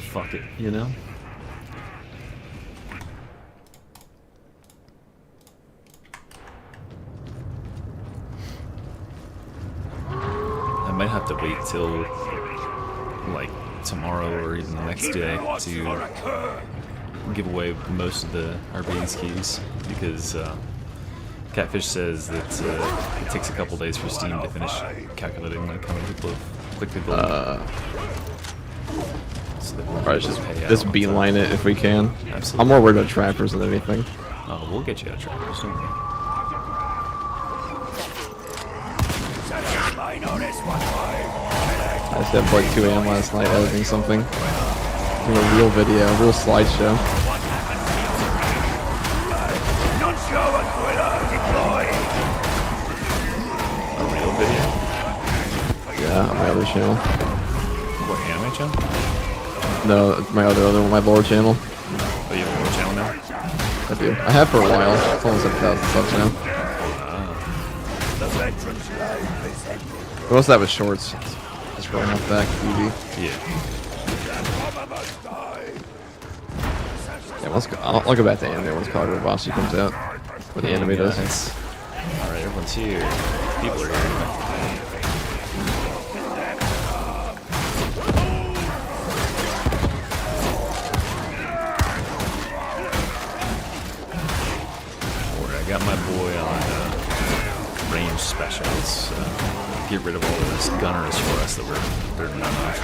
fuck it, you know? I might have to wait till like tomorrow or even the next day to give away most of the Arbites Keys because Catfish says that it takes a couple days for Steam to finish calculating like how many people have clicked the build. So Alright, just beeline it if we can. Absolutely. I'm more worried about trappers than anything. Oh, we'll get you out of trappers, don't worry. I stayed up like 2 AM last night editing something. Doing a real video, a real slideshow. A real video? Yeah, on my other channel. What, anime channel? No, it's my other one, my lower channel. Oh, you have a real channel now? I do. I have for a while. It's almost like 1,000 subs now. Most of that was shorts. Just running off back TV. Yeah. Yeah, let's go. I'll go back to anime once Call Bossy comes out. What the anime does. Alright, everyone's here. People are here. I got my boy on range specials. Get rid of all of this gunners for us that they're not enough.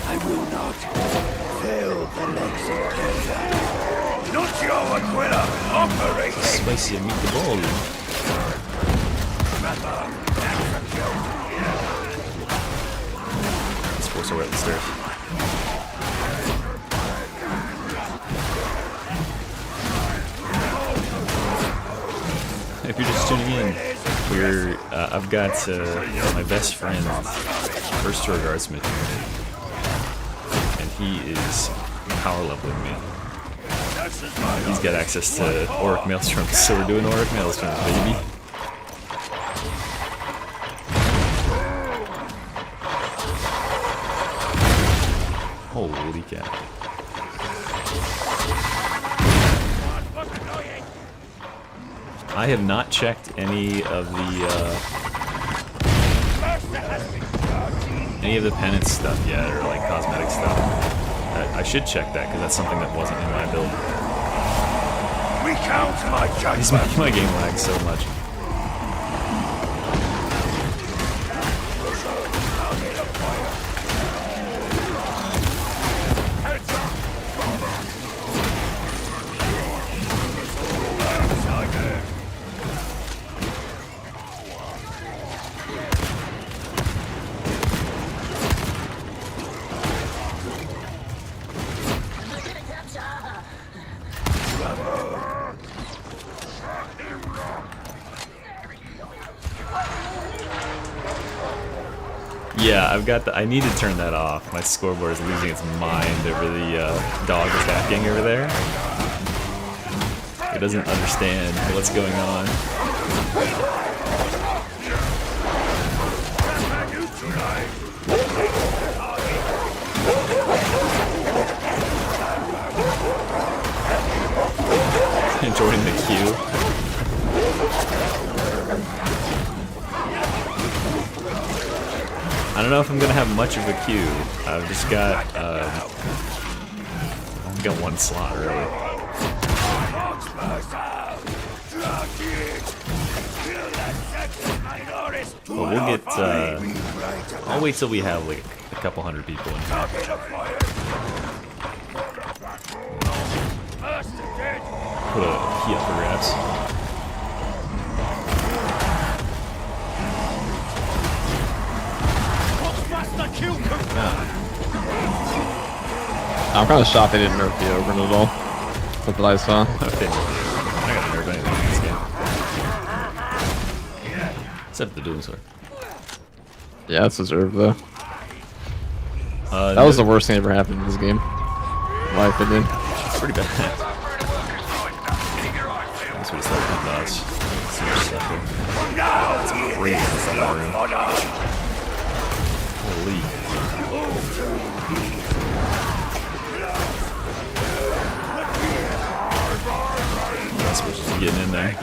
I will not fail the next occasion. Not your Aquila operating. Spicy meatball. Let's force our way up the stairs. If you're just tuning in, I've got my best friend, first tour guardsman, and he is power leveling me. He's got access to Auric Maelstroms, so we're doing Auric Maelstroms, baby. Holy cow. I have not checked any of the penance stuff yet, or like cosmetic stuff. I should check that because that's something that wasn't in my build. Recount my judgment. He's making my game lag so much. Yeah, I've got I need to turn that off. My scoreboard is losing its mind over the dog attacking over there. It doesn't understand what's going on. Enjoying the queue. I don't know if I'm gonna have much of a queue. I've just got one slot really. But we'll get. I'll wait till we have like a couple hundred people in here. Put a key up for grabs. I'm kind of shocked they didn't nerf the Ogren at all. That's what I saw. Okay. I gotta nerf anything in this game. Except the dueling sword. Yeah, it's deserved though. That was the worst thing that ever happened in this game. In my opinion. It's pretty bad. That's what it's like with us. So much stuff here. It's crazy in the room. believe. That's what she's getting in there.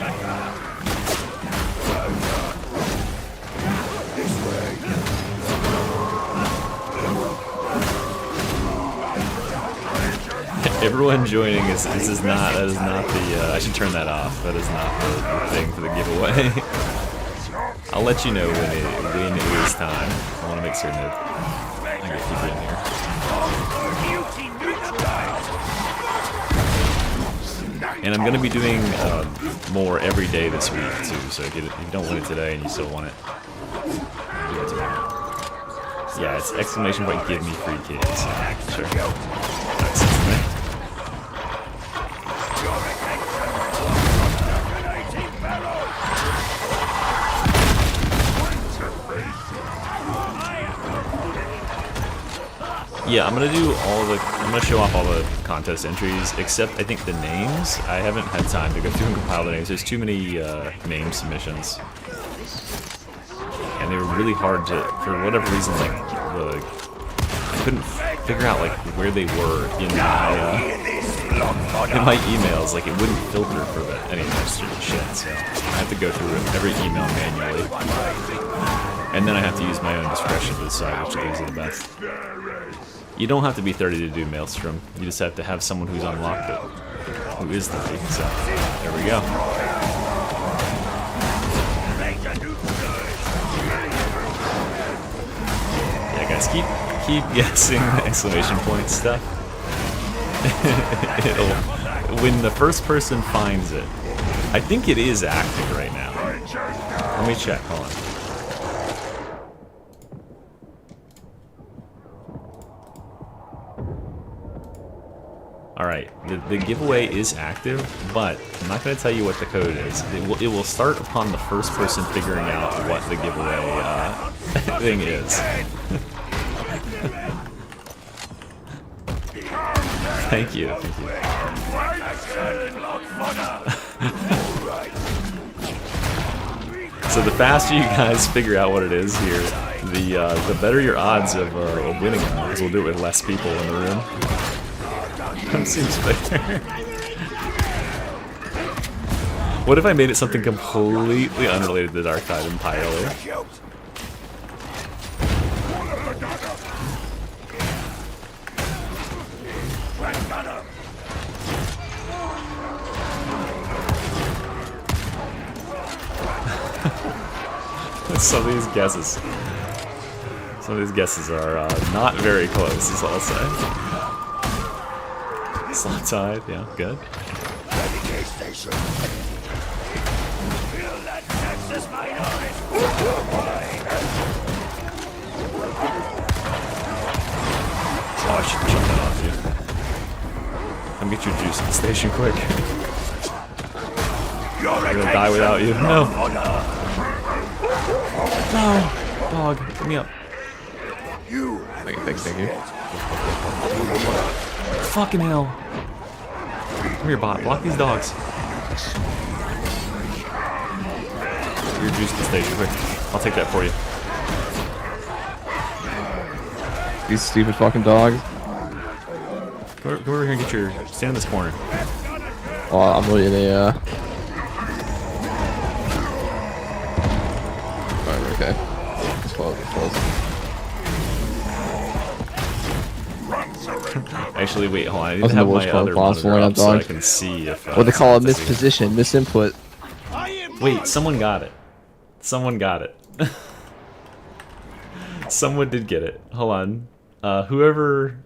Everyone joining that is not the, I should turn that off. That is not the thing for the giveaway. I'll let you know when it is time. I want to make certain that I get people in here. And I'm going to be doing more every day this week too, so if you don't win it today and you still want it, do it tomorrow. Yeah, it's exclamation point give me free keys. Sure. Nice. Yeah, I'm gonna show off all the contest entries, except I think the names. I haven't had time to go through and compile the names. There's too many name submissions, and they were really hard to, for whatever reason, like I couldn't figure out like where they were in my emails. Like it wouldn't filter for any of that stupid shit. So I have to go through every email manually, and then I have to use my own discretion to decide which of these are the best. You don't have to be 30 to do Maelstrom. You just have to have someone who's unlocked it, who is 30. So there we go. Yeah, guys, keep guessing the exclamation point stuff. When the first person finds it, I think it is active right now. Let me check. Hold on. Alright, the giveaway is active, but I'm not going to tell you what the code is. It will start upon the first person figuring out what the giveaway thing is. Thank you. So the faster you guys figure out what it is here, the better your odds of winning it, because we'll do it with less people in the room. That seems fair. What if I made it something completely unrelated to Dark Tide entirely? Some of these guesses are not very close, is all I'll say. Slot side, yeah, good. Oh, I should jump that off you. Come get your juice at the station quick. I'm gonna die without you. No! No! Dog, get me up. Thank you. Fucking hell. Come here, bot. Block these dogs. Your juice to the station, quick. I'll take that for you. These stupid fucking dogs. Come over here and get your... Stand in this corner. Oh, I'm really in a, Alright, okay. It's close, Actually, wait, hold on. I need to have my other monitor up so I can see if... what they call a misposition, misinput. Wait, someone got it. Someone got it. Someone did get it. Hold on. Whoever...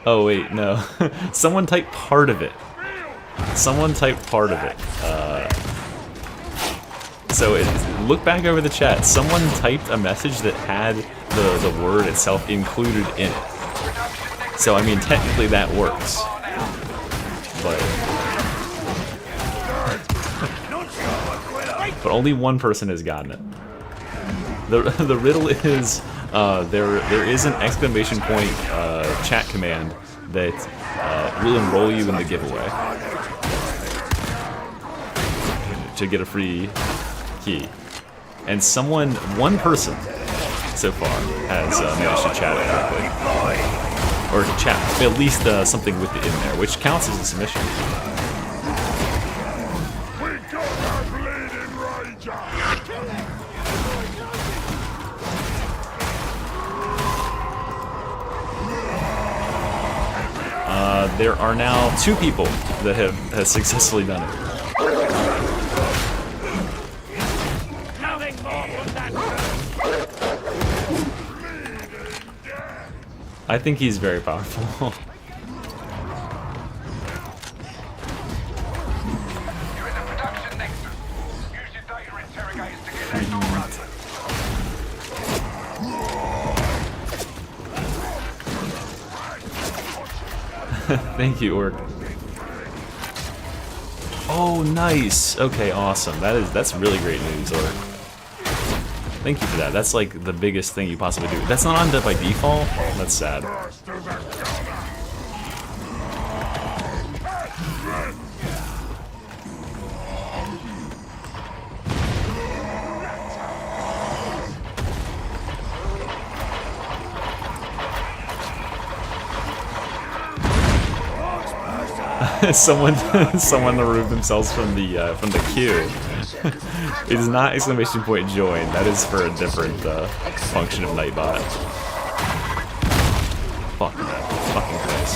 Oh, wait, no. Someone typed part of it. Someone typed part of it. Look back over the chat. Someone typed a message that had the word itself included in it. So, I mean, technically that works. But only one person has gotten it. The riddle is there is an exclamation point chat command that will enroll you in the giveaway to get a free key. And one person so far has managed to chat it correctly. Or chat, at least something with it in there, which counts as a submission. There are now 2 people that have successfully done it. I think he's very powerful. Thank you, Orc. Oh, nice. Okay, awesome. That's really great news, Orc. Thank you for that. That's like the biggest thing you possibly do. That's not on by default? That's sad. someone removed themselves from the queue. It is not exclamation point join. That is for a different function of Nightbot. Fuck that fucking place.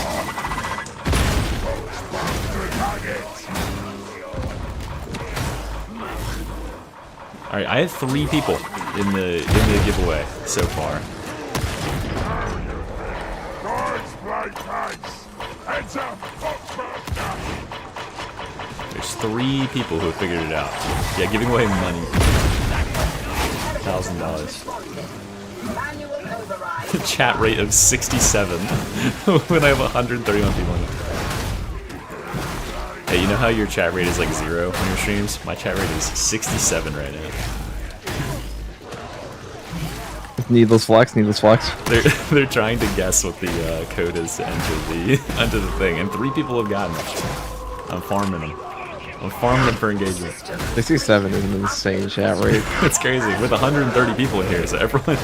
All right, I have 3 people in the giveaway so far. There's 3 people who have figured it out. Yeah, giving away money. $1,000. Chat rate of 67 when I have 131 people in it. Hey, you know how your chat rate is like 0 on your streams? My chat rate is 67 right now. Needless flex, needless flex. They're trying to guess what the code is to enter the thing, and 3 people have gotten it. I'm farming them. I'm farming them for engagement. 67 is an insane chat rate. It's crazy with 130 people in here, so everyone,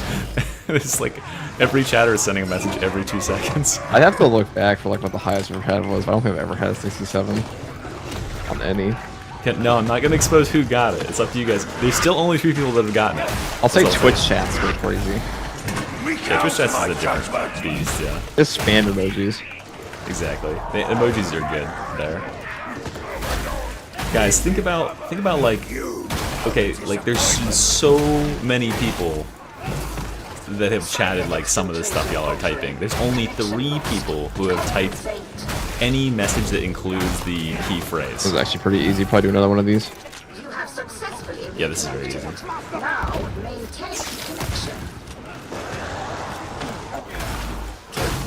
it's like every chatter is sending a message every 2 seconds. I'd have to look back for like what the highest I've ever had was, but I don't think I've ever had 67 on any. No, I'm not gonna expose who got it. It's up to you guys. There's still only 3 people that have gotten it. I'll say Twitch chats go crazy. Yeah, Twitch chats is a different beast. Yeah. Just spam emojis. Exactly. The emojis are good there. Guys, think about like, okay, like there's so many people that have chatted like some of the stuff y'all are typing. There's only 3 people who have typed any message that includes the key phrase. This is actually pretty easy. Probably do another one of these. Yeah, this is very easy.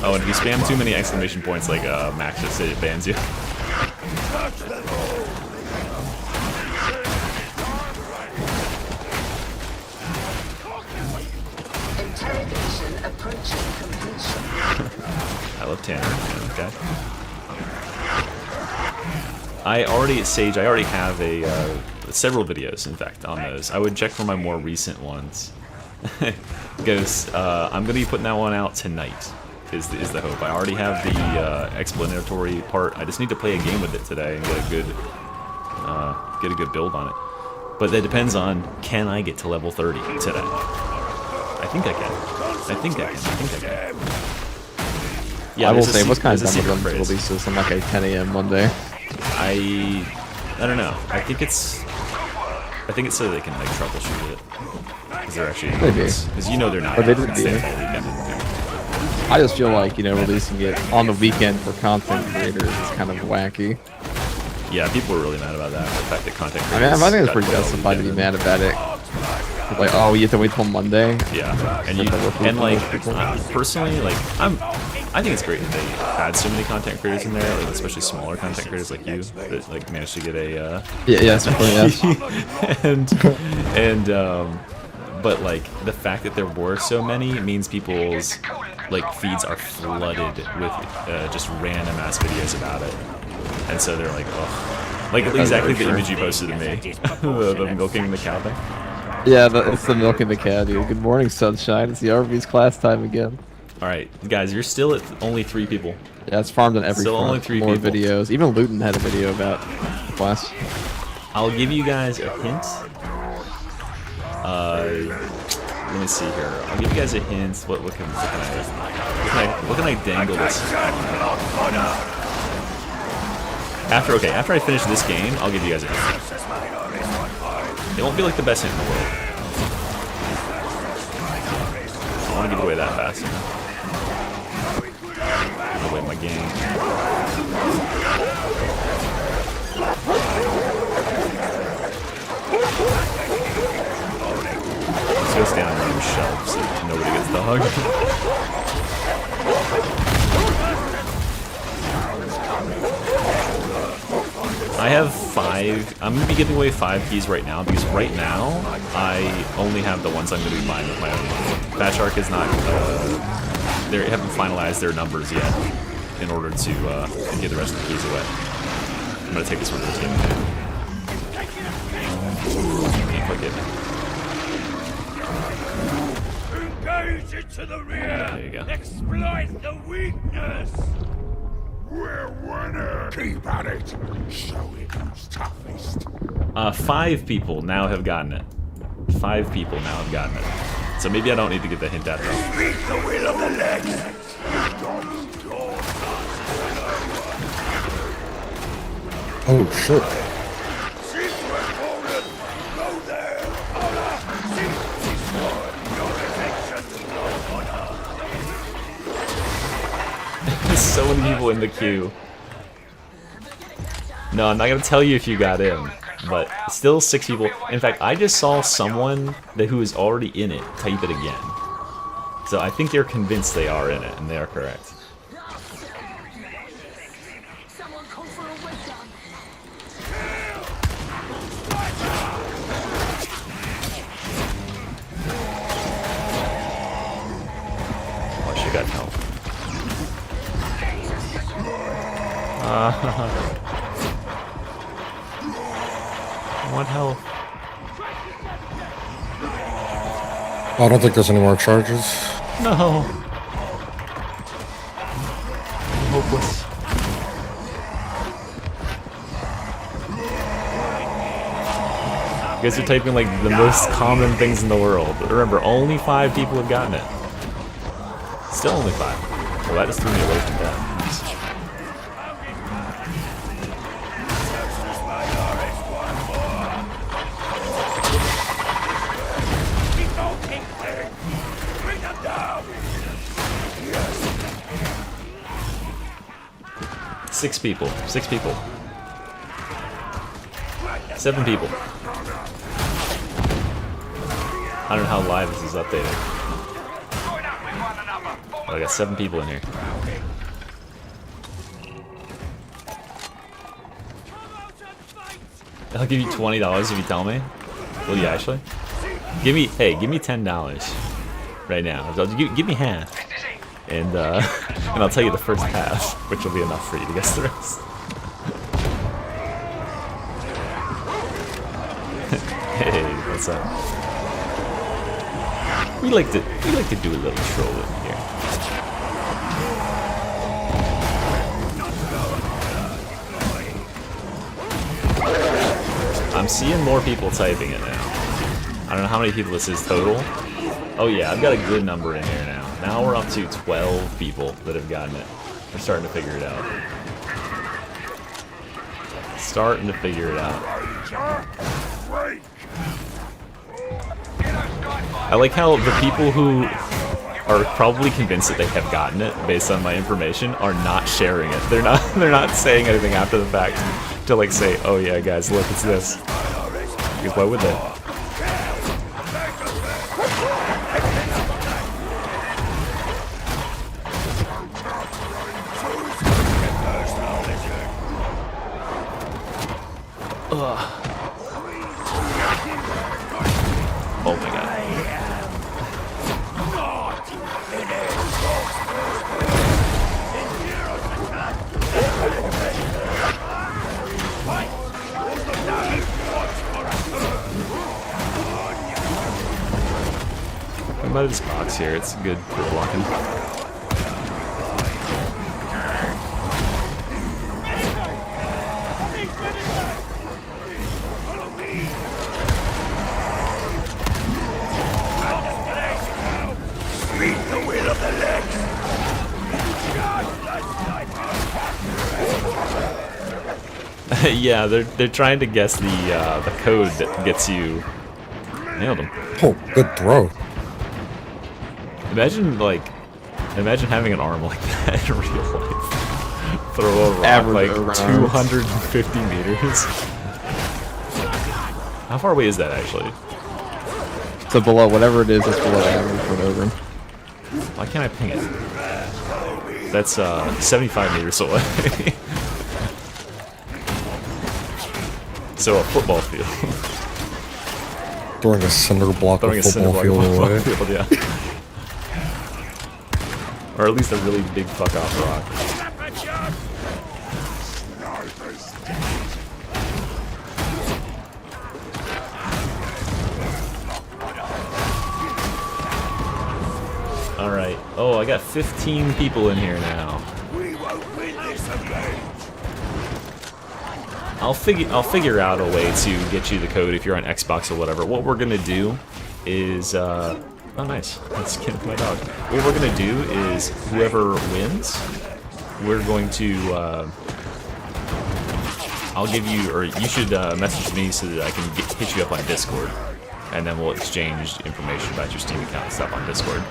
Oh, and if you spam too many exclamation points, like Max just said, it bans you. I love Tanner. Okay. I already have several videos, in fact, on those. I would check for my more recent ones. Because I'm going to be putting that one out tonight, is the hope. I already have the explanatory part. I just need to play a game with it today and get a good build on it. But that depends on, can I get to level 30 today? I think I can. I think I can. Yeah, I will say, what's kind of dumb done with them releases on like a 10 a.m. Monday? I don't know. I think it's so they can like troubleshoot it. Because they're actually because you know they're not. But they didn't do it. Weekend. I just feel like, you know, releasing it on the weekend for content creators is kind of wacky. Yeah, people were really mad about that. The fact that content creators. I think it's pretty justified to be mad about it. Like, oh, you have to wait till Monday. Yeah, and like personally, like I think it's great that they had so many content creators in there, like, especially smaller content creators like you that like managed to get a yes. but like the fact that there were so many means people's like feeds are flooded with just random ass videos about it, and so they're like, oh, like exactly the image you posted to me, the milking the cow thing. Yeah, it's the milk and the cow, dude. Good morning, sunshine. It's the Arby's class time again. All right, guys, you're still at only 3 people. Yeah, it's farmed on every Still front. only 3 More people. videos. Even Luton had a video about the class. I'll give you guys a hint. Let me see here. I'll give you guys a hint. What can I dangle this? After I finish this game, I'll give you guys a hint. It won't be like the best hint in the world. I don't want to give it away that fast. Give away my game. Let's go stand on one of those shelves so nobody gets the hug. I have 5. I'm going to be giving away 5 keys right now because right now I only have the ones I'm going to be buying with my own money. Fat Shark is not. They haven't finalized their numbers yet in order to give the rest of the keys away. I'm going to take this one to the team. Click it. Engage it to the rear. There you go. Exploit the weakness. We're winners. Keep at it. Show it who's toughest. 5 people now have gotten it. 5 people now have gotten it. So maybe I don't need to get the hint out though. Beat the will of the legs. Oh shit. There's so many people in the queue. No, I'm not gonna tell you if you got in, but still 6 people. In fact, I just saw someone who is already in it type it again. So I think they're convinced they are in it, and they are correct. Oh, she got help. What health? I don't think there's any more charges. No. Hopeless. You guys are typing like the most common things in the world. But remember, only 5 people have gotten it. Still only 5. Well, that just threw me away from that. 6 people. 6 people. 7 people. I don't know how live this is updated. Oh, I got 7 people in here. I'll give you $20 if you tell me. Will you actually? Give me $10 right now. Give me half. And and I'll tell you the first half, which will be enough for you to guess the rest. Hey, what's up? We like to do a little trolling here. I'm seeing more people typing it now. I don't know how many people this is total. Oh yeah, I've got a good number in here now. Now we're up to 12 people that have gotten it. I'm starting to figure it out. Starting to figure it out. I like how the people who are probably convinced that they have gotten it based on my information are not sharing it. They're not saying anything after the fact to like say, "Oh yeah, guys, look, it's this." Because why would they? Oh my god. of this box here. It's good for blocking. Yeah, they're trying to guess the code that gets you. Nailed him. Oh, good throw. Imagine having an arm like that in real life. Throw a rock Average like over 250 meters. How far away is that actually? So below whatever it is, it's below average for an over. Why can't I ping it? That's 75 meters away. So a football field. Throwing a cinder block Throwing of a cinder football block field of away. football field, yeah. Or at least a really big fuck off rock. Alright. Oh, I got 15 people in here now. We won't win this again. I'll figure out a way to get you the code if you're on Xbox or whatever. What we're gonna do is oh nice, let's get my dog. What we're gonna do is whoever wins, we're going to I'll give you, or you should message me so that I can hit you up on Discord, and then we'll exchange information about your Steam account and stuff on Discord.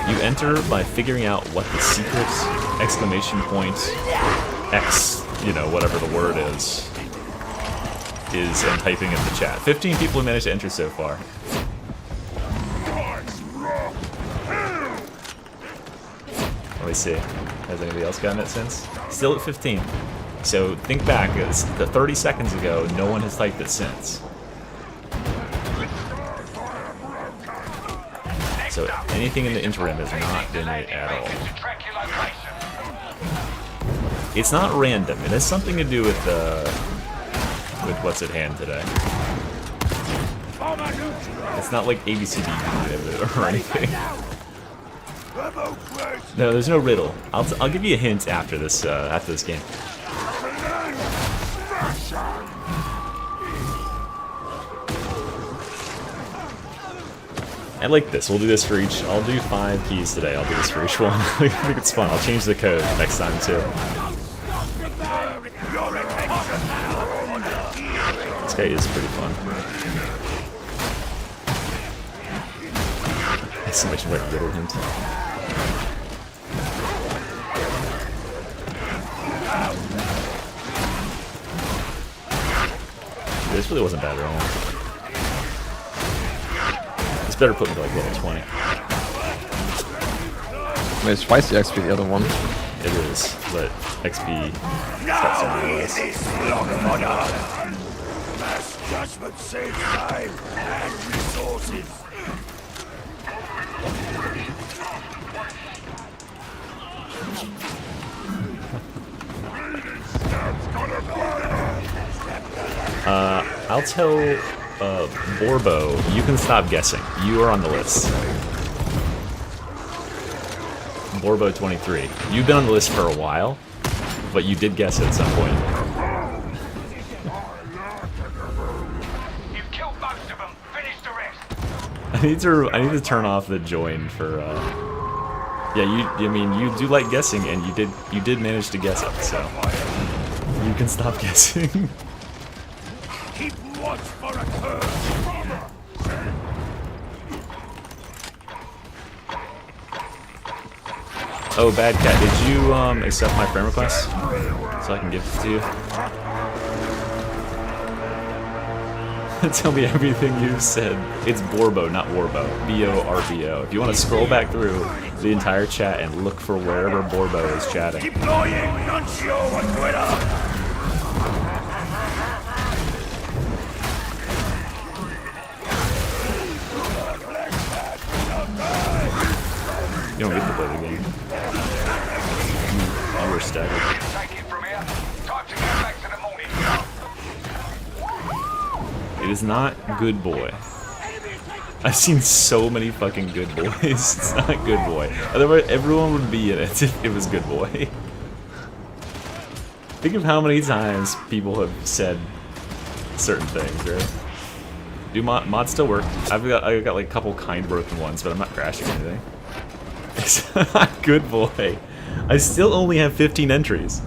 You enter by figuring out what the secret exclamation point X, you know, whatever the word is, and typing in the chat. 15 people have managed to enter so far. Let me see. Has anybody else gotten it since? Still at 15. So think back, it's 30 seconds ago, no one has typed it since. So anything in the interim has not been it at all. It's not random. It has something to do with what's at hand today. It's not like ABCD or anything. No, there's no riddle. I'll give you a hint after this game. I like this. We'll do this for each. I'll do 5 keys today. I'll do this for each one. I think it's fun. I'll change the code next time too. This guy is pretty fun. So much like riddle hint. This really wasn't bad at all. It's better put me to like level 20. I mean, it's twice the XP the other one. It is, but XP starts to be less. Mass judgment saves time and resources. I'll tell Borbo, you can stop guessing. You are on the list. Borbo 23. You've been on the list for a while, but you did guess it at some point. You've killed most of them. Finish the rest. I need to turn off the join for yeah, I mean you do like guessing, and you did manage to guess it, so you can stop guessing. Keep watch for a curve. Oh, Bad Cat, did you accept my friend request so I can give it to you? Tell me everything you said. It's Borbo, not Warbo. B-O-R-B-O. If you want to scroll back through the entire chat and look for wherever Borbo is chatting. Deploying Nuncio on Twitter. You don't get to play the game. You were staggered. Take it from here. Time to get back to the morning It is not good boy. I've seen so many fucking good boys. It's not good boy. Otherwise, everyone would be in it if it was good boy. Think of how many times people have said certain things, right? Do mods still work? I've got like a couple kind broken ones, but I'm not crashing anything. It's not good boy. I still only have 15 entries.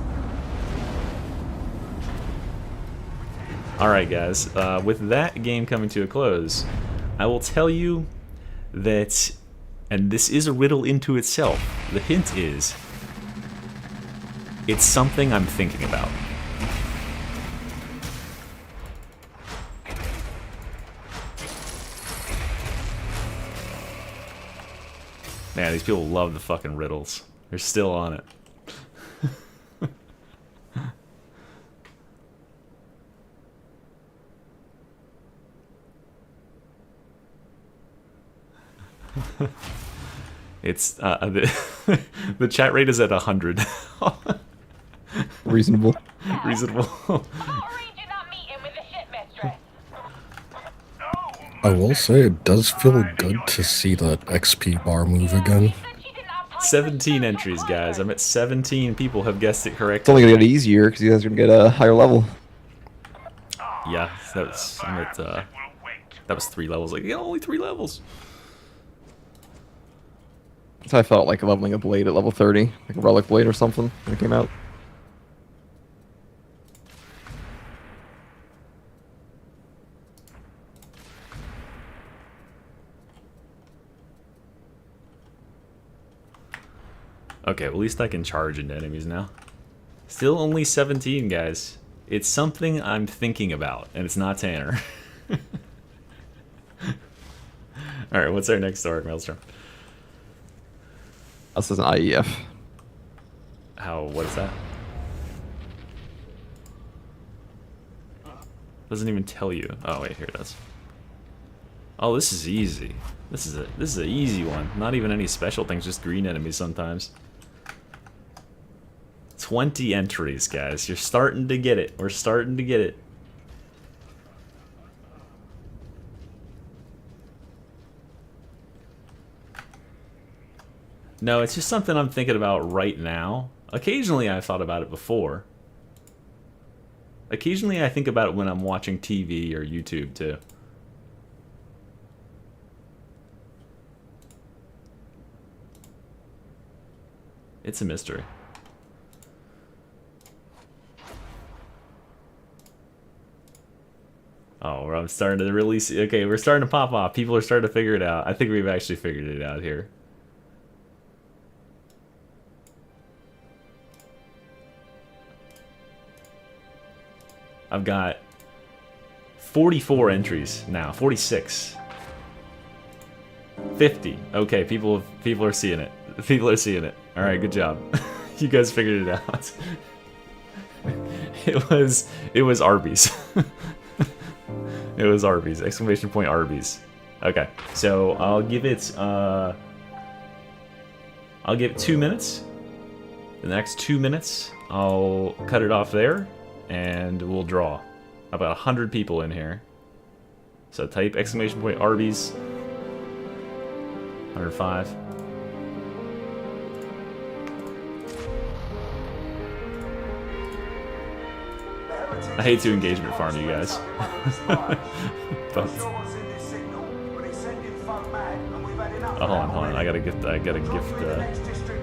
Alright guys, with that game coming to a close, I will tell you that, and this is a riddle into itself, the hint is, it's something I'm thinking about. Man, these people love the fucking riddles. They're still on it. It's the chat rate is at 100. Reasonable. Reasonable. I will say it does feel good to see that XP bar move again. 17 entries, guys. I'm at 17 people have guessed it It's correctly. only gonna get easier because you guys are gonna get a higher level. Yeah, I'm at that was 3 levels. Like, yeah, only 3 levels. That's how I felt like leveling a blade at level 30, like a relic blade or something when it came out. Okay, well, at least I can charge into enemies now. Still only 17, guys. It's something I'm thinking about, and it's not Tanner. Alright, what's our next story, Maelstrom? This is an IEF. What is that? Doesn't even tell you. Oh wait, here it is. Oh, this is easy. This is an easy one. Not even any special things, just green enemies sometimes. 20 entries, guys. You're starting to get it. We're starting to get it. No, it's just something I'm thinking about right now. Occasionally I've thought about it before. Occasionally I think about it when I'm watching TV or YouTube too. It's a mystery. Oh, I'm starting to really see. Okay, we're starting to pop off. People are starting to figure it out. I think we've actually figured it out here. I've got 44 entries now. 46. 50. Okay, people are seeing it. People are seeing it. All right, good job. You guys figured it out. It was Arby's. It was Arby's. Exclamation point Arby's. Okay, so I'll give it 2 minutes. The next 2 minutes, I'll cut it off there, and we'll draw. About 100 people in here. So type exclamation point Arby's. 105. I hate to engagement farm you guys. But, oh, hold on. I gotta gift.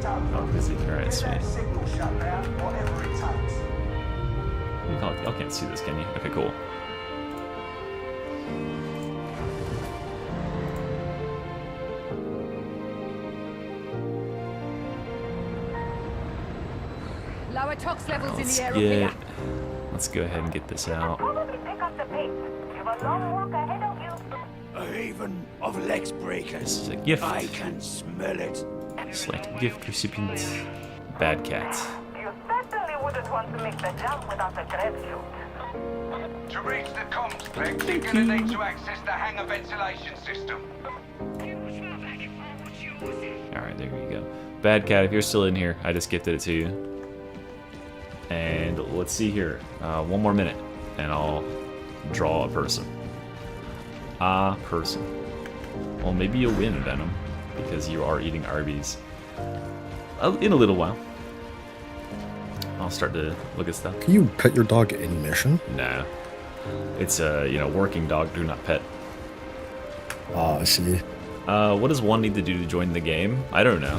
Oh, busy. Alright, sweet. Y'all can't see this, can you? Okay, cool. Lower tox levels in the area. Let's go ahead and get this out. A haven of legs breakers. This is a gift. I can smell it. Select gift recipient. Bad cat. You certainly wouldn't want to make the jump without the grab chute. To reach the comms spec, you're gonna need to access the hangar ventilation system. Alright, there you go. Bad cat, if you're still in here, I just gifted it to you. And let's see here. 1 more minute, and I'll draw a person. a person. Well, maybe you'll win, Venom, because you are eating Arby's. In a little while. I'll start to look at stuff. Can you pet your dog in mission? Nah. It's a, working dog, do not pet. Ah, I see. What does one need to do to join the game? I don't know.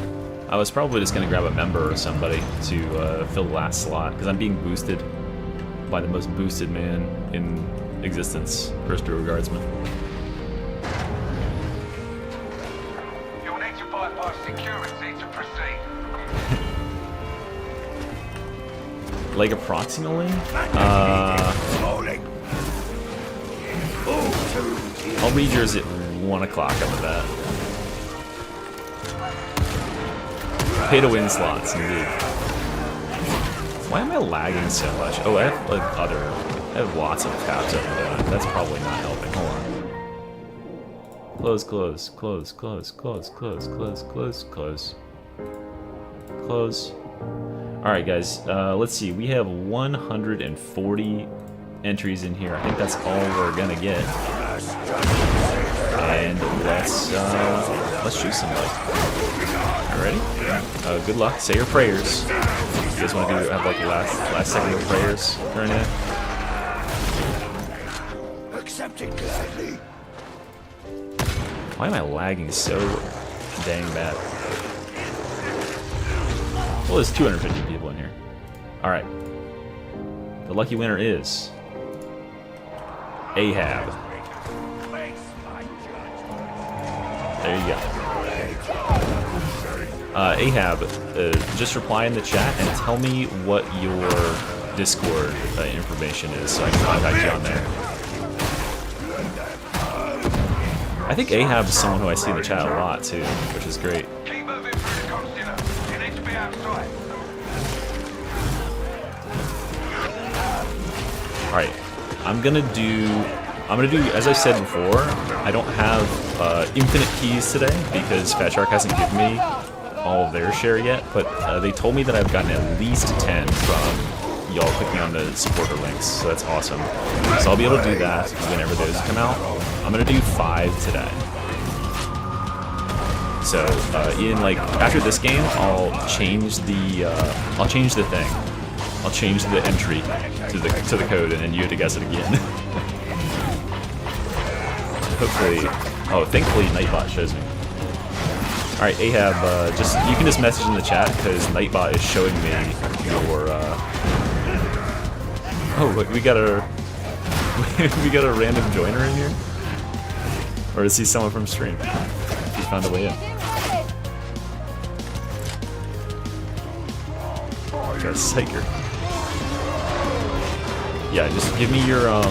I was probably just gonna grab a member or somebody to fill the last slot, because I'm being boosted by the most boosted man in existence, First Bureau Guardsman. You'll need to bypass security to proceed. Like approximately? I'll read yours at 1 o'clock up that. Pay to win slots, indeed. Why am I lagging so much? Oh, I have I have lots of tabs open. That's probably not helping. Hold on. Close, close, close, close, close, close, close, close, close. Close. Alright guys, let's see. We have 140 entries in here. I think that's all we're gonna get. And let's choose somebody. Alright, ready? Good luck. Say your prayers. You guys want to have like last second of prayers turn in? Accepted gladly. Why am I lagging so dang bad? Well, there's 250 people in here. Alright. The lucky winner is Ahab. There you go. Ahab, just reply in the chat and tell me what your Discord information is so I can contact you on there. I think Ahab is someone who I see in the chat a lot too, which is great. Keep moving through the consular. You need to be outside. Alright, I'm gonna do, as I said before, I don't have infinite keys today because Fat Shark hasn't given me all of their share yet, but they told me that I've gotten at least 10 from y'all clicking on the supporter links, so that's awesome. So I'll be able to do that whenever those come out. I'm gonna do 5 today. So after this game, I'll change the thing. I'll change the entry to the code, and then you have to guess it again. Hopefully, thankfully Nightbot shows me. All right, Ahab, you can just message in the chat because Nightbot is showing me your. Oh, look, we got a random joiner in here, or is he someone from stream? He found a way in. Got a psyker. Yeah, just give me your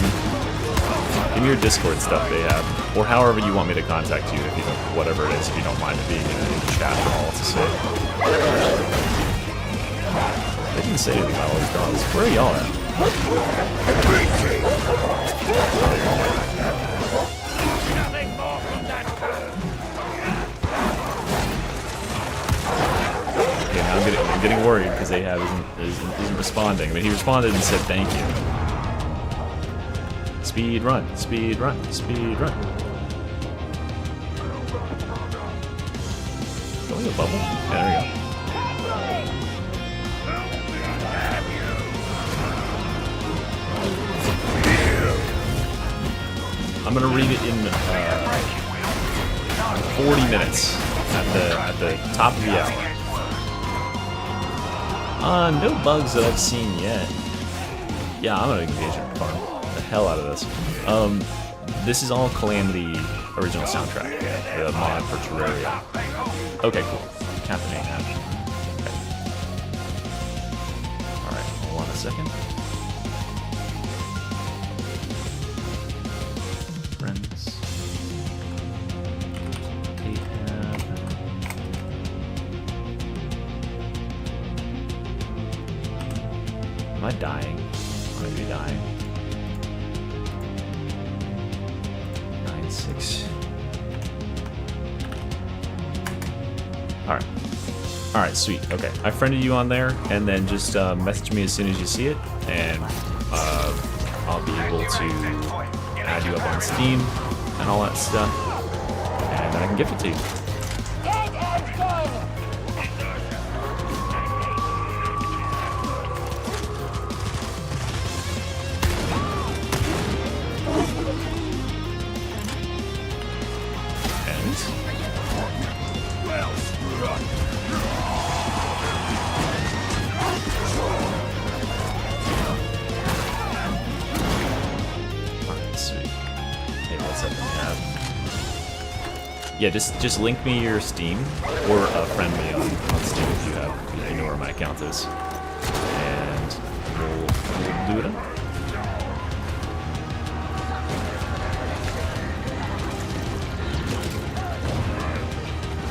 Discord stuff they have, or however you want me to contact you, if you don't, whatever it is, if you don't mind it being in the chat at all to say. I didn't say anything about all these dogs. Where are y'all at? Okay, now I'm getting worried because Ahab isn't responding. I mean, he responded and said thank you. Speed run, speed run, speed run. Going a bubble? Yeah, there we go. I'm gonna read it in 40 minutes at the top of the hour. No bugs that I've seen yet. Yeah, I'm gonna engage in fun. The hell out of this. This is all Calamity original soundtrack. The mod for Terraria. Okay, cool. Captain Ahab. Okay. Alright, hold on a second. Friends. Ahab. Am I dying? I'm gonna be dying. 9-6. Alright. Alright, sweet. Okay. I friended you on there, and then just message me as soon as you see it, and I'll be able to add you up on Steam, and all that stuff, and then I can gift it to you. Yeah, just link me your Steam, or friend me on Steam if you know where my account is, and we'll do it up.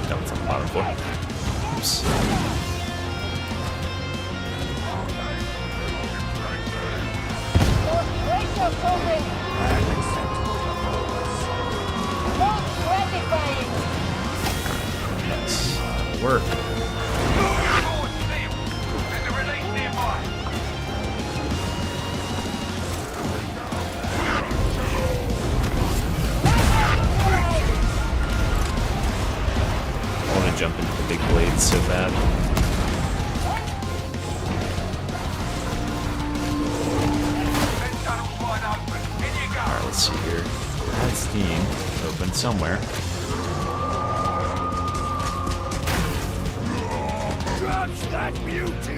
That one's on the bottom floor. Oops. Nice. Work. There's a release nearby. I want to jump into the big blades so bad. Tunnel's wide open. In you go. Alright, let's see here. That Steam open somewhere. Touch that beauty!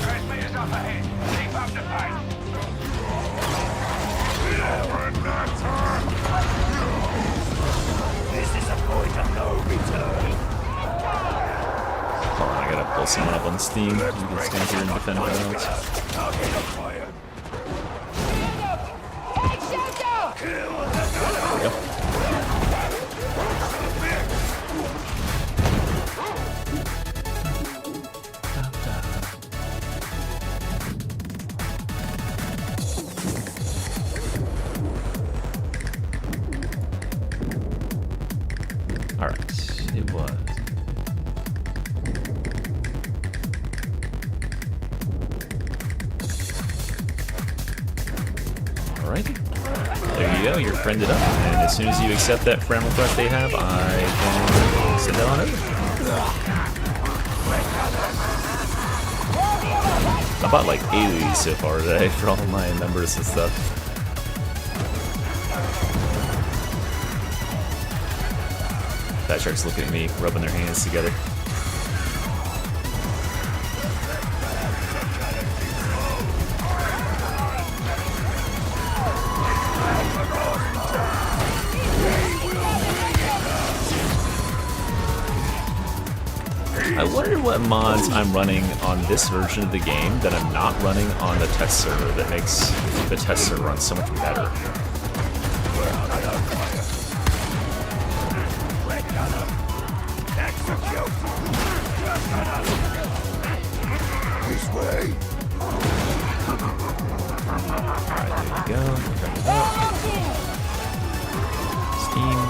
Transmitter's up ahead. Keep up the pace. This is a point of no return. Hold on, I gotta pull someone up on Steam. You can stand here and defend violence. Target acquired. There we go. Alright, it was. Alrighty. There you go, you're friended up, and as soon as you accept that friend request they have, I can send that on over. I bought like 8 of these so far today for all my members and stuff. Fat Shark's looking at me, rubbing their hands together. I wonder what mods I'm running on this version of the game that I'm not running on the test server that makes the test server run so much better. This way. Alright, there we go. Turn it up. Steam.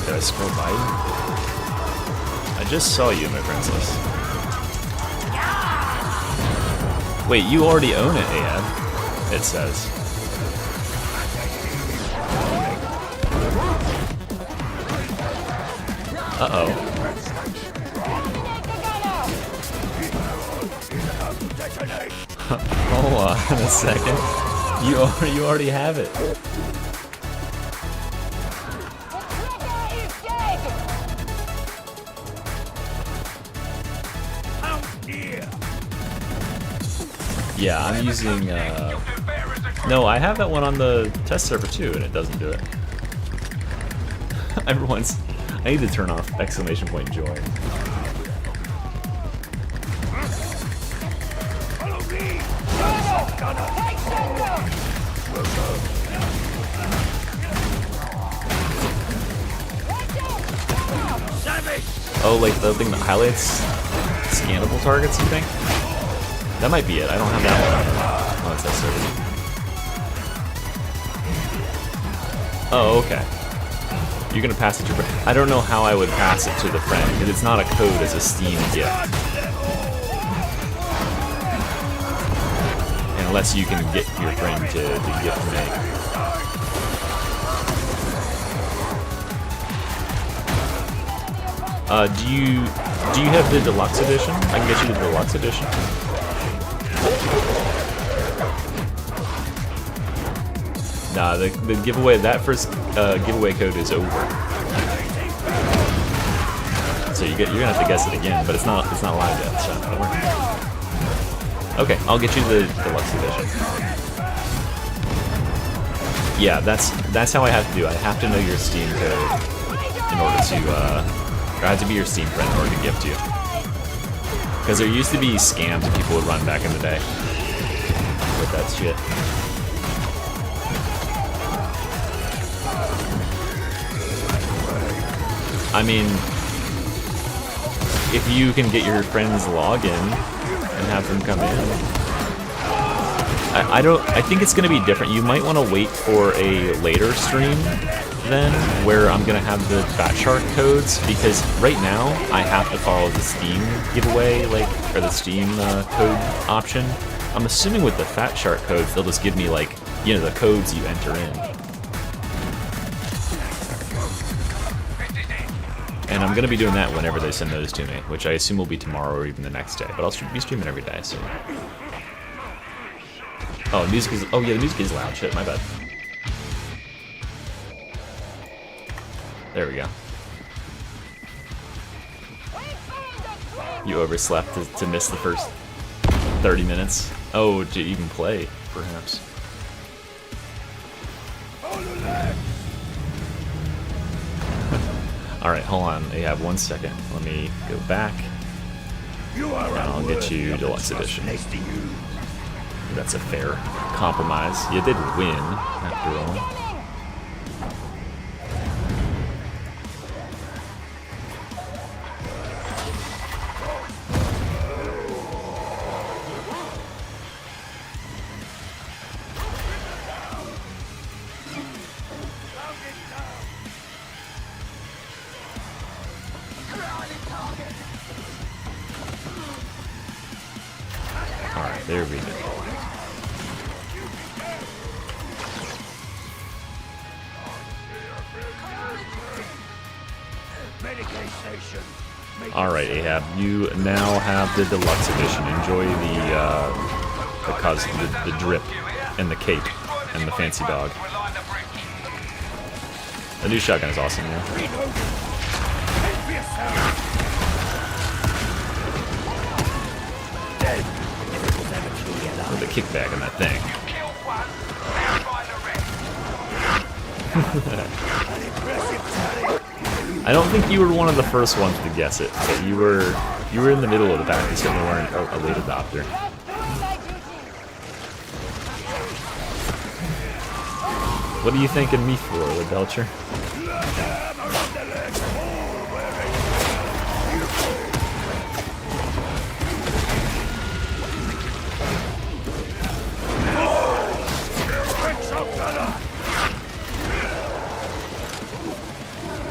Did I scroll by you? I just saw you, my princess. Wait, you already own it, Ahab. It says. Uh-oh. Hold on a second. You already have it. Yeah, I'm using, no, I have that one on the test server too, and it doesn't do it. Everyone's, I need to turn off exclamation point join. Oh, like the thing that highlights scannable targets, you think? That might be it. I don't have that one on the test server. Oh, okay. You're gonna pass it to. I don't know how I would pass it to the friend because it's not a code; it's a Steam gift. And unless you can get your friend to gift me. Do you have the deluxe edition? I can get you the deluxe edition. Nah, the giveaway, that first giveaway code is over. So you're gonna have to guess it again, but it's not live yet, so don't worry. Okay, I'll get you the deluxe edition. Yeah, that's how I have to do it. I have to know your Steam code in order to or I have to be your Steam friend in order to gift you. Because there used to be scams that people would run back in the day with that shit. I mean, if you can get your friends login and have them come in, I think it's gonna be different. You might want to wait for a later stream then, where I'm gonna have the Fat Shark codes, because right now I have to follow the Steam giveaway, or the Steam code option. I'm assuming with the Fat Shark codes, they'll just give me the codes you enter in. And I'm going to be doing that whenever they send those to me, which I assume will be tomorrow or even the next day. But I'll be streaming every day, so... Oh, music is... Oh, yeah, the music is loud. Shit, my bad. There we go. You overslept to miss the first 30 minutes. Oh, to even play, perhaps. Alright, hold on. You have 1 second. Let me go back. And I'll get you Deluxe Edition. That's a fair compromise. You did win, after all. Alright, there we go. Alright, Ahab, you now have the Deluxe Edition. Enjoy the drip and the cape and the fancy dog. The new shotgun is awesome, yeah. With the kickback on that thing. I don't think you were one of the first ones to guess it, but you were in the middle of the pack. You certainly weren't a late adopter. What are you thanking me for, Belcher?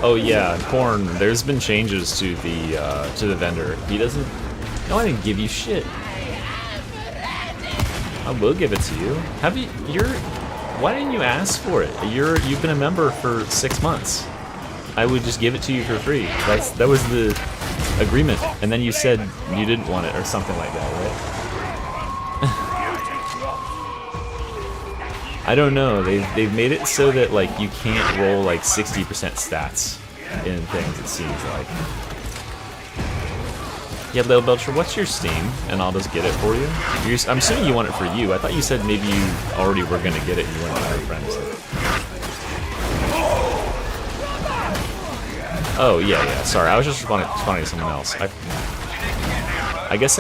Oh yeah, Corn. There's been changes to the vendor. He doesn't. No, I didn't give you shit. I will give it to you. Have you? Why didn't you ask for it? You've been a member for 6 months. I would just give it to you for free. That was the agreement. And then you said you didn't want it or something like that, right? I don't know. They've made it so that you can't roll 60% stats in things. It seems like. Yeah, Lil Belcher, what's your Steam? And I'll just get it for you. I'm assuming you want it for you. I thought you said maybe you already were gonna get it and you weren't with your friends. Oh yeah. Sorry, I was just responding to someone else. I guess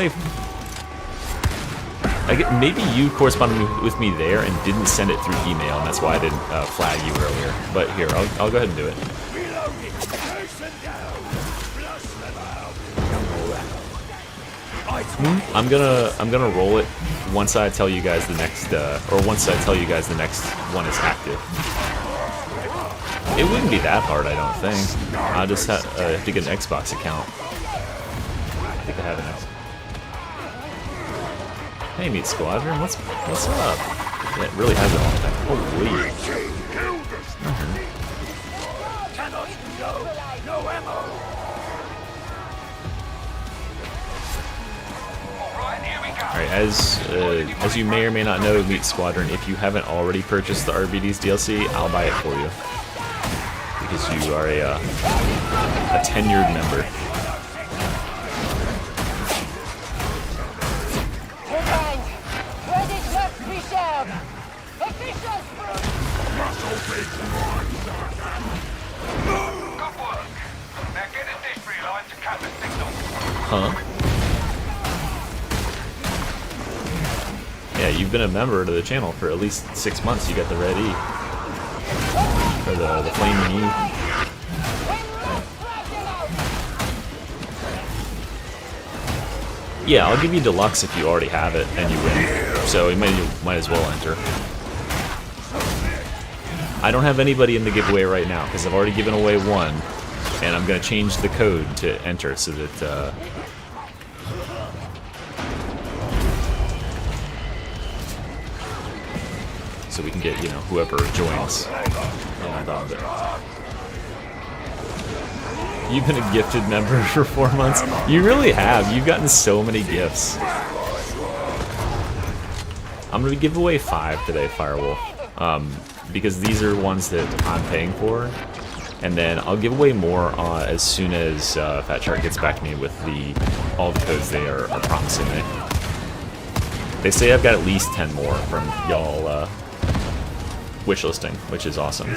maybe you corresponded with me there and didn't send it through email, and that's why I didn't flag you earlier. But here, I'll go ahead and do it. I'm gonna roll it once I tell you guys the next, or once I tell you guys the next one is active. It wouldn't be that hard, I don't think. I just have to get an Xbox account. I think I have an Xbox. Hey, Meat Squadron, what's up? Yeah, it really has a long time. Holy. Alright, as you may or may not know, Meat Squadron, if you haven't already purchased the Arbites DLC, I'll buy it for you. Because you are a tenured member. Huh? Yeah, you've been a member to the channel for at least 6 months. You got the red E. Or the flaming E. Yeah, I'll give you Deluxe if you already have it and you win. So you might as well enter. I don't have anybody in the giveaway right now because I've already given away one. And I'm going to change the code to enter so that so we can get, you know, whoever joins. You've been a gifted member for 4 months. You really have. You've gotten so many gifts. I'm going to give away 5 today, Firewolf. Because these are ones that I'm paying for. And then I'll give away more as soon as Fat Shark gets back to me with all the codes they are promising me. They say I've got at least 10 more from y'all wishlisting, which is awesome.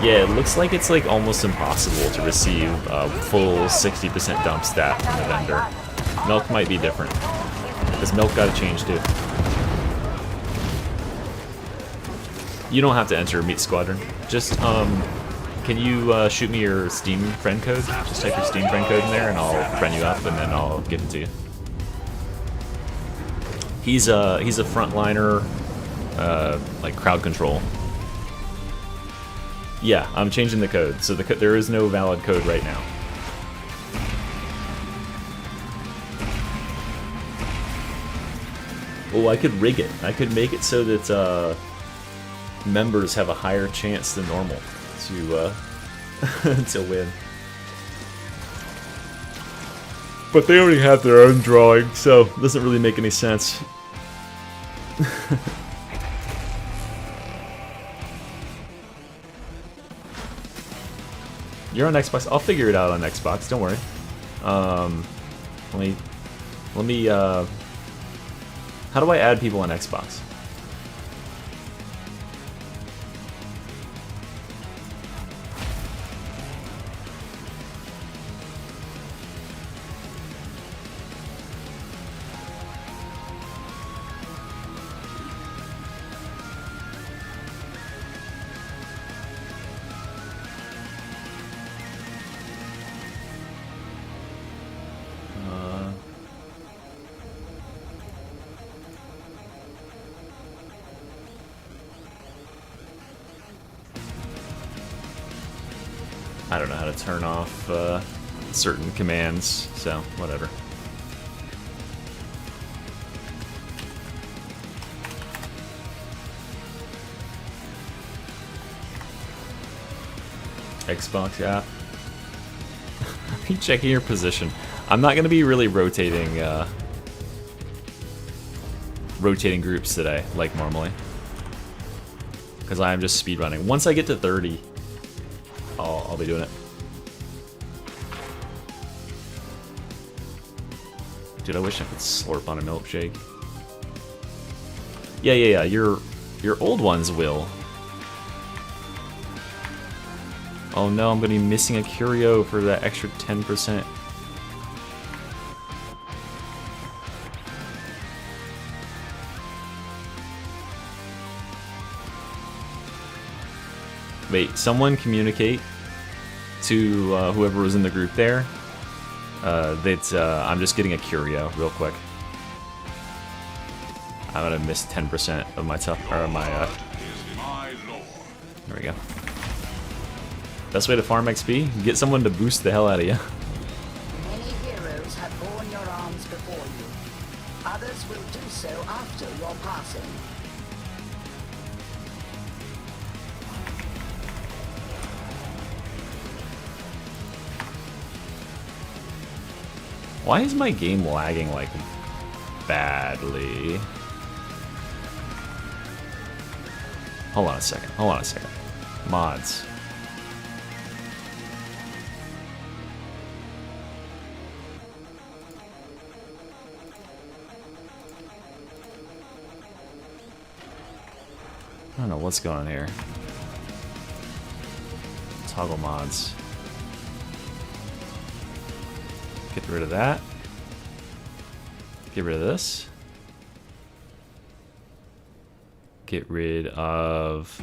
Yeah, it looks like it's like almost impossible to receive full 60% dump stat from the vendor. Milk might be different. Because Milk got to change too. You don't have to enter Meat Squadron. Just, can you shoot me your Steam friend code? Just type your Steam friend code in there and I'll friend you up and then I'll give it to you. He's a frontliner, like crowd control. Yeah, I'm changing the code. So there is no valid code right now. Oh, I could rig it. I could make it so that members have a higher chance than normal to to win. But they already have their own drawing, so it doesn't really make any sense. You're on Xbox. I'll figure it out on Xbox. Don't worry. Let me. How do I add people on Xbox? I don't know how to turn off certain commands, so whatever. Xbox app. Keep checking your position. I'm not going to be really rotating groups today like normally, because I am just speedrunning. Once I get to 30. I'll be doing it. Dude, I wish I could slurp on a milkshake. Yeah. Your old ones will. Oh no, I'm gonna be missing a curio for that extra 10%. Wait, someone communicate to whoever was in the group there that I'm just getting a curio real quick. I'm gonna miss 10% of my tough or my. There we go. Best way to farm XP: get someone to boost the hell out of you. Many heroes have borne your arms before you. Others will do so after your passing. Why is my game lagging like badly? Hold on a second. Hold on a second. Mods. I don't know what's going on here. Toggle mods. Get rid of that. Get rid of this. Get rid of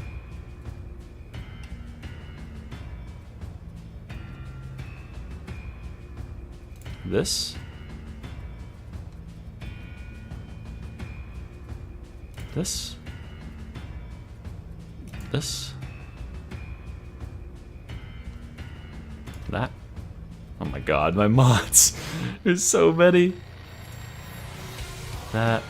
this. This. This. That. Oh my god, my mods. There's so many. That.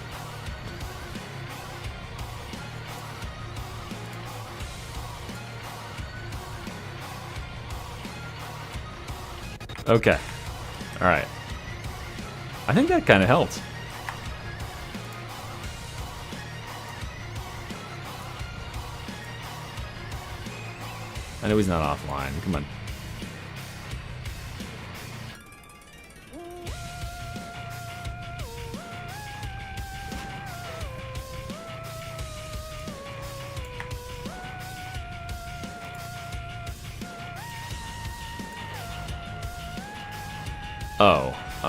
Okay. Alright. I think that kind of helped. I know he's not offline. Come on.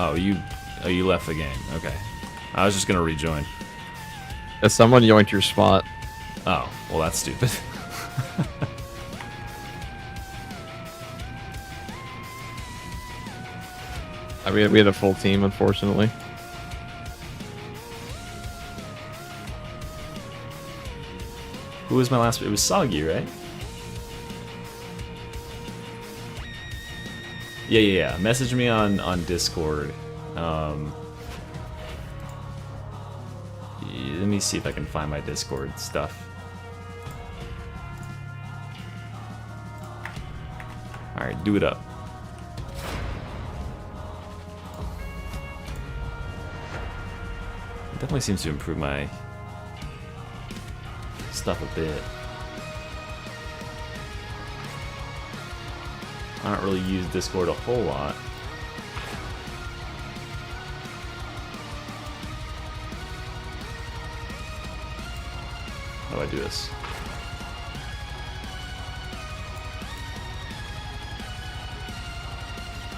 Oh, you left the game. Okay. I was just gonna rejoin. As someone yoinked your spot. Oh, well that's stupid. I mean, we had a full team, unfortunately. Who was my last? It was Soggy, right? Yeah. Message me on Discord. Let me see if I can find my Discord stuff. Alright, do it up. It definitely seems to improve my stuff a bit. I don't really use Discord a whole lot. How do I do this?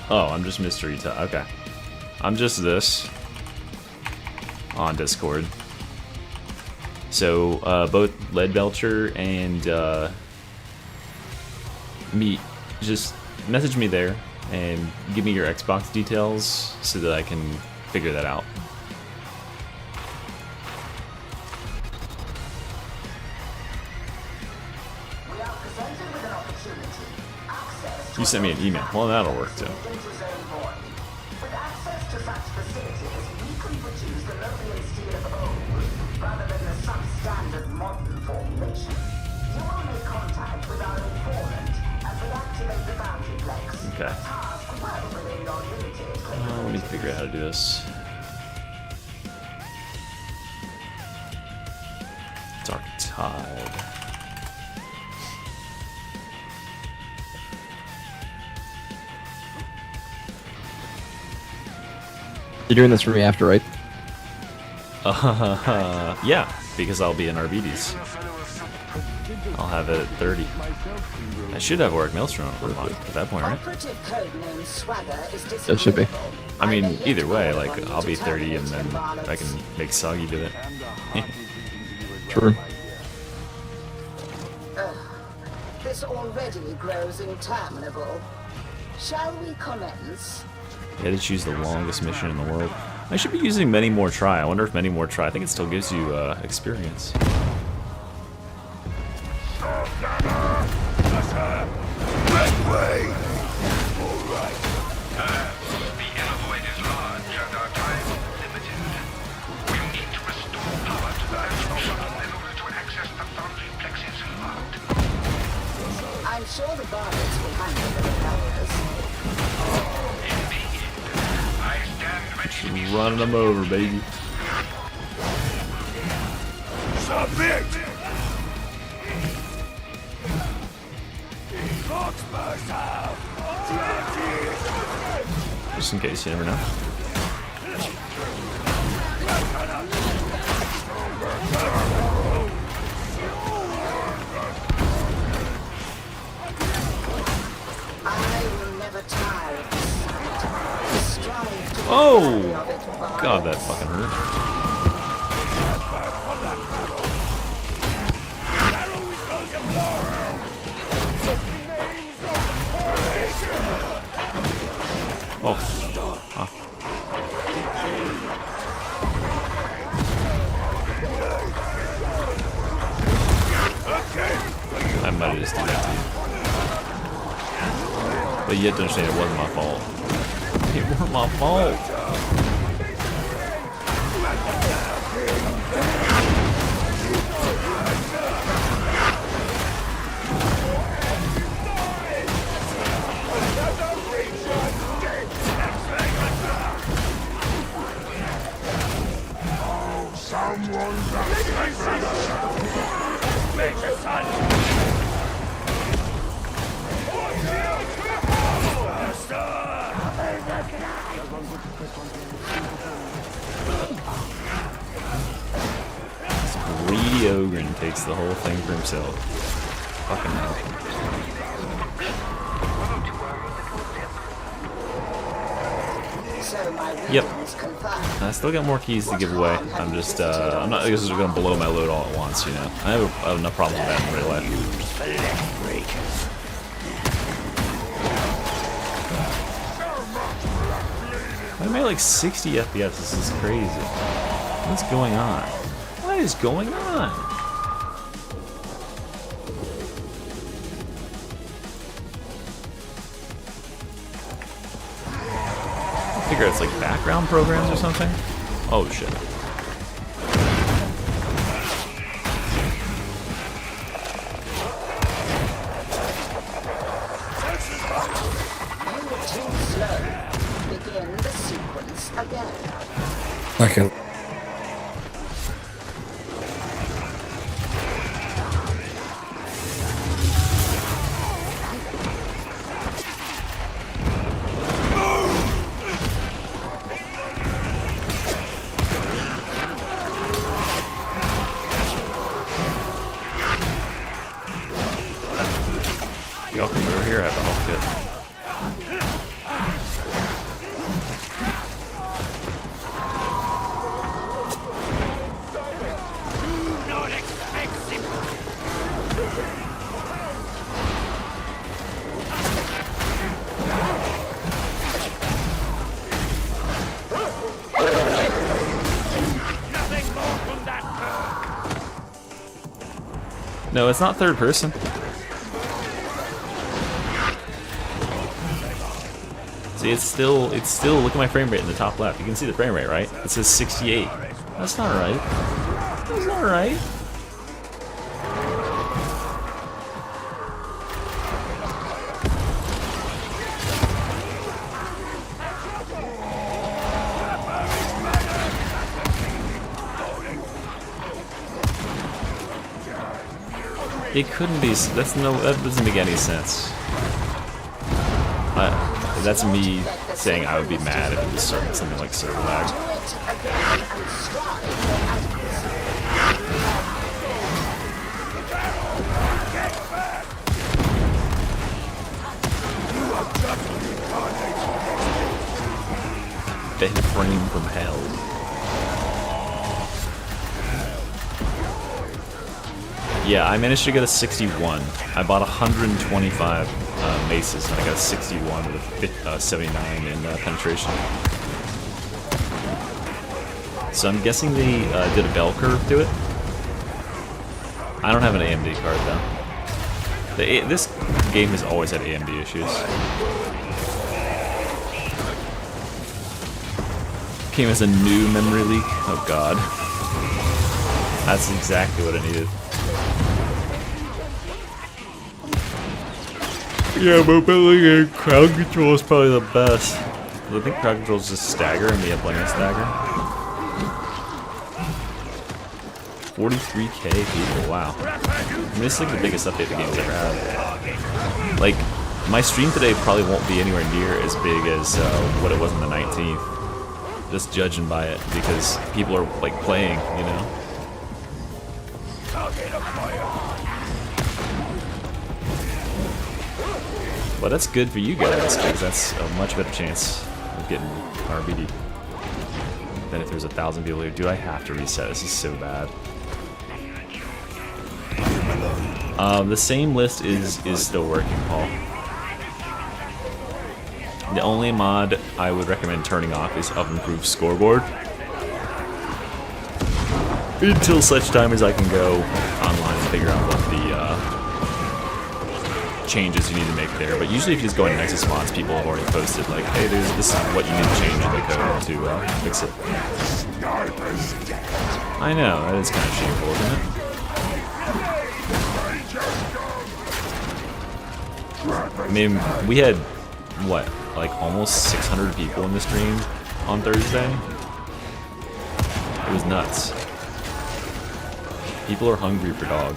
Oh, I'm just mystery to okay. I'm just this on Discord. So both Lead Belcher and me, just message me there and give me your Xbox details so that I can figure that out. You sent me an email. Well, that'll work too. With access to such facilities, we can produce the Leveling steel of old, rather than the substandard modern formulation. You will make contact with our informant and reactivate the boundary plex. Okay. Task well within your limited capabilities. Let me figure out how to do this. Dark Tide. You're doing this for me after, right? Yeah, because I'll be in Arbites. I'll have it at 30. I should have Warwick Maelstrom at that point, right? Operative codename Swagger is It should be. I mean, either way, like, I'll be 30 and then I can make Soggy do it. True. This already grows interminable. Shall we commence? You had to choose the longest mission in the world. I should be using many more try. I wonder if many more try. I think it still gives you experience. I'm sure the Barbies will handle the repairs. Running them over, baby. Submit! Just in case, you never know. I will never tire of the sight. Strive to Oh! of it by God, that fucking hurt. Oh. Ah. I might have just did that to you. But you have to understand it wasn't my fault. It weren't my fault. Greedy Ogren takes the whole thing for himself. Fucking hell. so my Yep. readings confirm. I still got more keys to give away. I'm just, I'm not just gonna blow my load all at once, you know. I have enough problems with that in real life. I made like 60 FPS. This is crazy. What's going on? What is going on? I figure it's like background programs or something. Oh shit. You're too slow. Begin the sequence again. Okay. Y'all come over here, I have a health kit. No, it's not third person. See, it's still, look at my frame rate in the top left. You can see the frame rate, right? It says 68. That's not right. That's not right. It couldn't be, that doesn't make any sense. That's me saying I would be mad if it was something like server lag. Do it again and strive for accuracy. Dead frame from hell. Yeah, I managed to get a 61. I bought 125 maces, and I got a 61 with a 79 in penetration. So I'm guessing they did a bell curve to it. I don't have an AMD card though. This game has always had AMD issues. Came as a new memory leak. Oh god. That's exactly what I needed. Yeah, mobility and crowd control is probably the best. I think crowd control is just stagger and me playing a stagger. 43k people, wow. I mean, this is like the biggest update the game's ever had. Like, my stream today probably won't be anywhere near as big as what it was on the 19th. Just judging by it, because people are like playing, you know? Well, that's good for you guys, because that's a much better chance of getting RBD than if there's 1,000 people here. Do I have to reset? This is so bad. The same list is still working, Paul. The only mod I would recommend turning off is of improved scoreboard. Until such time as I can go online and figure out what the changes you need to make there. But usually if you just go into Nexus mods, people have already posted like, hey, this is what you need to change in the code to fix it. I know, that is kind of shameful, isn't it? I mean, we had, what, like almost 600 people in the stream on Thursday? It was nuts. People are hungry for dog.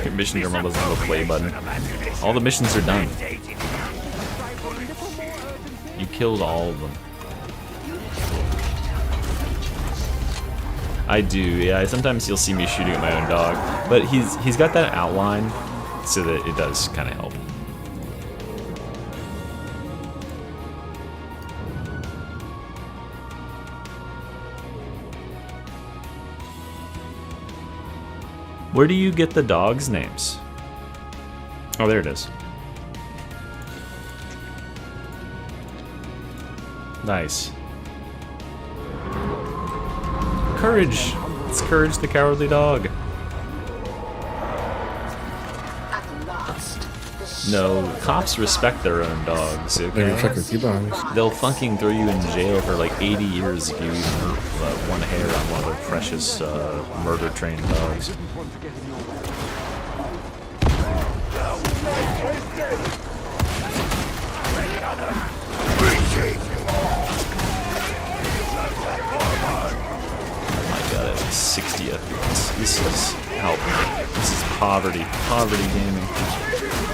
Your mission journal doesn't have a play button. All the missions are done. You killed all of them. I do, yeah. Sometimes you'll see me shooting at my own dog, but he's got that outline so that it does kind of help. Where do you get the dogs' names? Oh, there it is. Nice. Courage! It's Courage the Cowardly Dog. No, cops respect their own dogs, okay? They'll fucking throw you in jail for like 80 years if you even hurt one hair on one of their precious murder-trained dogs. I got it, 60 FPS. This is help. This is poverty gaming.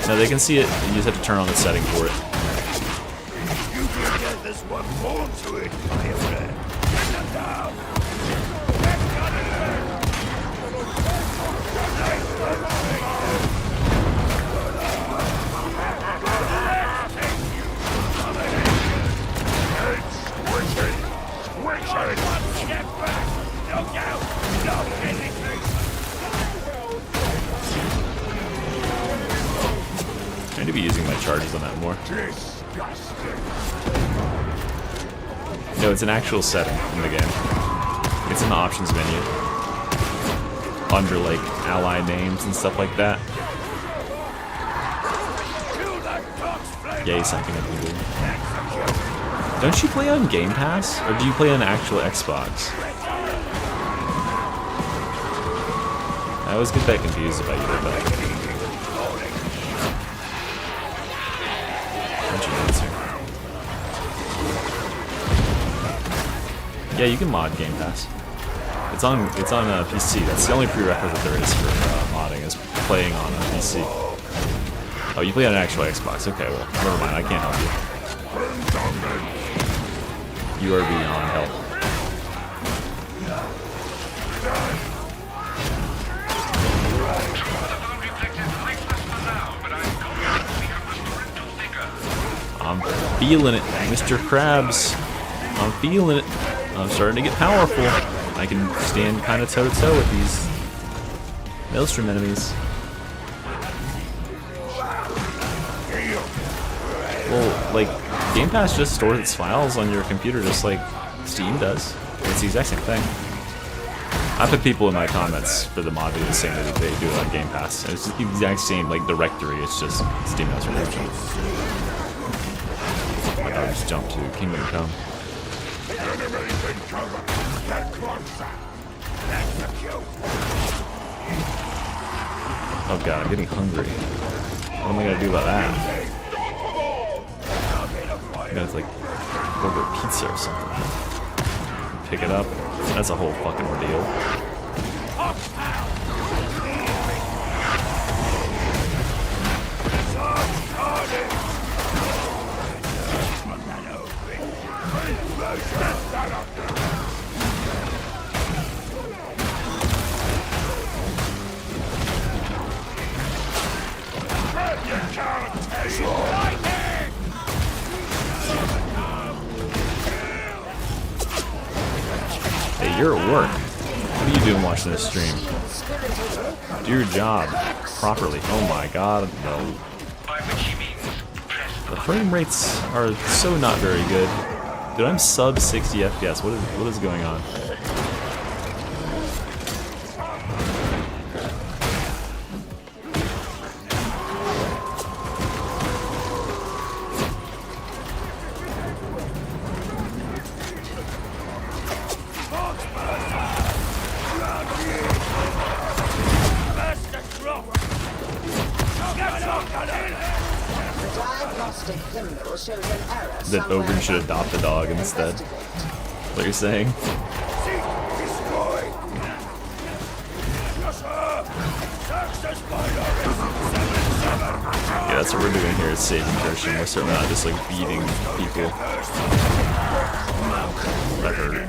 No, they can see it, you just have to turn on the setting for it. You can get this one more to it, my friend. Get them down. I need to be using my charges on that more. No, it's an actual setting in the game. It's in the options menu. Under like ally names and stuff like that. Yay, something I can do. Don't you play on Game Pass? Or do you play on actual Xbox? I always get that confused if I get it back. Yeah, you can mod Game Pass. It's on PC. That's the only prerequisite there is for modding, is playing on a PC. Oh, you play on an actual Xbox. Okay, well, never mind. I can't help you. You are beyond help. I'm feeling it, Mr. Krabs. I'm feeling it. I'm starting to get powerful. I can stand kind of toe-to-toe with these Maelstrom enemies. Well, like, Game Pass just stores its files on your computer just like Steam does. It's the exact same thing. I put people in my comments for the mod videos saying that they do it on Game Pass. And it's the exact same like directory, it's just Steam has version. My dog just jumped to Kingdom Come. Oh god, I'm getting hungry. What am I gonna do about that? I'm gonna like order a pizza or something. Pick it up. That's a whole fucking ordeal. Hey, you're at work. What are you doing watching this stream? Do your job properly. Oh my god, no. The frame rates are so not very good. Dude, I'm sub 60 FPS. What is going on? That Ogre should adopt a dog instead. What you're saying? Yeah, that's what we're doing here is saving Intermission. We're certainly not just like beating people. That hurt.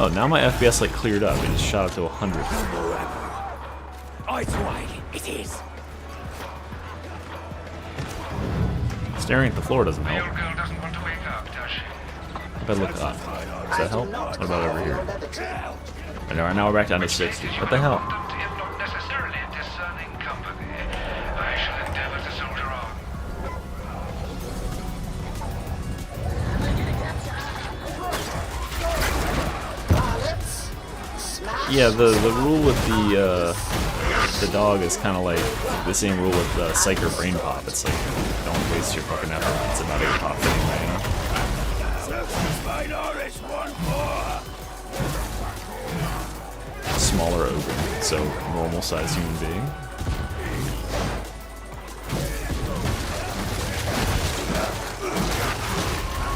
Oh, now my FPS like cleared up. It just shot up to 100. It is. Staring at the floor doesn't help. Your girl doesn't want to wake up, does she? If I look up, does that help? What about over here? And now we're back down to 60. What the hell? Not necessarily a discerning company. I shall endeavor to soldier on. Yeah, the rule with the dog is kind of like the same rule with Psyker Brain Pop. It's like, don't waste your fucking effort. It's about to get popped anyway, you know? Smaller ogre, so normal sized human being.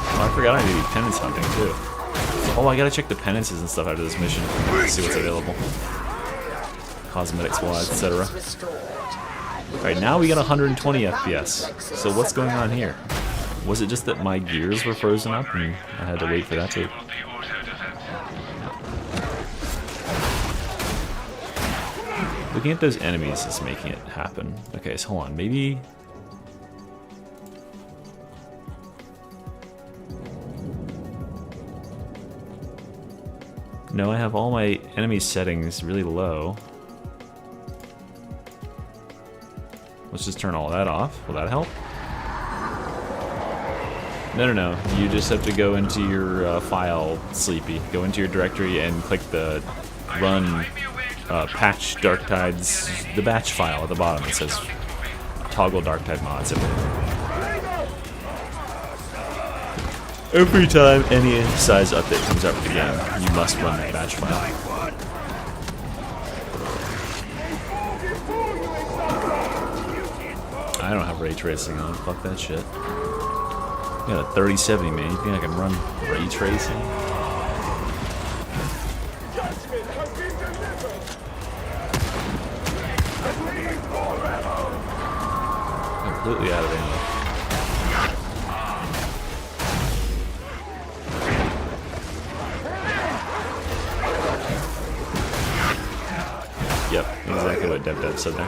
Oh, I forgot I need to be penance hunting too. Oh, I gotta check the penances and stuff after this mission. See what's available. Cosmetics wise, etc. Alright, now we got 120 FPS. So what's going on here? Was it just that my gears were frozen up and I had to wait for that to... Looking at those enemies is making it happen. Okay, so hold on, maybe... No, I have all my enemy settings really low. Let's just turn all that off. Will that help? No. You just have to go into your file, Sleepy. Go into your directory and click the run patch Dark Tides, the batch file at the bottom. It says toggle Dark Tide mods. Every time any size update comes out with the game, you must run that batch file. I don't have ray tracing on. Fuck that shit. I got a 3070, man. You think I can run ray tracing? Completely out of ammo. Yep, exactly what what Dev said there.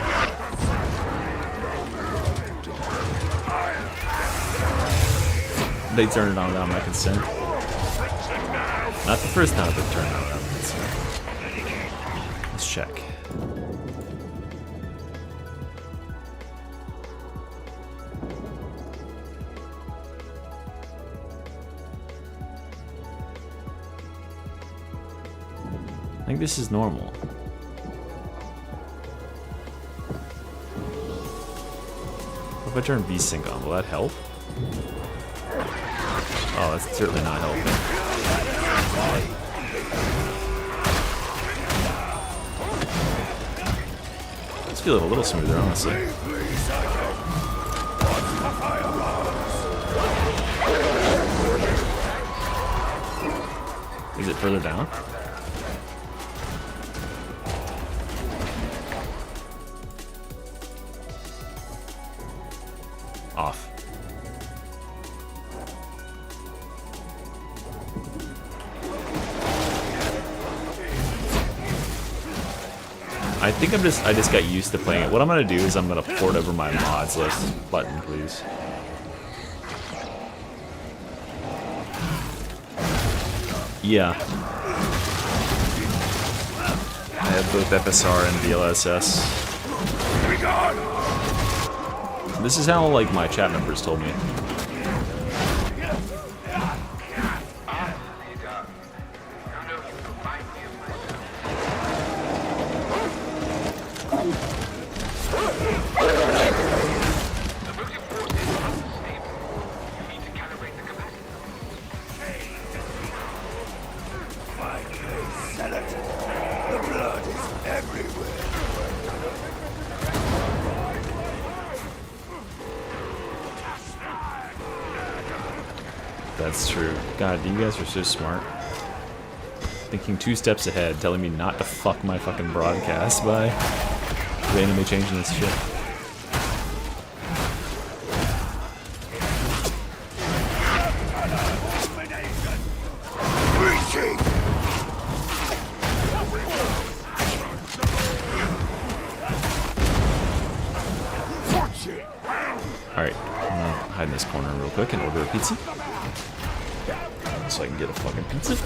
They turned it on without my consent. Not the first time they've turned it on without my consent. Let's check. I think this is normal. What if I turn VSync on? Will that help? Oh, that's certainly not helping. Let's feel it a little smoother, honestly. Is it further down? Off. I think I just got used to playing it. What I'm gonna do is I'm gonna port over my mods list. Button, please. Yeah. I have both FSR and DLSS. This is how, like, my chat members told me. That's true. God, you guys are so smart. Thinking 2 steps ahead, telling me not to fuck my fucking broadcast by randomly changing this shit. Alright, I'm gonna hide in this corner real quick and order a pizza. So I can get a fucking pizza.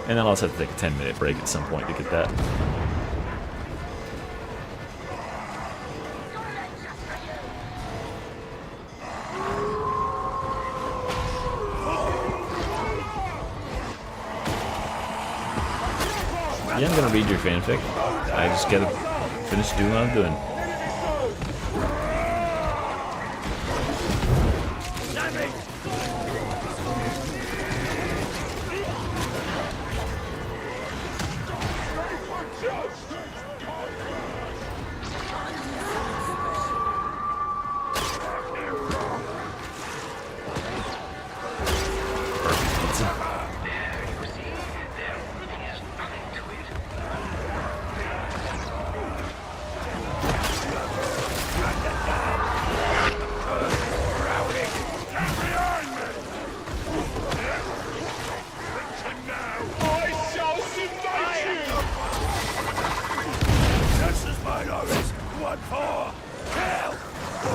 And then I'll also have to take a 10-minute break at some point to get that. Yeah, I'm gonna read your fanfic. I just gotta finish doing what I'm doing.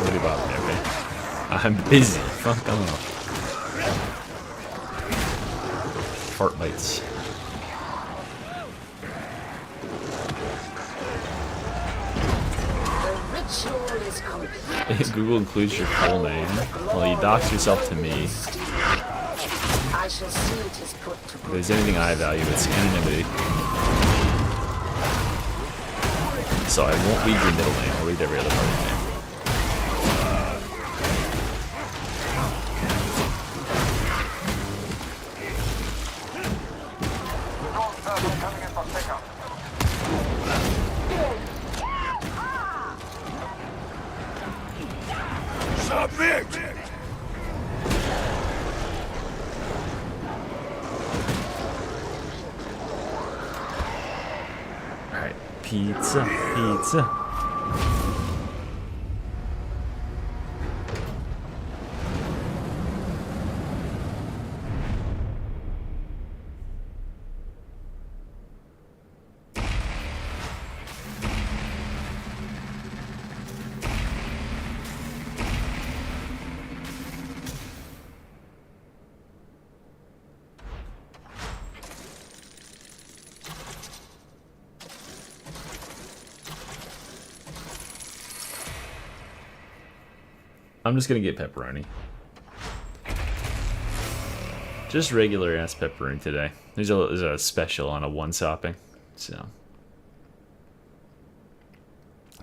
Really bother me, okay? I'm busy. Fuck off. Fart bites. Google includes your full name. Well, you dox yourself to me. If there's anything I value, it's anonymity. So I won't read your middle name. I'll read every other part of your name. Alright, pizza, pizza. I'm just gonna get pepperoni. Just regular ass pepperoni today. There's a special on a one-sopping, so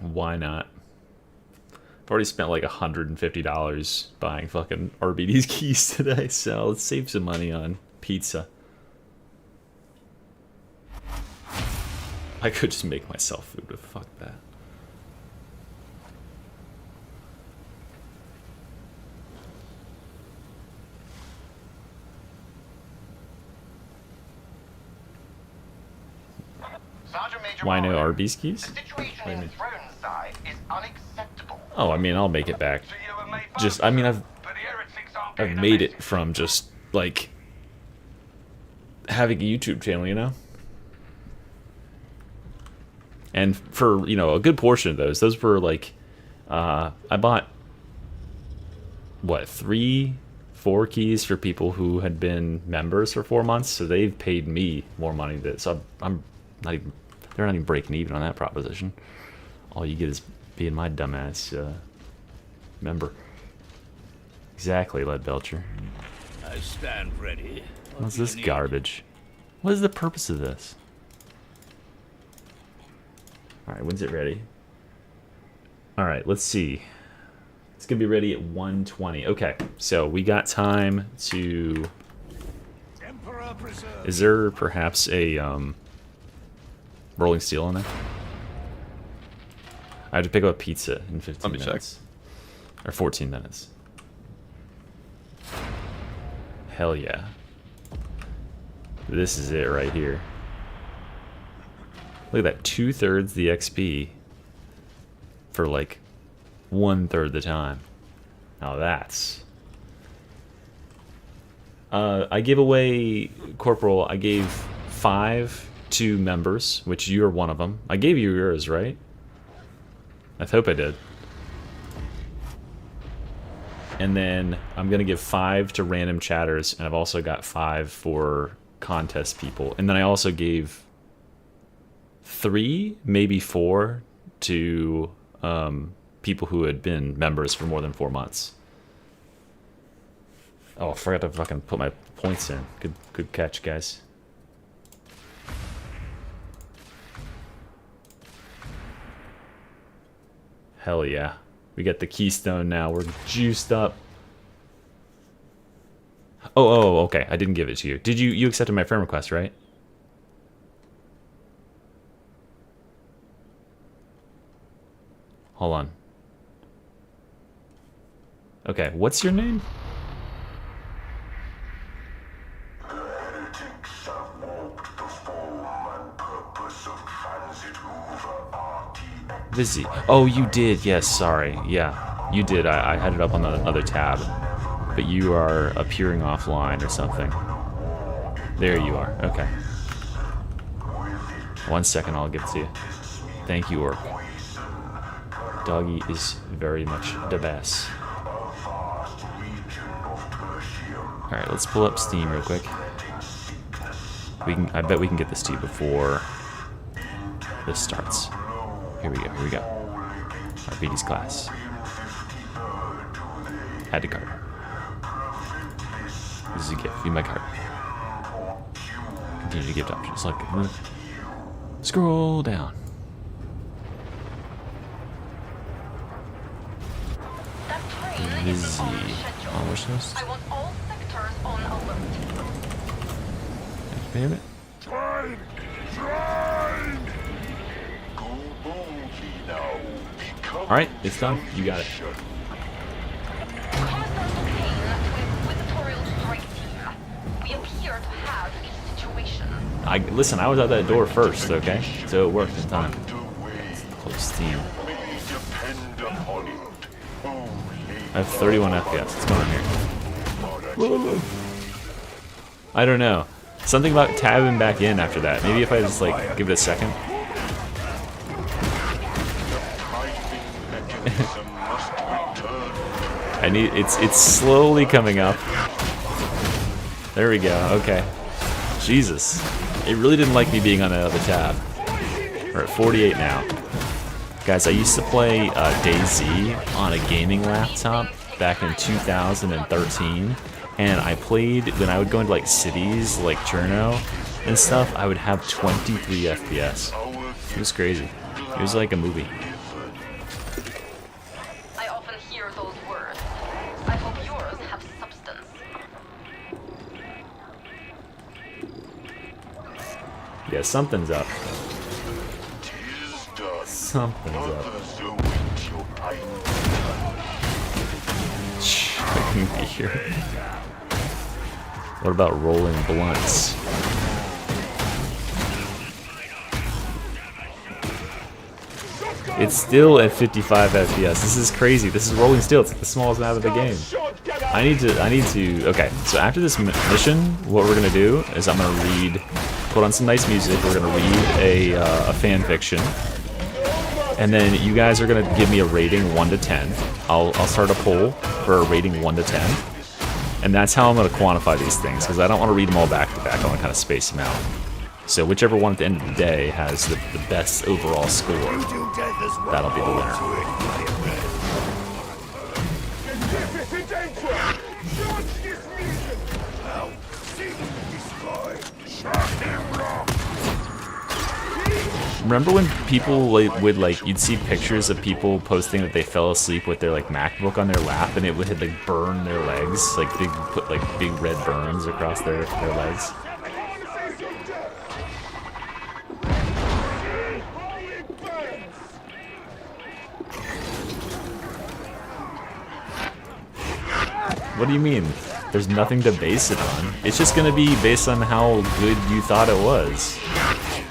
why not? I've already spent like $150 buying fucking Arbites Keys today, so let's save some money on pizza. I could just make myself food, but fuck that. Why no Arbites Keys? The situation in Throne-side is unacceptable. Oh, I mean, I'll make it back. Just, I mean, I've made it from just, like, having a YouTube channel, you know? And for, you know, a good portion of those were, like, I bought, what, 3-4 keys for people who had been members for 4 months, so they've paid me more money than, so I'm not even, they're not even breaking even on that proposition. All you get is being my dumbass member. Exactly, Lead Belcher. I stand ready. What's this garbage? What is the purpose of this? Alright, when's it ready? Alright, let's see. It's gonna be ready at 1:20. Okay, so we got time to... Is there perhaps a rolling steel in there? I have to pick up a pizza in 15 minutes. Or 14 minutes. Hell yeah. This is it right here. Look at that, 2/3 the XP for like 1/3 the time. Now that's... I gave away, Corporal, I gave 5 to members, which you're one of them. I gave you yours, right? I hope I did. And then I'm gonna give 5 to random chatters, and I've also got 5 for contest people. And then I also gave 3, maybe 4 to people who had been members for more than 4 months. Oh, I forgot to fucking put my points in. Good catch, guys. Hell yeah. We get the keystone now. We're juiced up. Oh, okay. I didn't give it to you. Did you accepted my friend request, right? Hold on. Okay, what's your name? Vizzy. Oh, you did. Yes, sorry. Yeah, you did. I had it up on the other tab. But you are appearing offline or something. There you are. Okay. 1 second, I'll give it to you. Thank you, Orc. Doggy is very much the best. Alright, let's pull up Steam real quick. I bet we can get this to you before this starts. Here we go. Arbites class. Add to cart. This is a gift. View my cart. Continue to gift options. Like, scroll down. Busy. On wish list. I want all sectors on alert. Payment. Try! Go boldly now. Alright, it's done. You got it. We appear to have a situation. Listen, I was at that door first, okay? So it worked in time. Close Steam. I have 31 FPS. What's going on here? I don't know. Something about tabbing back in after that. Maybe if I just like give it a second. I need it's slowly coming up. There we go. Okay. Jesus. It really didn't like me being on that other tab. We're at 48 now. Guys, I used to play DayZ on a gaming laptop, back in 2013, and I played when I would go into like cities like Cherno and stuff. I would have 23 FPS. It was crazy. It was like a movie. I often hear those words. I hope yours have substance. Yeah, something's up. Something's up. Shh, I can be here. What about rolling blunts? It's still at 55 FPS. This is crazy. This is rolling steel. It's like the smallest map of the game. I need to. Okay, so after this mission, what we're gonna do is I'm gonna put on some nice music. We're gonna read a fan fiction, and then you guys are gonna give me a rating 1 to 10. I'll start a poll for a rating 1 to 10, and that's how I'm gonna quantify these things because I don't want to read them all back to back. I want to kind of space them out. So whichever one at the end of the day has the best overall score, that'll be the winner. Remember when people would you'd see pictures of people posting that they fell asleep with their like MacBook on their lap and it would like burn their legs, like big red burns across their legs. What do you mean? There's nothing to base it on. It's just gonna be based on how good you thought it was.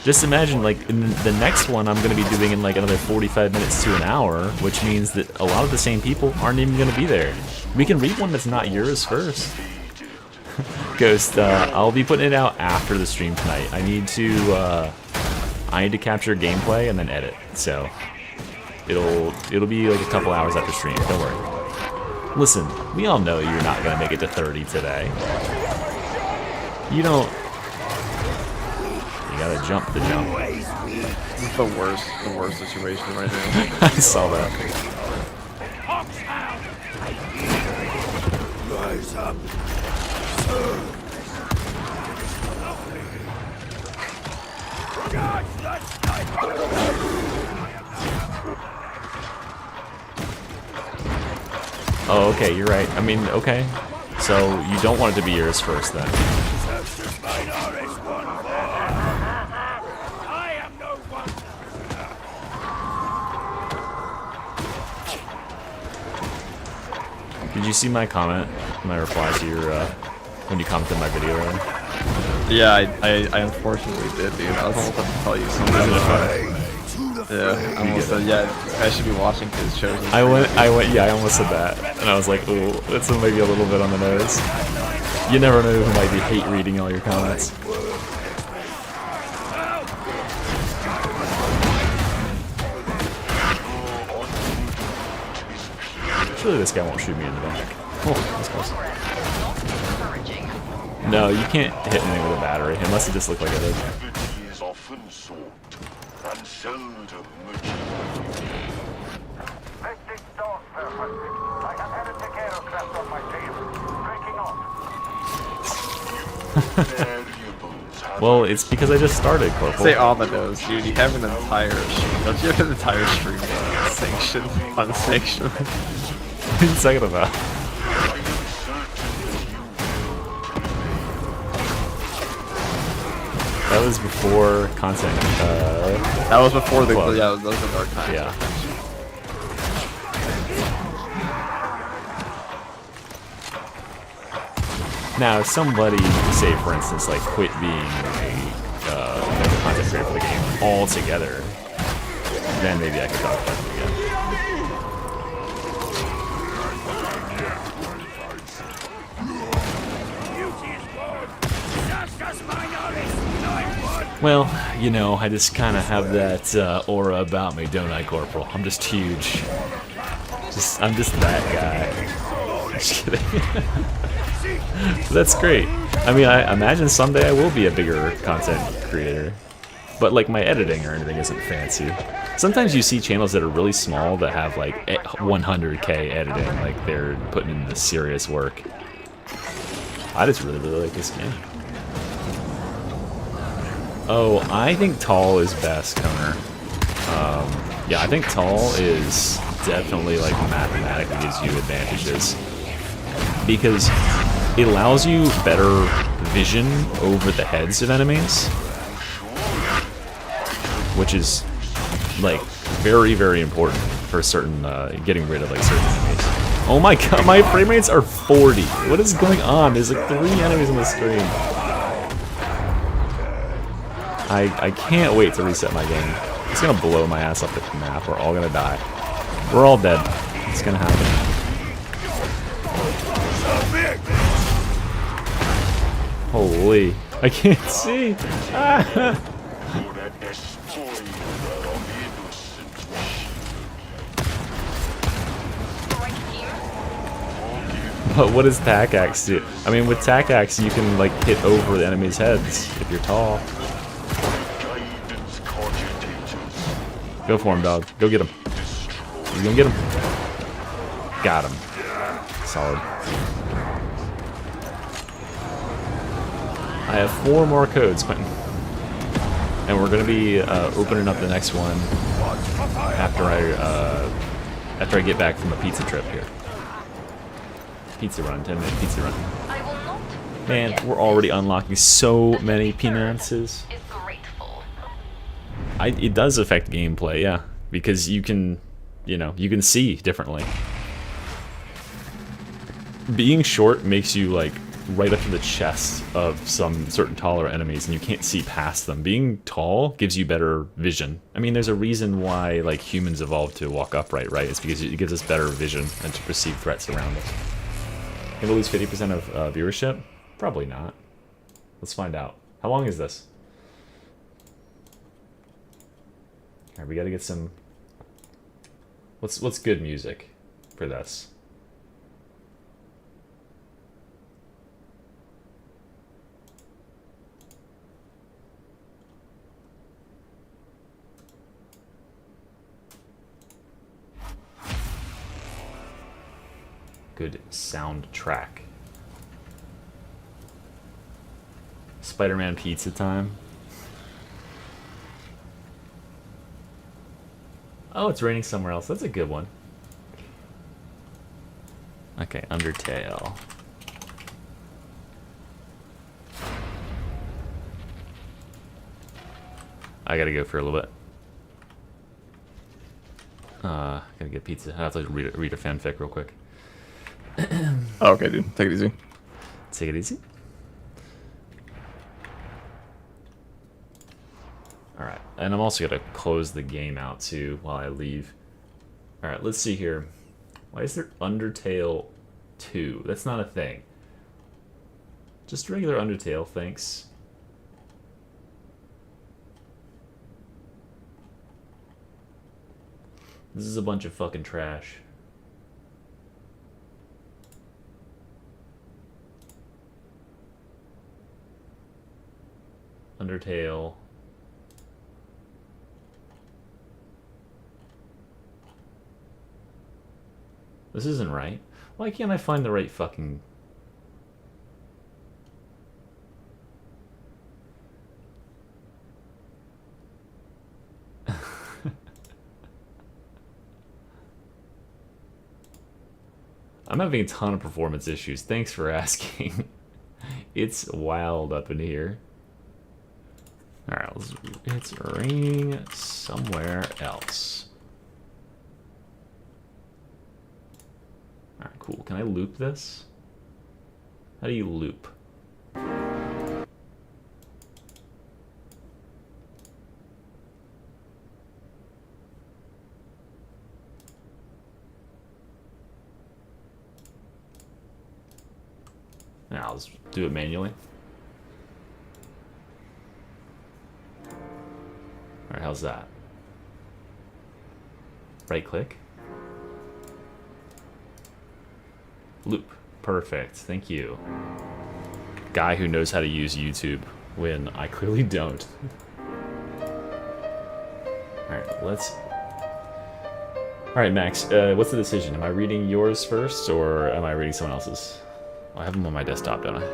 Just imagine, like, in the next one I'm gonna be doing in like another 45 minutes to an hour, which means that a lot of the same people aren't even gonna be there. We can read one that's not yours first. Ghost, I'll be putting it out after the stream tonight. I need to capture gameplay and then edit. So it'll be like a couple hours after stream. Don't worry. Listen, we all know you're not gonna make it to 30 today. You gotta jump the jump. It's the worst situation right now. I saw that. Rise up. Oh, okay, you're right. I mean, okay. So you don't want it to be yours first, then. Did you see my comment, my reply to your, when you commented my video earlier? Yeah, I unfortunately did, dude. I was almost about to tell you something. Yeah, I almost said, yeah, I should be watching his shows. I almost said that, and I was like, ooh, that's maybe a little bit on the nose. You never know who might be hate reading all your comments. Surely this guy won't shoot me in the back. Oh, that's close. No, you can't hit anything with a battery, unless it just looked like it did. Well, it's because I just started, Corporal. Say on the nose, dude. You have an entire stream. Don't you have an entire stream sanctioned, unsanctioned? What are you talking about? That was before content. That was before the club. yeah. Those were dark times. Yeah. Now, if somebody, say for instance, like quit being a content creator for the game altogether, then maybe I could talk about them again. Well, you know, I just kind of have that aura about me, don't I, Corporal? I'm just huge. I'm just that guy. Just kidding. That's great. I mean, I imagine someday I will be a bigger content creator. but like my editing or anything isn't fancy. Sometimes you see channels that are really small that have like 100k editing, like they're putting in the serious work. I just really like this game. Oh, I think tall is best, Coner. Yeah, I think tall is definitely like mathematically gives you advantages because it allows you better vision over the heads of enemies, which is like very, very important for certain getting rid of like certain enemies. Oh my god, my frame rates are 40. What is going on? There's like 3 enemies on the screen. I can't wait to reset my game. It's gonna blow my ass up the map. We're all gonna die. We're all dead. It's gonna happen. Holy, I can't see. Ah. But what does tack axe do? I mean, with tack axe, you can like hit over the enemy's heads if you're tall. Go for him, dog. Go get him. You gonna get him? Got him. Solid. I have 4 more codes, Quentin. And we're gonna be opening up the next one after I get back from a pizza trip here. Pizza run, 10-minute pizza run. I will not Man, we're already unlocking so many peanuts. is grateful. It does affect gameplay, yeah, because you can, you know, you can see differently. Being short makes you like right up to the chest of some certain taller enemies, and you can't see past them. Being tall gives you better vision. I mean, there's a reason why like humans evolved to walk upright, right? It's because it gives us better vision and to perceive threats around us. Can we lose 50% of viewership? Probably not. Let's find out. How long is this? Alright, we gotta get some... What's good music for this? Good soundtrack. Spider-Man pizza time. Oh, it's raining somewhere else. That's a good one. Okay, Undertale. I gotta go for a little bit. Gotta get pizza. I have to read a fanfic real quick. Oh, okay, dude. Take it easy. Take it easy. Alright, and I'm also going to close the game out too while I leave. Alright, let's see here. Why is there Undertale 2? That's not a thing. Just regular Undertale, thanks. This is a bunch of fucking trash. Undertale. This isn't right. Why can't I find the right fucking... I'm having a ton of performance issues. Thanks for asking. It's wild up in here. Alright, it's raining somewhere else. Alright, cool. Can I loop this? How do you loop? Now, I'll just do it manually. Alright, how's that? Right click. Loop. Perfect. Thank you. Guy who knows how to use YouTube when I clearly don't. Alright, let's... Alright, Max, what's the decision? Am I reading yours first, or am I reading someone else's? I have them on my desktop, don't I?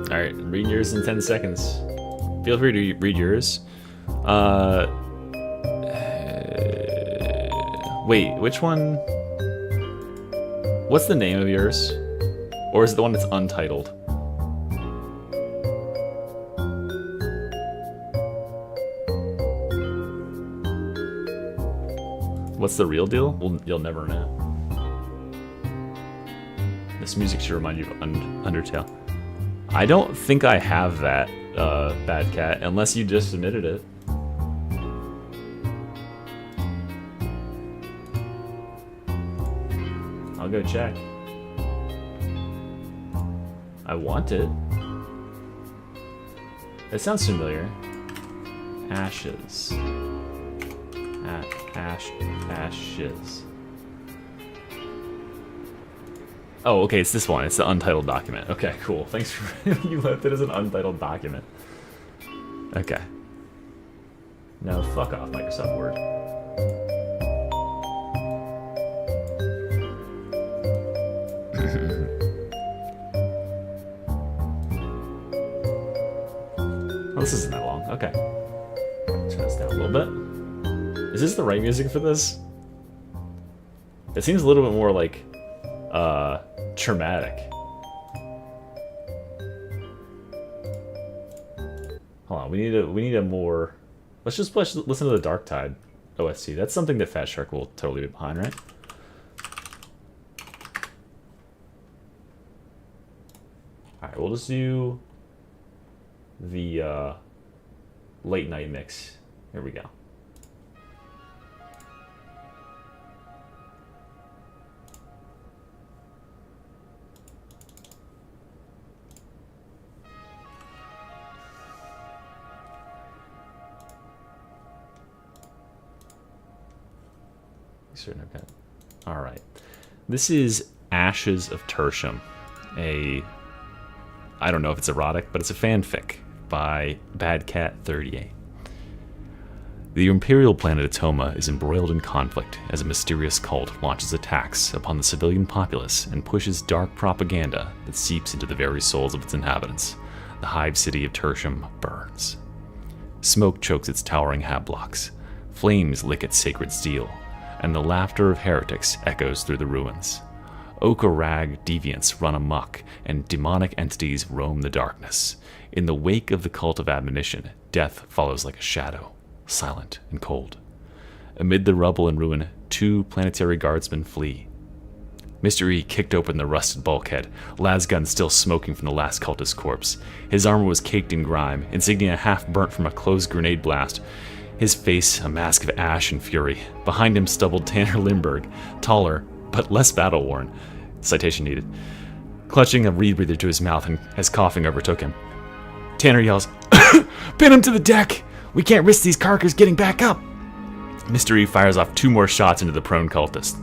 Alright, I'm reading yours in 10 seconds. Feel free to read yours. Wait, which one? What's the name of yours? Or is it the one that's untitled? What's the real deal? Well, you'll never know. This music should remind you of Undertale. I don't think I have that, Bad Cat, unless you just submitted it. I'll go check. I want it. It sounds familiar. Ashes. Ashes. Oh, okay, it's this one. It's the untitled document. Okay, cool. Thanks for you left it as an untitled document. Okay. Now fuck off, Microsoft Word. Well, this isn't that long. Okay. Turn this down a little bit. Is this the right music for this? It seems a little bit more like traumatic. Hold on, we need a more. Let's just listen to the Dark Tide OST. That's something that Fat Shark will totally be behind, right? All right, we'll just do the late night mix. Here we go. Okay. All right. This is Ashes of Tertium. I don't know if it's erotic, but it's a fanfic by Bad Cat 38. The imperial planet Atoma is embroiled in conflict as a mysterious cult launches attacks upon the civilian populace and pushes dark propaganda that seeps into the very souls of its inhabitants. The hive city of Tertium burns. Smoke chokes its towering hab-blocks. Flames lick its sacred steel. And the laughter of heretics echoes through the ruins. Ochre rag deviants run amok, and demonic entities roam the darkness. In the wake of the cult of admonition, death follows like a shadow, silent and cold. Amid the rubble and ruin, 2 planetary guardsmen flee. Mr. E kicked open the rusted bulkhead, lasgun still smoking from the last cultist corpse. His armor was caked in grime, insignia half burnt from a closed grenade blast. His face a mask of ash and fury. Behind him stumbled Tanner Lindbergh, taller, but less battle-worn. Citation needed. Clutching a reed breather to his mouth and as coughing overtook him. Tanner yells, "Pin him to the deck! We can't risk these carcass getting back up!" Mr. E fires off 2 more shots into the prone cultist.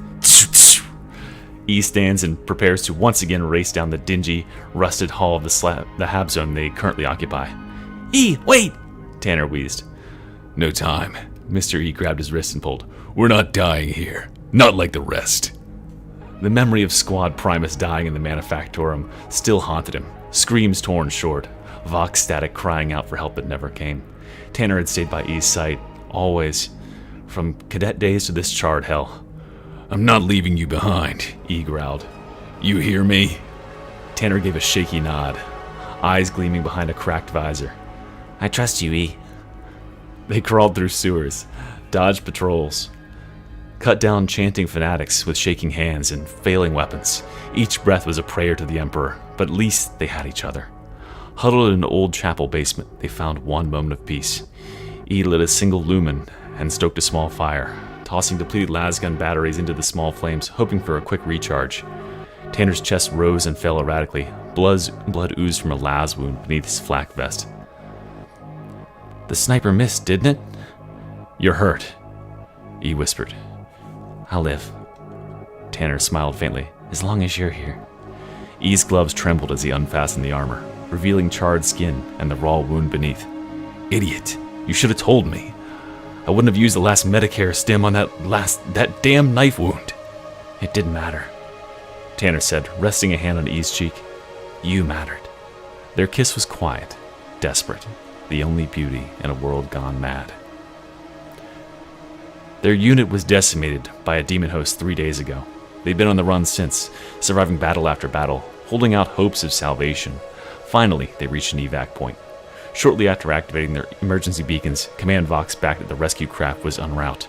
E stands and prepares to once again race down the dingy, rusted hall of the hab zone they currently occupy. "E, wait!" Tanner wheezed. "No time." Mr. E grabbed his wrist and pulled. "We're not dying here. Not like the rest." The memory of Squad Primus dying in the Manufactorum still haunted him. Screams torn short. Vox static crying out for help that never came. Tanner had stayed by E's side, always. From cadet days to this charred hell. "I'm not leaving you behind," E growled. "You hear me?" Tanner gave a shaky nod, eyes gleaming behind a cracked visor. "I trust you, E." They crawled through sewers, dodged patrols, cut down chanting fanatics with shaking hands and failing weapons. Each breath was a prayer to the Emperor, but at least they had each other. Huddled in an old chapel basement, they found one moment of peace. E lit a single lumen and stoked a small fire, tossing depleted lasgun batteries into the small flames, hoping for a quick recharge. Tanner's chest rose and fell erratically. Blood oozed from a las wound beneath his flak vest. The sniper missed, didn't it? You're hurt, E whispered. I'll live. Tanner smiled faintly. As long as you're here. E's gloves trembled as he unfastened the armor, revealing charred skin and the raw wound beneath. Idiot. You should have told me. I wouldn't have used the last Medicare stim on that damn knife wound. It didn't matter, Tanner said, resting a hand on E's cheek. You mattered. Their kiss was quiet, desperate, the only beauty in a world gone mad. Their unit was decimated by a demon host 3 days ago. They'd been on the run since, surviving battle after battle, holding out hopes of salvation. Finally, they reached an evac point. Shortly after activating their emergency beacons, Command Vox backed that the rescue craft was en route,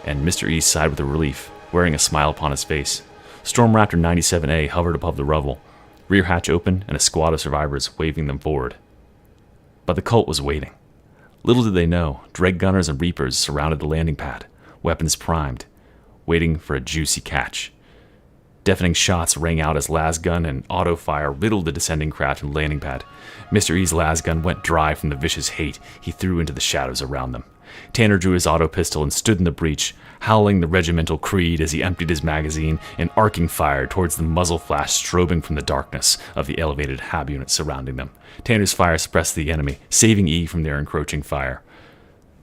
and Mr. E sighed with relief, wearing a smile upon his face. Storm Raptor 97A hovered above the rubble, rear hatch open and a squad of survivors waving them forward. But the cult was waiting. Little did they know, Dreg gunners and reapers surrounded the landing pad, weapons primed, waiting for a juicy catch. Deafening shots rang out as lasgun and auto fire riddled the descending craft and landing pad. Mr. E's lasgun went dry from the vicious hate he threw into the shadows around them. Tanner drew his auto pistol and stood in the breach, howling the regimental creed as he emptied his magazine and arcing fire towards the muzzle flash strobing from the darkness of the elevated hab unit surrounding them. Tanner's fire suppressed the enemy, saving E from their encroaching fire.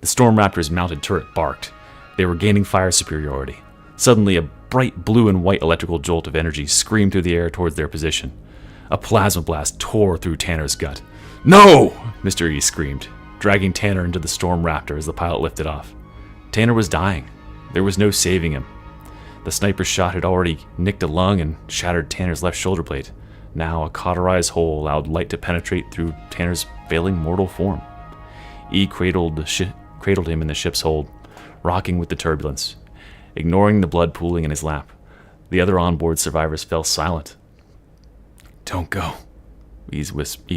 The Storm Raptor's mounted turret barked. They were gaining fire superiority. Suddenly, a bright blue and white electrical jolt of energy screamed through the air towards their position. A plasma blast tore through Tanner's gut. No! Mr. E screamed, dragging Tanner into the Storm Raptor as the pilot lifted off. Tanner was dying. There was no saving him. The sniper's shot had already nicked a lung and shattered Tanner's left shoulder blade. Now a cauterized hole allowed light to penetrate through Tanner's failing mortal form. E cradled him in the ship's hold, rocking with the turbulence, ignoring the blood pooling in his lap. The other onboard survivors fell silent. Don't go, E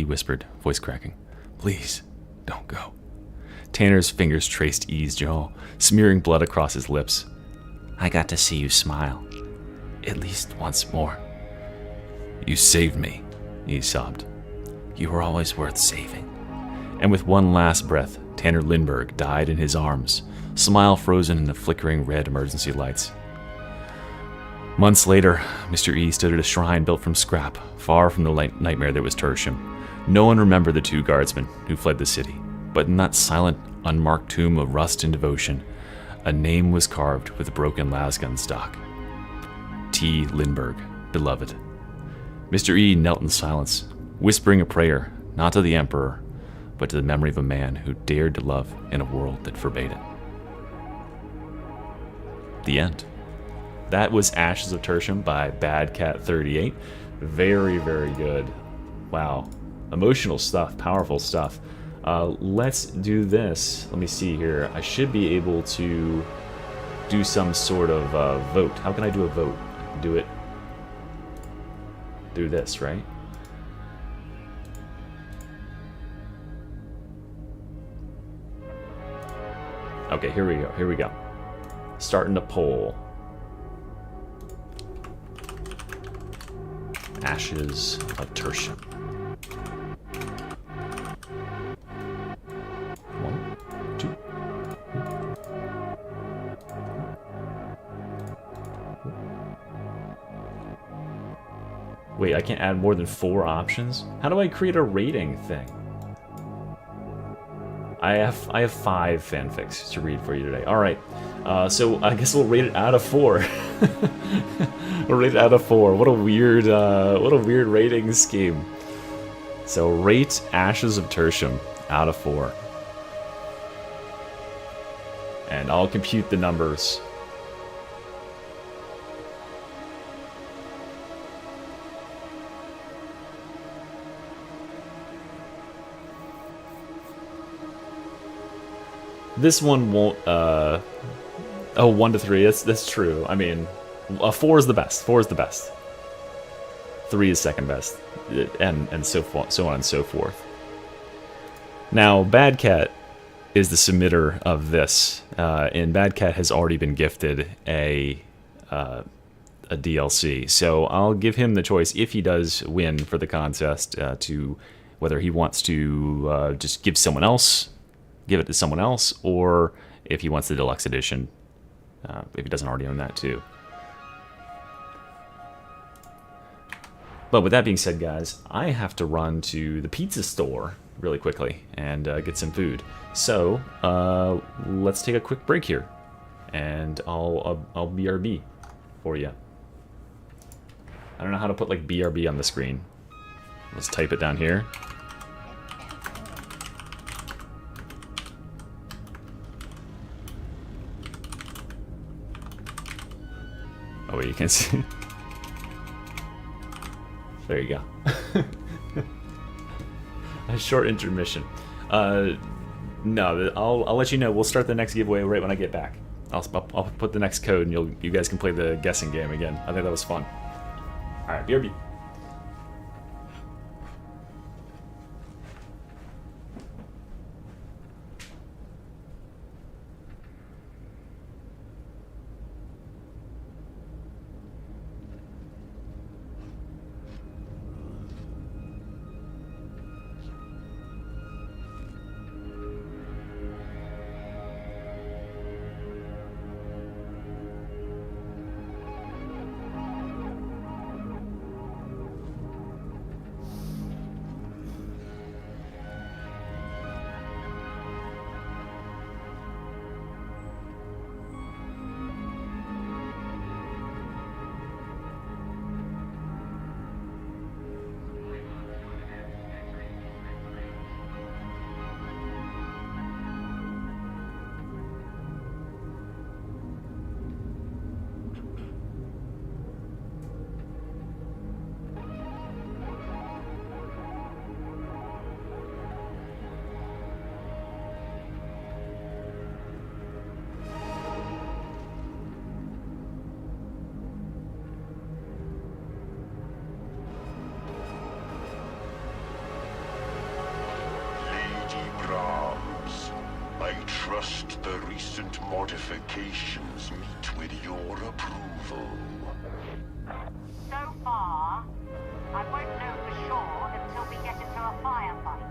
whispered, voice cracking. Please, don't go. Tanner's fingers traced E's jaw, smearing blood across his lips. I got to see you smile. At least once more. You saved me, E sobbed. You were always worth saving. And with one last breath, Tanner Lindbergh died in his arms, smile frozen in the flickering red emergency lights. Months later, Mr. E stood at a shrine built from scrap, far from the nightmare that was Tertium. No one remembered the 2 guardsmen who fled the city, but in that silent, unmarked tomb of rust and devotion, a name was carved with a broken lasgun stock. T. Lindbergh, beloved. Mr. E knelt in silence, whispering a prayer, not to the Emperor, but to the memory of a man who dared to love in a world that forbade it. The end. That was Ashes of Tertium by BadCat38. Very, very good. Wow. Emotional stuff, powerful stuff. Let's do this. Let me see here. I should be able to do some sort of vote. How can I do a vote? I can do it through this, right? Okay, here we go. Here we go. Starting to poll. Ashes of Tertium. 1, 2. Wait, I can't add more than 4 options? How do I create a rating thing? I have 5 fanfics to read for you today. All right, so I guess we'll rate it out of 4. We'll rate it out of 4. What a weird rating scheme. So rate Ashes of Tertium out of 4, and I'll compute the numbers. This one won't, oh, 1 to 3, that's true. I mean, 4 is the best, 4 is the best. 3 is second best, and so on and so forth. Now, BadCat is the submitter of this, and BadCat has already been gifted a a DLC. So I'll give him the choice, if he does win for the contest, to whether he wants to just give it to someone else, or if he wants the deluxe edition, if he doesn't already own that too. But with that being said, guys, I have to run to the pizza store really quickly and get some food. So let's take a quick break here, and I'll BRB for you. I don't know how to put like BRB on the screen. Let's type it down here. Oh wait, you can see. There you go. A short intermission. No, I'll let you know. We'll start the next giveaway right when I get back. I'll put the next code, and you guys can play the guessing game again. I think that was fun. All right, BRB. trust the recent modifications meet with your approval. So far, I won't know for sure until we get into a firefight.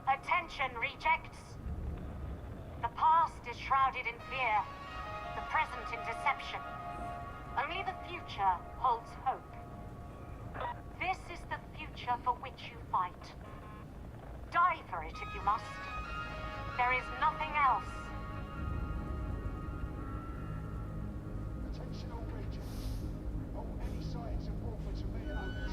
Attention, rejects. The past is shrouded in fear, the present in deception. Only the future holds hope. This is the future for which you fight. Die for it if you must. There is nothing else. Attention all regions. All any signs of warfare to me and others.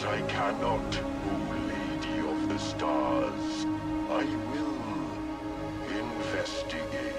I cannot, O Lady of the Stars. I will investigate.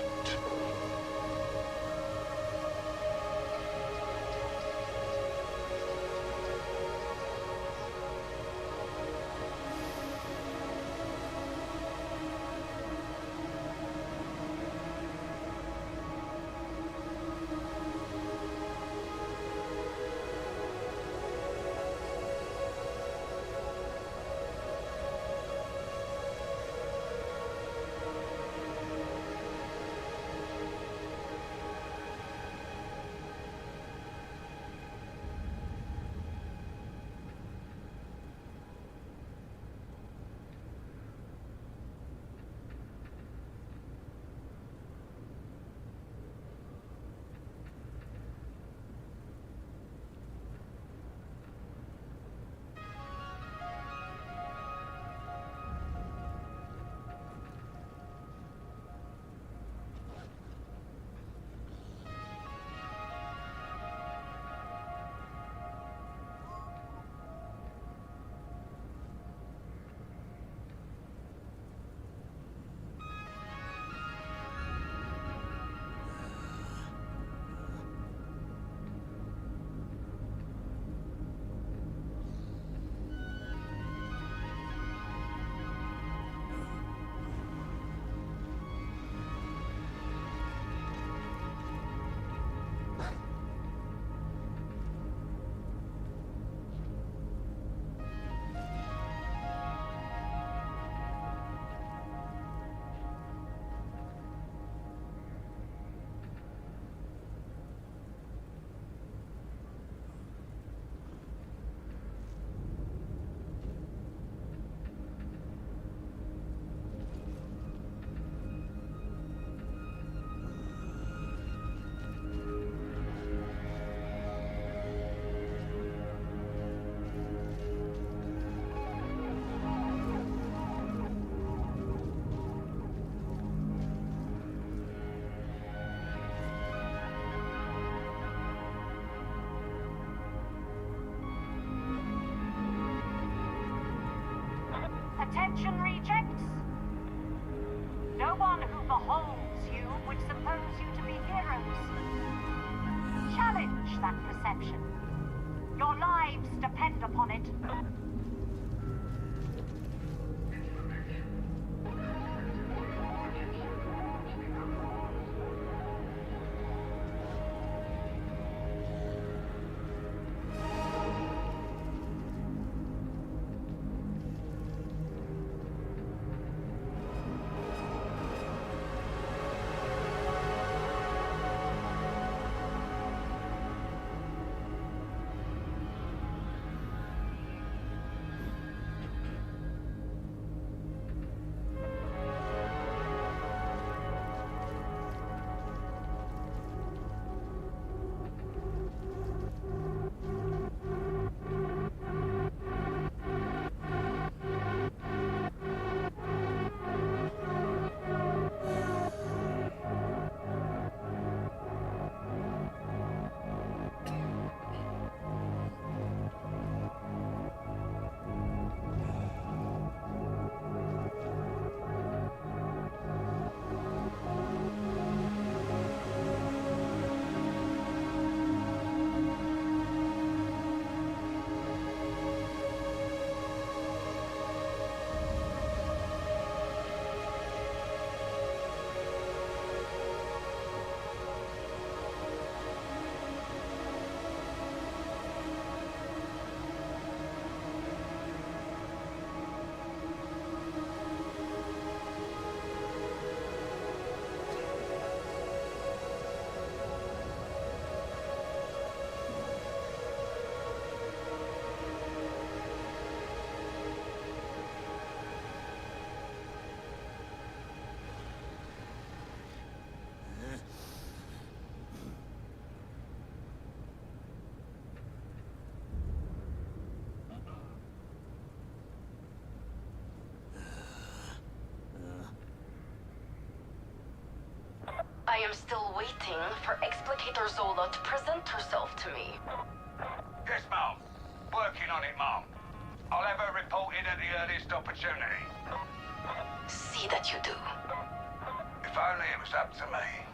Attention, rejects! No one who beholds you would suppose you to be heroes. Challenge that perception. Your lives depend upon it. I am still waiting for Explicator Zola to present herself to me. Yes, Mom. Working on it, Mom. I'll have her reported at the earliest opportunity. See that you do. If only it was up to me.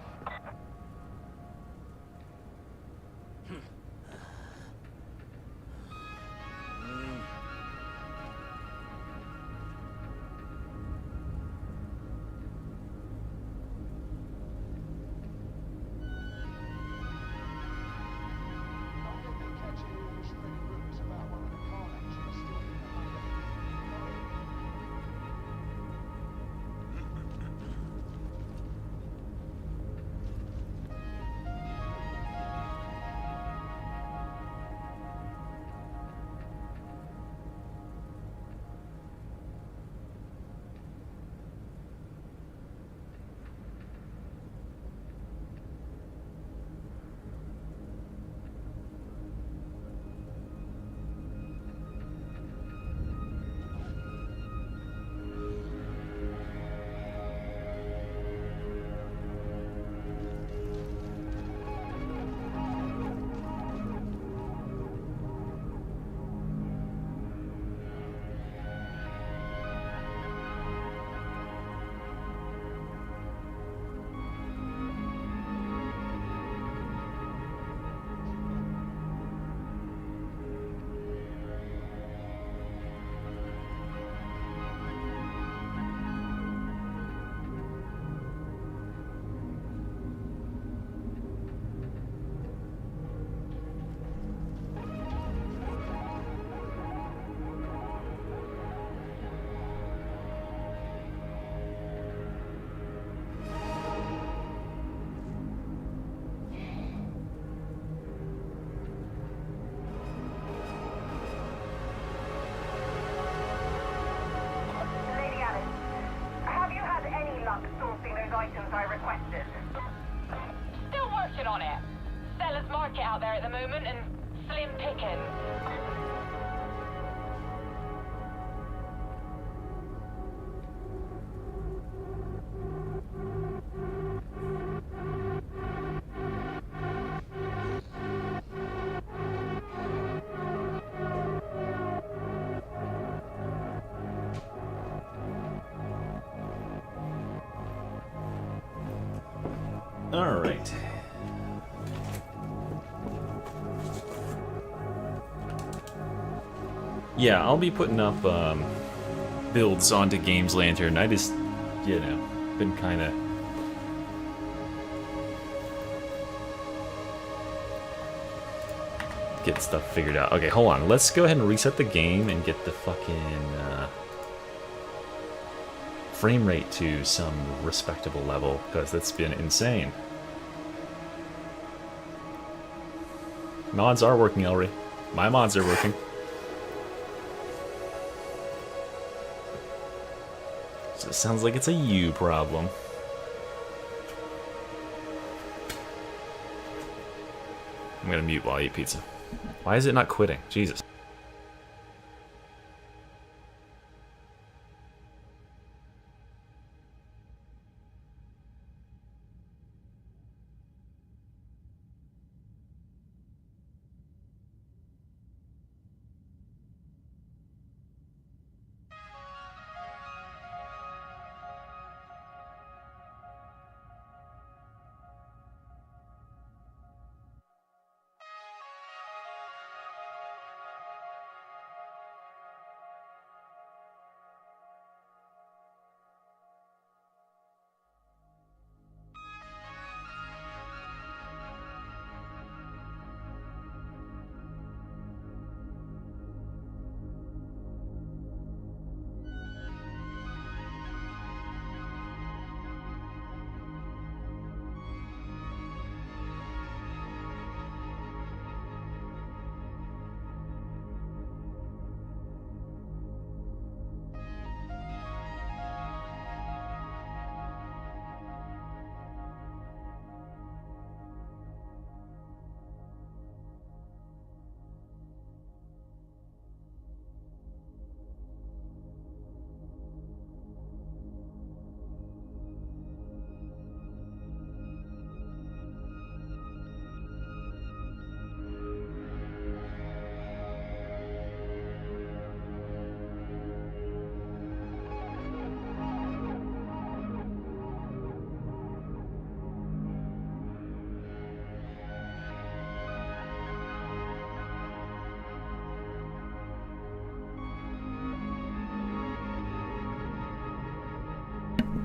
items I requested. Still working on it. Seller's market out there at the moment and slim pickings. All right. Yeah, I'll be putting up builds onto Games Lantern. I just, you know, been kind of get stuff figured out. Okay, hold on. Let's go ahead and reset the game and get the fucking frame rate to some respectable level, because that's been insane. Mods are working, Elry. My mods are working. So it sounds like it's a you problem. I'm gonna mute while I eat pizza. Why is it not quitting? Jesus.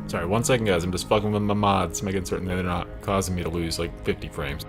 Sorry, 1 second, guys. I'm just fucking with my mods, making certain that they're not causing me to lose like 50 frames.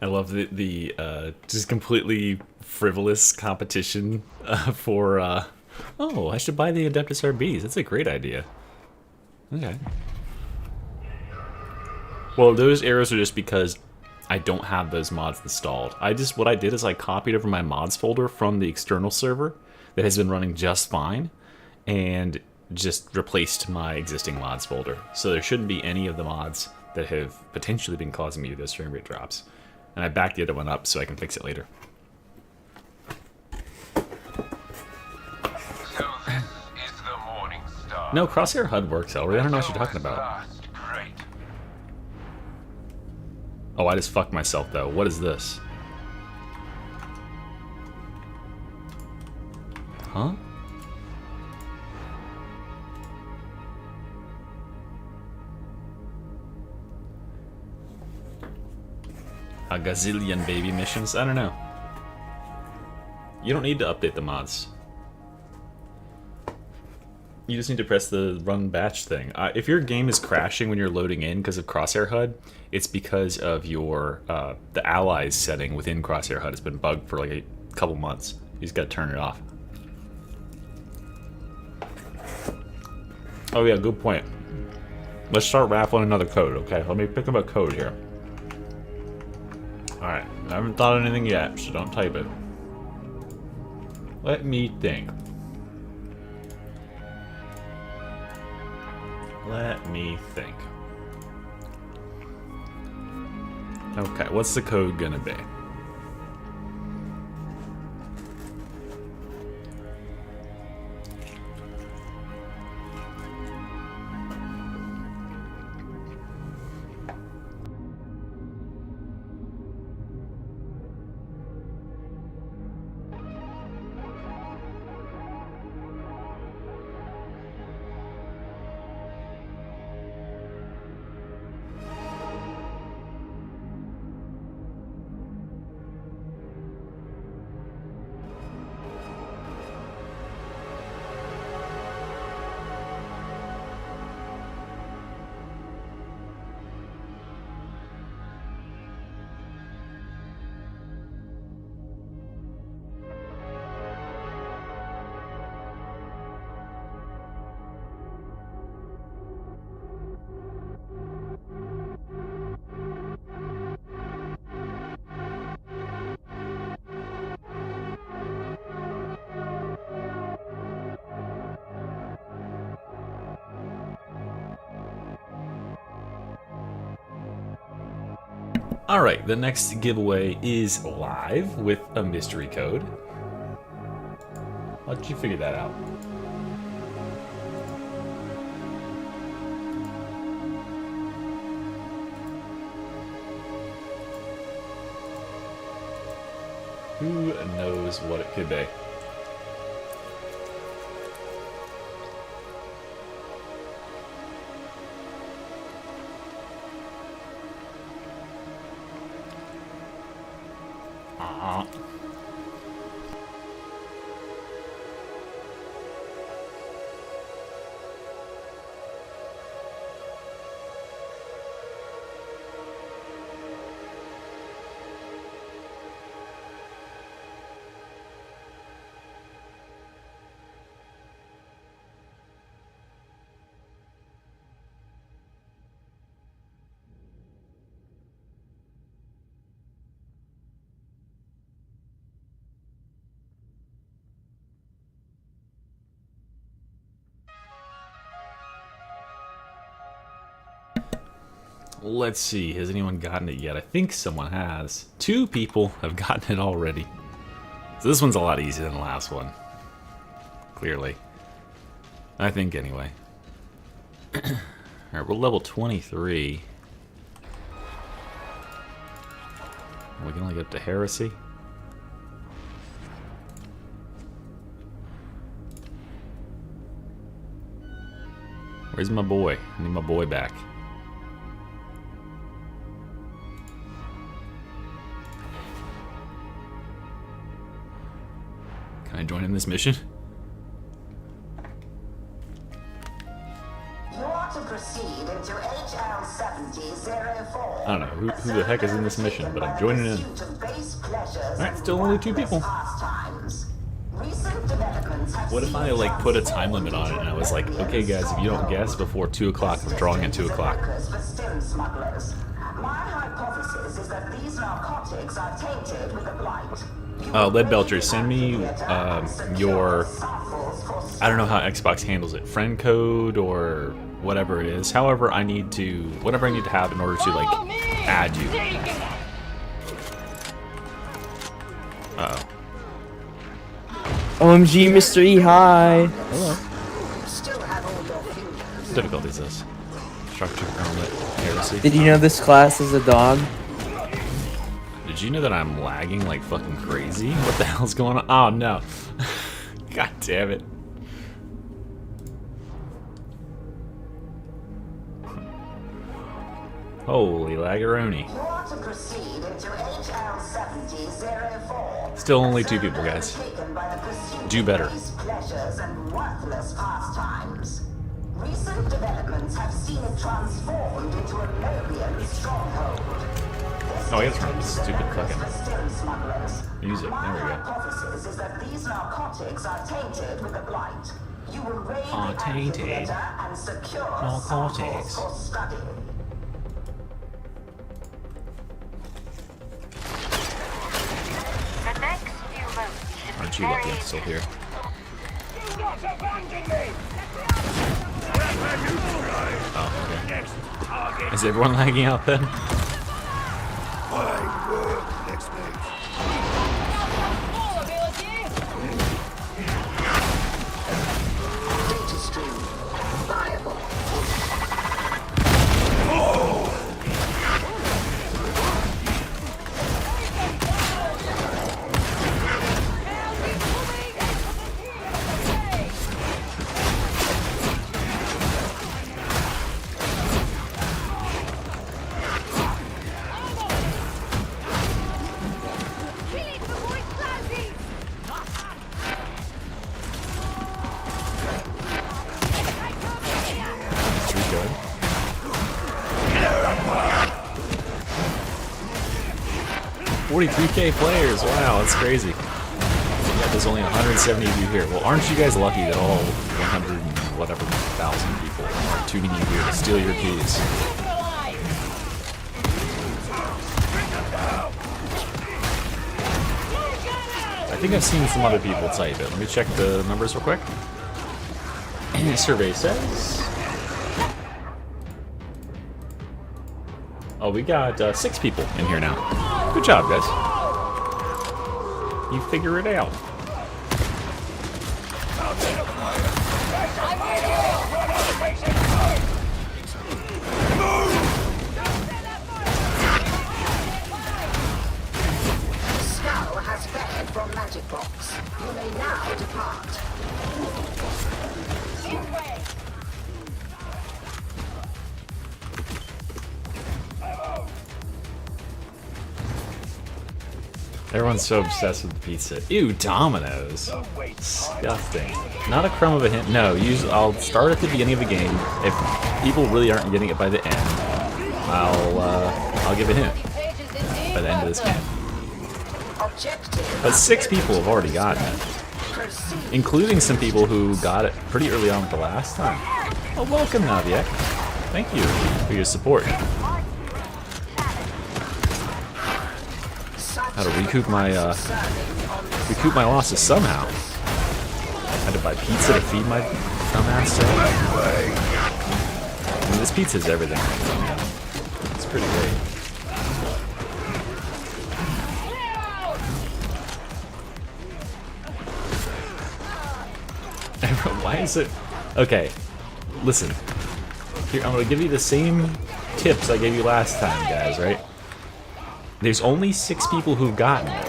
I love the just completely frivolous competition for, oh, I should buy the Adeptus Arbites. That's a great idea. Okay. Well, those arrows are just because I don't have those mods installed. What I did is I copied over my mods folder from the external server that has been running just fine and just replaced my existing mods folder. So there shouldn't be any of the mods that have potentially been causing me those frame rate drops. And I backed the other one up so I can fix it later. So this is the Morning Star. No, Crosshair HUD works, Elry. I don't know what you're talking about. Last, great. Oh, I just fucked myself, though. What is this? Huh? A gazillion baby missions? I don't know. You don't need to update the mods. You just need to press the run batch thing. If your game is crashing when you're loading in because of Crosshair HUD, it's because of your the allies setting within Crosshair HUD has been bugged for like a couple months. You just gotta turn it off. Oh yeah, good point. Let's start raffling another code, okay? Let me pick up a code here. Alright, I haven't thought of anything yet, so don't type it. Let me think. Let me think. Okay, what's the code gonna be? Alright, the next giveaway is live with a mystery code. How'd you figure that out? Who knows what it could be? Let's see, has anyone gotten it yet? I think someone has. 2 people have gotten it already. So this one's a lot easier than the last one. Clearly. I think, anyway. Alright, we're level 23. We can only get up to Heresy. Where's my boy? I need my boy back. Can I join in this mission? You are to proceed into HL 7004. I don't know who the heck is in this mission, but I'm joining in. Alright, still only 2 people. What if I like put a time limit on it and I was like, okay guys, if you don't guess before 2 o'clock, I'm drawing at 2 o'clock. My hypothesis is that these narcotics are tainted with the blight. Lead Belcher, send me your, I don't know how Xbox handles it, friend code or whatever it is. However, I need to, whatever I need to have in order to like add you. Uh-oh. OMG, Mr. E, hi. Hello. What difficulty is this? Structure, helmet, heresy. Did you know this class is a dog? Did you know that I'm lagging like fucking crazy? What the hell's going on? Oh no. God damn it. Holy lagaroni. Still only 2 people, guys. Do better. Recent developments have seen it transformed into a Lobian stronghold. Oh, I gotta turn this stupid fucking music. There we go. Hypothesis is that these narcotics are tainted with the blight. You will raid the tainted and secure narcotics for study. The next few moments should Aren't be you very lucky I'm still here? Oh, okay. Is everyone lagging out then? Good. 43K players, wow, that's crazy. Yeah, there's only 170 of you here. Well, aren't you guys lucky that all 100 and whatever thousand people are tuning in here to steal your keys? I think I've seen some other people type it. Let me check the numbers real quick. Survey says Oh, we got 6 people in here now. Good job, guys. You figure it out. Skull has fled from Magic Box. You may now depart. Everyone's so obsessed with the pizza. Ew, Domino's. Disgusting. Not a crumb of a hint. No, I'll start at the beginning of the game. If people really aren't getting it by the end, I'll give a hint by the end of this game. But 6 people have already gotten it, including some people who got it pretty early on the last time. Oh, welcome, Naviek. Thank you for your support. How to recoup my losses somehow. Had to buy pizza to feed my dumbass self. I mean, this pizza's everything. It's pretty great. Why is it? Okay, listen. Here, I'm gonna give you the same tips I gave you last time, guys. Right? There's only 6 people who've gotten it.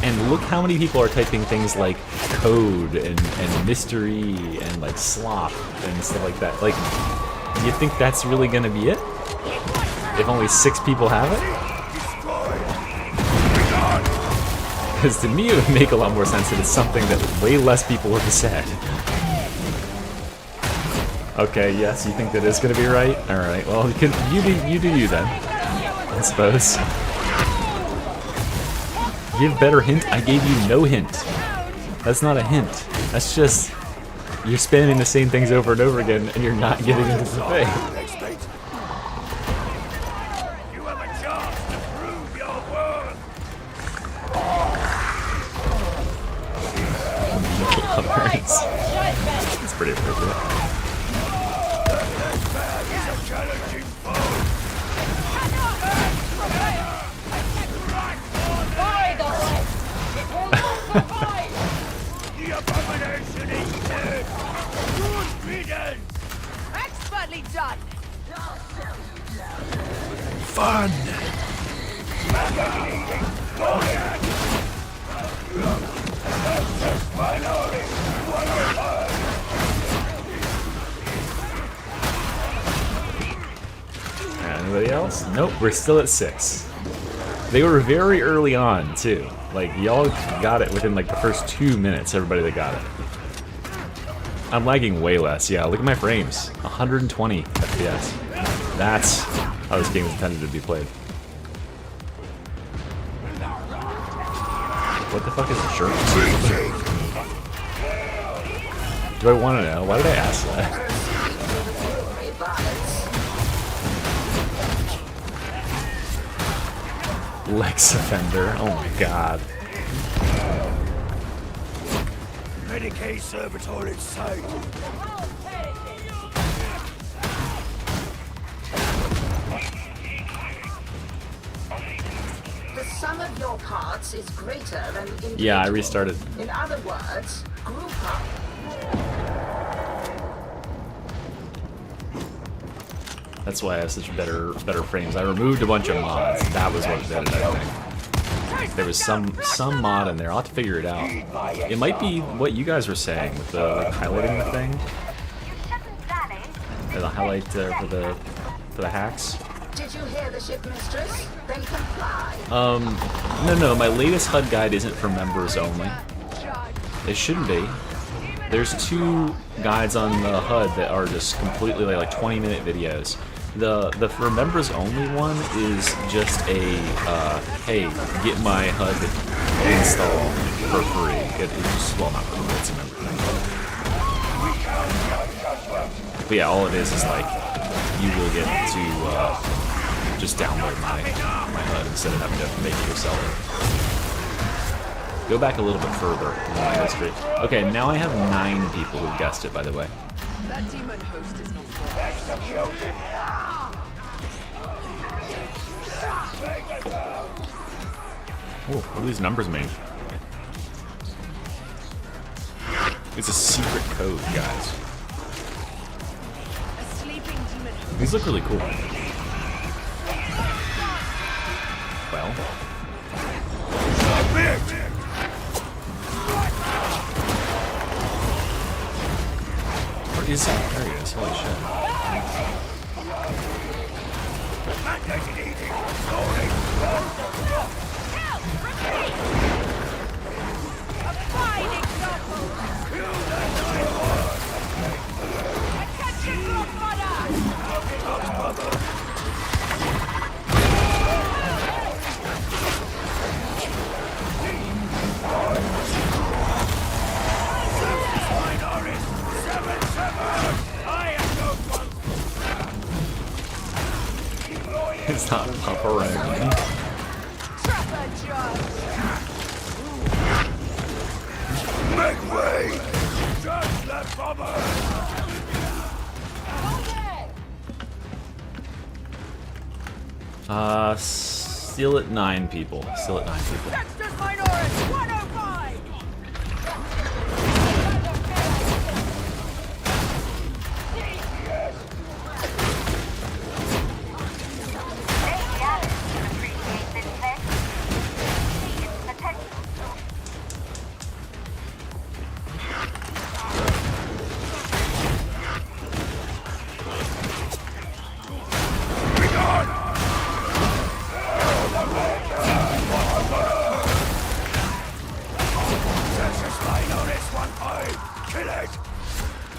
And look how many people are typing things like code and mystery and like slop and stuff like that. Like, you think that's really gonna be it? If only 6 people have it? Because to me it would make a lot more sense that it's something that way less people have said. Okay, yes, you think that is gonna be right? Alright, well, you do you then. I suppose. Give better hint? I gave you no hint. That's not a hint. That's just you're spamming the same things over and over again and you're not getting into the thing. You have a chance to prove your worth. It's pretty appropriate. The abomination is dead. Good riddance. Expertly done. Fun. Anybody else? Nope, we're still at 6. They were very early on, too. Like, y'all got it within, like, the first 2 minutes, everybody that got it. I'm lagging way less, yeah, look at my frames. 120 FPS. That's how this game is intended to be played. What the fuck is the shirt? Do I want to know? Why did I ask that? Lex offender. Oh my god. Medicaid servitor in sight. The sum of your parts is greater than the individual. Yeah, I restarted. In other words, group up. That's why I have such better frames. I removed a bunch of mods. That was what did it, I think. There was some mod in there. I'll have to figure it out. It might be what you guys were saying with the like, highlighting the thing. Or the highlight for the hacks. Did you hear the ship mistress? Then comply. No, my latest HUD guide isn't for members only. It shouldn't be. There's 2 guides on the HUD that are just completely like 20-minute videos. The for members only one is just a hey, get my HUD install for free. It's just, well, not for free, it's a member thing. But yeah, all it is like you will get to just download my HUD instead of having to make it yourself. Go back a little bit further in my history. Okay, now I have 9 people who guessed it, by the way. That demon host is not Oh, what do these numbers mean? It's a secret code, guys. A sleeping demon. These look really cool. Well. Where is he? There he is. Holy shit. A fine example. Attention, Godfather. It's not Papa Ragman. Trapper Judge. Make way! Just let Bubba! Still at 9 people. Still at 9 people. Dexter's Minoris 105.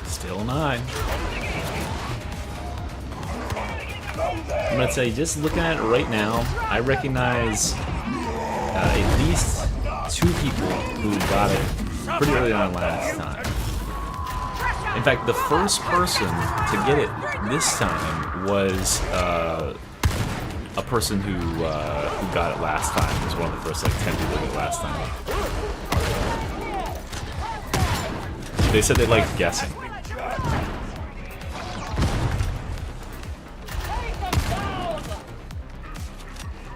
Still 9. I'm gonna tell you, just looking at it right now, I recognize at least 2 people who got it pretty early on last time. In fact, the first person to get it this time was a person who got it last time. It was one of the first like 10 people to get it last time. They said they liked guessing.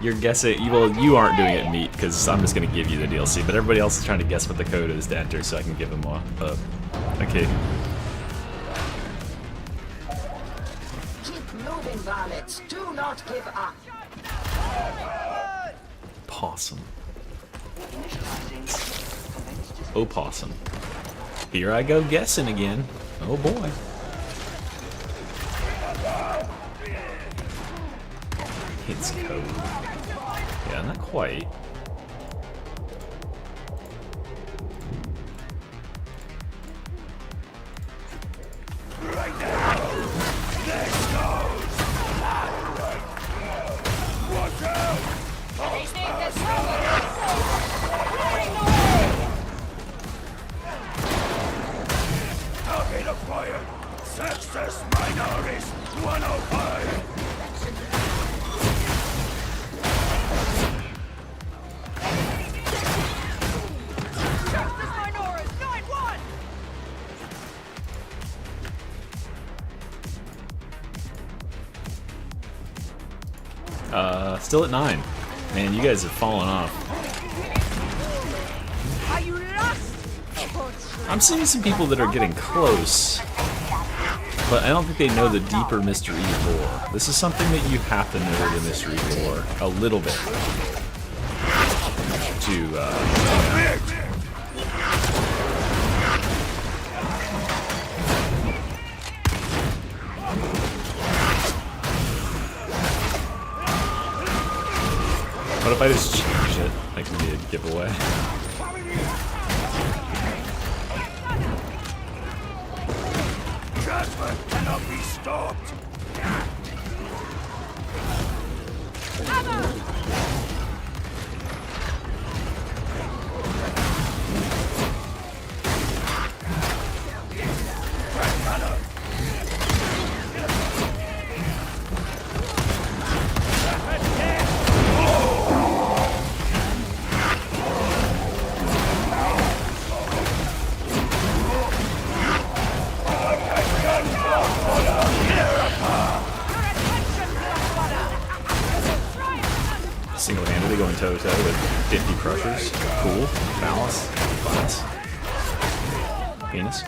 You're guessing. Well, you aren't doing it, Meat, because I'm just going to give you the DLC. But everybody else is trying to guess what the code is to enter, so I can give them a key. Keep moving, varlets. Do not give up. Possum. Oh, possum. Here I go guessing again. Oh boy. It's code. Yeah, not quite. Sextus Minoris 105! Dexter's Minoris 91. Still at 9. Man, you guys have fallen off. Are you lost? I'm seeing some people that are getting close, but I don't think they know the deeper mystery lore. This is something that you have to know the mystery lore a little bit to know. What if I just change it? That can be a giveaway. Judgment cannot be stopped! toe-to-toe with 50 crushers. Cool. Malice. Buns. Penis.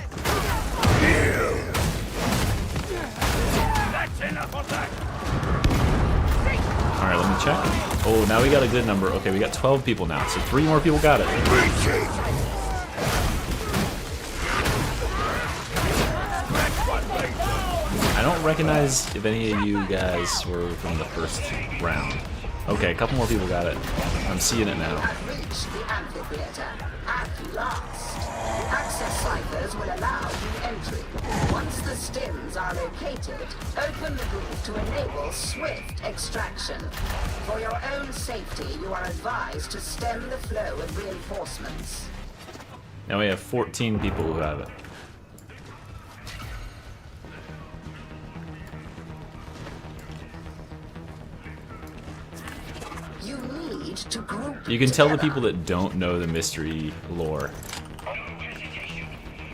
Alright, let me check. Oh, now we got a good number. Okay, we got 12 people now, so 3 more people got it. I don't recognize if any of you guys were from the first round. Okay, a couple more people got it. I'm seeing it now. Reach the amphitheater at last. Access ciphers will allow you entry. Once the stims are located, open the roof to enable swift extraction. For your own safety, you are advised to stem the flow of reinforcements. Now we have 14 people who have it. You need to group You can tell the together. people that don't know the mystery lore.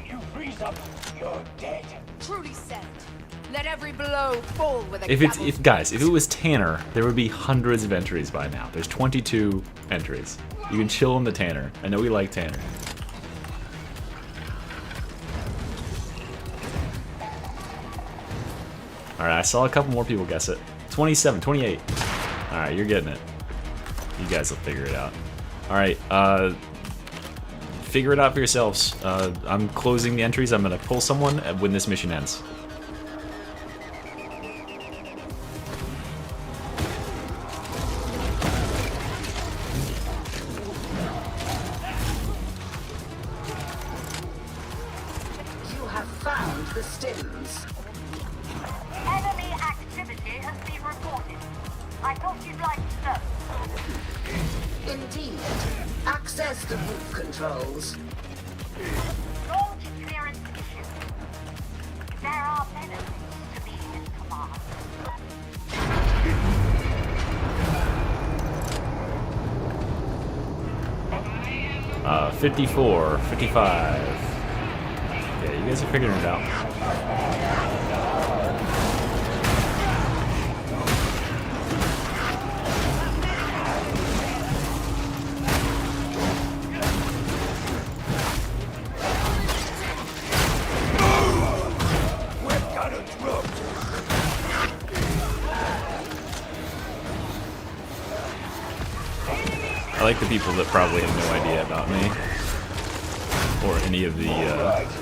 You freeze up, you're dead. Truly said. Let every blow fall with a If it was Tanner, there would be hundreds of entries by now. There's 22 entries. You can chill on the Tanner. I know we like Tanner. Alright, I saw a couple more people guess it. 27, 28. Alright, you're getting it. You guys will figure it out. Alright, figure it out for yourselves. I'm closing the entries. I'm gonna pull someone when this mission ends. You have found the stims. Enemy activity has been reported. I thought you'd like to know. Indeed. Access the roof controls. Launch clearance issued. There are benefits to being in command. 54, 55. Okay, you guys are figuring it out. We've got a drop. I like the people that probably have no idea about me. Or any of the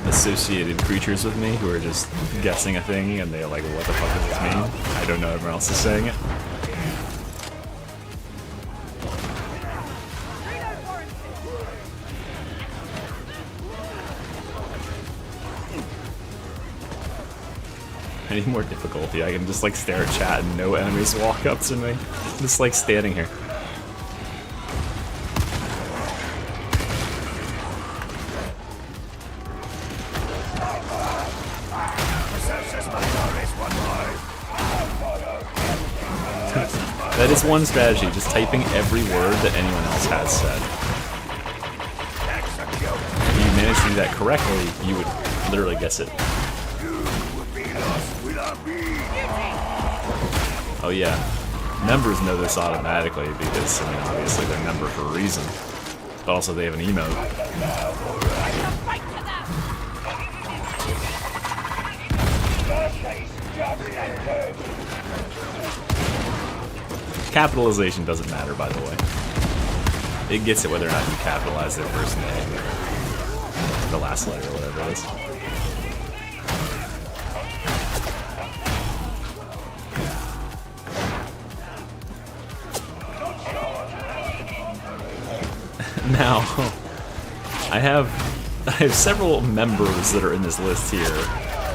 associated creatures with me who are just guessing a thing and they're like, what the fuck does this mean? I don't know, everyone else is saying it. I need more difficulty. I can just like stare at chat and no enemies walk up to me. Just like standing here. That is one strategy, just typing every word that anyone else has said. If you manage to do that correctly, you would literally guess it. Oh yeah, members know this automatically because, I mean, obviously they're a member for a reason. But also they have an emote. Capitalization doesn't matter, by the way. It gets it whether or not you capitalize their first name or the last letter or whatever it is. Now, I have several members that are in this list here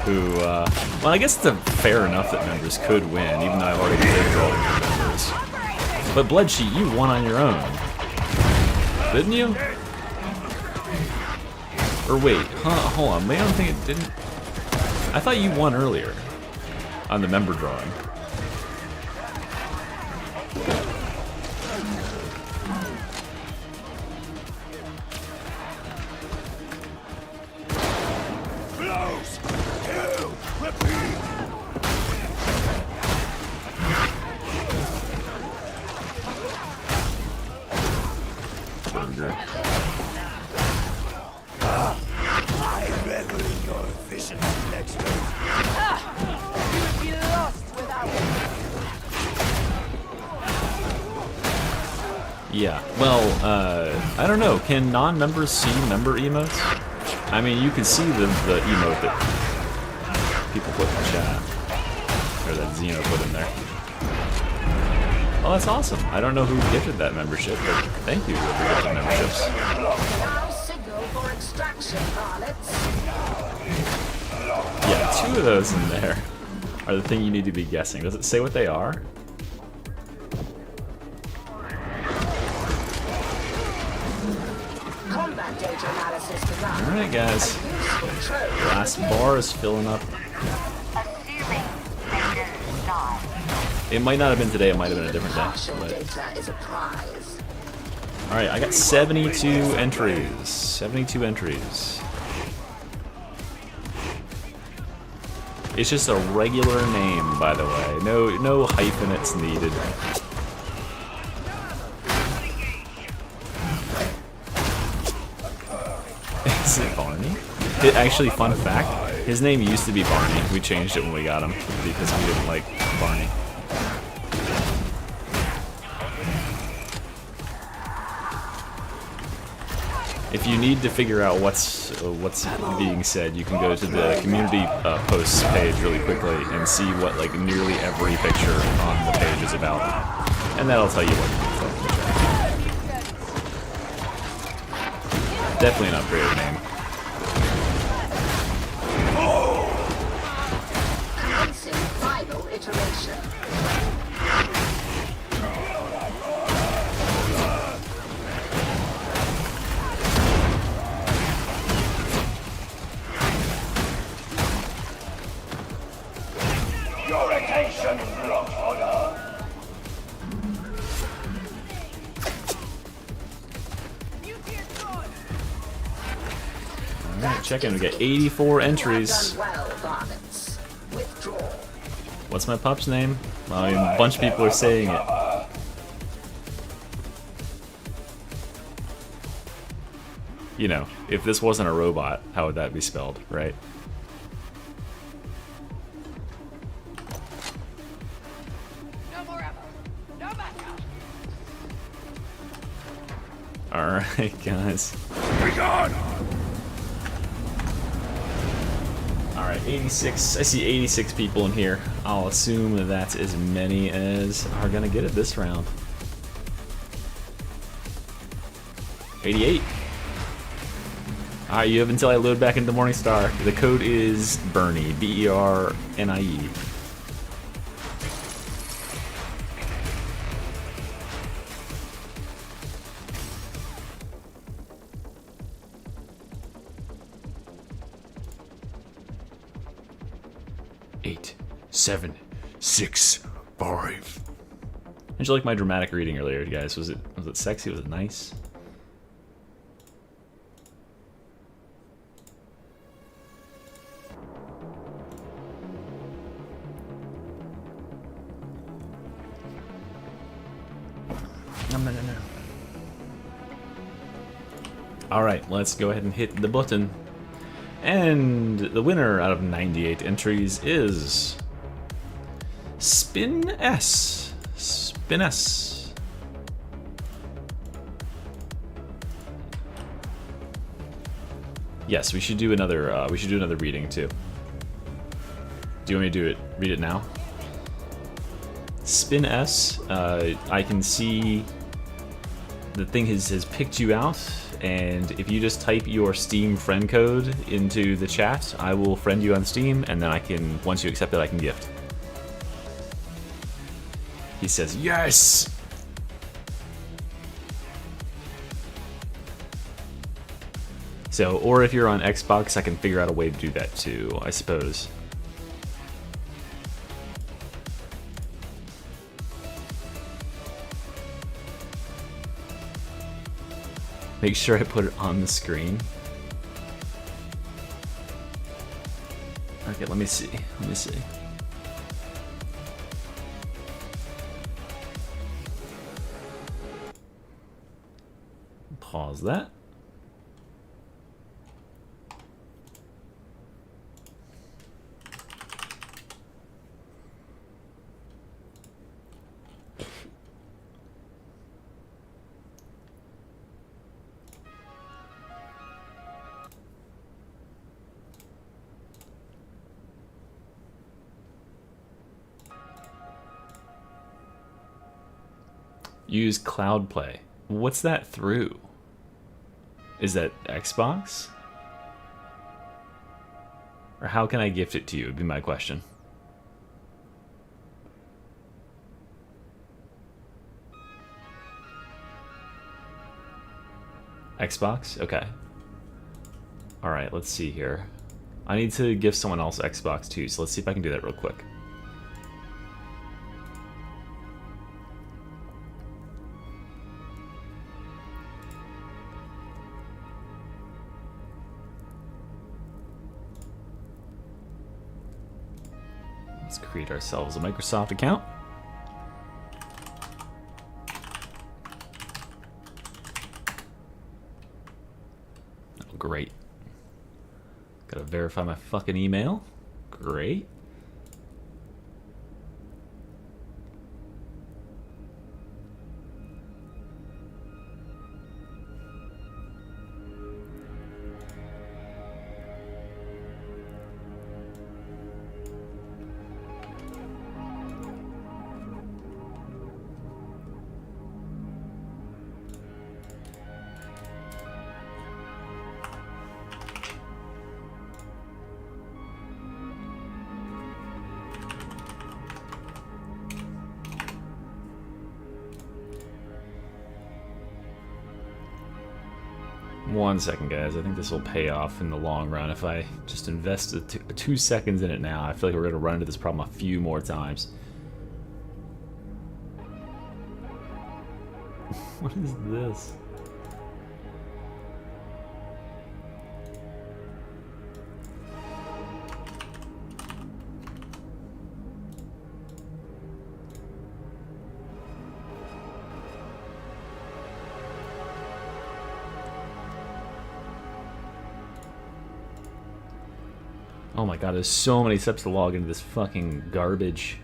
who, well, I guess it's fair enough that members could win, even though I've already played all of your members. But Bloodsheet, you won on your own, didn't you? Or wait, hold on, maybe I don't think it didn't. I thought you won earlier on the member drawing. Yeah, well, I don't know. Can non-members see member emotes? I mean, you can see the emote that people put in the chat. Or that Xeno put in there. Oh, that's awesome. I don't know who gifted that membership, but thank you for gifting memberships. Now signal for extraction, varlets. Yeah, 2 of those in there are the thing you need to be guessing. Does it say what they are? Combat data analysis begun. Alright, guys. Last bar is filling up. Assuming they didn't die. It might not have been today, it might have been a different day. Partial But... data is a prize. Alright, I got 72 entries. 72 entries. It's just a regular name, by the way. No hyphenates needed. Is it Barney? Actually, fun fact, his name used to be Barney. We changed it when we got him because we didn't like Barney. If you need to figure out what's being said, you can go to the community posts page really quickly and see what like nearly every picture on the page is about, and that'll tell you what you can. Definitely an upgraded name. Commencing final iteration. Alright, check in. We got 84 entries. Well, varlets. Withdraw. What's my pup's name? I mean, a bunch of people are saying it. You know, if this wasn't a robot, how would that be spelled, right? No more ammo. No backup. Alright, guys. Be gone! Alright, 86. I see 86 people in here. I'll assume that that's as many as are gonna get it this round. 88. Alright, you have until I load back into Morningstar. The code is Bernie. B-E-R-N-I-E. Eight, 7, 6, 5. How'd you like my dramatic reading earlier, guys? Was it sexy? Was it nice? No. Alright, let's go ahead and hit the button. And the winner out of 98 entries is Spin S. Spin S. Yes, we should do another. We should do another reading too. Do you want me to do it? Read it now. Spin S. I can see the thing has picked you out. And if you just type your Steam friend code into the chat, I will friend you on Steam, and then I can, once you accept it, I can gift. He says, yes! So, or if you're on Xbox, I can figure out a way to do that too, I suppose. Make sure I put it on the screen. Okay, let me see. Let me see. Pause that. Use Cloud Play. What's that through? Is that Xbox? Or how can I gift it to you would be my question. Xbox? Okay. Alright, let's see here. I need to give someone else Xbox too, so let's see if I can do that real quick. Let's create ourselves a Microsoft account. Oh, great. Gotta verify my fucking email. Great. One second, guys. I think this will pay off in the long run if I just invest 2 seconds in it now. I feel like we're going to run into this problem a few more times. What is this? Oh my god, there's so many steps to log into this fucking garbage.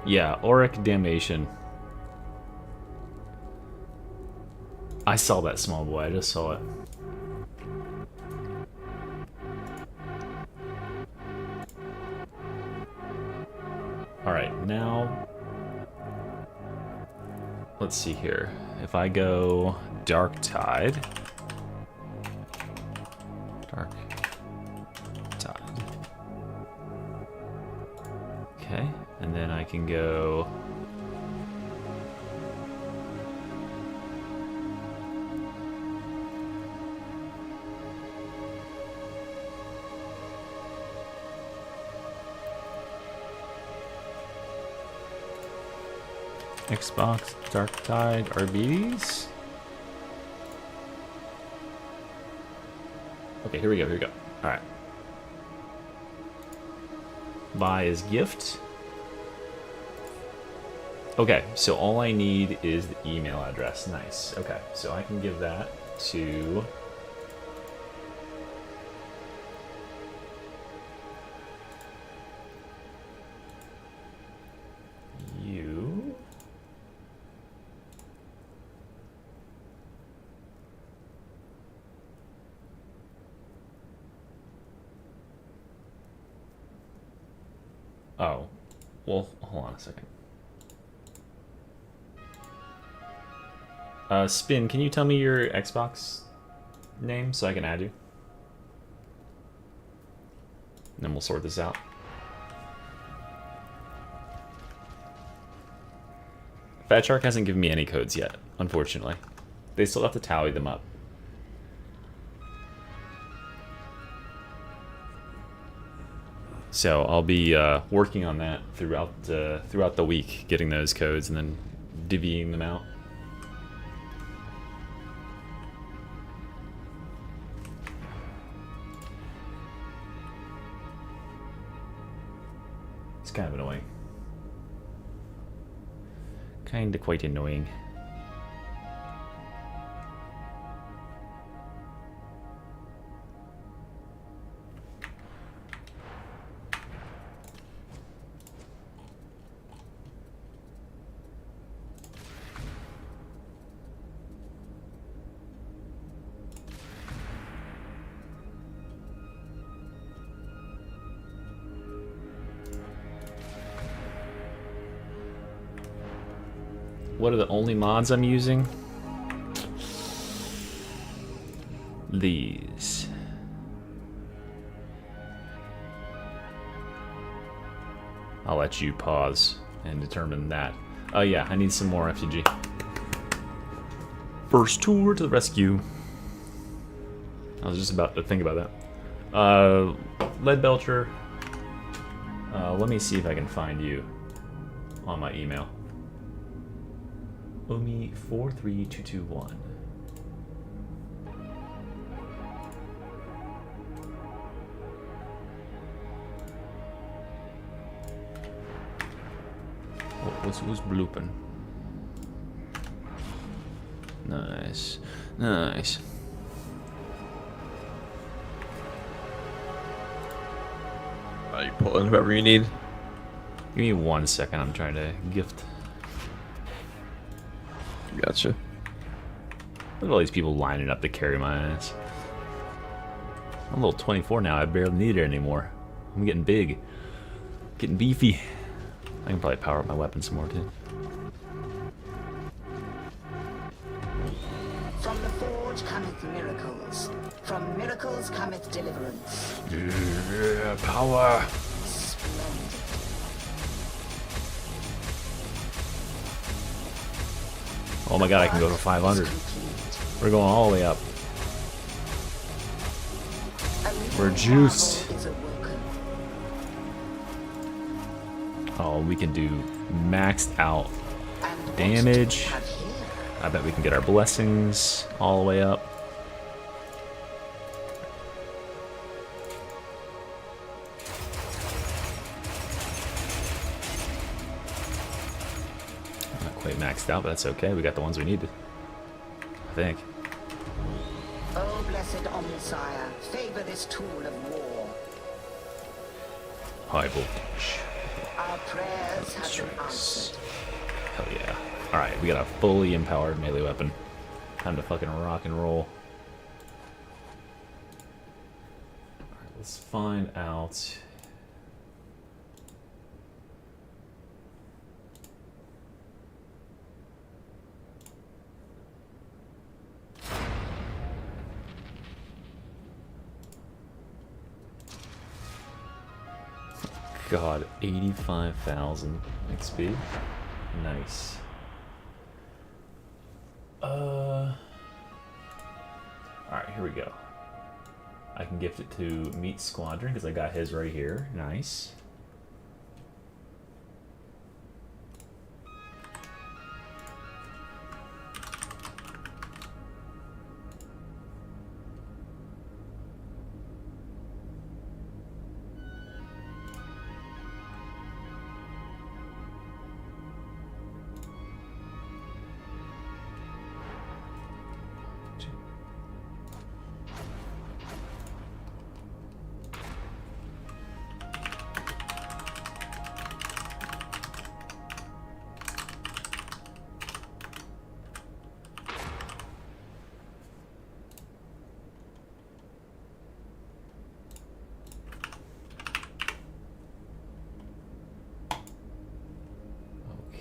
Yeah, Auric Damnation. I saw that, small boy. I just saw it. Alright, now... let's see here. If I go Dark Tide... Dark Tide. Okay, and then I can go... Xbox, Dark Tide, Arbites. Okay, here we go, here we go. Alright. Buy as gift. Okay, so all I need is the email address. Nice. Okay, so I can give that to... you. Oh, well, hold on a second. Spin, can you tell me your Xbox name so I can add you? And then we'll sort this out. Fat Shark hasn't given me any codes yet, unfortunately. They still have to tally them up. So I'll be working on that throughout the week, getting those codes and then divvying them out. It's kind of annoying. Kinda quite annoying. What are the only mods I'm using? These. I'll let you pause and determine that. Oh yeah, I need some more FTG. First tour to the rescue. I was just about to think about that. Lead Belcher. Let me see if I can find you on my email. Omi43221. Who's blooping? Nice. Nice. Are you pulling whoever you need? Give me 1 second, I'm trying to gift. Gotcha. Look at all these people lining up to carry my ass. I'm level 24 now, I barely need it anymore. I'm getting big. Getting beefy. I can probably power up my weapon some more too. From the forge cometh miracles. From miracles cometh deliverance. Yeah, power. Splendid. Oh my god, I can go to 500. We're going all the way up. We're juiced. Oh, we can do maxed out damage. I bet we can get our blessings all the way up. Not quite maxed out, but that's okay. We got the ones we needed, I think. Oh, blessed Omnisire, favor this tool of war. High voltage. Our prayers have been answered. Hell yeah. Alright, we got a fully empowered melee weapon. Time to fucking rock and roll. Alright, let's find out. God, 85,000 XP. Nice. Alright, here we go. I can gift it to Meat Squadron because I got his right here. Nice.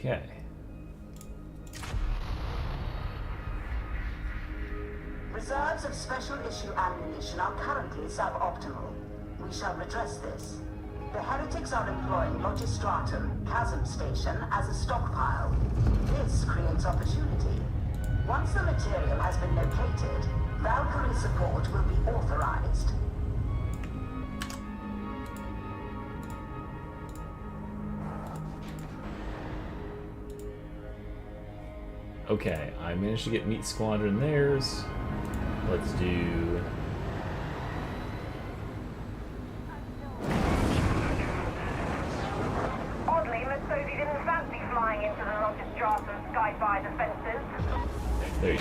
Okay. Reserves of special issue ammunition are currently suboptimal. We shall redress this. The heretics are employing Logistratum, Chasm Station, as a stockpile. This creates opportunity. Once the material has been located, Valkyrie support will be authorized. Okay, I managed to get Meat Squadron theirs. Let's do... Oddly, Masodi didn't fancy flying into the Logistratum Skyfire defenses. There you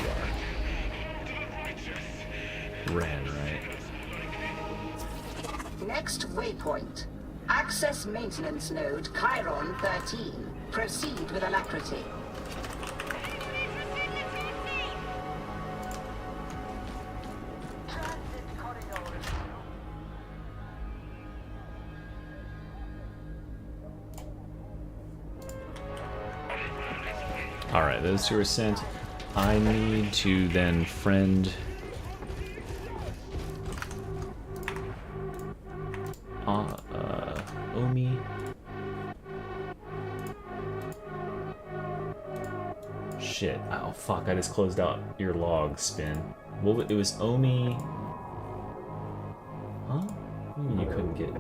go. Ran, right? Next waypoint. Access maintenance node Chiron 13. Proceed with alacrity. Alright, those two are sent. I need to then friend Omi. Shit. Oh fuck, I just closed out your log, Spin. Well, it was Omi. Huh? What do you mean you couldn't get...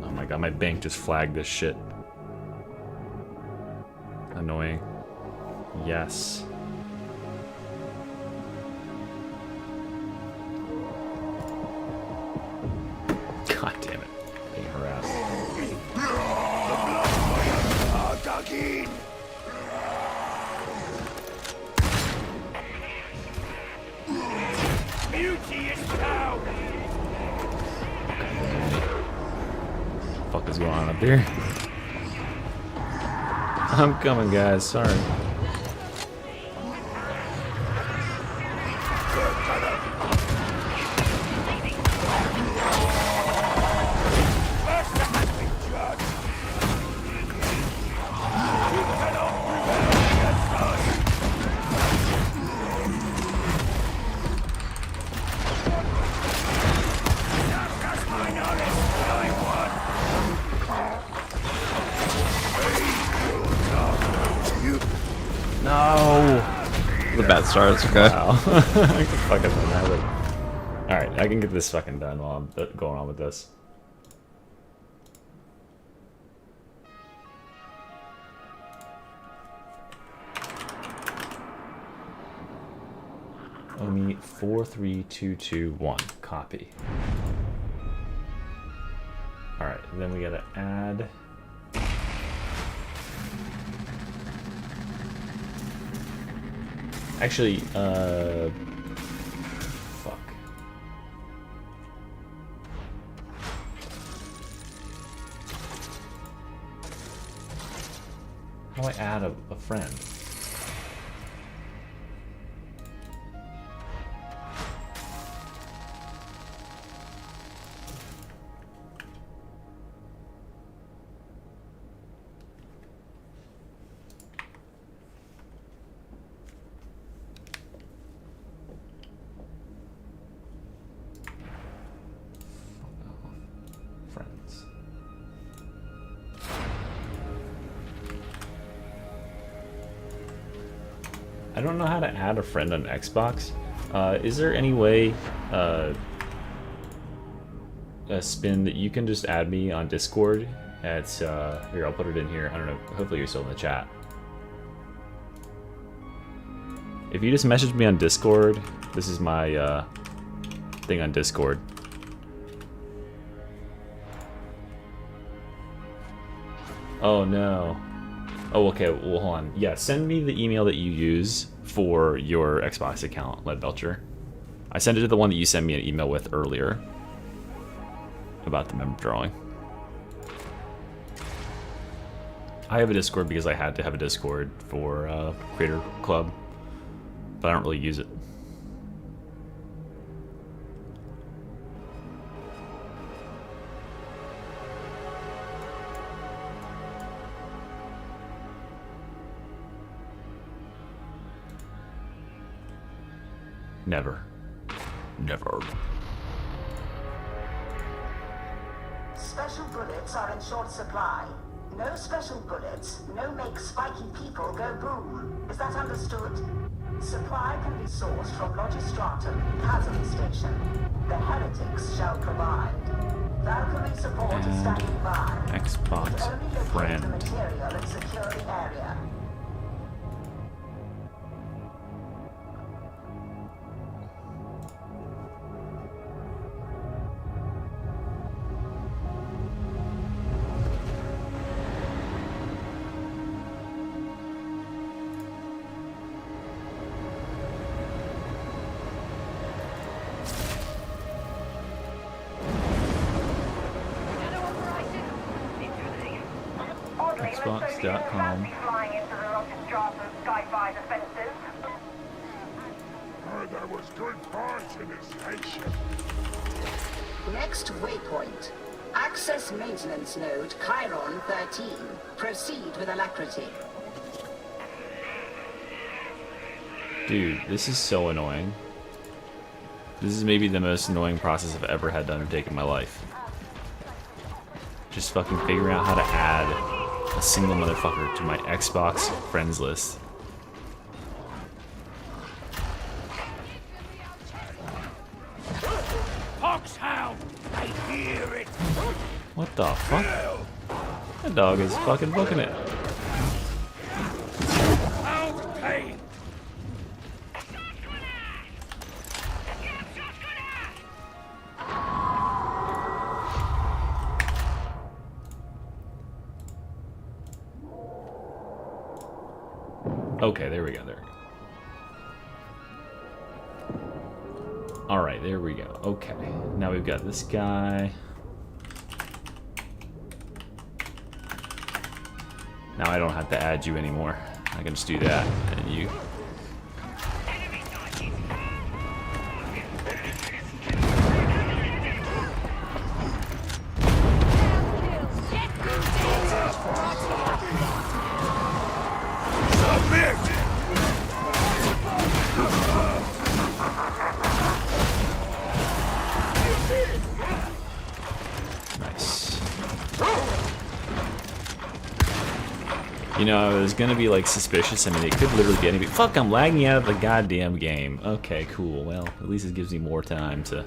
Oh my god, my bank just flagged this shit. Annoying. Yes. God damn it. Being harassed. What the fuck is going on up here? I'm coming, guys. Sorry. Bad start, it's okay. Wow. I can fucking have it. Alright, I can get this fucking done while I'm going on with this. Omi 43221. Copy. Alright, then we gotta add. Actually, fuck. How do I add a friend? I don't know how to add a friend on Xbox. Is there any way, a Spin, that you can just add me on Discord? It's, here, I'll put it in here. I don't know, hopefully you're still in the chat. If you just message me on Discord, this is my, thing on Discord. Oh no. Oh, okay, well, hold on. Yeah, send me the email that you use for your Xbox account, Leadbelcher. I sent it to the one that you sent me an email with earlier about the member drawing. I have a Discord because I had to have a Discord for Creator Club, but I don't really use it. Never. Never. Special bullets are in short supply. No special bullets, no make spiky people go boom. Is that understood? Supply can be sourced from Logistratum, Chasm Station. The heretics shall provide. Valkyrie support is standing by. Xbox Only locate friend. the material and secure the area. Xbox.com. Flying into the Logistratum Sky-Fi defenses. There was good parts in this station. Next waypoint. Access maintenance node Chiron 13. Proceed with alacrity. Dude, this is so annoying. This is maybe the most annoying process I've ever had to undertake in my life. Just fucking figuring out how to add a single motherfucker to my Xbox friends list. Foxhound! I hear it! What the fuck? That dog is fucking booking it. Found pain! Okay, there we go, there. Alright, there we go. Okay, now we've got this guy. Now I don't have to add you anymore. I can just do that, and you... You know, I was gonna be like suspicious. I mean, it could literally be anything. Fuck, I'm lagging out of the goddamn game. Okay, cool. Well, at least it gives me more time to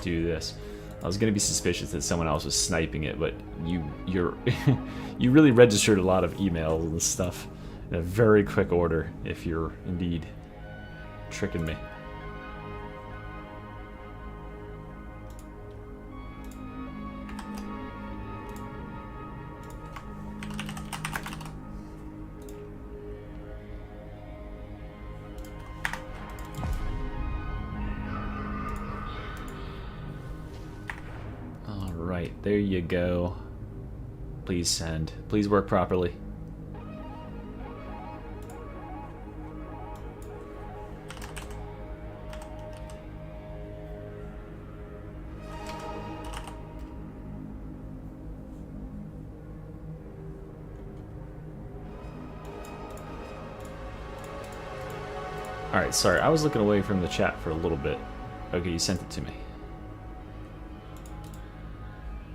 do this. I was gonna be suspicious that someone else was sniping it, but you're you really registered a lot of emails and stuff in a very quick order. If you're indeed tricking me. Right, there you go. Please send. Please work properly. Alright, sorry, I was looking away from the chat for a little bit. Okay, you sent it to me.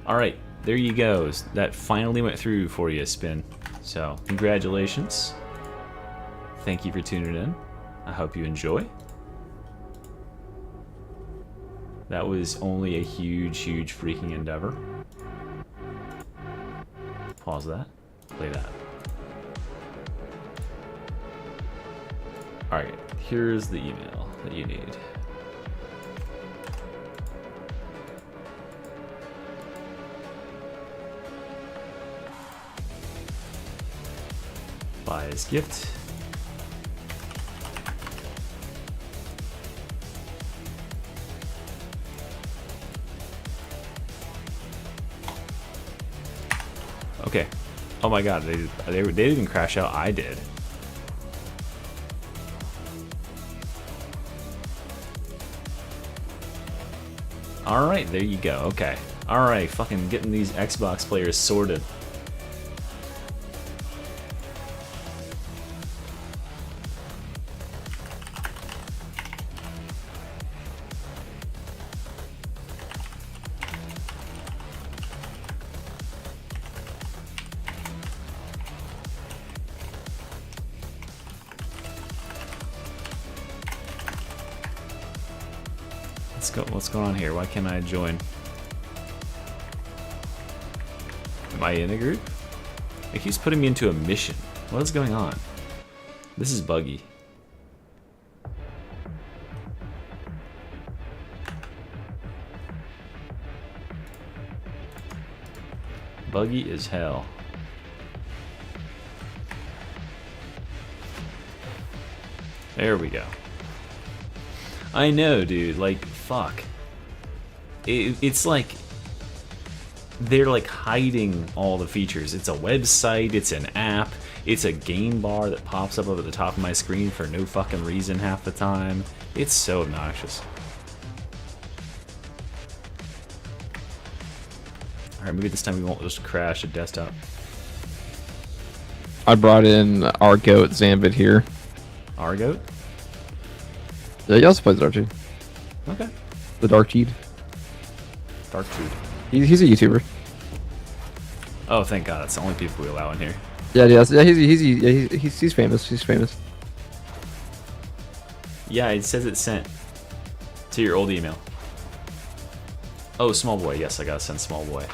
Alright, there you go. That finally went through for you, Spin. So, congratulations. Thank you for tuning in. I hope you enjoy. That was only a huge, huge freaking endeavor. Pause that. Play that. Alright, here's the email that you need. Buy his gift. Okay. Oh my god, they didn't crash out, I did. Alright, there you go, okay. Alright, fucking getting these Xbox players sorted. What's going on here? Why can't I join? Am I in a group? It keeps putting me into a mission. What is going on? This is buggy. Buggy as hell. There we go. I know, dude. Like, fuck. It's like they're like hiding all the features. It's a website, it's an app, it's a game bar that pops up over the top of my screen for no fucking reason half the time. It's so obnoxious. Alright, maybe this time we won't just crash a desktop. I brought in our goat Zambit here. Our goat? Yeah, he also plays Darkseid. Okay. The Darkseid. Dark food. He's a YouTuber. Oh, thank God. That's the only people we allow in here. Yeah, he's famous. He's famous. Yeah, it says it's sent to your old email. Oh, Small Boy. Yes, I gotta send Small Boy.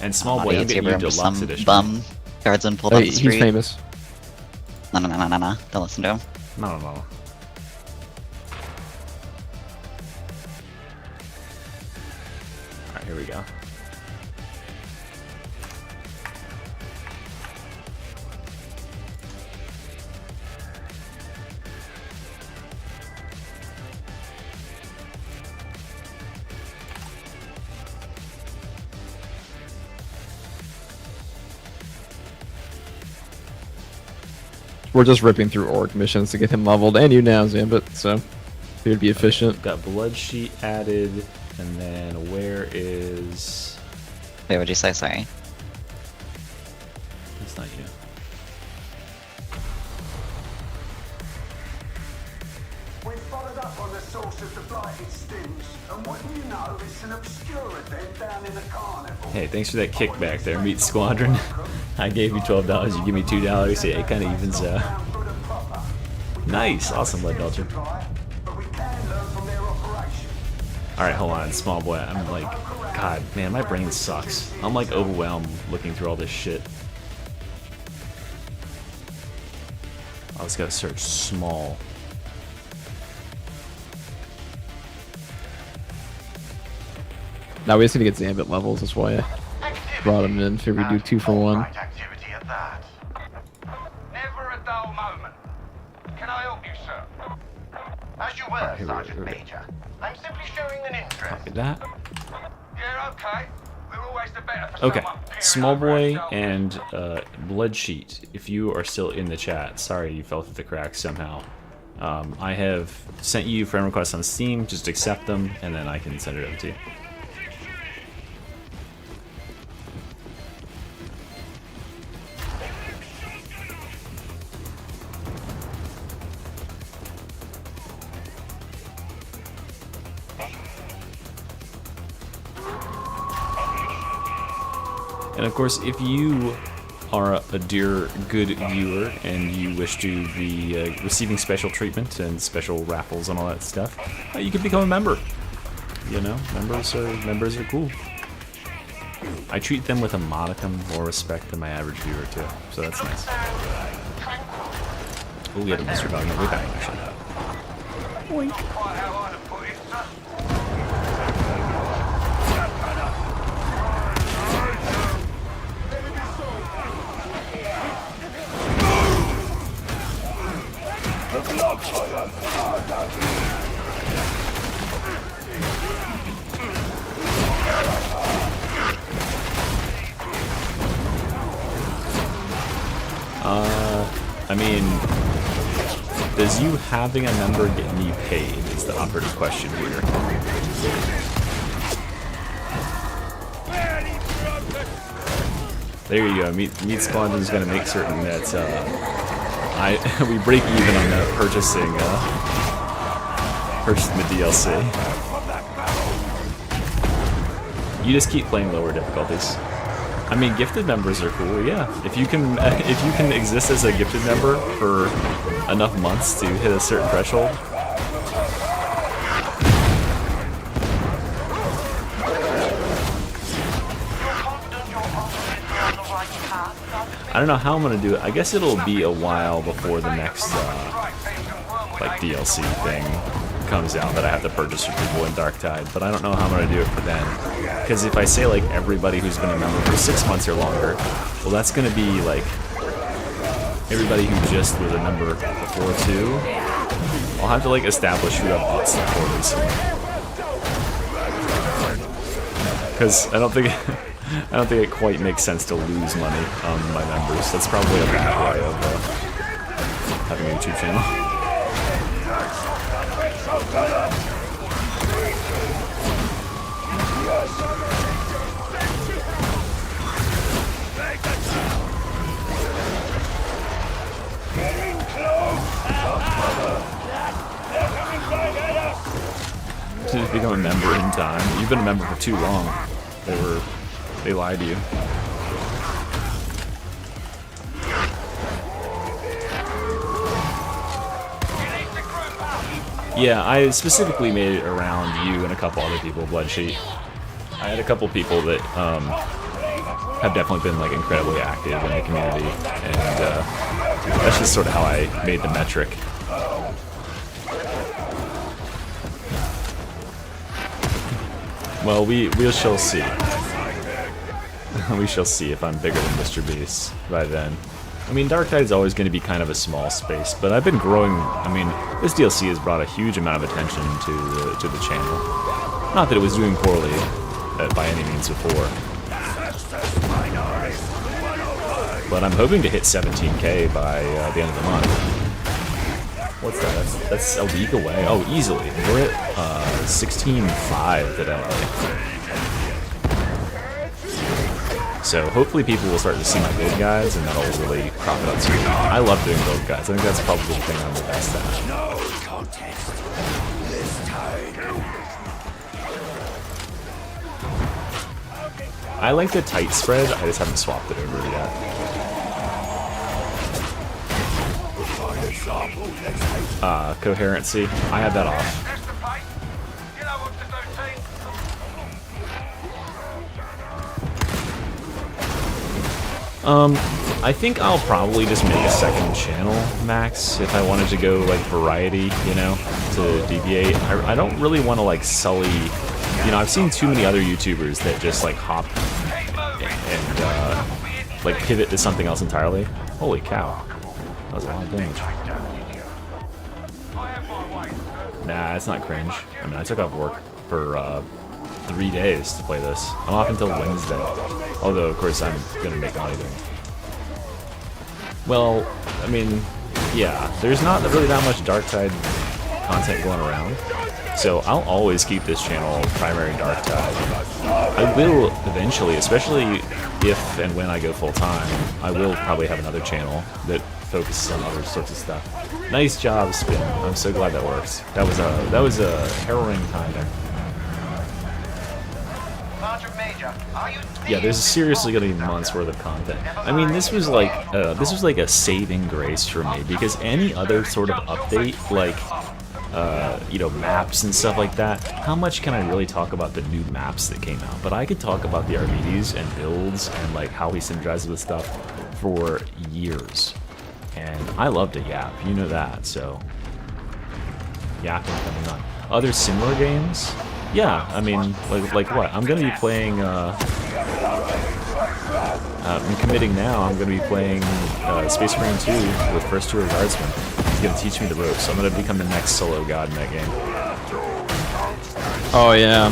And Small Boy, I'm getting you Deluxe some edition. bum guardsman pulled off the street. He's famous. No. Don't listen to him. No. Alright, here we go. We're just ripping through orc missions to get him leveled, and you now, Zambit, so here to be efficient. Got Blood Sheet added, and then where is... Wait, what'd you say? Sorry. It's not you. We followed up on the source of the blighted stings, and wouldn't you know, it's an obscure event down in the carnival. Hey, thanks for that kickback there, Meat Squadron. I gave you $12, you give me $2, yeah, it kind of evens out. Nice, awesome, Blood Belcher. Alright, hold on, Small Boy, I'm like, God, man, my brain sucks. I'm like overwhelmed looking through all this shit. I just gotta search small. Now we just need to get Zambit levels, that's why I brought him in. Figured we do 2 for 1. Activity at that. Never a dull moment. Can I help you, sir? As you were, Sergeant Major. I'm simply showing an interest. Copy that. Yeah, okay. We're always the better for Okay, someone peering Small over Boy our and Blood Sheet, if you are still in the chat, sorry you fell through the cracks somehow. I have sent you friend requests on Steam, just accept them, and then I can send it over to you. And of course, if you are a dear good viewer and you wish to be receiving special treatment and special raffles and all that stuff, you can become a member. You know, members are cool. I treat them with a modicum more respect than my average viewer too, so that's nice. Oh, we had a Mr. Dog way back actually. Not quite how I'd have put it, sir. I mean, does you having a member get me paid is the operative question here. There you go. Meat Squadron's gonna make certain that we break even on that purchasing the DLC. You just keep playing lower difficulties. I mean, gifted members are cool, yeah. If you can exist as a gifted member for enough months to hit a certain threshold. I don't know how I'm gonna do it. I guess it'll be a while before the next like DLC thing comes out that I have to purchase for people in Darktide, but I don't know how I'm gonna do it for then. Because if I say like everybody who's been a member for 6 months or longer, well that's gonna be like everybody who just was a member before too. I'll have to like establish who I've bought stuff for recently. Because I don't think it quite makes sense to lose money on my members. That's probably a bad way of having a YouTube channel. time. You've been a member for too long. They lied to you. Yeah, I specifically made it around you and a couple other people, Bloodsheet. I had a couple people that have definitely been like incredibly active in the community, and that's just sort of how I made the metric. Well, we shall see. We shall see if I'm bigger than Mr. Beast by then. I mean, Dark Tide's always going to be kind of a small space, but I've been growing. I mean, this DLC has brought a huge amount of attention to the channel. Not that it was doing poorly by any means before, but I'm hoping to hit 17K by the end of the month. What's that? That's a week away. Oh, easily. We're at 16.5 today. So hopefully people will start to see my build guides, and that'll really prop it up too. I love doing build guides. I think that's probably the thing I'm the best at. No contest this time. I like the tight spread. I just haven't swapped it over yet. Coherency. I have that off. I think I'll probably just make a second channel, Max, if I wanted to go, like, variety, you know, to deviate. I don't really want to, like, sully... You know, I've seen too many other YouTubers that just, like, hop and like, pivot to something else entirely. Holy cow. That was a lot of damage. Nah, it's not cringe. I mean, I took off work for, 3 days to play this. I'm off until Wednesday. Although, of course, I'm gonna make money doing it. Well, I mean, yeah, there's not really that much Dark Tide content going around. So I'll always keep this channel primary Dark Tide. I will eventually, especially if and when I go full time, I will probably have another channel that focuses on other sorts of stuff. Nice job, Spin. I'm so glad that works. That was a harrowing time there. Yeah, there's seriously gonna be months worth of content. I mean, this was like a saving grace for me, because any other sort of update, like you know, maps and stuff like that, how much can I really talk about the new maps that came out? But I could talk about the Arbites and builds and like how he synergizes with stuff for years. And I love to yap, you know that, so yapping coming on. Other similar games? Yeah, I mean, like what? I'm gonna be playing, I'm committing now, I'm gonna be playing Space Marine 2 with First Tour Guardsman. He's gonna teach me the ropes, so I'm gonna become the next solo god in that game. Oh, yeah.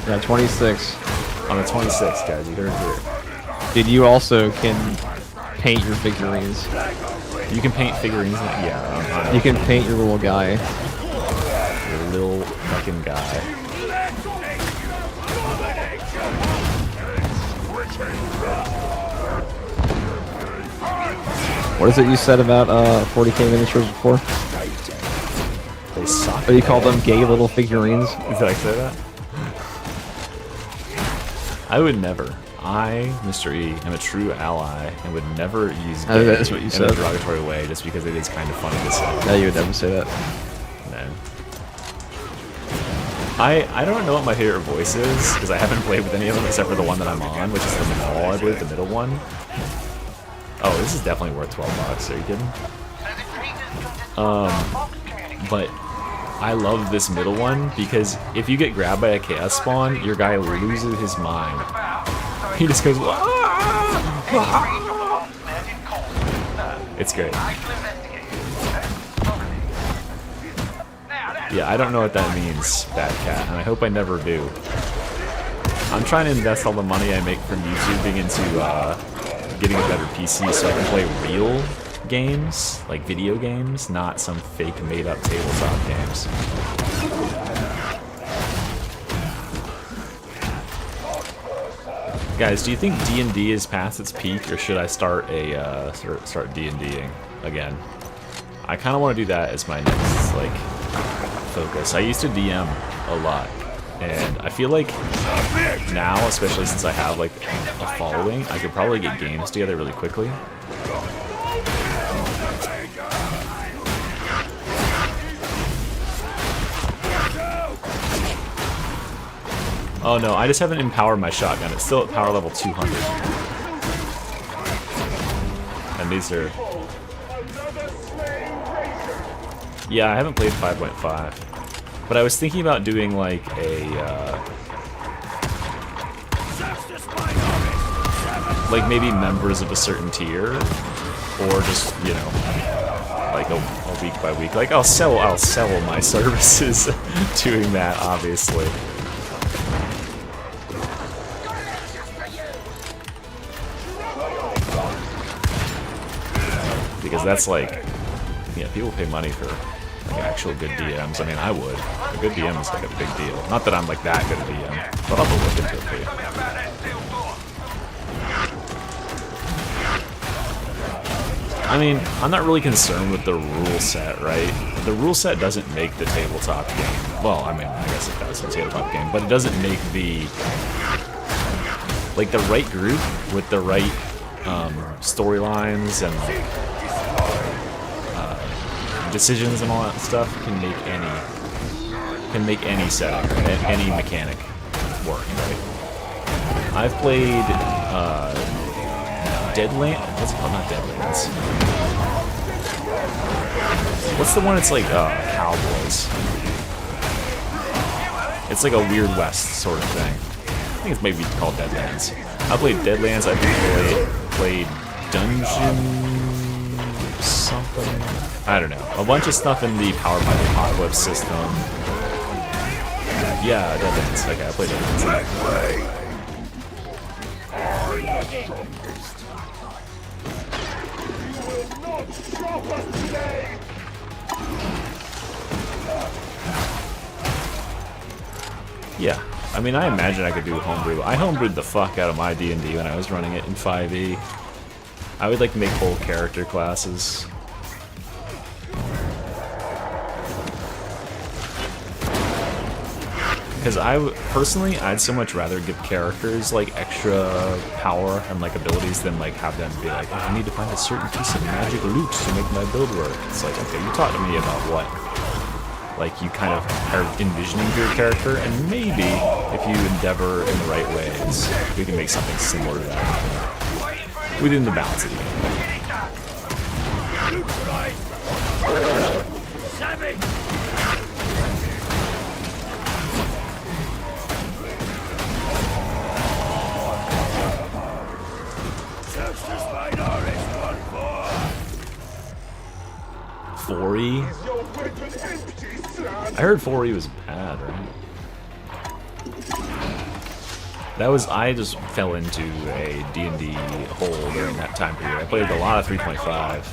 Yeah, 26. On the 26th, guys, you heard it. Dude, you also can paint your figurines. You can paint figurines? Yeah. You can paint your little guy. Your little fucking guy. What is it you said about 40k miniatures before? They suck. Oh, you call them gay little figurines? Did I say that? I would never. I, Mr. E, am a true ally and would never use gay that's what you in said. a derogatory way just because it is kind of funny to say. No, you would never say that. No. I don't know what my favorite voice is, because I haven't played with any of them except for the one that I'm on, which is the Mall, I believe, the middle one. Oh, this is definitely worth 12 bucks, are you kidding? But I love this middle one, because if you get grabbed by a chaos spawn, your guy loses his mind. He just goes, It's great. Yeah, I don't know what that means, Bad Cat, and I hope I never do. I'm trying to invest all the money I make from YouTubing into getting a better PC so I can play real games, like video games, not some fake made-up tabletop games. Guys, do you think D&D is past its peak, or should I start a start D&Ding again? I kind of want to do that as my next like focus. I used to DM a a lot. And I feel like now, especially since I have like a following, I could probably get games together really quickly. Oh no, I just haven't empowered my shotgun. It's still at power level 200. And these are... Yeah, I haven't played 5.5. But I was thinking about doing like a... like maybe members of a certain tier. Or just, you know, like a week by week. Like I'll sell my services doing that, obviously. Because that's like, yeah, people pay money for like actual good DMs. I mean, I would. A good DM is like a big deal. Not that I'm like that good at DM, but I'll look into it for you. I mean, I'm not really concerned with the rule set, right? The rule set doesn't make the tabletop game. Well, I mean, I guess it does, the tabletop game, but it doesn't make the... like, the right group with the right storylines and decisions and all that stuff can make any setting, any mechanic work, right? I've played Deadlands. What's it called? Not Deadlands. What's the one? It's like Cowboys. It's like a Weird West sort of thing. I think it's maybe called Deadlands. I played Deadlands. I played Dungeon something. I don't know. A bunch of stuff in the Powered by the Apocalypse system. Yeah, Deadlands. Okay, I played Deadlands. Yeah, I mean, I imagine I could do homebrew. I homebrewed the fuck out of my D&D when I was running it in 5e. I would like to make whole character classes. Because personally, I'd so much rather give characters like extra power and like abilities than like have them be like, oh, I need to find a certain piece of magic loot to make my build work. It's like, okay, you talk to me about what like you kind of are envisioning for your character, and maybe if you endeavor in the right ways, we can make something similar to that within the balance of the game. .4e? I heard 4e was bad, right? That was, I just fell into a D&D hole during that time period. I played a lot of 3.5,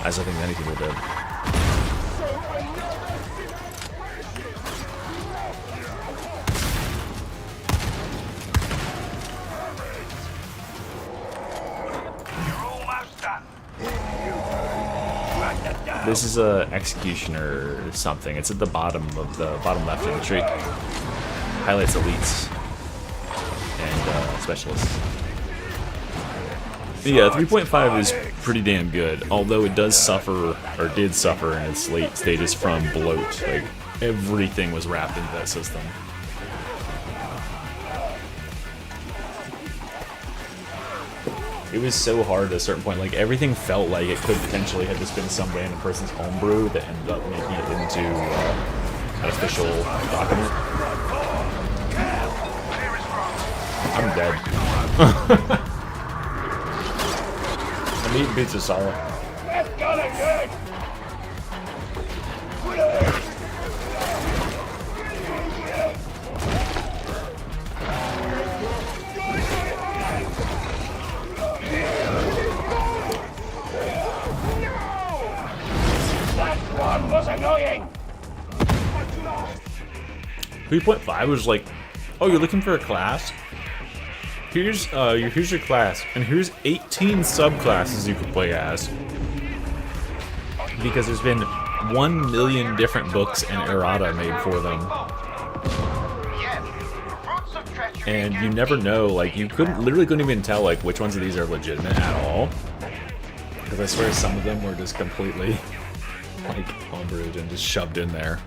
as I think many people did. This is a executioner or something. It's at the bottom of the bottom left of the tree. Highlights elites and specialists. But yeah, 3.5 is pretty damn good. Although it does suffer, or did suffer in its late stages from bloat. Like everything was wrapped into that system. It was so hard at a certain point, like everything felt like it could potentially have just been some random person's homebrew that ended up making it into an official document. I'm dead. I'm eating pizza, sorry. That's gonna good. Was annoying. 3.5 was like, oh, you're looking for a class? Here's your class, and here's 18 subclasses you could play as. Because there's been 1 million different books and errata made for them. And you never know, like, you literally couldn't even tell, like, which ones of these are legitimate at all. Because I swear some of them were just completely, like, homebrewed and just shoved in there.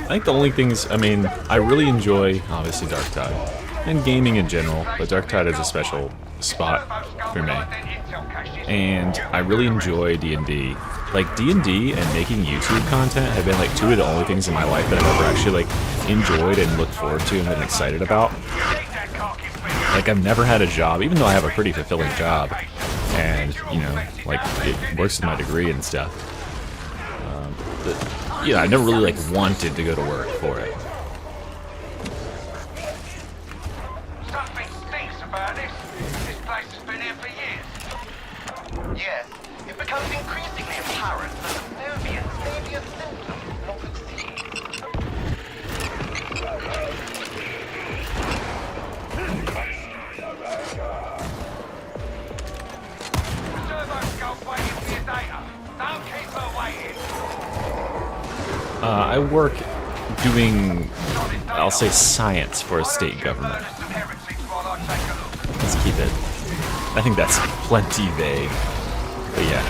I think the only things, I mean, I really enjoy, obviously, Darktide, and gaming in general, but Darktide is a special spot for me. And I really enjoy D&D. Like, D&D and making YouTube content have been, like, two of the only things in my life that I've ever actually, like, enjoyed and looked forward to and been excited about. Like, I've never had a job, even though I have a pretty fulfilling job, and, you know, like, it works with my degree and stuff. Yeah, I never really, like, wanted to go to work for it. Something stinks about this. This place has been here for years. Yes, it becomes increasingly apparent that the Nubians may be a symptom, not a disease. Servo's got waiting for your data. Don't keep her waiting. I work doing, I'll say, science for a state government. Let's keep it. I think that's plenty vague. But yeah.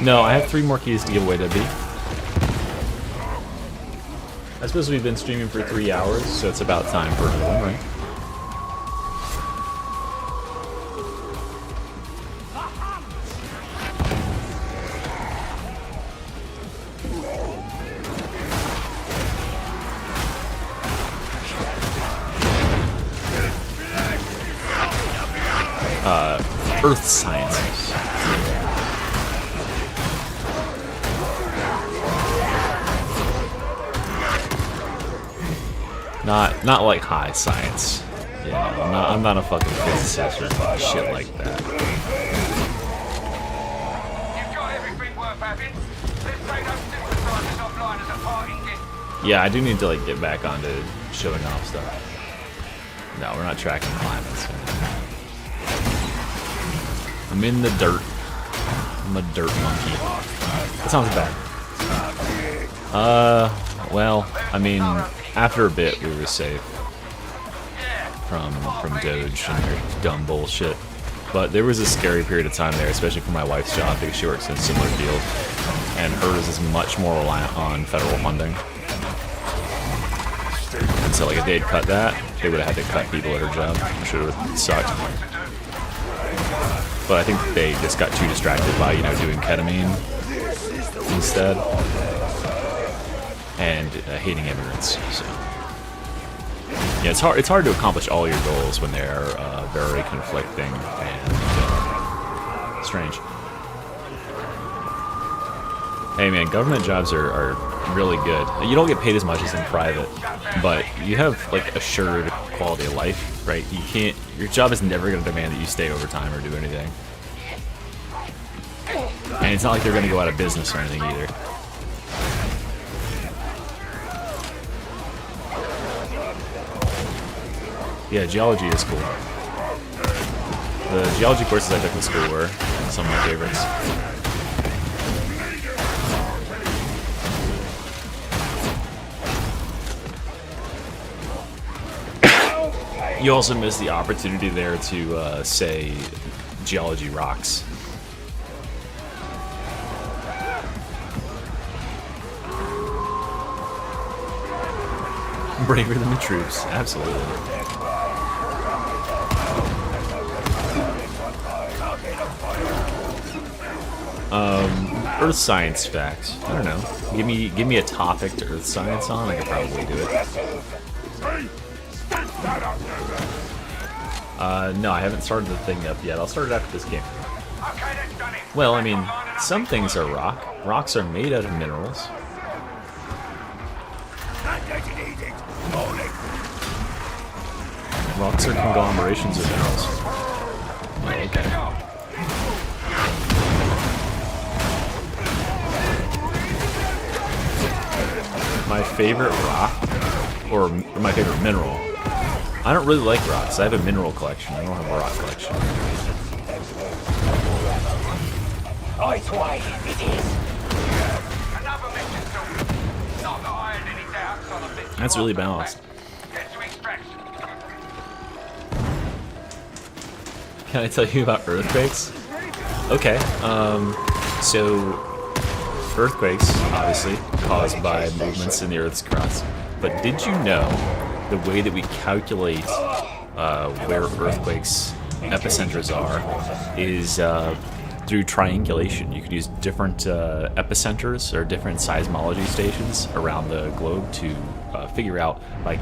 No, I have 3 more keys to give away, Debbie. I suppose we've been streaming for 3 hours, so it's about time for another one, right? Earth sciences. Not like high science. Yeah, I'm not a fucking physicist or shit like that. You've got everything worth having. Let's say those synthesizers offline as a parting gift. Yeah, I do need to like get back onto showing off stuff. No, we're not tracking climates. I'm in the dirt. I'm a dirt monkey. That sounds bad. Well, I mean, after a bit we were safe from Doge and their dumb bullshit. But there was a scary period of time there, especially for my wife's job because she works in a similar field, and hers is much more reliant on federal funding. And so, like, if they had cut that, they would have had to cut people at her job, which would have sucked. But I think they just got too distracted by, you know, doing ketamine instead, and hating immigrants. So, yeah, it's hard to accomplish all your goals when they're very conflicting and strange. Hey man, government jobs are really good. You don't get paid as much as in private, but you have like assured quality of life, right? Your job is never going to demand that you stay overtime or do anything. And it's not like they're going to go out of business or anything either. Yeah, geology is cool. The geology courses I took in school were some of my favorites. You also miss the opportunity there to say geology rocks. Braver than the troops, absolutely. Earth science facts. I don't know. Give me a topic to Earth science on. I could probably do it. No, I haven't started the thing up yet. I'll start it after this game. Well, I mean, some things are rock. Rocks are made out of minerals. Rocks are conglomerations of minerals. Oh, okay. My favorite rock, or my favorite mineral. I don't really like rocks. I have a mineral collection. I don't have a rock collection. That's really balanced. Can I tell you about earthquakes? Okay, so earthquakes, obviously, caused by movements in the Earth's crust. But did you know the way that we calculate where earthquakes' epicenters are is through triangulation? You could use different epicenters or different seismology stations around the globe to figure out, like,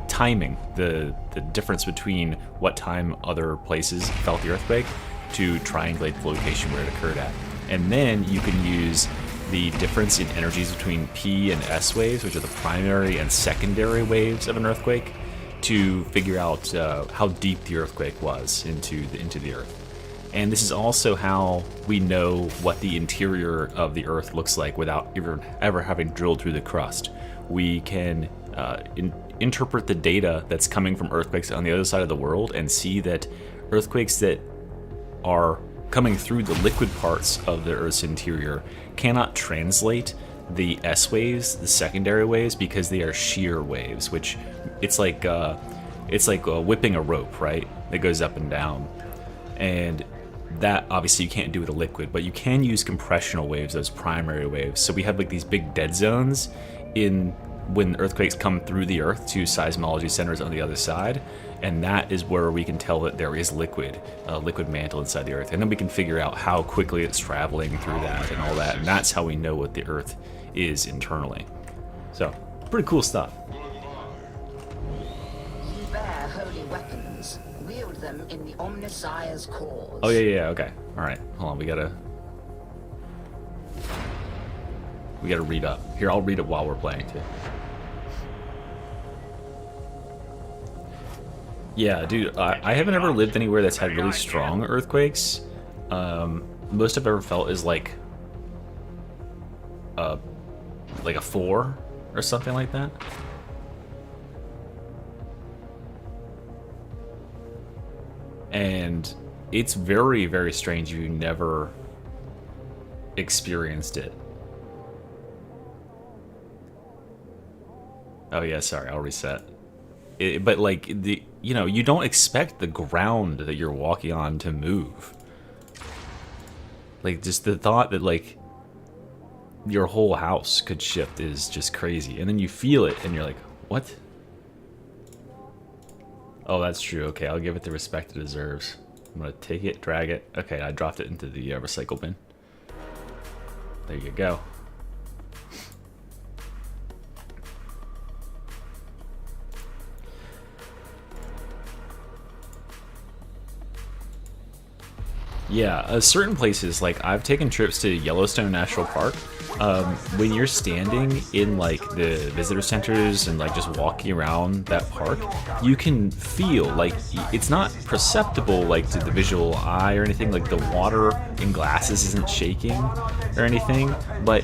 timing, the difference between what time other places felt the earthquake to triangulate the location where it occurred at. And then you can use the difference in energies between P and S waves, which are the primary and secondary waves of an earthquake, to figure out how deep the earthquake was into the earth. And this is also how we know what the interior of the earth looks like without ever having drilled through the crust. We can interpret the data that's coming from earthquakes on the other side of the world and see that earthquakes that are coming through the liquid parts of the Earth's interior cannot translate the S waves, the secondary waves, because they are shear waves, which it's like whipping a rope, right? That goes up and down. And that obviously you can't do with a liquid, but you can use compressional waves, those primary waves. So we have like these big dead zones in when earthquakes come through the earth to seismology centers on the other side, and that is where we can tell that there is liquid mantle inside the earth, and then we can figure out how quickly it's traveling through that and all that, and that's how we know what the earth is internally. So, pretty cool stuff. You bear holy weapons. Wield them in the Omnissiah's cause. Oh yeah, okay. Alright, hold on, we gotta read up. Here, I'll read it while we're playing too. Yeah, dude, I haven't ever lived anywhere that's had really strong earthquakes. Most I've ever felt is like a 4, or something like that. And it's very, very strange if you never experienced it. Oh yeah, sorry, I'll reset. But like, you know, you don't expect the ground that you're walking on to move. Like, just the thought that, like, your whole house could shift is just crazy. And then you feel it, and you're like, what? Oh, that's true. Okay, I'll give it the respect it deserves. I'm gonna take it, drag it. Okay, I dropped it into the recycle bin. There you go. Yeah, certain places, like I've taken trips to Yellowstone National Park. When you're standing in like the visitor centers and like just walking around that park, you can feel like it's not perceptible like to the visual eye or anything, like the water in glasses isn't shaking or anything, but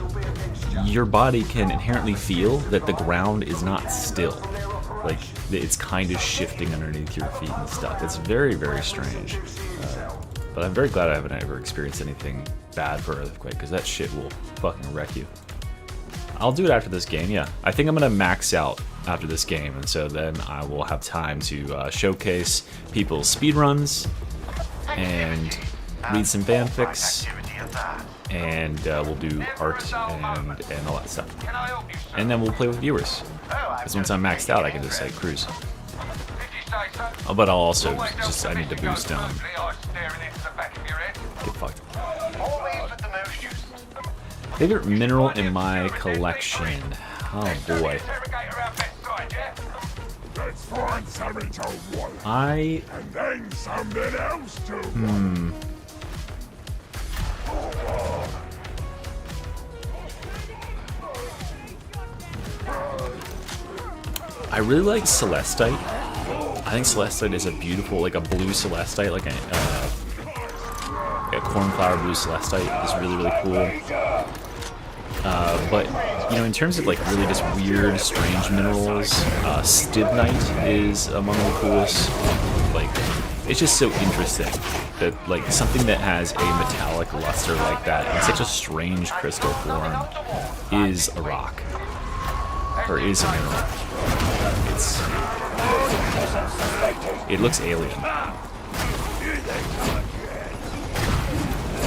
your body can inherently feel that the ground is not still. Like it's kind of shifting underneath your feet and stuff. It's very, very strange. But I'm very glad I haven't ever experienced anything bad for earthquake, because that shit will fucking wreck you. I'll do it after this game, yeah. I think I'm gonna max out after this game, and so then I will have time to showcase people's speedruns and read some fanfics, and we'll do art and all that stuff. And then we'll play with viewers. Because once I'm maxed out, I can just like cruise. Oh, but I'll also just, I need to boost down. Get fucked. Favorite mineral in my collection? Oh boy. I... I really like Celestite. I think Celestite is a beautiful, like a blue Celestite, like a cornflower blue Celestite is really, really cool. But, you know, in terms of like really just weird, strange minerals, Stibnite is among the coolest. Like, it's just so interesting that like something that has a metallic luster like that in such a strange crystal form is a rock, or is a mineral. It looks alien.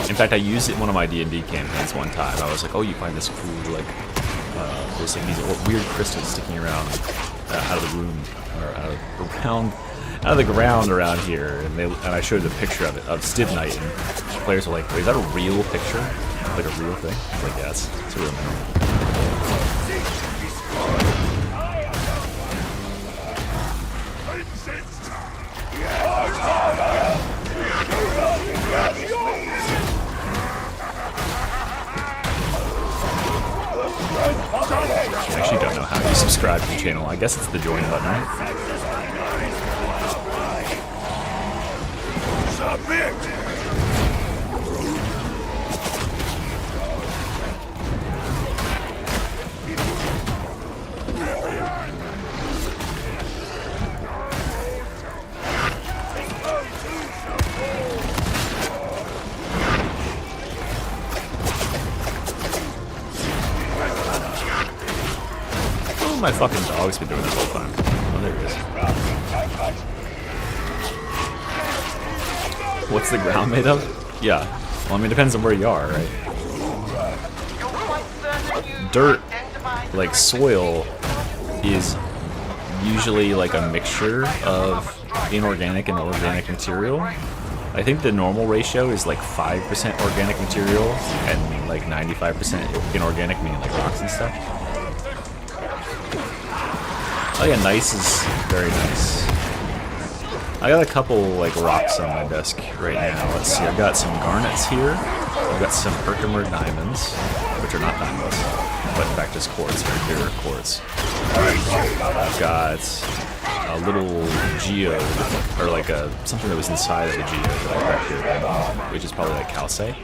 In fact, I used it in one of my D&D campaigns one time. I was like, oh, you find this cool, like, there's like these weird crystals sticking around out of the room, or out of the ground around here, and I showed the picture of it, of Stibnite, and players were like, wait, is that a real picture? Like a real thing? I was like, yeah, it's a real mineral. I actually don't know how you subscribe to the channel. I guess it's the join button, right? Submit! My fucking dog's been doing this whole time. Oh, there it is. What's the ground made of? Yeah. Well, I mean, it depends on where you are, right? Dirt, like soil, is usually like a mixture of inorganic and organic material. I think the normal ratio is like 5% organic material and like 95% inorganic, meaning like rocks and stuff. Oh yeah, nice is very nice. I got a couple like rocks on my desk right now. Let's see, I've got some garnets here. I've got some Herkimer diamonds, which are not diamonds, but in fact just quartz, very pure quartz. I've got a little geode, or like something that was inside of the geode that I cracked here, which is probably like calcite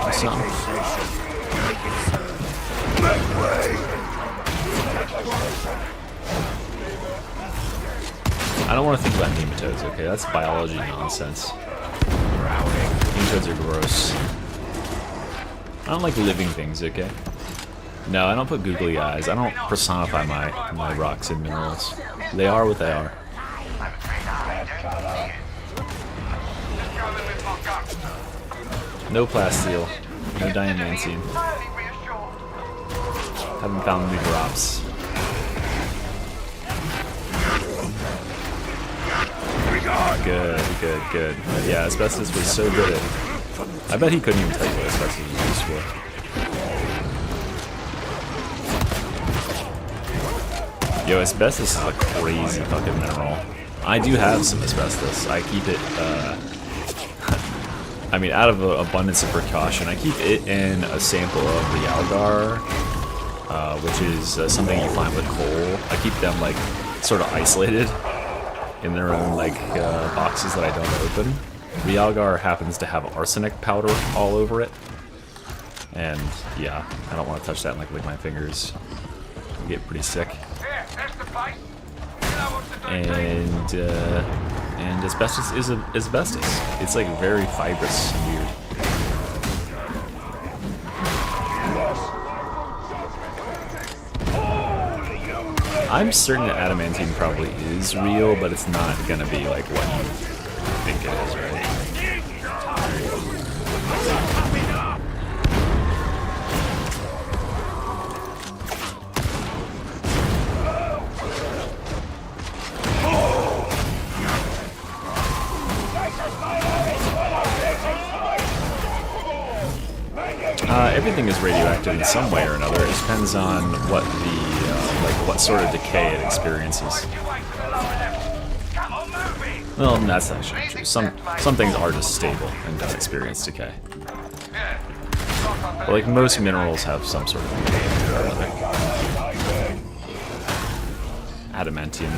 or something. I don't want to think about nematodes, okay? That's biology nonsense. Nematodes are gross. I don't like living things, okay? No, I don't put googly eyes. I don't personify my rocks and minerals. They are what they are. No plasteel. No diamantine. Haven't found new drops. Good, good, good. Yeah, asbestos was so good at... I bet he couldn't even tell you what asbestos was used for. Yo, asbestos is a crazy fucking mineral. I do have some asbestos. I keep it, I mean, out of an abundance of precaution, I keep it in a sample of the algar, which is something you find with coal. I keep them, like, sort of isolated in their own, like, boxes that I don't open. The algar happens to have arsenic powder all over it. And, yeah, I don't want to touch that and, like, lick my fingers. I get pretty sick. And asbestos is asbestos. It's, like, very fibrous and weird. I'm certain that adamantine probably is real, but it's not gonna be like what you think it is, right? Everything is radioactive in some way or another. It depends on what the what sort of decay it experiences. Well, that's actually true. Some things are just stable and don't experience decay. But like most minerals have some sort of decay or another. Adamantine.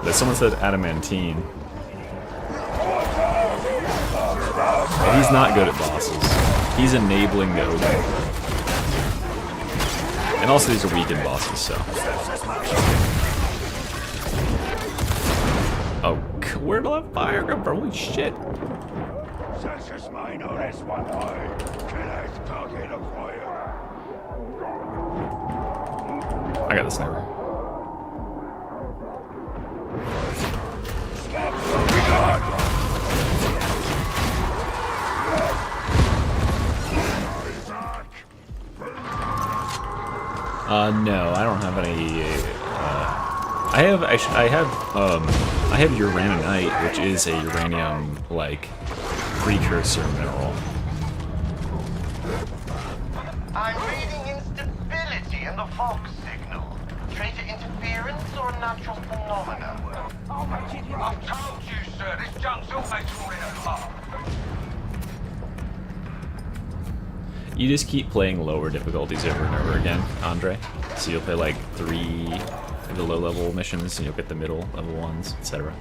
But someone said adamantine. And he's not good at bosses. He's enabling the opening. And also these are weakened bosses, so. Oh, where did that fire come from? Holy shit. I got the sniper. No, I don't have any. I have uraninite, which is a uranium like precursor mineral. I'm reading instability in the Fox signal. Traitor interference or natural phenomena? I've told you, sir, this junk's always falling apart. You just keep playing lower difficulties over and over again, Andre. So you'll play like 3 of the low-level missions, and you'll get the middle-level ones, etc.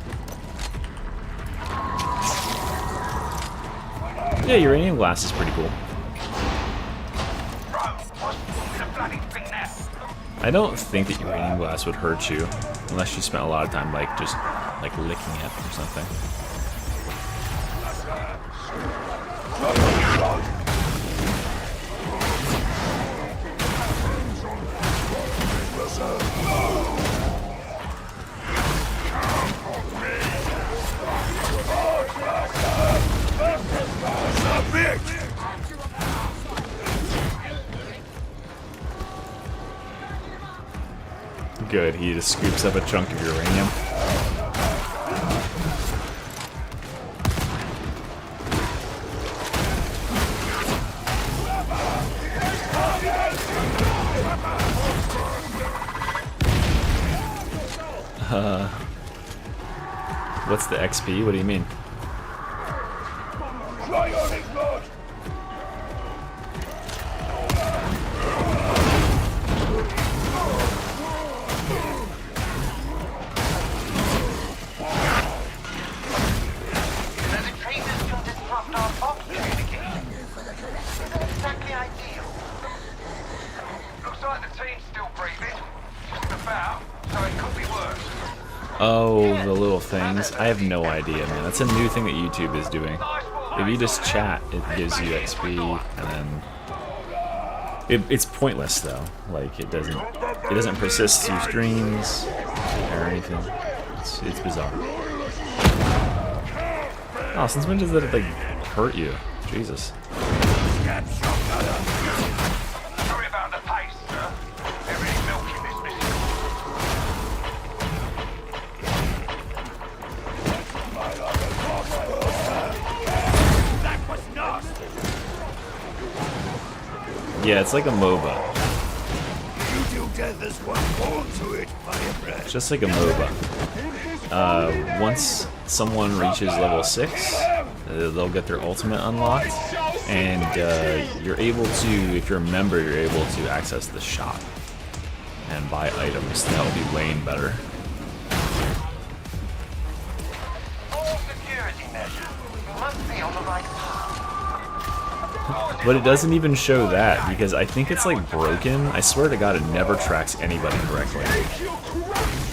Yeah, uranium glass is pretty cool. I don't think that uranium glass would hurt you, unless you spent a lot of time like just like licking it or something. Good, he just scoops up a chunk of uranium. What's the XP? What do you mean? Oh, the little things. I have no idea, man. That's a new thing that YouTube is doing. If you just chat, it gives you XP, and then it's pointless though. Like it doesn't persist through streams or anything. It's bizarre. Oh, since when does that like hurt you? Jesus. Sorry about the pace, sir. They're really milking this mission. That was not. Yeah, it's like a MOBA. You do death as one born to it, my friend. It's just like a MOBA. Once someone reaches level 6, they'll get their ultimate unlocked, and you're able to, if you're a member, you're able to access the shop and buy items to help you lane better. All security measures. You must be on the right path. But it doesn't even show that, because I think it's like broken. I swear to God, it never tracks anybody correctly.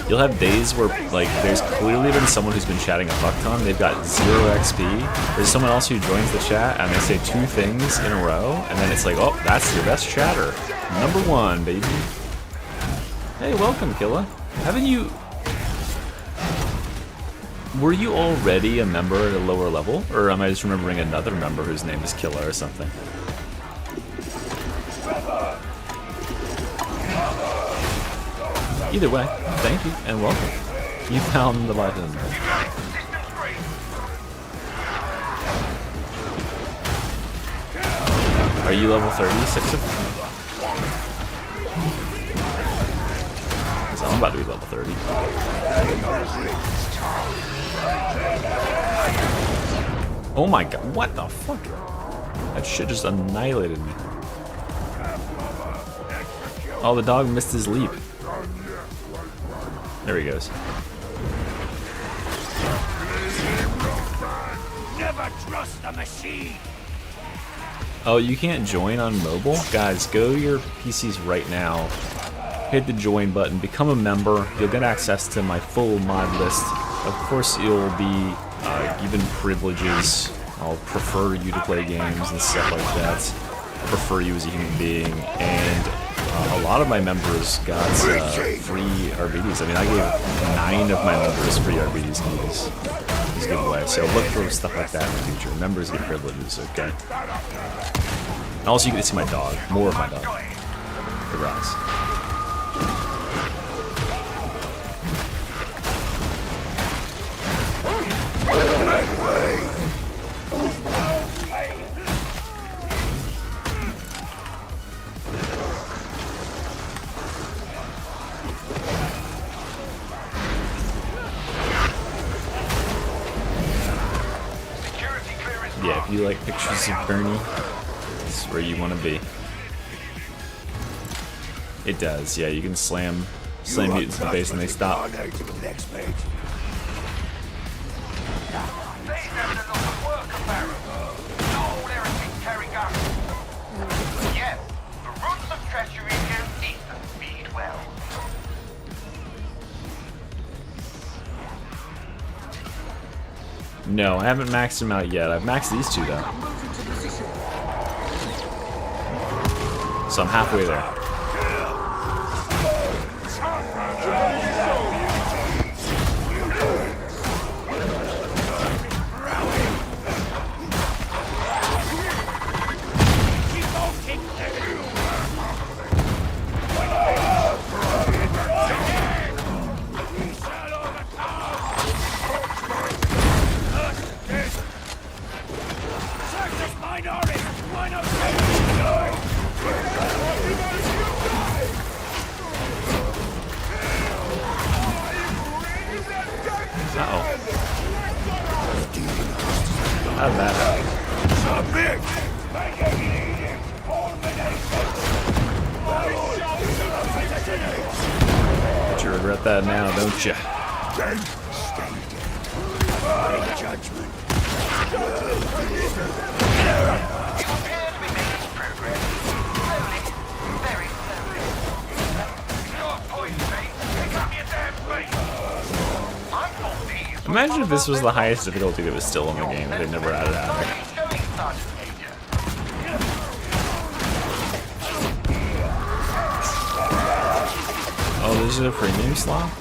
You'll have days where, like, there's clearly been someone who's been chatting a fuck ton, they've got 0 XP. There's someone else who joins the chat and they say 2 things in a row, and then it's like, oh, that's your best chatter. Number 1, baby. Hey, welcome, Killa. Haven't you... Were you already a member at a lower level? Or am I just remembering another member whose name is Killa or something? Either way, thank you and welcome. You found the button. Are you level 36 of them? So I'm about to be level 30. Oh my god, what the fuck? That shit just annihilated me. Oh, the dog missed his leap. There he goes. Never trust the machine. Oh, you can't join on mobile? Guys, go to your PCs right now. Hit the join button, become a member. You'll get access to my full mod list. Of course, you'll be given privileges. I'll prefer you to play games and stuff like that. I prefer you as a human being, and a lot of my members got free Arbites. I mean, I gave 9 of my members free Arbites Keys as a giveaway, so look for stuff like that in the future. Members get privileges, okay? And also, you get to see my dog. More of my dog. It rocks. Yeah, if you like pictures of Bernie, this is where you want to be. It does, yeah, you can slam mutants in the face and they stop. Yes, the roots of treachery go deep and feed well. No, I haven't maxed them out yet. I've maxed these 2 though. So I'm halfway there. How'd that happen? But you regret that now, don't you? Judgment. Imagine if this was the highest difficulty that was still in the game. They never added Havoc. Oh, this is a premium slot?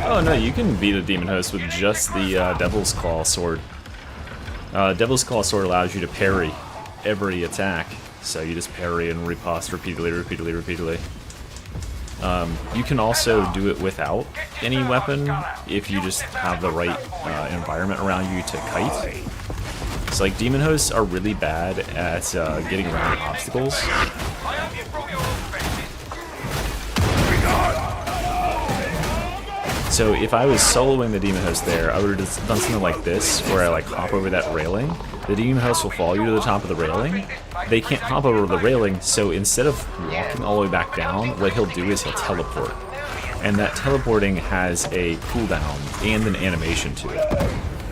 Oh no, you can beat a demon host with just the Devil's Claw sword. Devil's Claw sword allows you to parry every attack, so you just parry and riposte repeatedly. You can also do it without any weapon if you just have the right environment around you to kite. So like demon hosts are really bad at getting around obstacles. So if I was soloing the demon host there, I would have done something like this, where I like hop over that railing. The demon host will follow you to the top of the railing. They can't hop over the railing, so instead of walking all the way back down, what he'll do is he'll teleport. And that teleporting has a cooldown and an animation to it.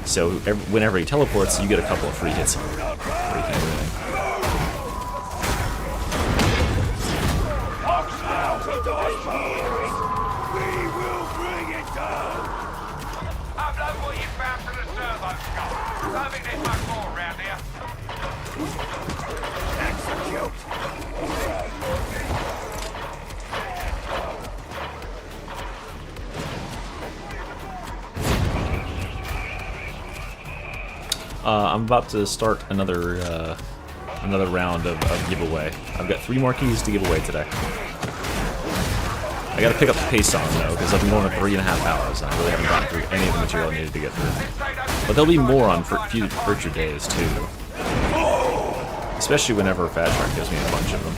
So whenever he teleports, you get a couple of free hits on him. Where you can't do anything. I'm about to start another round of giveaway. I've got 3 more keys to give away today. I gotta pick up the pace on them though, because I've been going for 3.5 hours and I really haven't gotten through any of the material I needed to get through. But there'll be more on future days too. Especially whenever Fast Track gives me a bunch of them.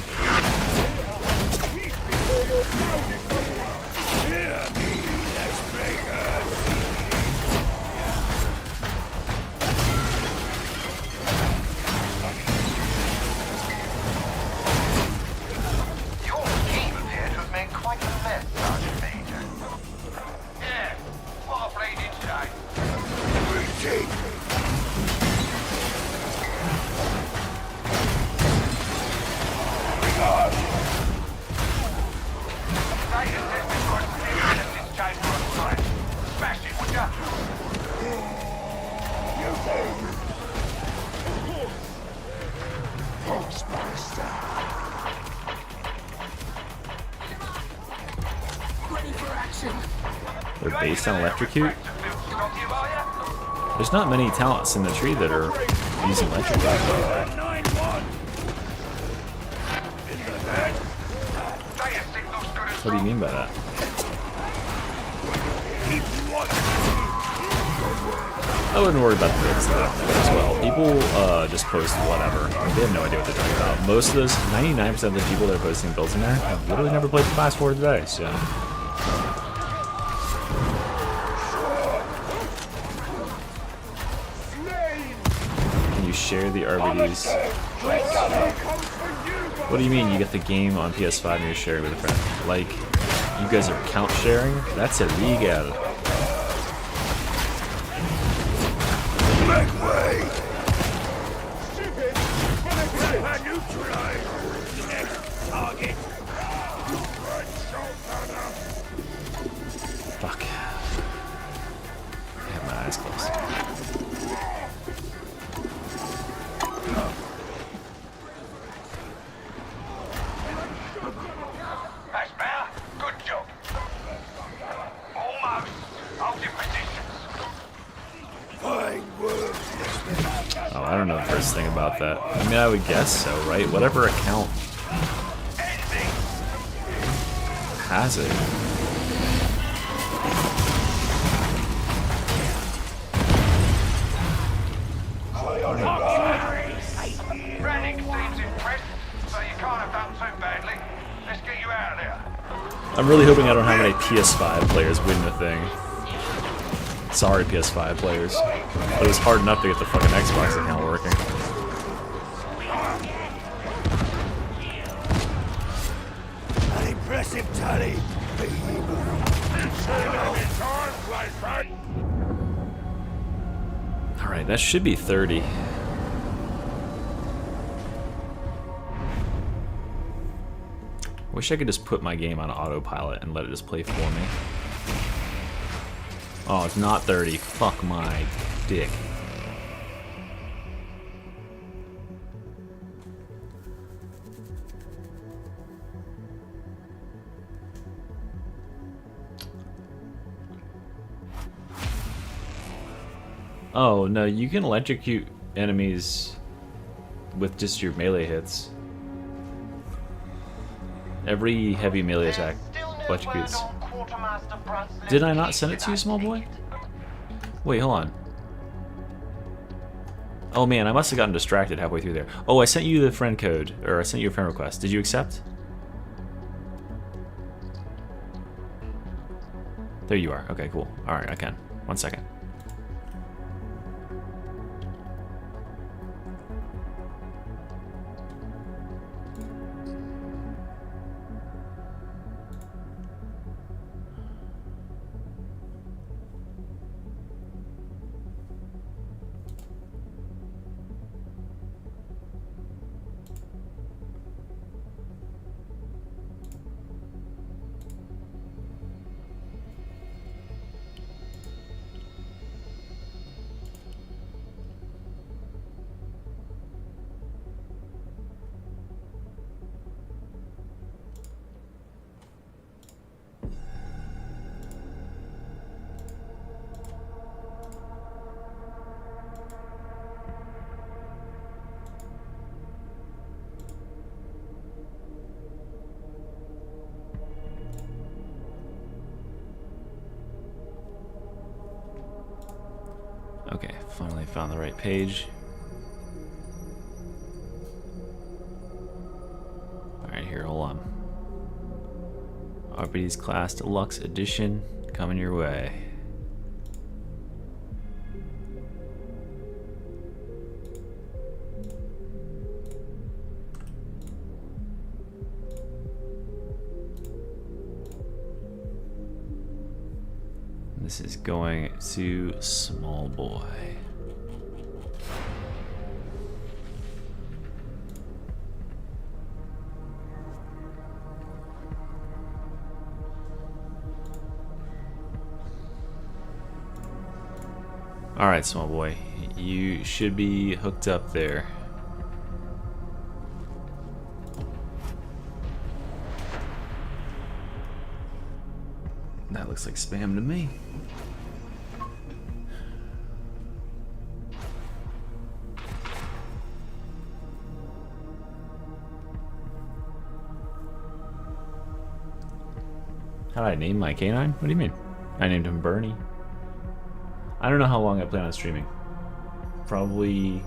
They're based on Electrocute? There's not many talents in the tree that are using Electrocute. What do you mean by that? I wouldn't worry about the builds though as well. People just post whatever. They have no idea what they're talking about. Most of those, 99% of the people that are posting builds in there have literally never played the class 4 today, so... Share the Arbites. What do you mean you get the game on PS5 and you share it with a friend? Like, you guys are count sharing? That's illegal. Make way! Fuck. I have my eyes closed. I don't know the first thing about that. I mean, I would guess so, right? Whatever account has it. I'm really hoping I don't have any PS5 players win the thing. Sorry, PS5 players. But it was hard enough to get the fucking Xbox account working. An impressive tally. Alright, that should be 30. Wish I could just put my game on autopilot and let it just play for me. Oh, it's not 30. Fuck my dick. Oh, no, you can electrocute enemies with just your melee hits. Every heavy melee attack electrocutes. Did I not send it to you, small boy? Wait, hold on. Oh man, I must have gotten distracted halfway through there. Oh, I sent you the friend code, or I sent you a friend request. Did you accept? There you are. Okay, cool. Alright, I can. 1 second. Okay, finally found the right page. Alright, here, hold on. Arbites Class Deluxe Edition coming your way. This is going to small boy. Alright, small boy. You should be hooked up there. That looks like spam to me. How did I name my canine? What do you mean? I named him Bernie. I don't know how long I plan on streaming. Probably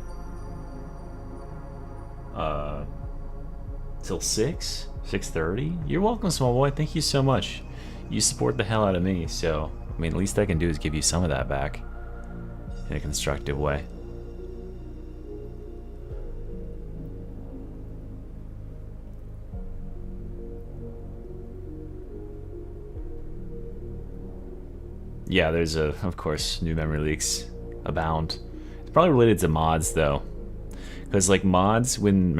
till 6:30. You're welcome, small boy. Thank you so much. You support the hell out of me, so I mean, the least I can do is give you some of that back in a constructive way. Yeah, there's of course, new memory leaks abound. It's probably related to mods though, because like mods, when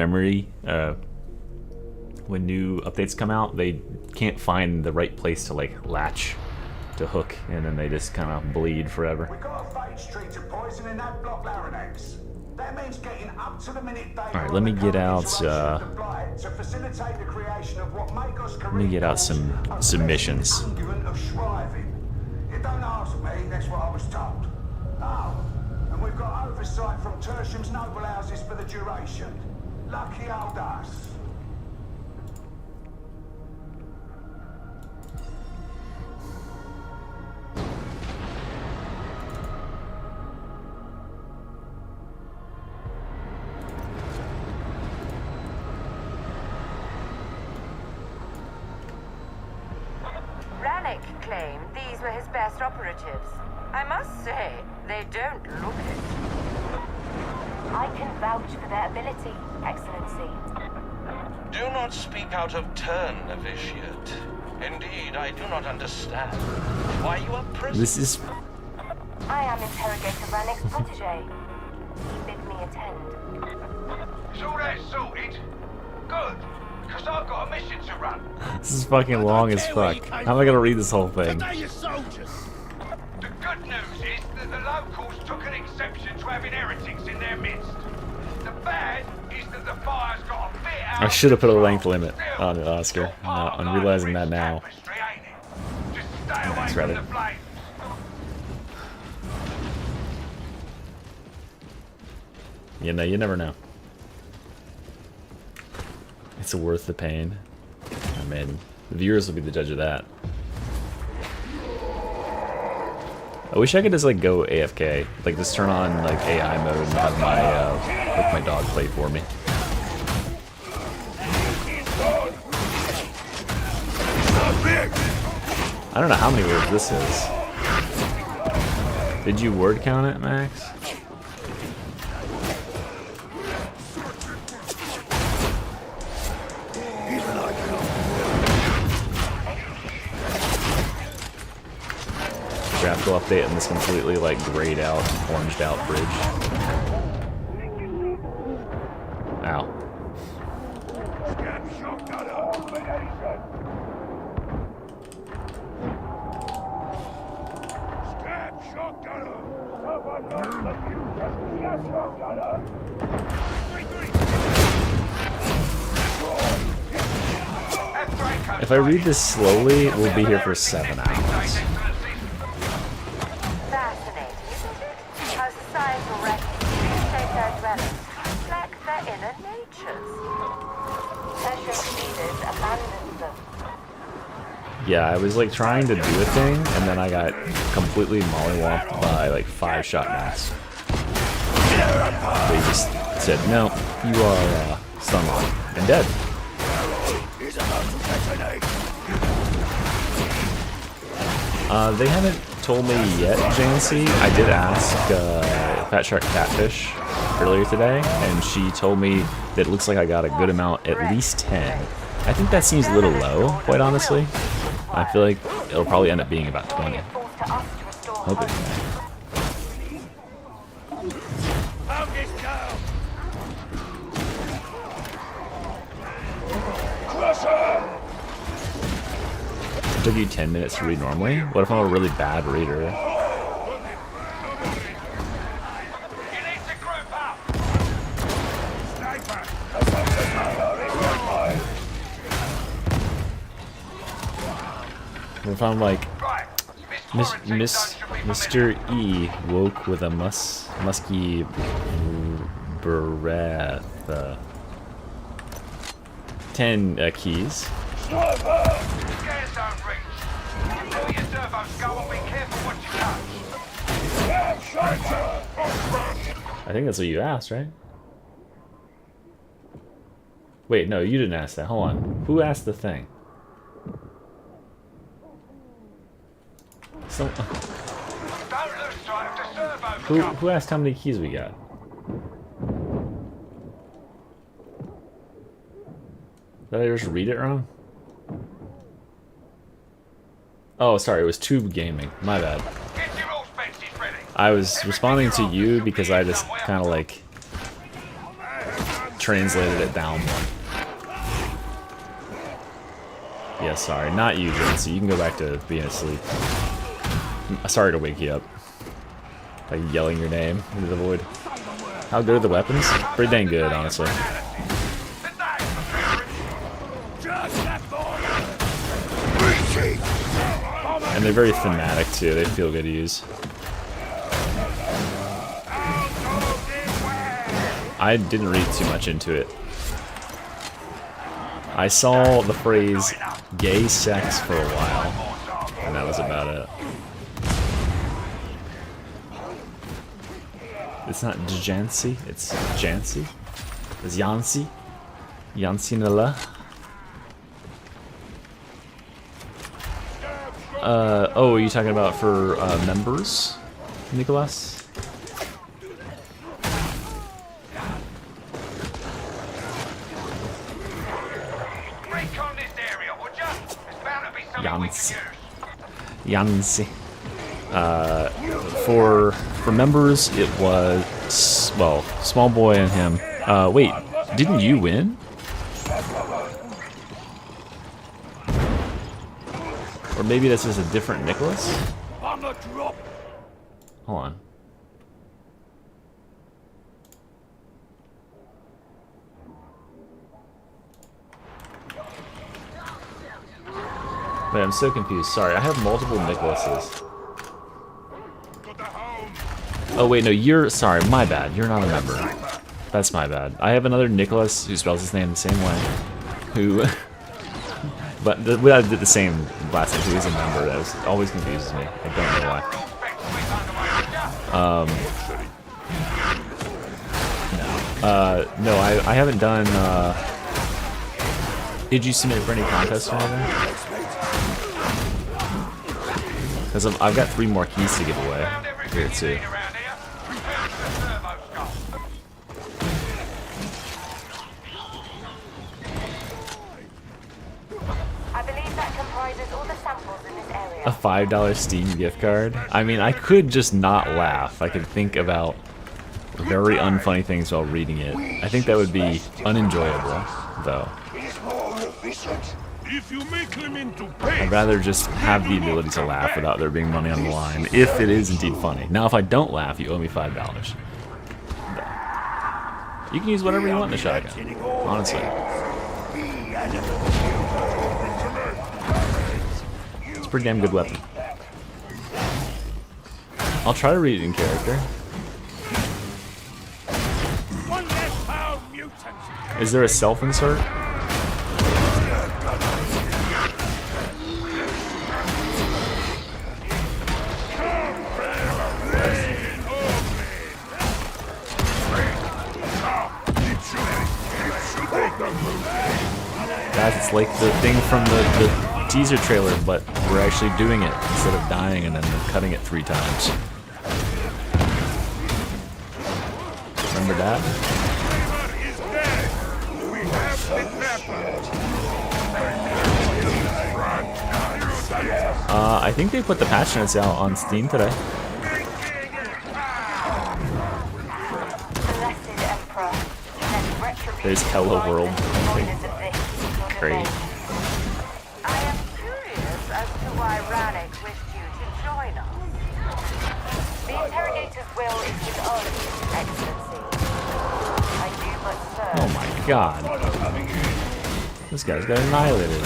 when new updates come out, they can't find the right place to like latch to hook, and then they just kind of bleed forever. We got a phage street of poison in that block larynx. That means getting up to the minute data. All right, let me get out. to facilitate the creation of what make us Let me get out some submissions. You don't ask me, that's what I was told. Oh, and we've got oversight from Tertium's noble houses for the duration. Lucky old us. Rannick claimed these were his best operatives. I must say, they don't look it. I can vouch for their ability, Excellency. Do not speak out of turn, novitiate. Indeed, I do not understand why you are present. This is. I am Interrogator Rannick's protege. He bid me attend. Is all that sorted? Good, because I've got a mission to run. This is fucking long as fuck. How am I gonna read this whole thing? The good news is that the locals took an exception to having heretics in their midst. The bad is that the fire's got a bit out. I should have put a length limit on it, Oscar. I'm realizing that now. Thanks, Reddit. You know, you never know. It's worth the pain. I mean, the viewers will be the judge of that. I wish I could just like go AFK, like just turn on like AI mode and have my dog play for me. I don't know how many words this is. Did you word count it, Max? Graphical update on this completely like grayed out, oranged out bridge. Ow. If I read this slowly, we'll be here for 7 hours. Fascinating, isn't it? How societal records shape their dwellings, reflect their inner natures. Tertiary leaders abandoned them. Yeah, I was like trying to do a thing, and then I got completely mollywopped by like 5 shotguns. They just said, no, you are stun locked and dead. They haven't told me yet, Jancy. I did ask Fat Shark Catfish earlier today, and she told me that it looks like I got a good amount, at least 10. I think that seems a little low, quite honestly. I feel like it'll probably end up being about 20. Hope it. It took you 10 minutes to read normally? What if I'm a really bad reader? What if I'm like, Mr. E woke with a musky breath. 10 keys. I think that's what you asked, right? Wait, no, you didn't ask that. Hold on. Who asked the thing? So, who asked how many keys we got? Did I just read it wrong? Oh, sorry, it was Tube Gaming. My bad. I was responding to you because I just kind of like translated it down one. Yeah, sorry, not you, Jancy. You can go back to being asleep. Sorry to wake you up. Like yelling your name into the void. How good are the weapons? Pretty dang good, honestly. And they're very thematic too, they feel good to use. I didn't read too much into it. I saw the phrase gay sex for a while, and that was about it. It's not Jancy, it's Jancy. It's Yancy. Yancinella. Oh, are you talking about for members? Nicholas? Recon this area, would ya? There's bound to be something we can Yancy. use. Yancy. For members, it was, well, Small Boy and him. Wait, didn't you win? Or maybe this is a different Nicholas? On the drop. Hold on. Wait, I'm so confused. Sorry, I have multiple Nicholases. Oh wait, no, you're, sorry, my bad. You're not a member. That's my bad. I have another Nicholas who spells his name the same way. Who, but we did the same last name, who is a member. That always confuses me. I don't know why. No, I haven't done, did you submit for any contests or anything? Because I've got 3 more keys to give away here too. I believe that comprises all the samples in this area. A $5 Steam gift card? I mean, I could just not laugh. I could think about very unfunny things while reading it. I think that would be unenjoyable, though. I'd rather just have the ability to laugh without there being money on the line, if it is indeed funny. Now, if I don't laugh, you owe me $5. You can use whatever you want in the shotgun, honestly. It's a pretty damn good weapon. I'll try to read it in character. Is there a self-insert? Guys, it's like the thing from the teaser trailer, but we're actually doing it instead of dying and then cutting it 3 times. Remember that? I think they put the patch notes out on Steam today. There's Hello World. Great. I am curious as to why Rannick wished you to join us. The interrogator's will is his own, Excellency. I do but serve. Oh my god. This guy's got annihilated.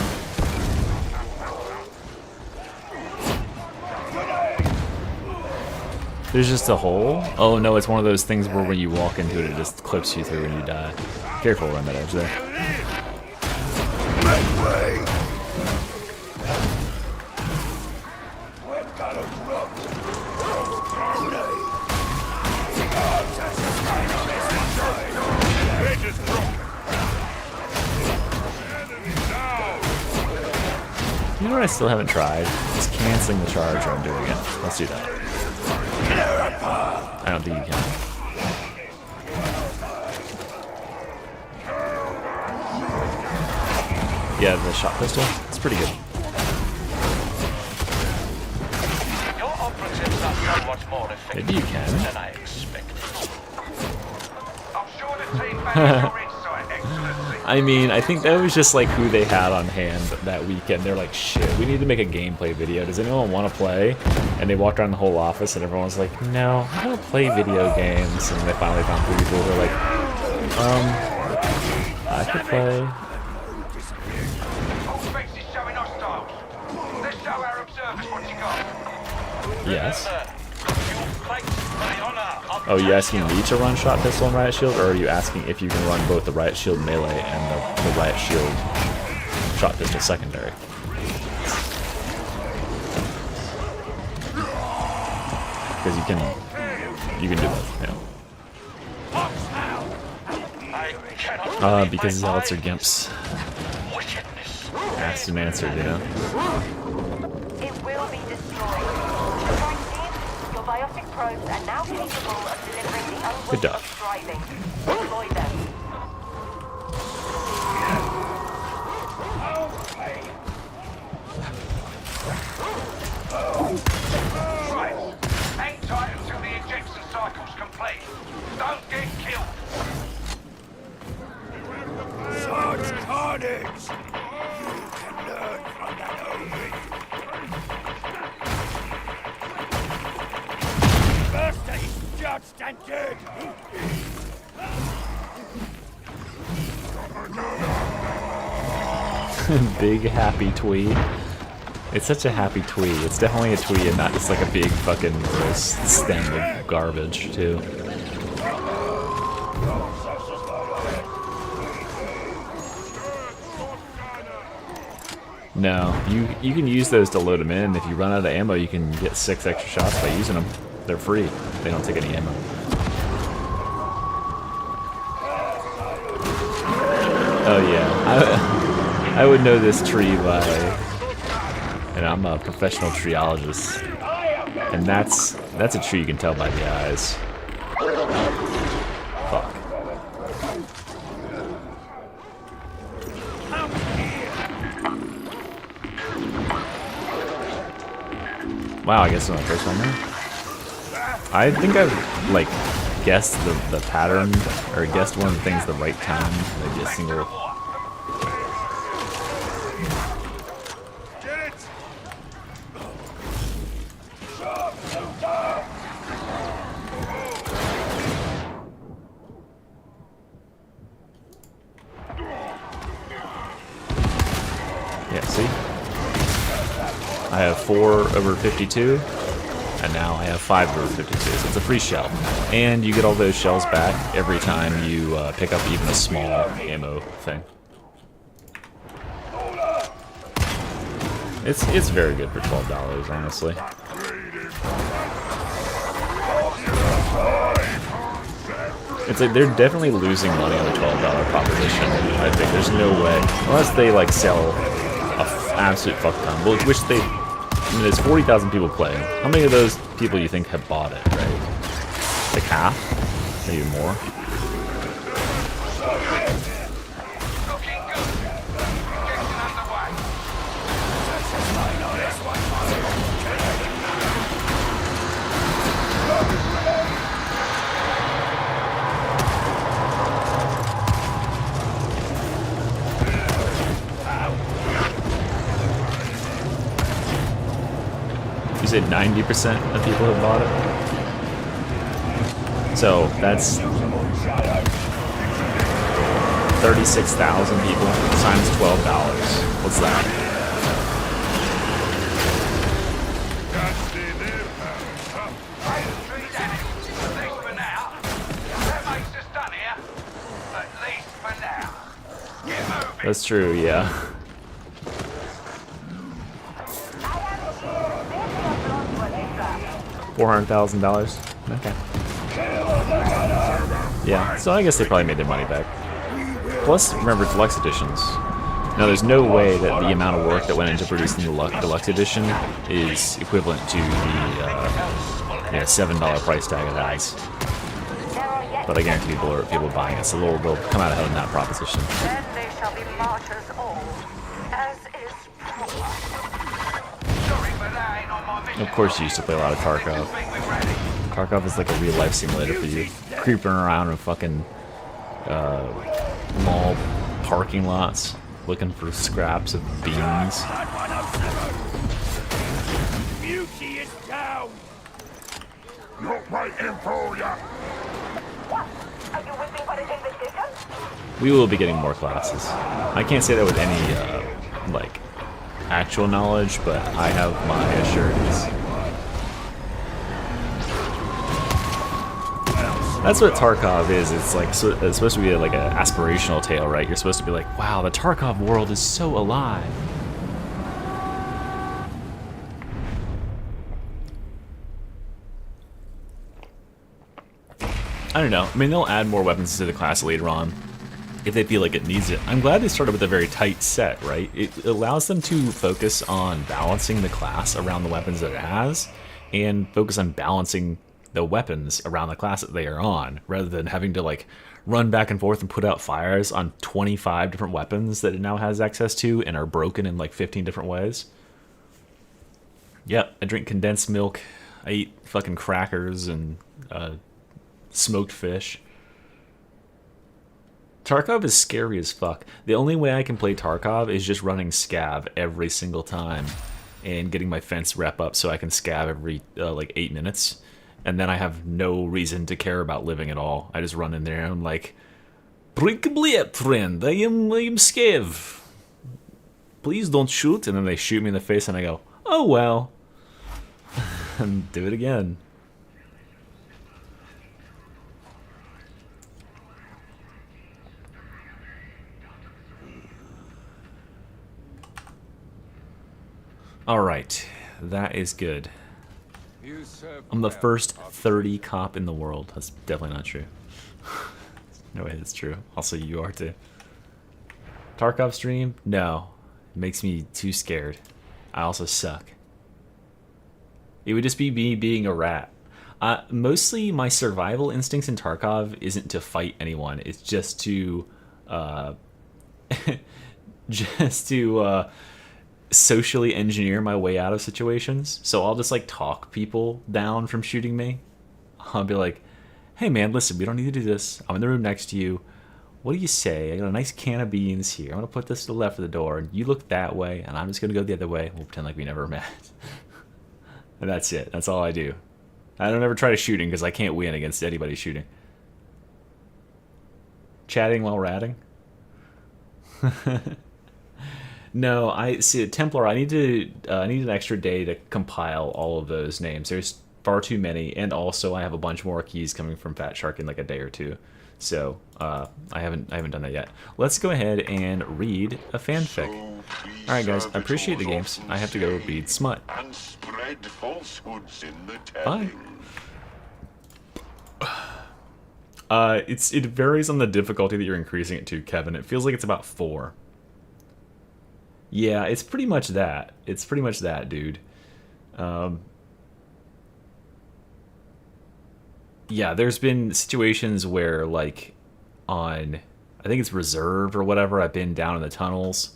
There's just a hole? Oh no, it's one of those things where when you walk into it, it just clips you through and you die. Careful around that edge there. You know what I still haven't tried? Just canceling the charge or undoing it. Let's do that. I don't think you can. Yeah, the shot pistol. It's pretty good. Your operatives are somewhat more effective Maybe you can. than I expected. I'm sure the team values your insight, Excellency. I mean, I think that was just like who they had on hand that weekend. They're like, shit, we need to make a gameplay video. Does anyone want to play? And they walked around the whole office and everyone was like, no, I don't play video games. And they finally found 3 people who were like, I could play. All specs is showing hostiles. Let's show our observers what you got. Yes. Oh, you asking me to run shot pistol and riot shield, or are you asking if you can run both the riot shield melee and the riot shield shot pistol secondary? Because you can do both, yeah. Because zealots are gimps. Asked and answered, you know. It will be destroyed. Your Your biotic probes are now capable of delivering the Good unweight job. of driving. Deploy them. Right. Hang tight until the ejection cycle's complete. Don't get killed. Such carnage! You can learn from that only. First he's judged and dead. Big happy twee. It's such a happy twee. It's definitely a twee and not just like a big fucking gross stem of garbage, too. No, you can use those to load them in. If you run out of ammo, you can get 6 extra shots by using them. They're free. They don't take any ammo. Oh yeah, I would know this tree by, and I'm a professional treologist, and that's a tree you can tell by the eyes. Fuck. Wow, I guess I'm the first one there. I think I've like guessed the pattern, or guessed one of the things the right time. Maybe a single. Yeah, see? I have 4/52, and now I have 5/52, so it's a free shell. And you get all those shells back every time you pick up even a small ammo thing. It's very good for $12, honestly. It's like they're definitely losing money on the $12 proposition. I think there's no way, unless they like sell a absolute fuck ton. Which they, I mean, there's 40,000 people playing. How many of those people you think have bought it? Right? Like half, maybe more. You said 90% of people have bought it? So that's 36,000 people times $12. What's that? That's true, yeah. $400,000. Okay. Yeah, so I guess they probably made their money back. Plus, remember, Deluxe editions. Now, there's no way that the amount of work that went into producing the Deluxe edition is equivalent to the $7 price tag it has. But I guarantee people are buying it, so they'll come out ahead on that proposition. Then they shall be martyrs all, as is Of course you used to play a lot of Tarkov. Tarkov is like a real life simulator for you. Creeping around in fucking mall parking lots, looking for scraps of beans. Beauty is down! Not waiting for ya! Are you waiting for the invitation? We will be getting more classes. I can't say that with any like actual knowledge, but I have my assurance. That's what Tarkov is. It's like it's supposed to be like an aspirational tale, right? You're supposed to be like, wow, the Tarkov world is so alive. I don't know. I mean, they'll add more weapons to the class later on if they feel like it needs it. I'm glad they started with a very tight set, right? It allows them to focus on balancing the class around the weapons that it has, and focus on balancing the weapons around the class that they are on, rather than having to like run back and forth and put out fires on 25 different weapons that it now has access to and are broken in like 15 different ways. Yep, I drink condensed milk, I eat fucking crackers and smoked fish. Tarkov is scary as fuck. The only way I can play Tarkov is just running scav every single time and getting my fence rep up so I can scav every like 8 minutes. And then I have no reason to care about living at all. I just run in there and I'm like, "Brickbliet, friend, I am scav. Please don't shoot." And then they shoot me in the face and I go, "Oh well." And do it again. Alright, that is good. I'm the first 30 cop in the world. That's definitely not true. No way that's true. Also, you are too. Tarkov stream? No. It makes me too scared. I also suck. It would just be me being a rat. Mostly my survival instincts in Tarkov isn't to fight anyone. It's just to... socially engineer my way out of situations. So I'll just like talk people down from shooting me. I'll be like, "Hey man, listen, we don't need to do this. I'm in the room next to you. What do you say? I got a nice can of beans here. I'm gonna put this to the left of the door, and you look that way, and I'm just gonna go the other way. We'll pretend like we never met." And that's it. That's all I do. I don't ever try to shooting because I can't win against anybody shooting. Chatting while ratting? No, I see. Templar, I need an extra day to compile all of those names. There's far too many, and also I have a bunch more keys coming from Fat Shark in like a day or two. So I haven't done that yet. Let's go ahead and read a fanfic. All right, guys. I appreciate the games. I have to go read smut. Bye. It varies on the difficulty that you're increasing it to, Kevin. It feels like it's about 4. Yeah, it's pretty much that. It's pretty much that, dude. Yeah, there's been situations where, like, on, I think it's reserved or whatever, I've been down in the tunnels,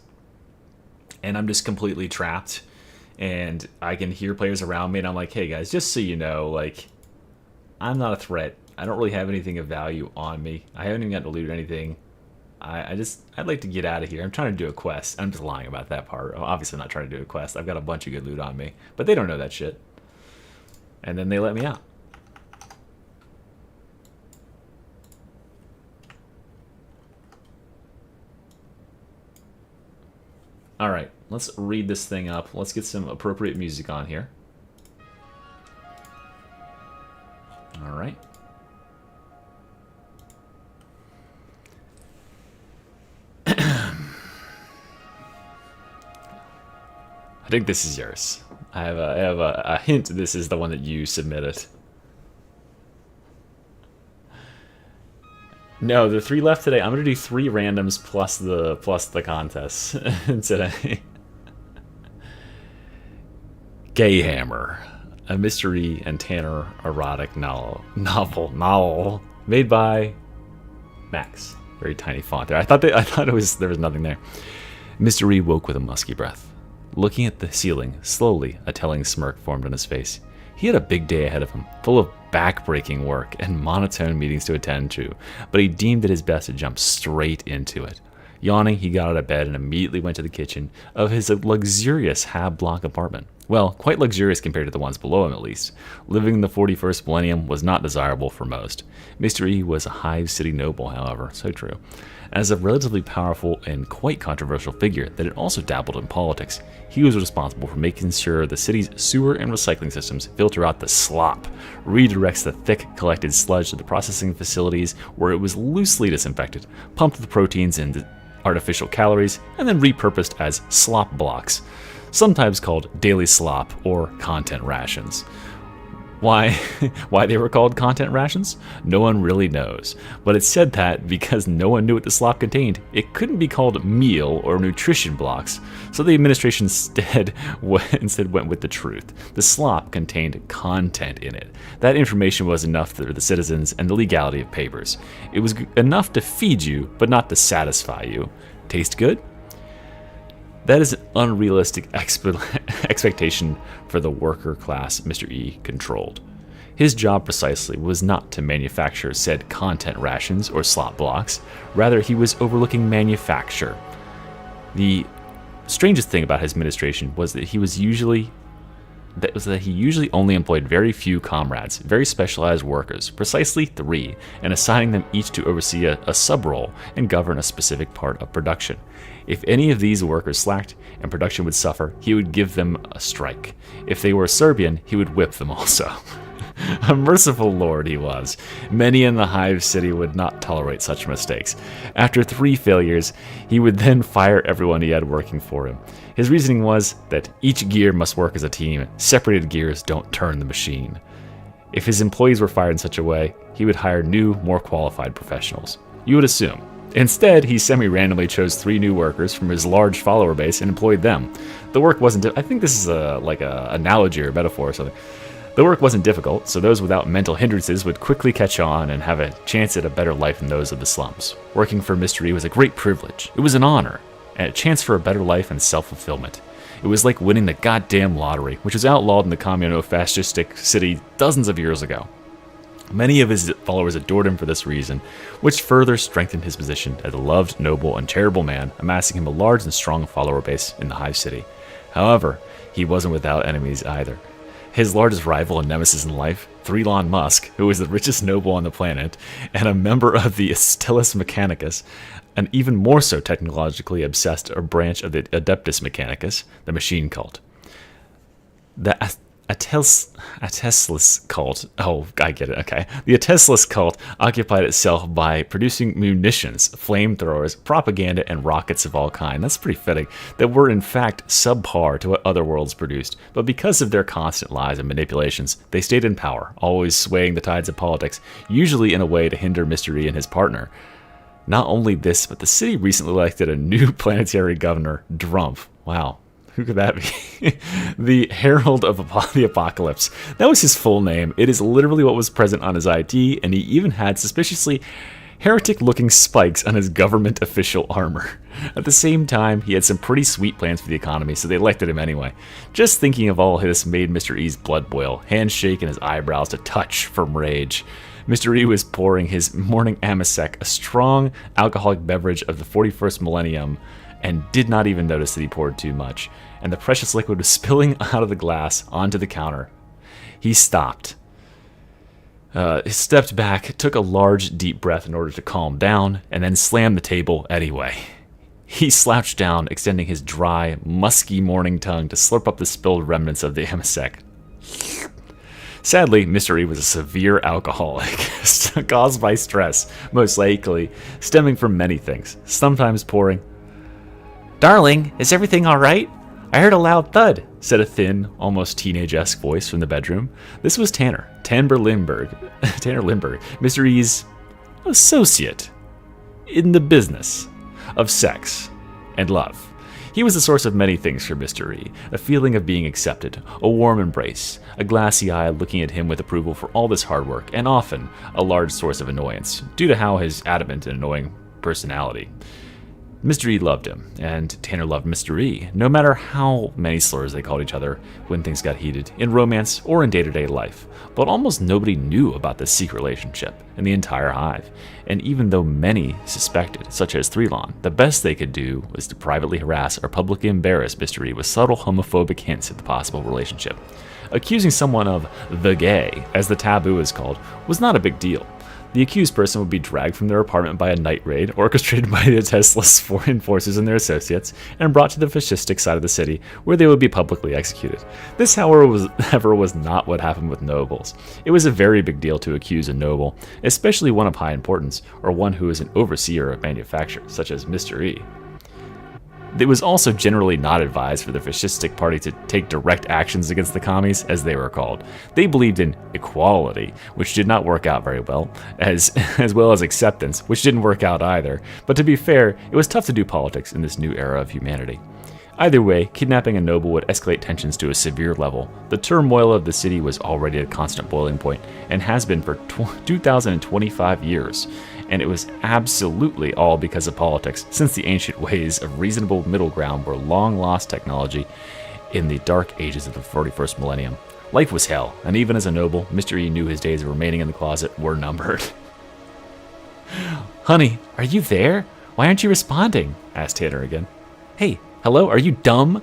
and I'm just completely trapped, and I can hear players around me, and I'm like, "Hey, guys, just so you know, like, I'm not a threat. I don't really have anything of value on me. I haven't even got to loot anything. I'd like to get out of here. I'm trying to do a quest." I'm just lying about that part. I'm obviously not trying to do a quest. I've got a bunch of good loot on me. But they don't know that shit. And then they let me out. Alright, let's read this thing up. Let's get some appropriate music on here. Alright. I think this is yours. I have a hint this is the one that you submitted. No, the 3 left today. I'm gonna do 3 randoms plus the contest today. Gay Hammer, a mystery and Tanner erotic novel made by Max. Very tiny font there. I thought there was nothing there. Mystery woke with a musky breath. Looking at the ceiling, slowly, a telling smirk formed on his face. He had a big day ahead of him, full of back-breaking work and monotone meetings to attend to, but he deemed it his best to jump straight into it. Yawning, he got out of bed and immediately went to the kitchen of his luxurious half-block apartment. Well, quite luxurious compared to the ones below him, at least. Living in the 41st millennium was not desirable for most. Mr. E was a Hive City noble, however, so true. As a relatively powerful and quite controversial figure that had also dabbled in politics, he was responsible for making sure the city's sewer and recycling systems filter out the slop, redirects the thick collected sludge to the processing facilities where it was loosely disinfected, pumped the proteins into artificial calories, and then repurposed as slop blocks, sometimes called daily slop or content rations. Why they were called content rations? No one really knows. But it's said that because no one knew what the slop contained, it couldn't be called meal or nutrition blocks. So the administration instead went with the truth. The slop contained content in it. That information was enough for the citizens and the legality of papers. It was enough to feed you, but not to satisfy you. Taste good? That is an unrealistic expectation for the worker class Mr. E controlled. His job precisely was not to manufacture said content rations or slop blocks. Rather, he was overlooking manufacture. The strangest thing about his administration was that he usually only employed very few comrades, very specialized workers, precisely 3, and assigning them each to oversee a sub-role and govern a specific part of production. If any of these workers slacked and production would suffer, he would give them a strike. If they were Serbian, he would whip them also. A merciful lord he was. Many in the Hive City would not tolerate such mistakes. After 3 failures, he would then fire everyone he had working for him. His reasoning was that each gear must work as a team. Separated gears don't turn the machine. If his employees were fired in such a way, he would hire new, more qualified professionals. You would assume. Instead, he semi-randomly chose 3 new workers from his large follower base and employed them. The work wasn't... I think this is like an analogy or metaphor or something. The work wasn't difficult, so those without mental hindrances would quickly catch on and have a chance at a better life than those of the slums. Working for Mr. E was a great privilege. It was an honor, and a chance for a better life and self-fulfillment. It was like winning the goddamn lottery, which was outlawed in the communo-fascistic city dozens of years ago. Many of his followers adored him for this reason, which further strengthened his position as a loved, noble, and charitable man, amassing him a large and strong follower base in the Hive City. However, he wasn't without enemies either. His largest rival and nemesis in life, Elon Musk, who was the richest noble on the planet, and a member of the Stellus Mechanicus, an even more so technologically obsessed branch of the Adeptus Mechanicus, the machine cult. The Ateslis cult. Oh, I get it. Okay. The Ateslis cult occupied itself by producing munitions, flamethrowers, propaganda, and rockets of all kinds. That's pretty fitting. That were in fact subpar to what other worlds produced. But because of their constant lies and manipulations, they stayed in power, always swaying the tides of politics, usually in a way to hinder Mr. E and his partner. Not only this, but the city recently elected a new planetary governor, Drumpf. Wow. Who could that be? The Herald of the Apocalypse. That was his full name. It is literally what was present on his ID, and he even had suspiciously heretic-looking spikes on his government official armor. At the same time, he had some pretty sweet plans for the economy, so they elected him anyway. Just thinking of all this made Mr. E's blood boil, hands shake and his eyebrows to touch from rage. Mr. E was pouring his morning amasec, a strong alcoholic beverage of the 41st millennium, and did not even notice that he poured too much, and the precious liquid was spilling out of the glass onto the counter. He stopped. He stepped back, took a large, deep breath in order to calm down, and then slammed the table anyway. He slouched down, extending his dry, musky morning tongue to slurp up the spilled remnants of the amasec. Sadly, Mr. E was a severe alcoholic, caused by stress, most likely stemming from many things, sometimes pouring. "Darling, is everything all right? I heard a loud thud," said a thin, almost teenage-esque voice from the bedroom. This was Tanner Lindbergh, Mr. E's associate in the business of sex and love. He was the source of many things for Mr. E, a feeling of being accepted, a warm embrace, a glassy eye looking at him with approval for all this hard work, and often a large source of annoyance, due to how his adamant and annoying personality. Mr. E loved him, and Tanner loved Mr. E, no matter how many slurs they called each other when things got heated, in romance or in day-to-day life. But almost nobody knew about this secret relationship in the entire Hive, and even though many suspected, such as Elon, the best they could do was to privately harass or publicly embarrass Mr. E with subtle homophobic hints at the possible relationship. Accusing someone of the gay, as the taboo is called, was not a big deal. The accused person would be dragged from their apartment by a night raid, orchestrated by the Tesla's foreign forces and their associates, and brought to the fascistic side of the city, where they would be publicly executed. This, however, was not what happened with nobles. It was a very big deal to accuse a noble, especially one of high importance, or one who is an overseer of manufacture, such as Mr. E. It was also generally not advised for the fascistic party to take direct actions against the commies, as they were called. They believed in equality, which did not work out very well, as well as acceptance, which didn't work out either. But to be fair, it was tough to do politics in this new era of humanity. Either way, kidnapping a noble would escalate tensions to a severe level. The turmoil of the city was already at a constant boiling point, and has been for 2,025 years. And it was absolutely all because of politics, since the ancient ways of reasonable middle ground were long-lost technology in the dark ages of the 41st millennium. Life was hell, and even as a noble, Mr. E knew his days of remaining in the closet were numbered. "Honey, are you there? Why aren't you responding?" asked Tanner again. "Hey, hello, are you dumb?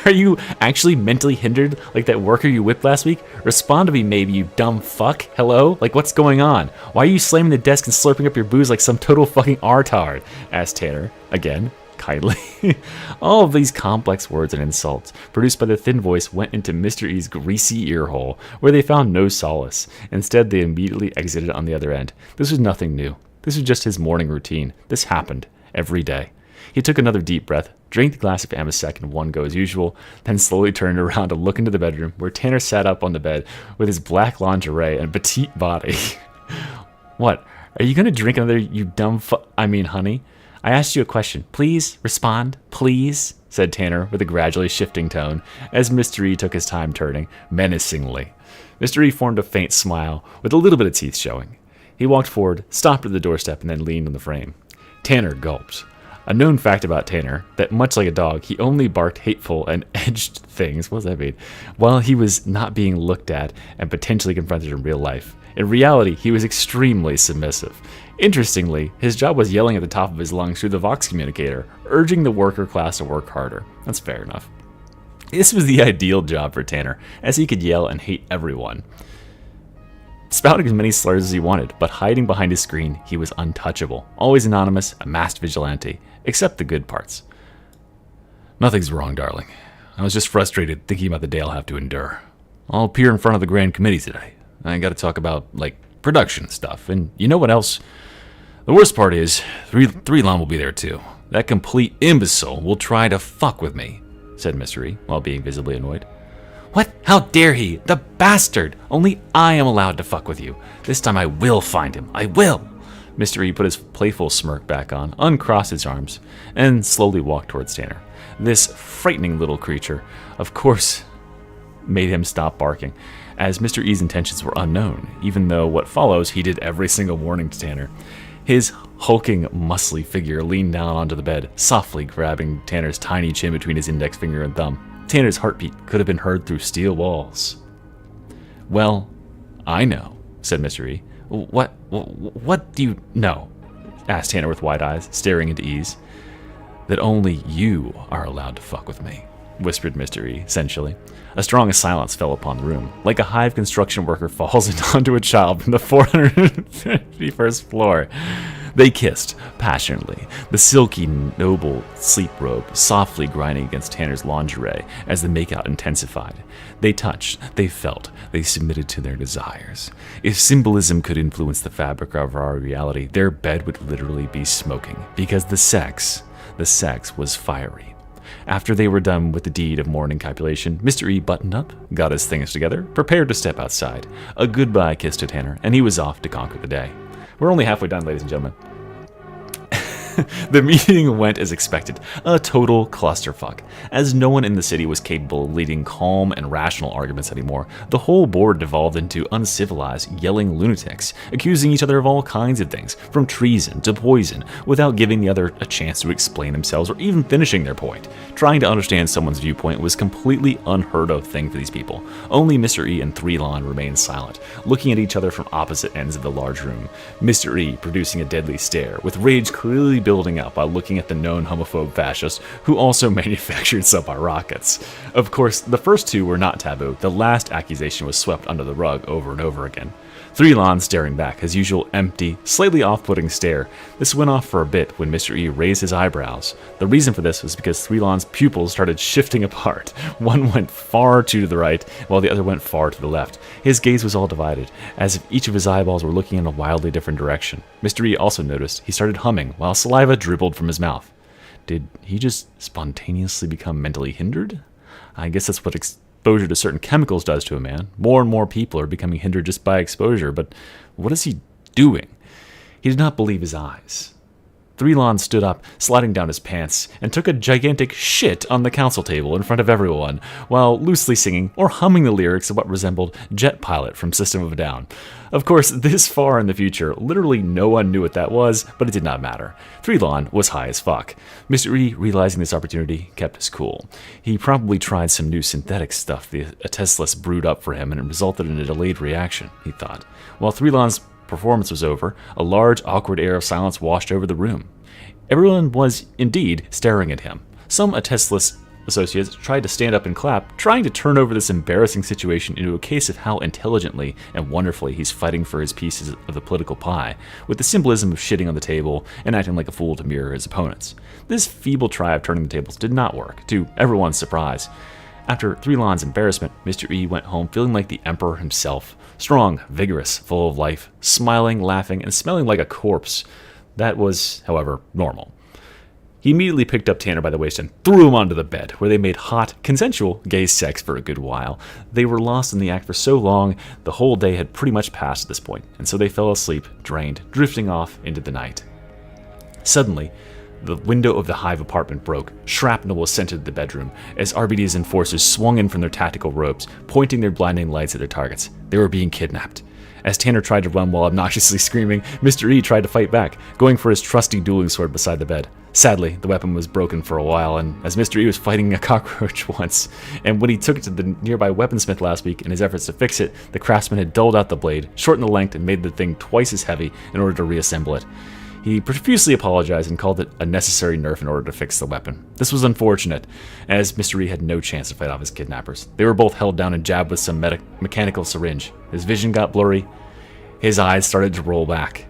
Are you actually mentally hindered like that worker you whipped last week? Respond to me maybe, you dumb fuck. Hello? Like, what's going on? Why are you slamming the desk and slurping up your booze like some total fucking artard?" asked Tanner, again, kindly. All of these complex words and insults, produced by the thin voice, went into Mr. E's greasy earhole, where they found no solace. Instead, they immediately exited on the other end. This was nothing new. This was just his morning routine. This happened every day. He took another deep breath, drank the glass of Amasec in one go as usual, then slowly turned around to look into the bedroom, where Tanner sat up on the bed with his black lingerie and petite body. "What? Are you gonna drink another, you dumb honey? I asked you a question. Please respond, please," said Tanner with a gradually shifting tone, as Mr. E took his time turning, menacingly. Mr. E formed a faint smile, with a little bit of teeth showing. He walked forward, stopped at the doorstep, and then leaned on the frame. Tanner gulped. A known fact about Tanner, that much like a dog, he only barked hateful and edged things, what does that mean, while he was not being looked at and potentially confronted in real life. In reality, he was extremely submissive. Interestingly, his job was yelling at the top of his lungs through the Vox communicator, urging the worker class to work harder. That's fair enough. This was the ideal job for Tanner, as he could yell and hate everyone, spouting as many slurs as he wanted, but hiding behind his screen, he was untouchable. Always anonymous, a masked vigilante, except the good parts. "Nothing's wrong, darling. I was just frustrated thinking about the day I'll have to endure. I'll appear in front of the Grand Committee today. I gotta talk about, production stuff, and you know what else? The worst part is, Three-Lon will be there too. That complete imbecile will try to fuck with me," said Mr. E, while being visibly annoyed. "What? How dare he? The bastard! Only I am allowed to fuck with you. This time I will find him. I will!" Mr. E put his playful smirk back on, uncrossed his arms, and slowly walked towards Tanner. This frightening little creature, of course, made him stop barking, as Mr. E's intentions were unknown, even though what follows he did every single morning to Tanner. His hulking, muscly figure leaned down onto the bed, softly grabbing Tanner's tiny chin between his index finger and thumb. Tanner's heartbeat could have been heard through steel walls. "Well, I know," said Mr. E. What do you know?" asked Tanner with wide eyes, staring into E's. "That only you are allowed to fuck with me," whispered Mr. E, sensually. A strong silence fell upon the room, like a hive construction worker falls onto a child from the 451st floor. They kissed, passionately, the silky, noble sleep robe softly grinding against Tanner's lingerie as the makeout intensified. They touched, they felt, they submitted to their desires. If symbolism could influence the fabric of our reality, their bed would literally be smoking, because the sex was fiery. After they were done with the deed of morning copulation, Mr. E buttoned up, got his things together, prepared to step outside. A goodbye kiss to Tanner, and he was off to conquer the day. We're only halfway done, ladies and gentlemen. The meeting went as expected, a total clusterfuck. As no one in the city was capable of leading calm and rational arguments anymore, the whole board devolved into uncivilized, yelling lunatics, accusing each other of all kinds of things, from treason to poison, without giving the other a chance to explain themselves or even finishing their point. Trying to understand someone's viewpoint was a completely unheard of thing for these people. Only Mr. E and Three-Lon remained silent, looking at each other from opposite ends of the large room. Mr. E producing a deadly stare, with rage clearly building up while looking at the known homophobe fascist, who also manufactured subpar rockets. Of course, the first two were not taboo. The last accusation was swept under the rug over and over again. Three-Lon staring back, his usual empty, slightly off-putting stare. This went off for a bit when Mr. E raised his eyebrows. The reason for this was because Three-Lon's pupils started shifting apart. One went far to the right, while the other went far to the left. His gaze was all divided, as if each of his eyeballs were looking in a wildly different direction. Mr. E also noticed he started humming, while saliva dribbled from his mouth. Did he just spontaneously become mentally hindered? I guess that's what exposure to certain chemicals does to a man. More and more people are becoming hindered just by exposure, but what is he doing? He did not believe his eyes. Threlon stood up, sliding down his pants, and took a gigantic shit on the council table in front of everyone, while loosely singing or humming the lyrics of what resembled Jet Pilot from System of a Down. Of course, this far in the future, literally no one knew what that was, but it did not matter. Threlon was high as fuck. Mr. E, realizing this opportunity, kept his cool. He probably tried some new synthetic stuff the Ateslas brewed up for him, and it resulted in a delayed reaction, he thought. While Threlon's performance was over, a large, awkward air of silence washed over the room. Everyone was indeed staring at him. Some Ateslas associates tried to stand up and clap, trying to turn over this embarrassing situation into a case of how intelligently and wonderfully he's fighting for his pieces of the political pie, with the symbolism of shitting on the table and acting like a fool to mirror his opponents. This feeble try of turning the tables did not work, to everyone's surprise. After Threlon's embarrassment, Mr. E went home feeling like the Emperor himself. Strong, vigorous, full of life, smiling, laughing, and smelling like a corpse. That was, however, normal. He immediately picked up Tanner by the waist and threw him onto the bed, where they made hot, consensual gay sex for a good while. They were lost in the act for so long, the whole day had pretty much passed at this point, and so they fell asleep, drained, drifting off into the night. Suddenly, the window of the Hive apartment broke. Shrapnel was sent into the bedroom as Arbites enforcers swung in from their tactical ropes, pointing their blinding lights at their targets. They were being kidnapped. As Tanner tried to run while obnoxiously screaming, Mr. E tried to fight back, going for his trusty dueling sword beside the bed. Sadly, the weapon was broken for a while, and as Mr. E was fighting a cockroach once, and when he took it to the nearby weaponsmith last week in his efforts to fix it, the craftsman had dulled out the blade, shortened the length, and made the thing twice as heavy in order to reassemble it. He profusely apologized and called it a necessary nerf in order to fix the weapon. This was unfortunate, as Mr. E had no chance to fight off his kidnappers. They were both held down and jabbed with some mechanical syringe. His vision got blurry. His eyes started to roll back.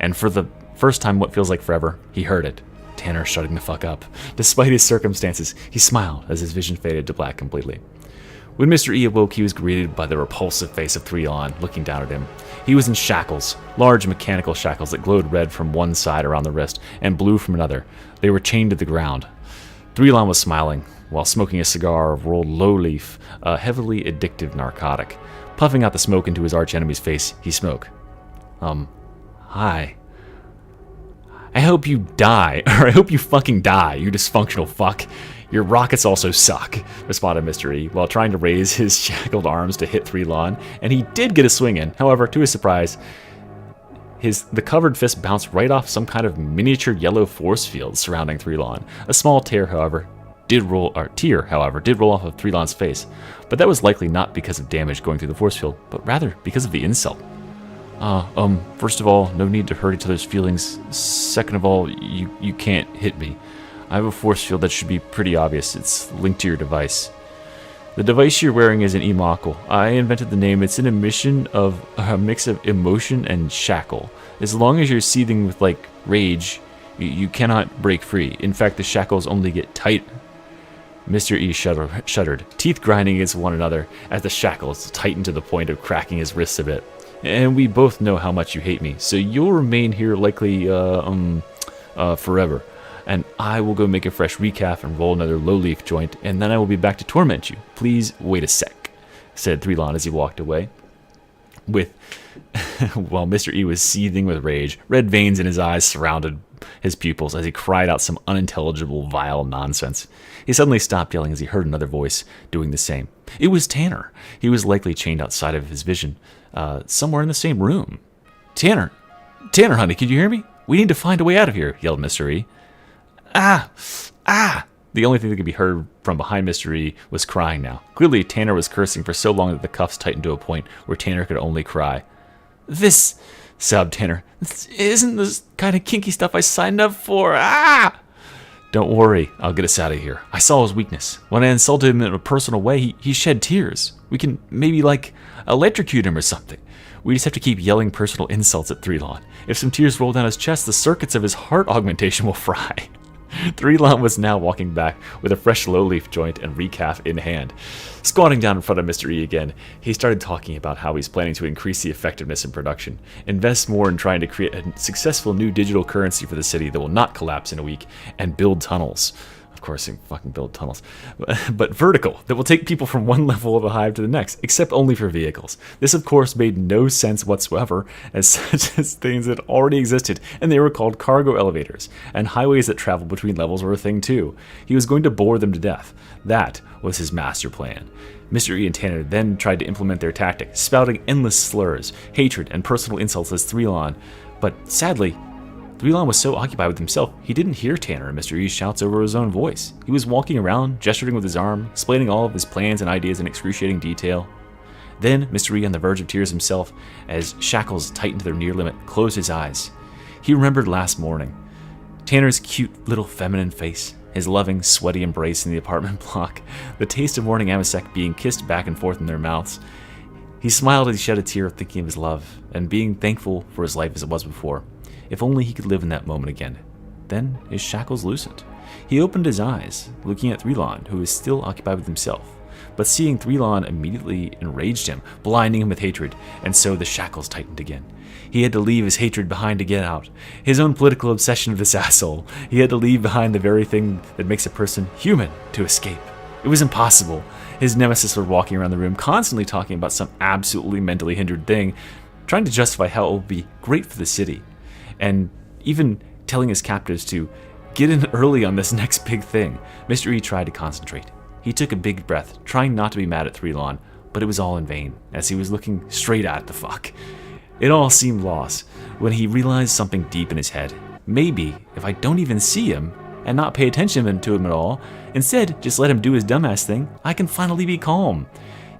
And for the first time, what feels like forever, he heard it. Tanner shutting the fuck up. Despite his circumstances, he smiled as his vision faded to black completely. When Mr. E awoke, he was greeted by the repulsive face of Threlon, looking down at him. He was in shackles, large mechanical shackles that glowed red from one side around the wrist and blue from another. They were chained to the ground. Threlon was smiling, while smoking a cigar of rolled low leaf, a heavily addictive narcotic. Puffing out the smoke into his archenemy's face, he spoke. Hi. I hope you die, or I hope you fucking die, you dysfunctional fuck. Your rockets also suck, responded Mr. E, while trying to raise his shackled arms to hit Threlon, and he did get a swing in. However, to his surprise, the covered fist bounced right off some kind of miniature yellow force field surrounding Threlon. A small tear, however, did roll off of Threlon's face, but that was likely not because of damage going through the force field, but rather because of the insult. First of all, no need to hurt each other's feelings. Second of all, you can't hit me. I have a force field that should be pretty obvious. It's linked to your device. The device you're wearing is an e-mockle. I invented the name. It's an emission of a mix of emotion and shackle. As long as you're seething with, like, rage, you cannot break free. In fact, the shackles only get tight. Mr. E shuddered, teeth grinding against one another as the shackles tightened to the point of cracking his wrists a bit. And we both know how much you hate me, so you'll remain here likely, forever. And I will go make a fresh recaf and roll another low-leaf joint, and then I will be back to torment you. Please wait a sec, said Threlon as he walked away. While Mr. E was seething with rage, red veins in his eyes surrounded his pupils as he cried out some unintelligible, vile nonsense. He suddenly stopped yelling as he heard another voice doing the same. It was Tanner. He was likely chained outside of his vision, somewhere in the same room. Tanner, honey, can you hear me? We need to find a way out of here, yelled Mr. E. Ah! The only thing that could be heard from behind Mr. E was crying now. Clearly, Tanner was cursing for so long that the cuffs tightened to a point where Tanner could only cry. This, sobbed Tanner, this isn't the kind of kinky stuff I signed up for. Ah! Don't worry, I'll get us out of here. I saw his weakness. When I insulted him in a personal way, he shed tears. We can maybe, like, electrocute him or something. We just have to keep yelling personal insults at Threlon. If some tears roll down his chest, the circuits of his heart augmentation will fry. Three-Lon was now walking back with a fresh low-leaf joint and recaf in hand. Squatting down in front of Mr. E again, he started talking about how he's planning to increase the effectiveness in production, invest more in trying to create a successful new digital currency for the city that will not collapse in a week, and build tunnels. Of course, they fucking build tunnels. But vertical, that will take people from one level of the hive to the next, except only for vehicles. This, of course, made no sense whatsoever, as such as things that already existed, and they were called cargo elevators, and highways that traveled between levels were a thing too. He was going to bore them to death. That was his master plan. Mr. E and Tanner then tried to implement their tactic, spouting endless slurs, hatred, and personal insults as Three-Lon, but sadly, Three-Lon was so occupied with himself, he didn't hear Tanner and Mr. E's shouts over his own voice. He was walking around, gesturing with his arm, explaining all of his plans and ideas in excruciating detail. Then, Mr. E, on the verge of tears himself, as shackles tightened to their near limit, closed his eyes. He remembered last morning. Tanner's cute little feminine face, his loving, sweaty embrace in the apartment block, the taste of morning amasec being kissed back and forth in their mouths. He smiled as he shed a tear thinking of his love, and being thankful for his life as it was before. If only he could live in that moment again. Then his shackles loosened. He opened his eyes, looking at Three-Lon, who was still occupied with himself. But seeing Three-Lon immediately enraged him, blinding him with hatred, and so the shackles tightened again. He had to leave his hatred behind to get out. His own political obsession of this asshole. He had to leave behind the very thing that makes a person human to escape. It was impossible. His nemesis was walking around the room, constantly talking about some absolutely mentally hindered thing, trying to justify how it would be great for the city. And even telling his captives to get in early on this next big thing. Mr. E tried to concentrate. He took a big breath, trying not to be mad at Three-Lon, but it was all in vain, as he was looking straight at the fuck. It all seemed lost when he realized something deep in his head. Maybe, if I don't even see him, and not pay attention to him at all, instead just let him do his dumbass thing, I can finally be calm.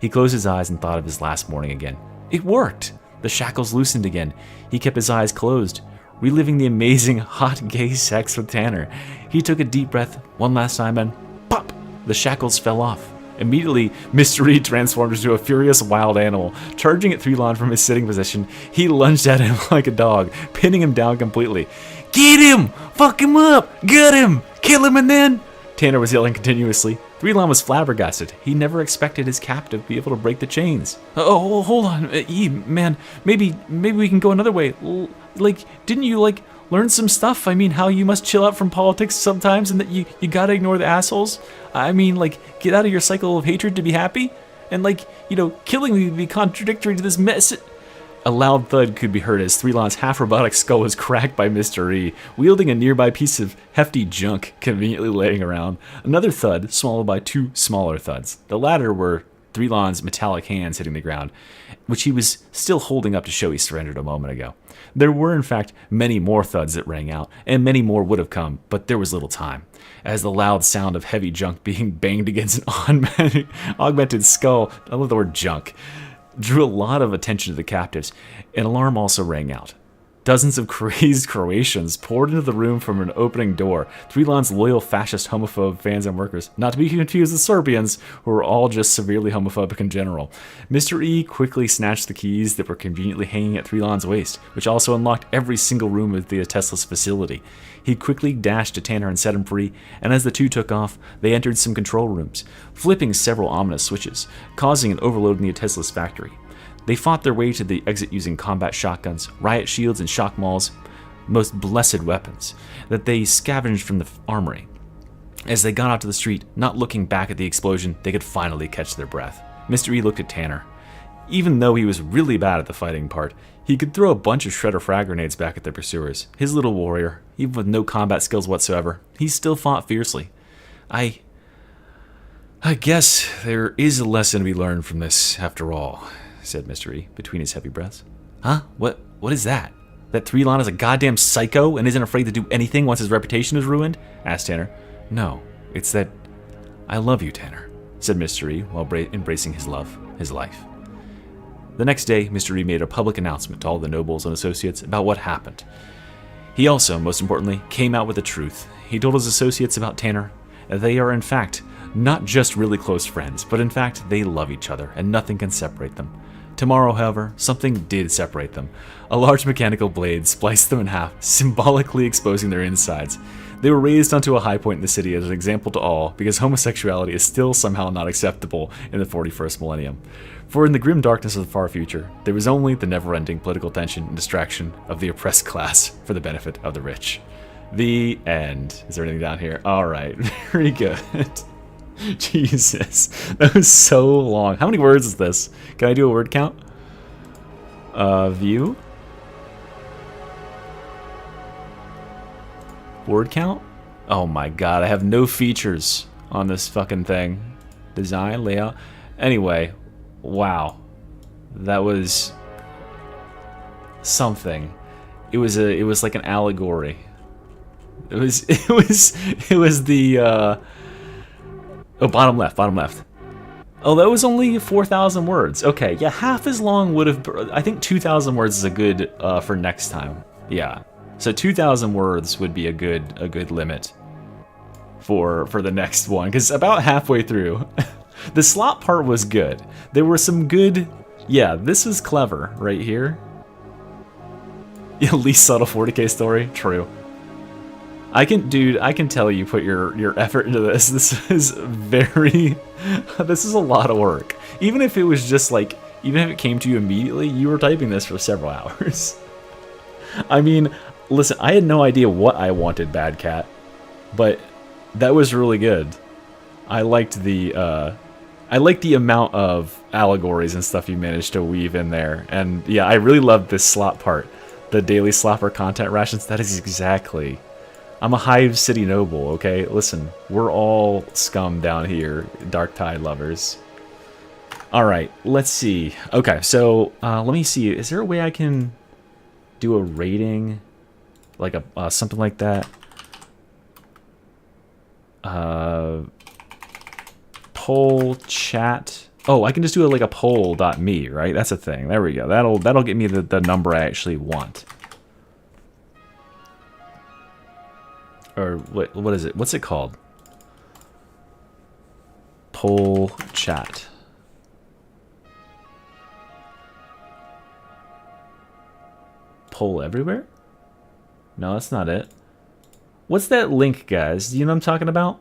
He closed his eyes and thought of his last morning again. It worked! The shackles loosened again. He kept his eyes closed, reliving the amazing hot gay sex with Tanner. He took a deep breath one last time and pop! The shackles fell off. Immediately, Mr. E transformed into a furious wild animal. Charging at Three-Lon from his sitting position, he lunged at him like a dog, pinning him down completely. Get him! Fuck him up! Get him! Kill him and then... Tanner was yelling continuously. Three-Lon was flabbergasted. He never expected his captive to be able to break the chains. Oh, hold on. E, man, maybe we can go another way. Didn't you, learn some stuff? I mean, how you must chill out from politics sometimes and that you gotta ignore the assholes? I mean, get out of your cycle of hatred to be happy? And, killing me would be contradictory to this mess. A loud thud could be heard as Three-Lon's half-robotic skull was cracked by Mr. E, wielding a nearby piece of hefty junk conveniently laying around. Another thud, swallowed by two smaller thuds. The latter were Three-Lon's metallic hands hitting the ground, which he was still holding up to show he surrendered a moment ago. There were, in fact, many more thuds that rang out, and many more would have come, but there was little time, as the loud sound of heavy junk being banged against an augmented skull, I love the word junk, drew a lot of attention to the captives. An alarm also rang out. Dozens of crazed Croatians poured into the room from an opening door. Three-Lon's loyal fascist homophobe fans and workers, not to be confused with Serbians, who were all just severely homophobic in general. Mr. E quickly snatched the keys that were conveniently hanging at Three-Lon's waist, which also unlocked every single room of the Tesla's facility. He quickly dashed to Tanner and set him free, and as the two took off, they entered some control rooms, flipping several ominous switches, causing an overload in the Tesla's factory. They fought their way to the exit using combat shotguns, riot shields, and shock mauls, most blessed weapons, that they scavenged from the armory. As they got out to the street, not looking back at the explosion, they could finally catch their breath. Mr. E looked at Tanner. Even though he was really bad at the fighting part, he could throw a bunch of shredder frag grenades back at their pursuers. His little warrior, even with no combat skills whatsoever, he still fought fiercely. I guess there is a lesson to be learned from this, after all, said Mr. E, between his heavy breaths. Huh? What is that? That Three-Lon is a goddamn psycho and isn't afraid to do anything once his reputation is ruined? Asked Tanner. No, it's that I love you, Tanner, said Mr. E, while embracing his love, his life. The next day, Mr. E made a public announcement to all the nobles and associates about what happened. He also, most importantly, came out with the truth. He told his associates about Tanner. They are, in fact, not just really close friends, but in fact, they love each other, and nothing can separate them. Tomorrow, however, something did separate them. A large mechanical blade spliced them in half, symbolically exposing their insides. They were raised onto a high point in the city as an example to all, because homosexuality is still somehow not acceptable in the 41st millennium. For in the grim darkness of the far future, there was only the never-ending political tension and distraction of the oppressed class for the benefit of the rich. The end. Is there anything down here? Alright, very good. Jesus, that was so long. How many words is this? Can I do a word count? View? Word count? Oh my god, I have no features on this fucking thing. Design, layout. Anyway, wow. That was something. It was like an allegory. It was the oh, bottom left. Oh, that was only 4,000 words. Okay, yeah, half as long would have. I think 2,000 words is a good for next time. Yeah, so 2,000 words would be a good limit for the next one, because about halfway through, the slot part was good. There were some good. Yeah, this is clever right here. Yeah, least subtle 40k story. True. I can tell you put your effort into this. This is very. This is a lot of work. Even if it was just like, even if it came to you immediately, you were typing this for several hours. I mean, listen, I had no idea what I wanted, Bad Cat, but that was really good. I liked the amount of allegories and stuff you managed to weave in there, and yeah, I really loved this slot part, the daily slopper content rations. That is exactly. I'm a Hive City noble, okay? Listen, we're all scum down here, Dark Tide lovers. Alright, let's see. Okay, so let me see. Is there a way I can do a rating? Like a something like that? Poll chat. Oh, I can just do it like a poll.me, right? That's a thing. There we go. That'll get me the number I actually want. Or what is it? What's it called? Poll chat. Poll everywhere? No, that's not it. What's that link, guys? Do you know what I'm talking about?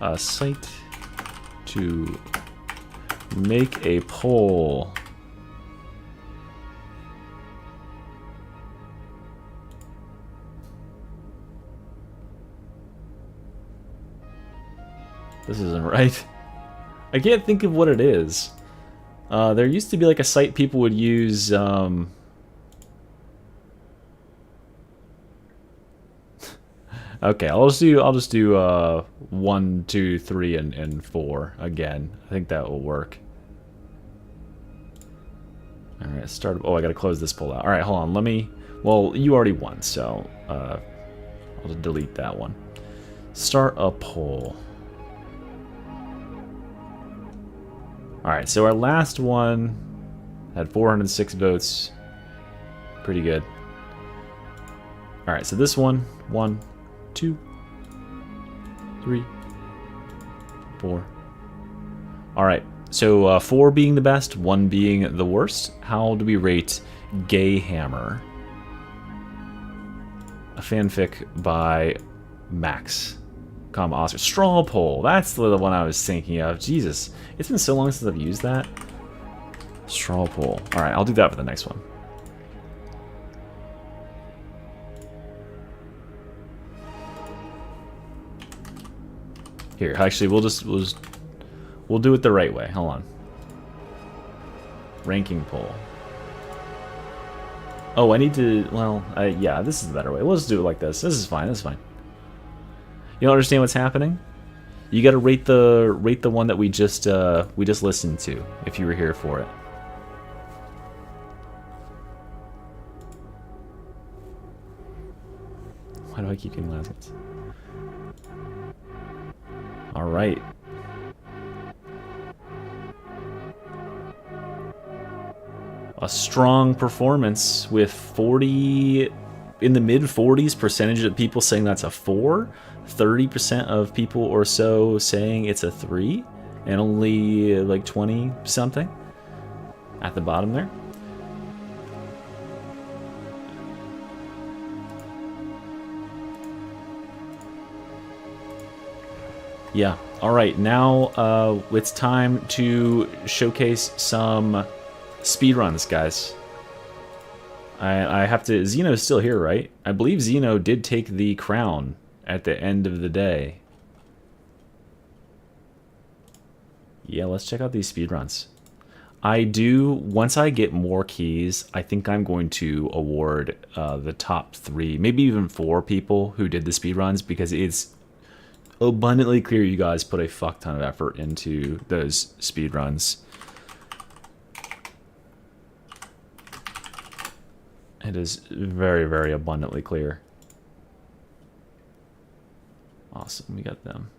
A site to make a poll. This isn't right. I can't think of what it is. There used to be like a site people would use. Okay, I'll just do 1, 2, 3, and 4 again. I think that will work. All right, start. Oh, I gotta close this poll out. All right, hold on. Let me. Well, you already won, so I'll just delete that one. Start a poll. All right, so our last one had 406 votes. Pretty good. All right, so this one, 1, 2, 3, 4. All right, so 4 being the best, 1 being the worst. How do we rate Gay Hammer? A fanfic by Max, Oscar. Straw poll. That's the one I was thinking of. Jesus, it's been so long since I've used that. Straw poll. All right, I'll do that for the next one. Here, actually, we'll do it the right way. Hold on. Ranking poll. Oh, I need to. Well, yeah, this is the better way. We'll just do it like this. This is fine. This is fine. You don't understand what's happening? You got to rate the one that we just listened to if you were here for it. Why do I keep getting last ones? All right. A strong performance with 40 in the mid 40s percentage of people saying that's a 4, 30% of people or so saying it's a 3. and only like 20 something at the bottom there. Yeah, alright, now it's time to showcase some speedruns, guys. I have to... Xeno's still here, right? I believe Xeno did take the crown at the end of the day. Yeah, let's check out these speedruns. Once I get more keys, I think I'm going to award the top 3, maybe even 4 people who did the speedruns, because it's abundantly clear you guys put a fuck ton of effort into those speedruns. It is very, very abundantly clear. Awesome, we got them.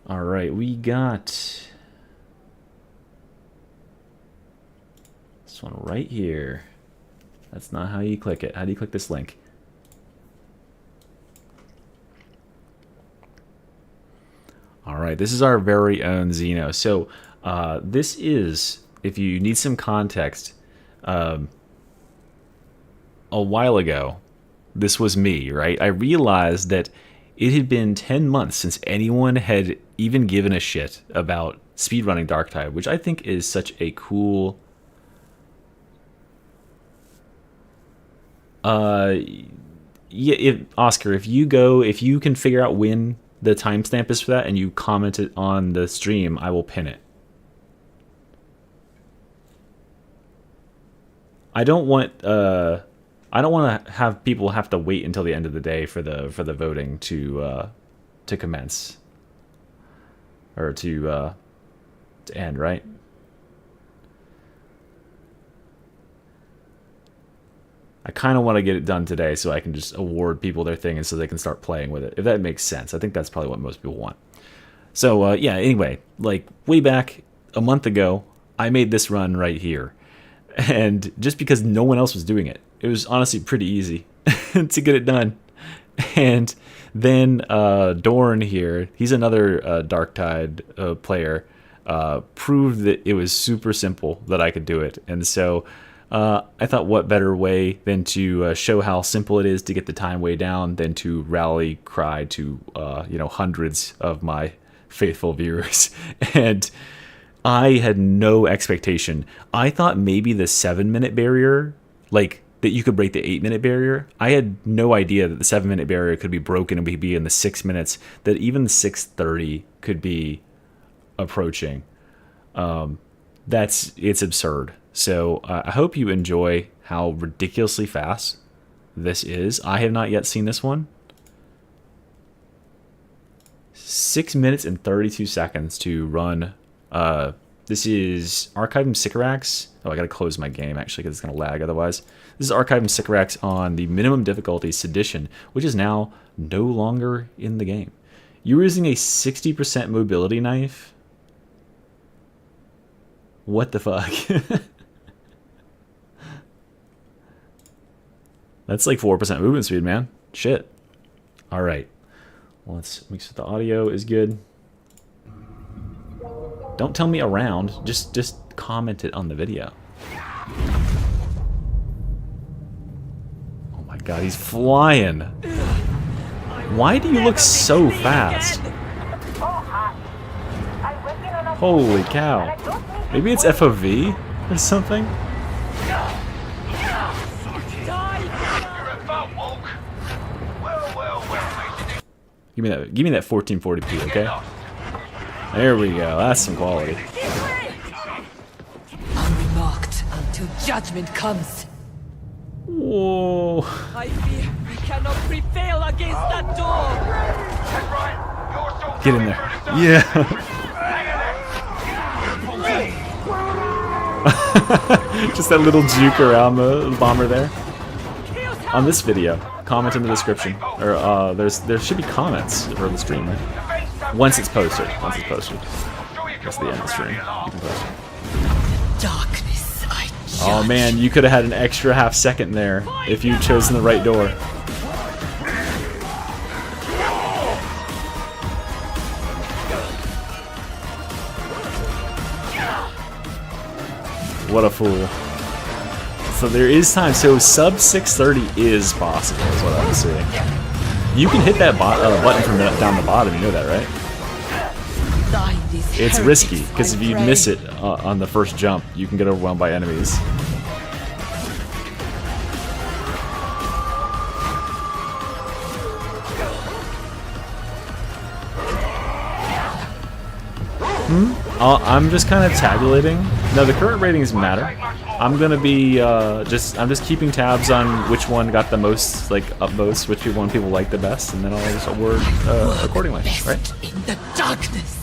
Alright, we got this one right here. That's not how you click it. How do you click this link? Alright, this is our very own Xeno. So, this is, if you need some context, a while ago, this was me, right? I realized that it had been 10 months since anyone had even given a shit about speedrunning Darktide, which I think is such a cool... yeah, Oscar, if you can figure out when the timestamp is for that and you comment it on the stream, I will pin it. I don't want to have people have to wait until the end of the day for the voting to commence or to end, right? I kind of want to get it done today so I can just award people their thing and so they can start playing with it, if that makes sense. I think that's probably what most people want. So yeah, anyway, like way back a month ago, I made this run right here. And just because no one else was doing it, it was honestly pretty easy to get it done. And then Dorn here, he's another Darktide player, proved that it was super simple that I could do it. And so I thought, what better way than to show how simple it is to get the time way down than to rally cry to hundreds of my faithful viewers. And I had no expectation. I thought maybe the 7-minute barrier, like that you could break the 8-minute barrier. I had no idea that the 7-minute barrier could be broken and we'd be in the 6 minutes, that even the 6:30 could be approaching. It's absurd. So I hope you enjoy how ridiculously fast this is. I have not yet seen this one. 6 minutes and 32 seconds to run. This is Archive and Sycorax. Oh, I gotta close my game actually because it's gonna lag otherwise. This is Archive and Sycorax on the minimum difficulty Sedition, which is now no longer in the game. You're using a 60% mobility knife? What the fuck? That's like 4% movement speed, man. Shit. Alright. Let's make sure the audio is good. Don't tell me around. Just comment it on the video. Oh my god, he's flying. Why do you look so fast? Holy cow. Maybe it's FOV or something? Give me that 1440p, okay? There we go. That's some quality. Unlocked until judgment comes. Whoa. I fear we cannot prevail against that door. Get in there. Yeah. Just that little juke around the bomber there. On this video, comment in the description, or there should be comments for the stream, right? Once it's posted. That's the end of the stream. You can post it. darkness I Oh man, you could have had an extra half second there if you'd chosen the right door. What a fool. So there is time. So sub 630 is possible, is what I'm saying. You can hit that button from down the bottom, you know that, right? It's risky, because if you miss it on the first jump, you can get overwhelmed by enemies. I'm just kind of tabulating. No, the current ratings matter. I'm gonna be I'm just keeping tabs on which one got the most upvotes, which one people like the best, and then I'll just award accordingly, right? In the darkness.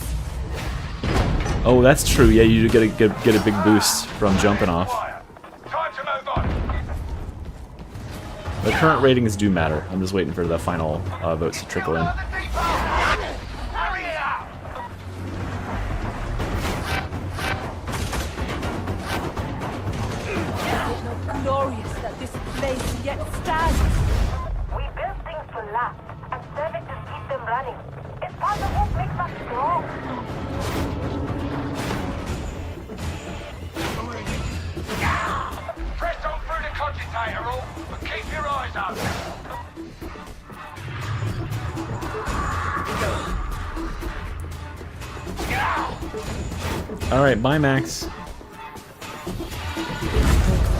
Oh, that's true. Yeah, you do get a big boost from jumping off. The current ratings do matter. I'm just waiting for the final votes to trickle in. Glorious that this place yet stands. We build things to last and serve it to keep them running. It's part of what makes us strong. Press on through the cogitator, all, but keep your eyes open. Alright, bye Max.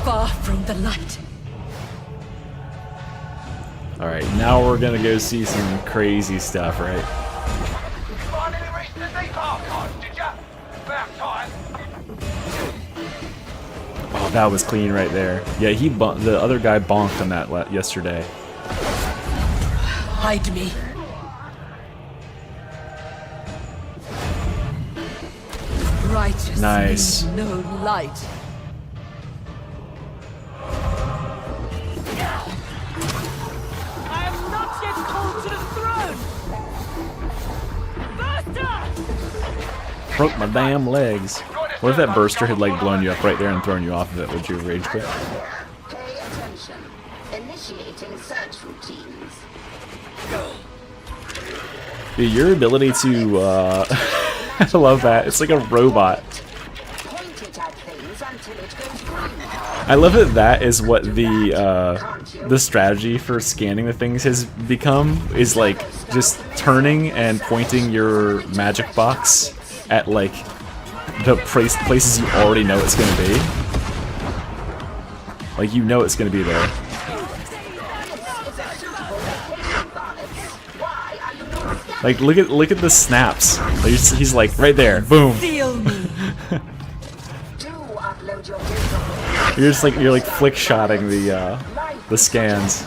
Far from the light. Alright, now we're gonna go see some crazy stuff, right? Finally reached the deep archive, did ya? About time. Oh, that was clean right there. Yeah, the other guy bonked on that yesterday. Hide me. Righteous Nice. needs no light. I am not yet called to the throne. Burster! Broke my damn legs. What if that burster had like blown you up right there and thrown you off of it? Would you rage quit? Pay attention. Initiating search routines. Dude, your ability to I love that. It's like a robot. Point it at things until it goes green. I love that is what the strategy for scanning the things has become, is like just turning and pointing your magic box at like the places you already know it's gonna be. Like you know it's gonna be there. Like look at the snaps. Like, he's like right there, boom. You're just like you're flick shotting the scans.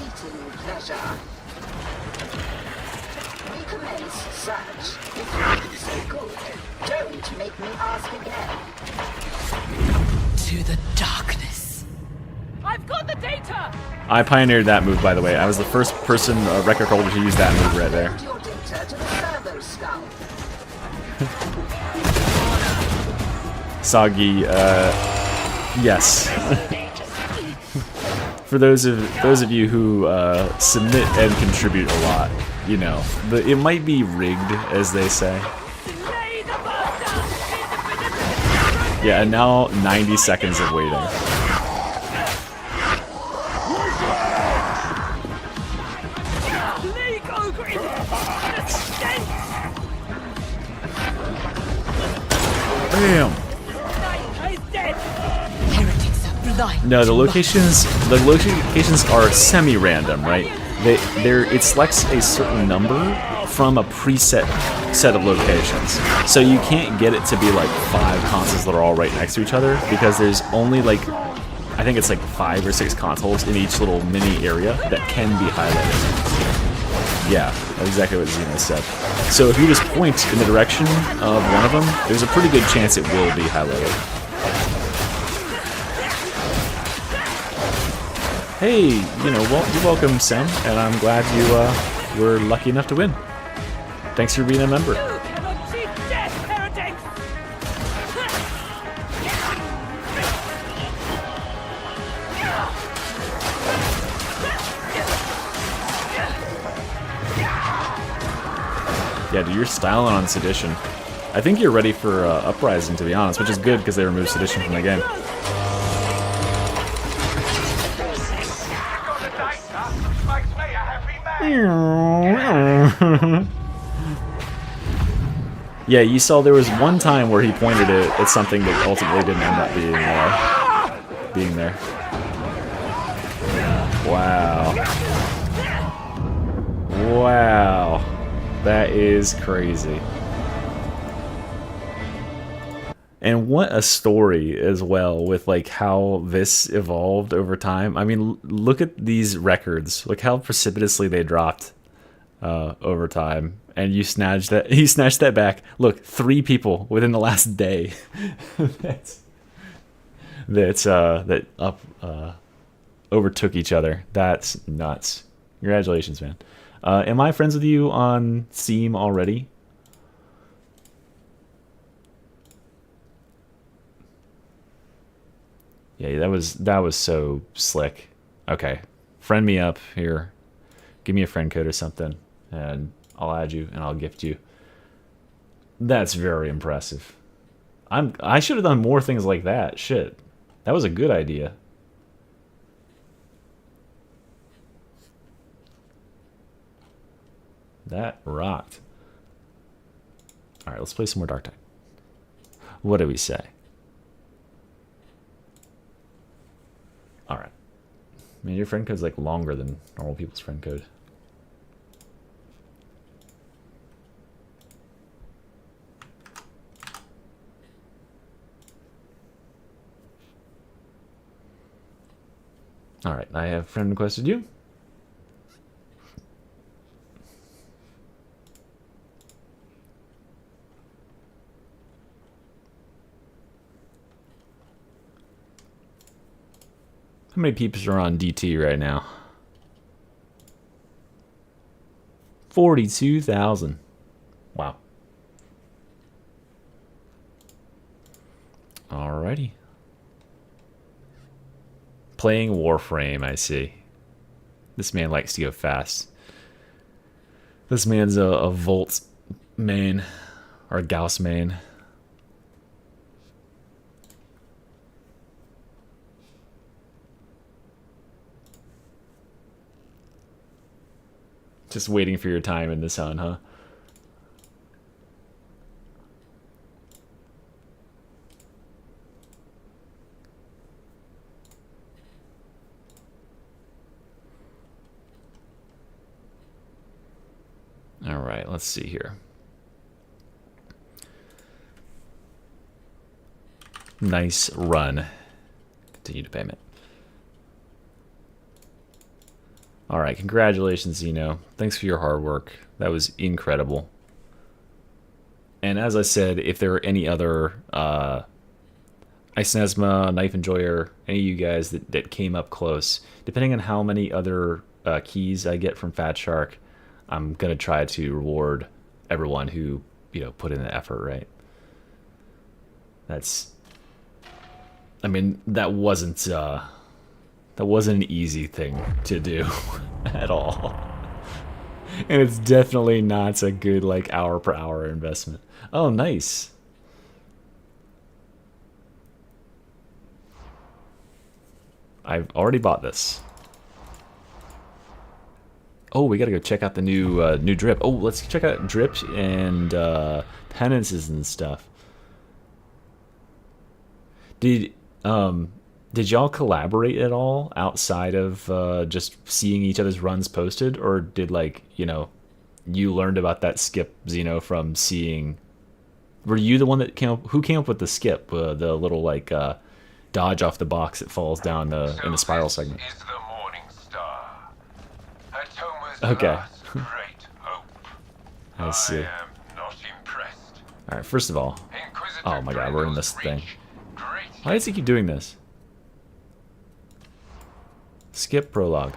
To the darkness. I've got the data. I pioneered that move, by the way. I was the first person record holder to use that move right there. Soggy, yes. For those of you who submit and contribute a lot, you know, it might be rigged, as they say. Yeah, and now 90 seconds of waiting. Bam! No, the locations are semi-random, right? It selects a certain number from a preset set of locations. So you can't get it to be like 5 consoles that are all right next to each other, because there's only like, I think it's like 5 or 6 consoles in each little mini area that can be highlighted. Yeah, that's exactly what Xeno said. So if you just point in the direction of one of them, there's a pretty good chance it will be highlighted. Hey, you know, you're welcome, Sam, and I'm glad you were lucky enough to win. Thanks for being a member. Yeah, dude, you're styling on Sedition. I think you're ready for Uprising, to be honest, which is good because they removed Sedition from the game. Yeah, you saw there was one time where he pointed it at something that ultimately didn't end up being there. Wow. Wow. That is crazy. And what a story as well with like how this evolved over time. I mean, look at these records. Look how precipitously they dropped over time. And you snatched that. He snatched that back. Look, 3 people within the last day. that overtook each other. That's nuts. Congratulations, man. Am I friends with you on Steam already? Yeah, that was so slick. Okay, friend me up here. Give me a friend code or something, and I'll add you and I'll gift you. That's very impressive. I should have done more things like that. Shit, that was a good idea. That rocked. All right, let's play some more Dark Tide. What do we say? All right. Man, your friend code's like longer than normal people's friend code. All right, I have friend requested you. How many peeps are on DT right now? 42,000. Wow. Alrighty. Playing Warframe, I see. This man likes to go fast. This man's a Volt main, or a Gauss main. Just waiting for your time in the sun, huh? All right, let's see here. Nice run. Continue to payment. All right, congratulations, Zeno. Thanks for your hard work. That was incredible. And as I said, if there are any other Ice Nesma, Knife Enjoyer, any of you guys that came up close, depending on how many other keys I get from Fat Shark, I'm gonna try to reward everyone who, you know, put in the effort, right? That's, I mean, that wasn't an easy thing to do at all. And it's definitely not a good, like, hour per hour investment. Oh, nice. I've already bought this. Oh, we gotta go check out the new drip. Oh, let's check out drips and penances and stuff. Did y'all collaborate at all outside of just seeing each other's runs posted, or did, like, you know, you learned about that skip, Zeno, from seeing? Were you the one that who came up with the skip, the little like dodge off the box that falls down in the spiral segment? Is the morning star. Okay. Great hope. I see. I am not impressed. All right. First of all, oh my God, we're in this thing. Great. Why does he keep doing this? Skip prologue.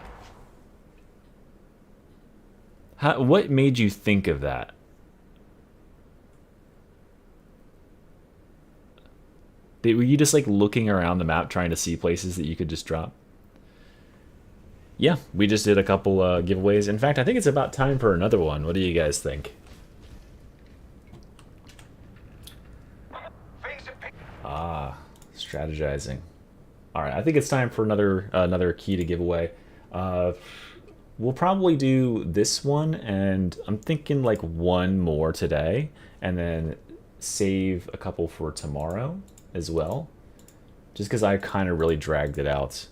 What made you think of that? Were you just like looking around the map trying to see places that you could just drop? Yeah, we just did a couple giveaways. In fact, I think it's about time for another one. What do you guys think? Strategizing. All right, I think it's time for another key to give away. We'll probably do this one, and I'm thinking like one more today, and then save a couple for tomorrow as well. Just because I kind of really dragged it out.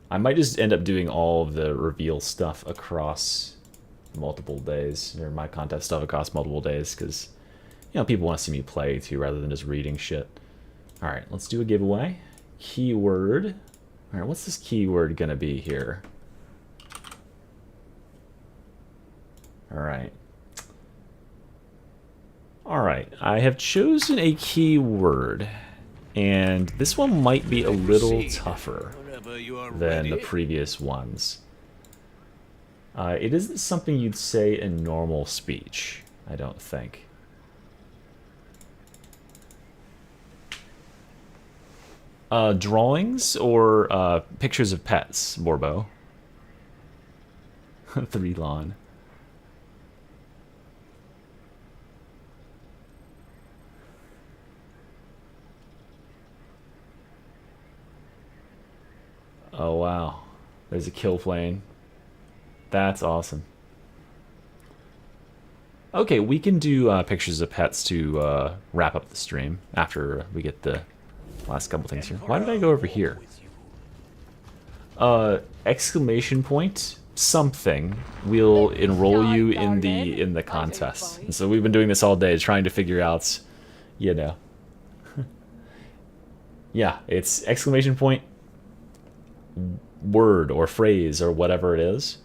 I might just end up doing all of the reveal stuff across multiple days, or my contest stuff across multiple days, because, you know, people want to see me play too, rather than just reading shit. Alright, let's do a giveaway. Keyword. Alright, what's this keyword gonna be here? Alright. Alright, I have chosen a keyword, and this one might be a little tougher than the previous ones. It isn't something you'd say in normal speech, I don't think. Drawings or pictures of pets, Borbo? 3 lawn. Oh wow, there's a kill plane. That's awesome. Okay, we can do pictures of pets to wrap up the stream after we get the last couple things here. Why did I go over here? Exclamation point something will enroll you in the contest. And so we've been doing this all day, trying to figure out, you know. Yeah, it's exclamation point word or phrase or whatever it is,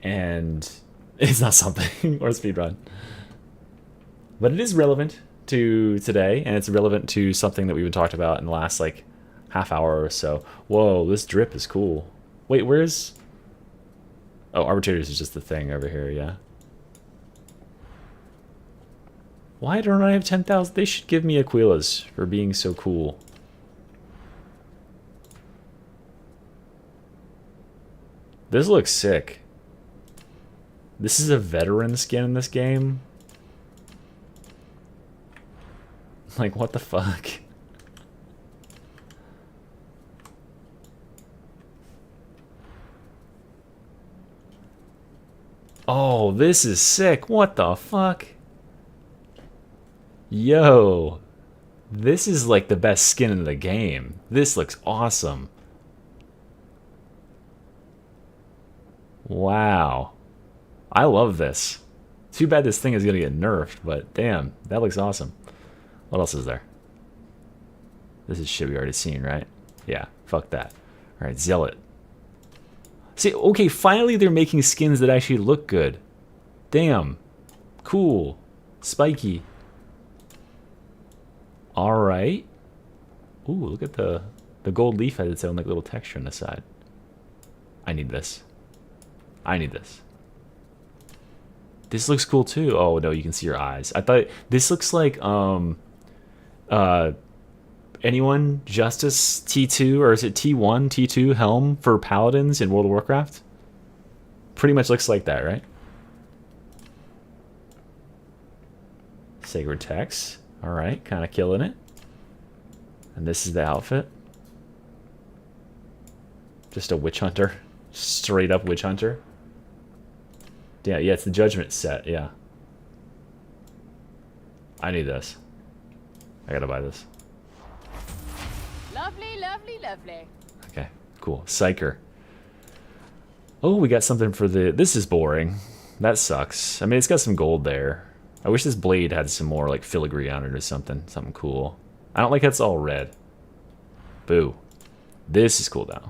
and it's not something or speedrun, but it is relevant to today, and it's relevant to something that we've been talked about in the last like half hour or so. Whoa, this drip is cool. Wait, where's... Oh, arbitrators is just the thing over here, yeah. Why don't I have 10,000? They should give me Aquilas for being so cool. This looks sick. This is a veteran skin in this game. Like, what the fuck? Oh, this is sick. What the fuck? Yo. This is like the best skin in the game. This looks awesome. Wow. I love this. Too bad this thing is going to get nerfed, but damn, that looks awesome. What else is there? This is shit we already seen, right? Yeah, fuck that. Alright, Zealot. See, okay, finally they're making skins that actually look good. Damn. Cool. Spiky. Alright. Ooh, look at the gold leaf has its own like little texture on the side. I need this. I need this. This looks cool too. Oh no, you can see your eyes. I thought this looks like anyone Justice T2, or is it T1, T2 helm for paladins in World of Warcraft? Pretty much looks like that, right? Sacred text. Alright, kind of killing it. And this is the outfit. Just a witch hunter. Straight up witch hunter. Yeah, it's the judgment set, yeah. I need this. I gotta buy this. Lovely, lovely, lovely. Okay, cool. Psyker. Oh, we got something for the... This is boring. That sucks. I mean, it's got some gold there. I wish this blade had some more, like, filigree on it or something. Something cool. I don't like it's all red. Boo. This is cool, though.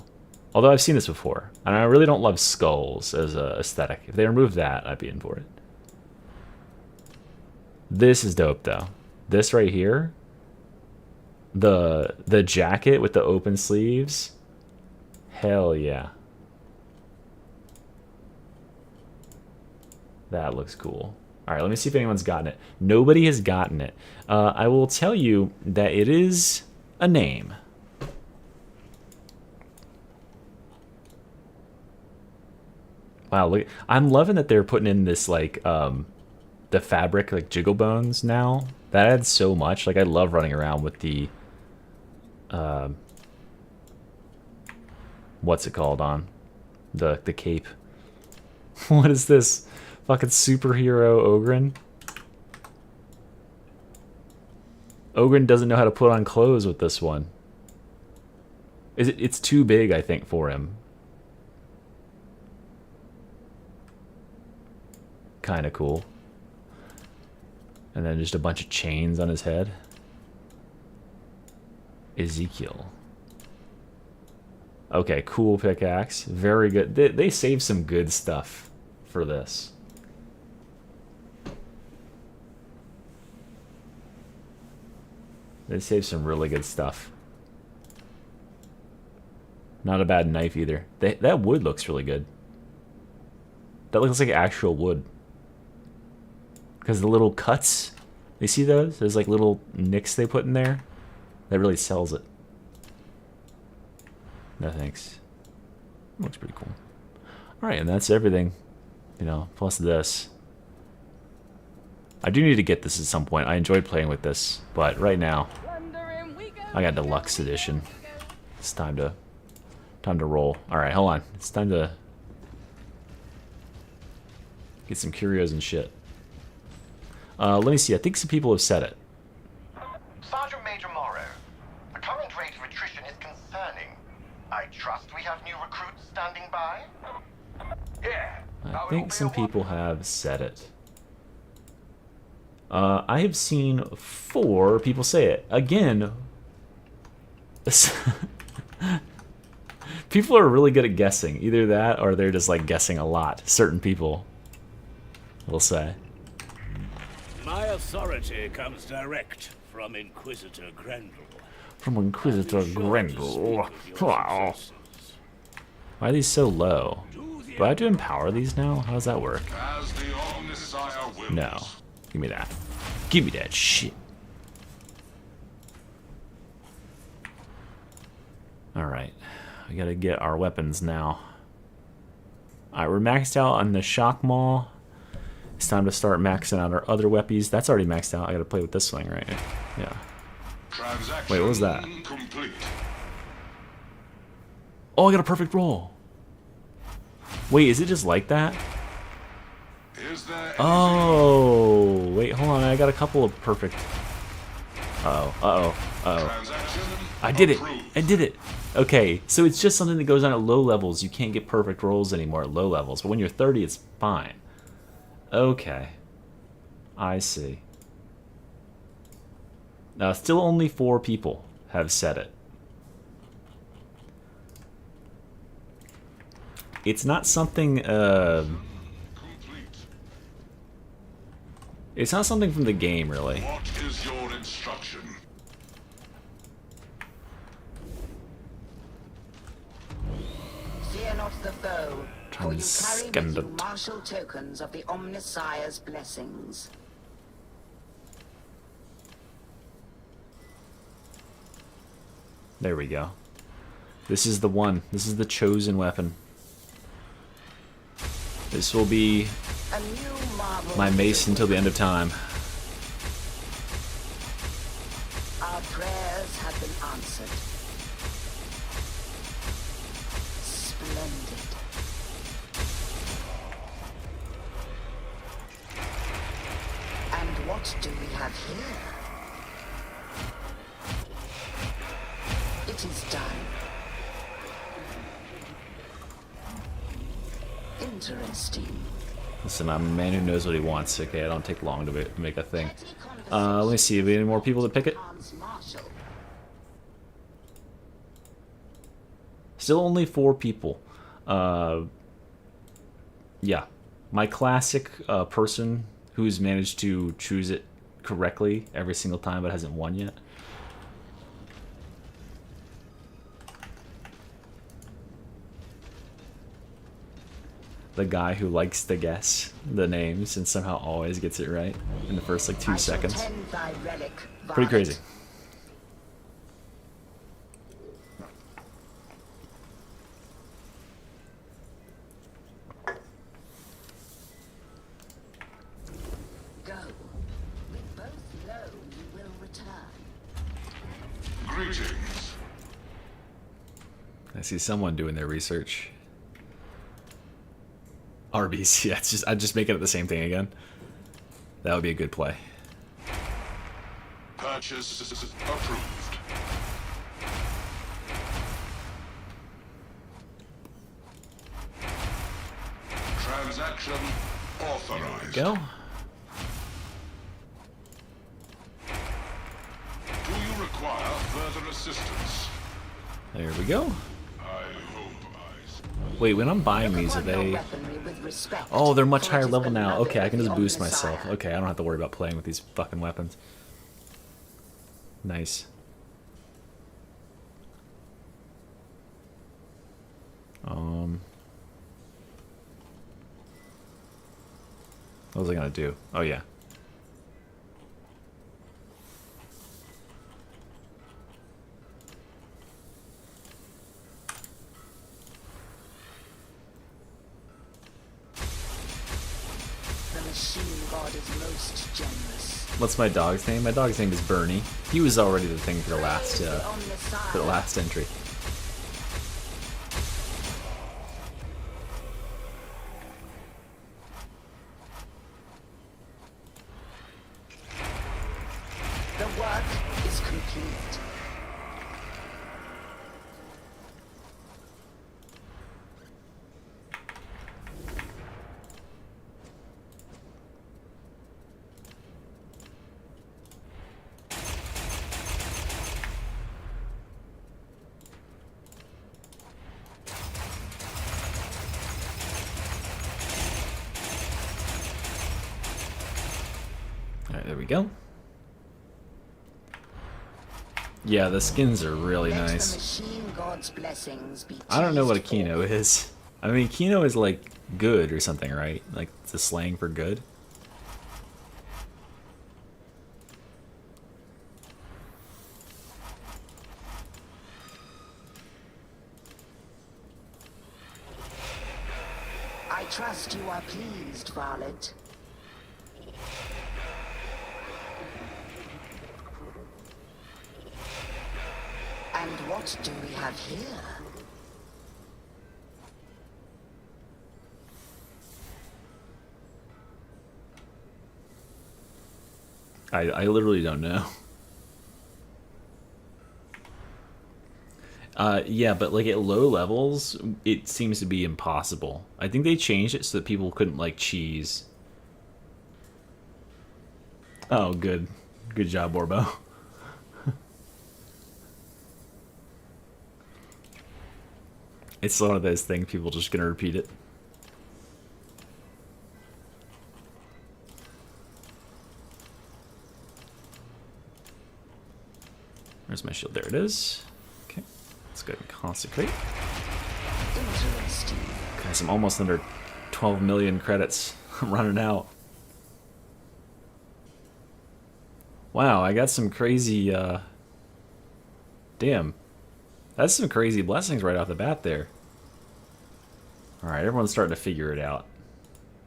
Although I've seen this before. And I really don't love skulls as a aesthetic. If they remove that, I'd be in for it. This is dope, though. This right here... The jacket with the open sleeves. Hell yeah. That looks cool. Alright, let me see if anyone's gotten it. Nobody has gotten it. I will tell you that it is a name. Wow, look, I'm loving that they're putting in this like the fabric like jiggle bones now. That adds so much. Like I love running around with the what's it called on the cape. What is this? Fucking superhero Ogren? Ogren doesn't know how to put on clothes with this one. It's too big, I think, for him. Kind of cool. And then just a bunch of chains on his head. Ezekiel. Okay, cool pickaxe. Very good. They saved some good stuff for this. They saved some really good stuff. Not a bad knife either. That wood looks really good. That looks like actual wood. Because the little cuts, you see those? There's like little nicks they put in there. That really sells it. No thanks. Looks pretty cool. Alright, and that's everything. You know, plus this. I do need to get this at some point. I enjoyed playing with this, but right now I got Deluxe edition. It's time to roll. Alright, hold on. It's time to get some curios and shit. Let me see. I think some people have said it. Sergeant Major Morrow, the current rate of attrition is concerning. I trust we have new recruits standing by? Yeah. I think some people have said it. I have seen 4 people say it. Again, people are really good at guessing. Either that or they're just like guessing a lot. Certain people will say. My authority comes direct from Inquisitor Grendel. From Inquisitor Grendel. Wow. Why are these so low? Do I have to empower these now? How does that work? No. Give me that. Give me that shit. Alright. We gotta get our weapons now. Alright, we're maxed out on the shock maul. It's time to start maxing out our other weapons. That's already maxed out. I gotta play with this thing, right? Yeah. Wait, what was that? Complete. Oh, I got a perfect roll. Wait, is it just like that? Oh, wait, hold on. I got a couple of perfect. I did it. I did it. Okay, so it's just something that goes on at low levels. You can't get perfect rolls anymore at low levels. But when you're 30, it's fine. Okay. I see. Now, still only 4 people have said it. It's not something, it's not something from the game, really. What is your instruction? Fear not the foe, for you carry with you martial tokens of the Omnissiah's blessings. There we go. This is the one. This is the chosen weapon. This will be my mace until the end of time. Our prayers have been answered. Splendid. And what do we have here? It is done. Interesting. Listen, I'm a man who knows what he wants. Okay, I don't take long to make a thing. Let me see. Have any more people to pick it? Still only 4 people. Yeah. My classic person who's managed to choose it correctly every single time but hasn't won yet. The guy who likes to guess the names and somehow always gets it right in the first like 2 seconds. Pretty crazy. Go. We both know you will return. Greetings. see someone doing their research. Arby's, yeah, I'd just make it the same thing again. That would be a good play. Purchase approved. Transaction authorized. Go. Do you require further assistance? There we go. I hope Wait, when I'm buying these, are they... Oh, they're much higher level now. Okay, I can just boost myself. Okay, I don't have to worry about playing with these fucking weapons. Nice. What was I gonna do? Oh, yeah. What's my dog's name? My dog's name is Bernie. He was already the thing for the last entry. The work is complete. Alright, there we go. Yeah, the skins are really nice. I don't know what a Kino is. I mean, Kino is like good or something, right? Like it's a slang for good. I trust you are pleased, Varlet. And what do we have here? I literally don't know. Yeah, but like at low levels, it seems to be impossible. I think they changed it so that people couldn't like cheese. Oh, good. Good job, Orbo. It's one of those things, people just gonna repeat it. Where's my shield? There it is. Okay, let's go ahead and consecrate. Guys, I'm almost under 12 million credits. I'm running out. Wow, I got some crazy, damn. That's some crazy blessings right off the bat there. Alright, everyone's starting to figure it out.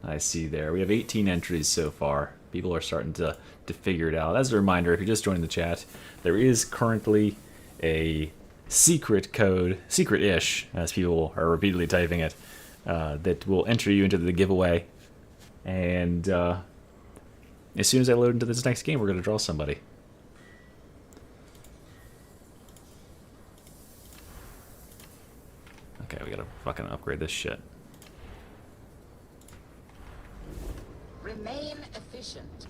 I see there. We have 18 entries so far. People are starting to figure it out. As a reminder, if you're just joining the chat, there is currently a secret code, secret-ish, as people are repeatedly typing it, that will enter you into the giveaway. And as soon as I load into this next game, we're going to draw somebody. Okay, we gotta fucking upgrade this shit. Remain efficient.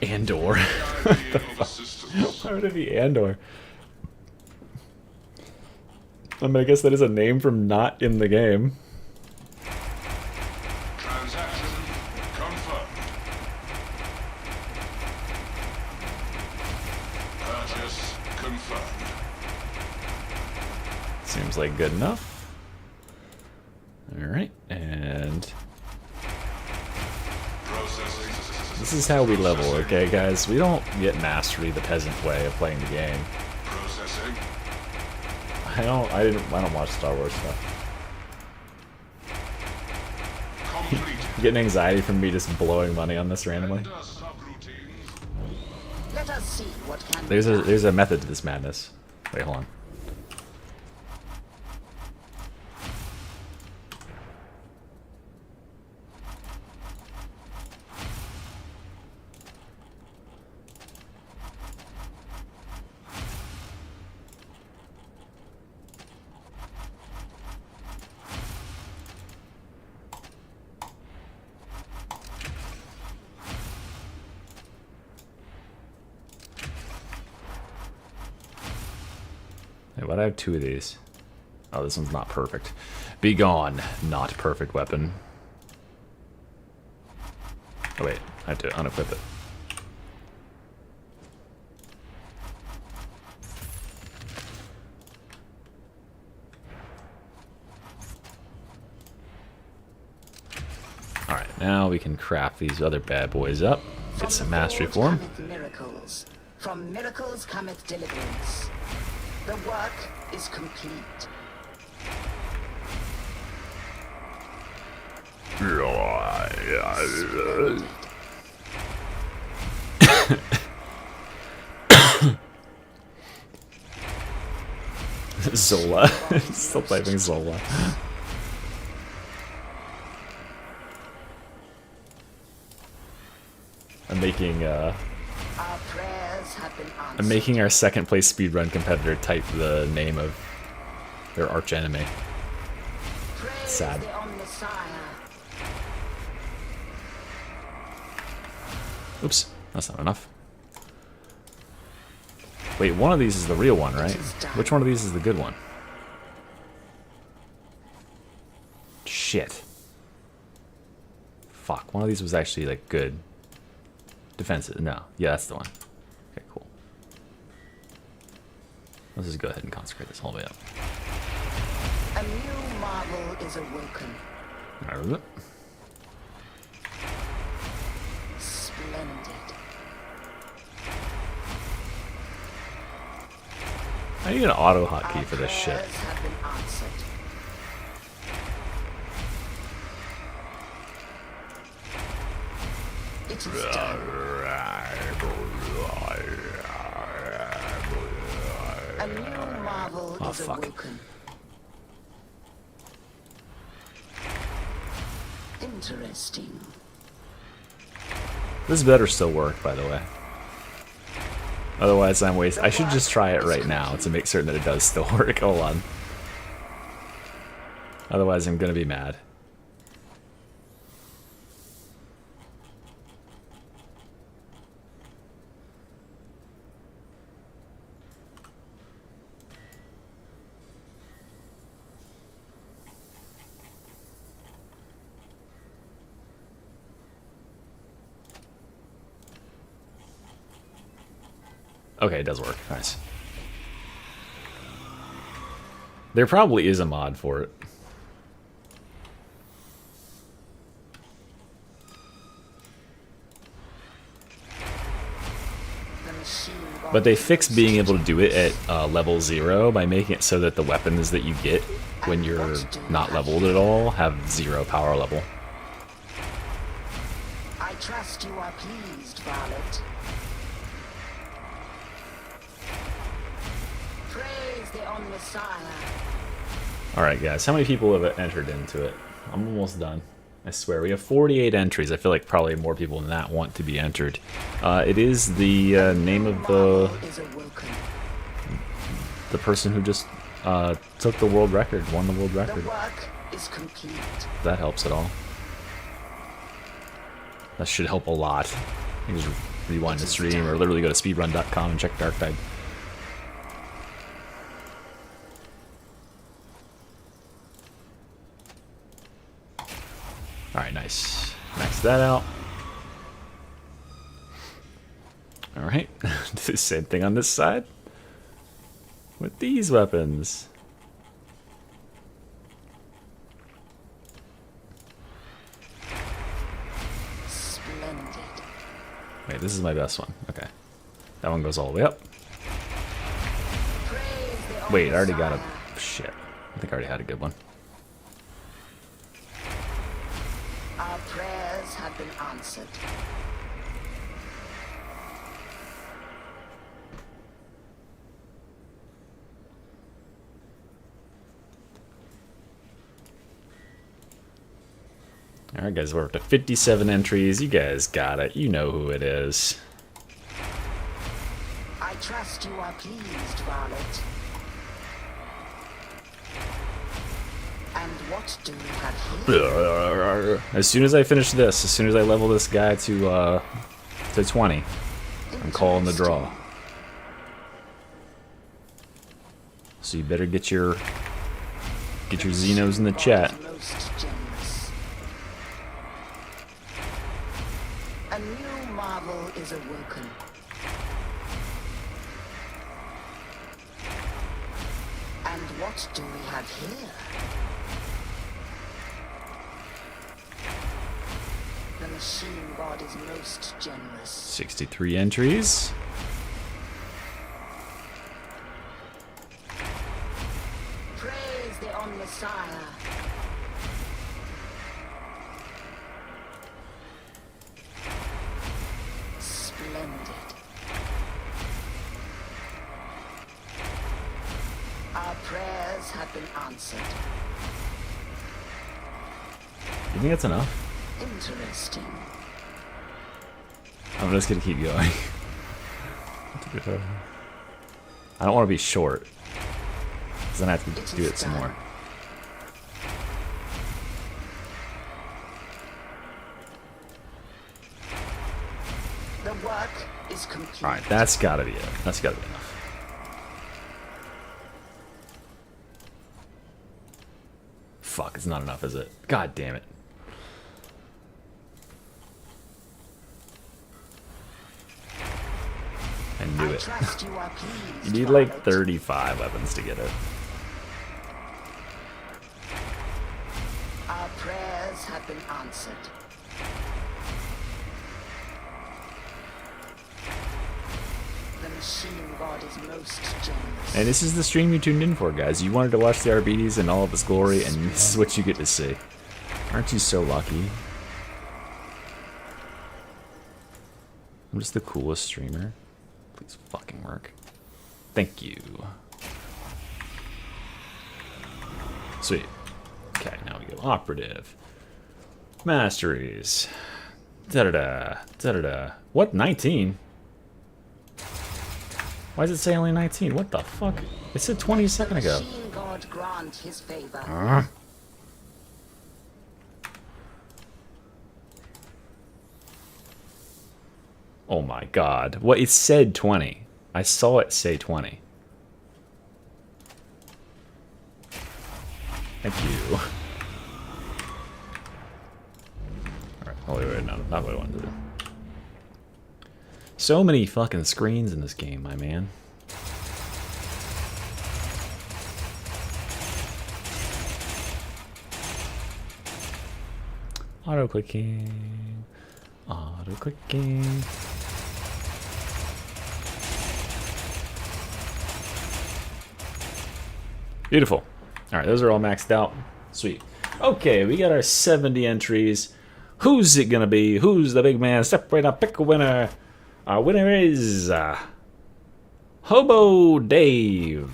Andor. Why would it be Andor? I mean, I guess that is a name from not in the game. Transaction confirmed. Purchase confirmed. Seems like good enough. Alright, and this is how we level, okay guys? We don't get mastery the peasant way of playing the game. Processing. I don't watch Star Wars stuff. Getting anxiety from me just blowing money on this randomly. Let us see what can There's a method to this madness. Wait, hold on. Hey, why do I have 2 of these? Oh, this one's not perfect. Be gone, not perfect weapon. Oh wait, I have to unequip it. Alright, now we can craft these other bad boys up. Get some mastery for them. Miracles. From miracles cometh deliverance. The work is complete. Zola. Still typing Zola. I'm making our second place speedrun competitor type the name of their arch enemy. Sad. Oops, that's not enough. Wait, one of these is the real one, right? Which one of these is the good one? Shit. Fuck, one of these was actually, like, good. Defensive. No. Yeah, that's the one. Okay, cool. Let's just go ahead and consecrate this whole way up. A new marvel is awoken. There we go. Splendid. I need an auto hotkey for this shit. Have been answered. It is done. A new marvel is awoken. Interesting. This better still work, by the way. Otherwise, I'm wasting. I should just try it right now to make certain that it does still work. Hold on. Otherwise, I'm gonna be mad. Okay, it does work. Nice. There probably is a mod for it. But they fixed being able to do it at level 0 by making it so that the weapons that you get when you're not leveled at all have 0 power level. I trust you are pleased, Violet. Praise the Omnissiah. Alright guys, how many people have entered into it? I'm almost done. I swear, we have 48 entries. I feel like probably more people than that want to be entered. It is the name of the person who just took the world record, won the world record. The work is complete. If that helps at all. That should help a lot. You can just rewind the stream or literally go to speedrun.com and check Dark Tide. Alright, nice. Max that out. Alright, do the same thing on this side. With these weapons. Splendid. Wait, this is my best one. Okay. That one goes all the way up. Wait, I already got a... Shit. I think I already had a good one. Our prayers have been answered. Alright guys, we're up to 57 entries. You guys got it. You know who it is. I trust you are pleased, Violet. And what do we have here? As soon as I finish this, as soon as I level this guy to 20, I'm calling the draw. As So you better get your Xenos in the chat. A new marvel is awoken. And what do we have here? The machine god is most generous. 63 entries. Praise the Omnissiah. Splendid. Our prayers have been answered. You think that's enough? Interesting. I'm just gonna keep going. I don't want to be short, because then I have to do it some more. The work is complete. Alright, that's gotta be it. That's gotta be enough. Fuck, it's not enough, is it? God damn it. I knew it. Trust you are pleased. You need like 35 weapons to get it. Our prayers have been answered. The machine god is most generous. And this is the stream you tuned in for, guys. You wanted to watch the Arbites in all of its glory, and this is what you get to see. Aren't you so lucky? I'm just the coolest streamer. Please fucking work. Thank you. Sweet. Okay, now we go operative. Masteries. Da-da-da. Da-da-da. What? 19? Why does it say only 19? What the fuck? It said 20 a second ago. Machine god grant his favor. Oh my god. What? It said 20. I saw it say 20. Thank you. Alright, oh wait, no, not what I wanted to do. So many fucking screens in this game, my man. Auto-clicking. Auto-clicking. Beautiful. Alright, those are all maxed out. Sweet. Okay, we got our 70 entries. Who's it gonna be? Who's the big man? Step right up, pick a winner. Our winner is Hobo Dave.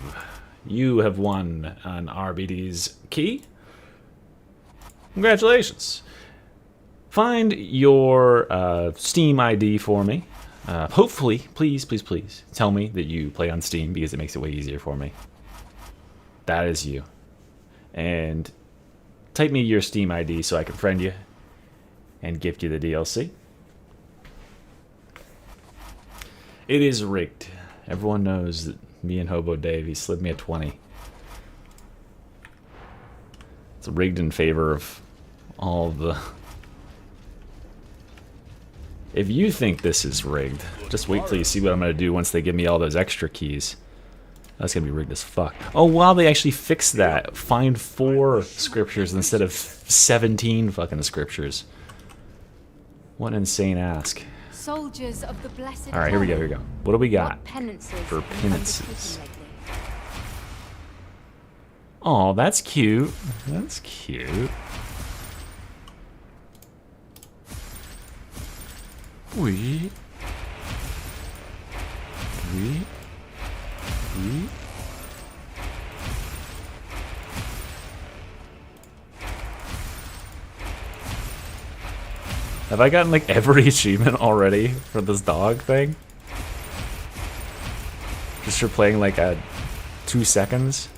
You have won an Arbites key. Congratulations. Find your Steam ID for me. Hopefully, please, please, please, tell me that you play on Steam because it makes it way easier for me. That is you. And type me your Steam ID so I can friend you and gift you the DLC. It is rigged. Everyone knows that me and Hobo Dave, he slid me a 20. It's rigged in favor of all the... If you think this is rigged, just wait till you see what I'm going to do once they give me all those extra keys. That's going to be rigged as fuck. Oh, wow, they actually fixed that. Find 4 scriptures instead of 17 fucking scriptures. What an insane ask. Soldiers of the blessed All right, here we go, here we go. What do we got penances for penances? Oh, that's cute. That's cute. Oui. Oui. Oui. Have I gotten like every achievement already for this dog thing? Just for playing like 2 seconds?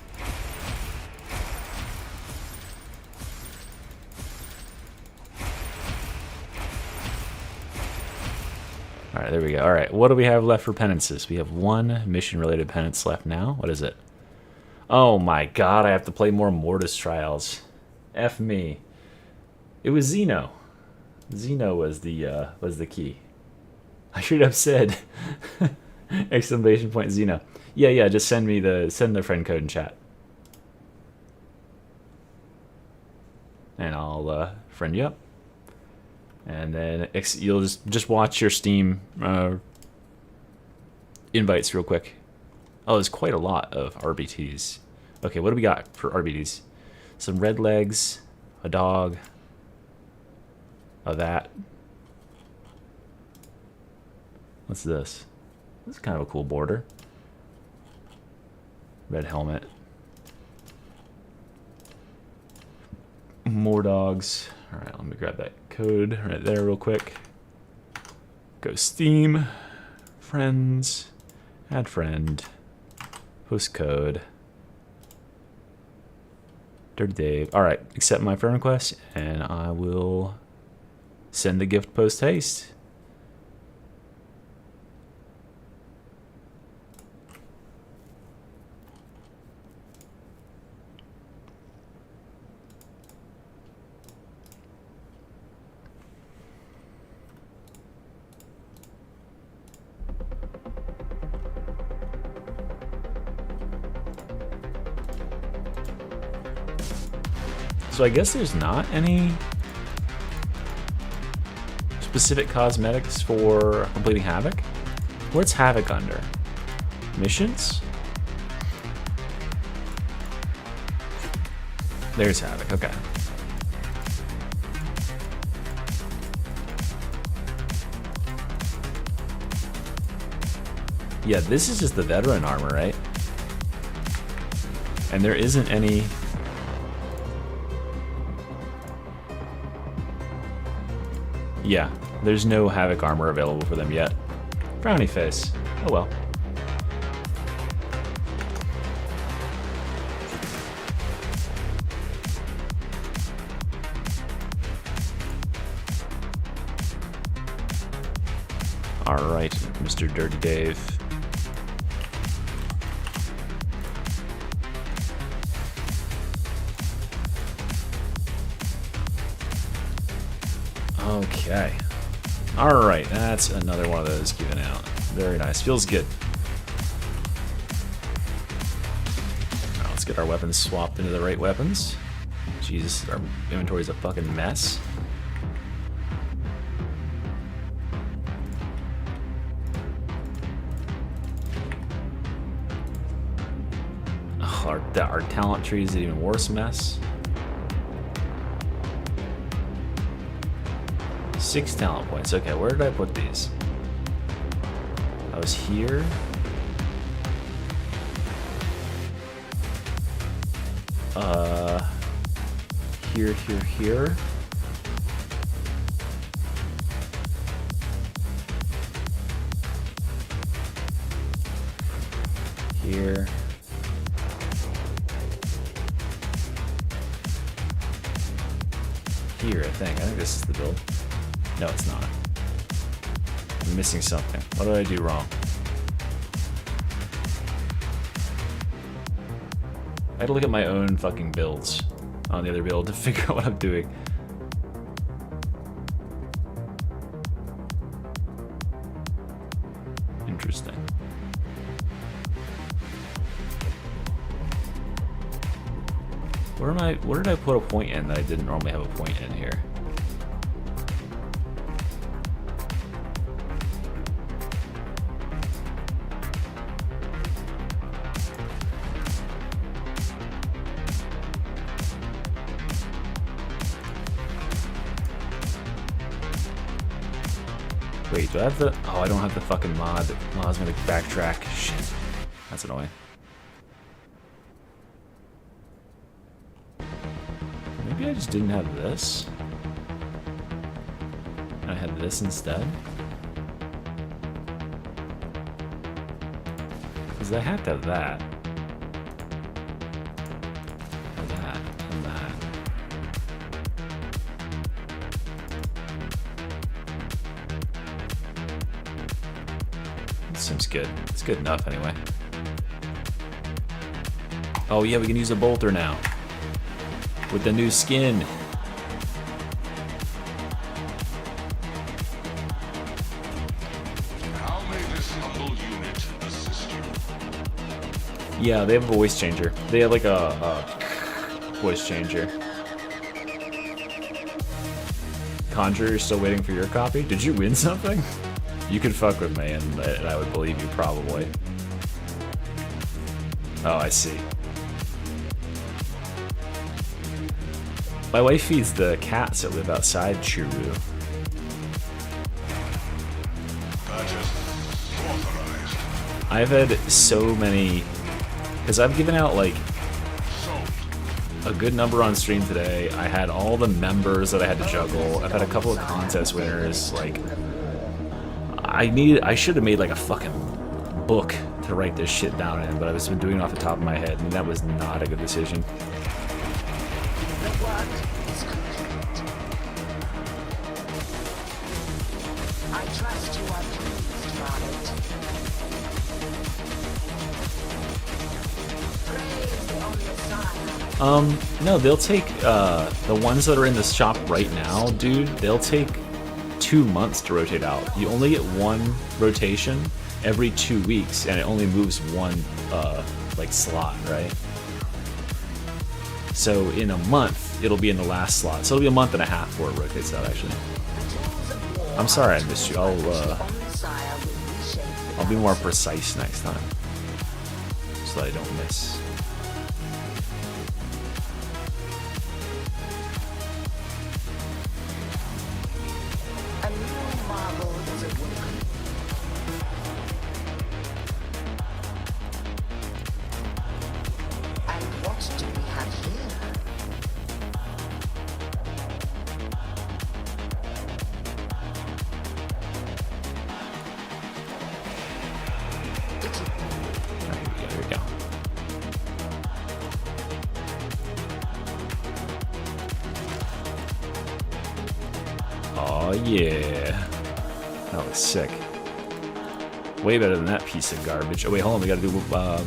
Alright, there we go. Alright, what do we have left for penances? We have 1 mission-related penance left now. What is it? Oh my god, I have to play more Mortis Trials. F me. It was Xeno. Xeno was the key. I should have said exclamation point Xeno. Yeah, just send the friend code in chat. And I'll friend you up. And then you'll just watch your Steam invites real quick. Oh, there's quite a lot of Arbites. Okay, what do we got for Arbites? Some red legs, a dog, a that. What's this? This is kind of a cool border. Red helmet. More dogs. Alright, let me grab that code right there real quick. Go Steam, friends, add friend, post code, Dirty Dave. Alright, accept my friend request, and I will send the gift post haste. So I guess there's not any specific cosmetics for completing Havoc. What's Havoc under? Missions? There's Havoc, okay. Yeah, this is just the veteran armor, right? And there isn't any... Yeah, there's no Havoc armor available for them yet. Frowny face. Oh well. Alright, Mr. Dirty Dave. Okay. Alright, that's another one of those given out. Very nice. Feels good. Now let's get our weapons swapped into the right weapons. Jesus, our inventory's a fucking mess. Oh, our talent tree is an even worse mess. 6 talent points. Okay, where did I put these? I was here. Here. Here. Here, I think this is the build. No, it's not. I'm missing something. What did I do wrong? I had to look at my own fucking builds on the other build to figure out what I'm doing. Interesting. Where did I put a point in that I didn't normally have a point in here? Wait, do I have the... Oh, I don't have the fucking mod that allows me to backtrack. Shit. That's annoying. Maybe I just didn't have this. I had this instead. Because I have to have that. And that. And that. Seems good. It's good enough anyway. Oh yeah, we can use a bolter now. With the new skin. How may this humble unit assist you? Yeah, they have a voice changer. They have like a voice changer. Conjure, you're still waiting for your copy? Did you win something? You could fuck with me and I would believe you probably. Oh, I see. My wife feeds the cats that live outside Churu. Purchase authorized. I've had so many, because I've given out like a good number on stream today. I had all the members that I had to juggle. I've had a couple of contest winners. Like, I should have made like a fucking book to write this shit down in, but I've just been doing it off the top of my head, and that was not a good decision. I trust you are pleased, Violet. Praise the Omnissiah. No, they'll take, the ones that are in the shop right now, dude, they'll take 2 months to rotate out. You only get one rotation every 2 weeks, and it only moves one, like, slot, right? So in a month, it'll be in the last slot. So it'll be a month and a half before it rotates out, actually. I'm sorry I missed you. I'll be more precise next time, so that I don't miss. A new marvel is awoken. And what do we have here? There we go. Oh yeah, that was sick. Way better than that piece of garbage. Oh wait, hold on, we gotta do the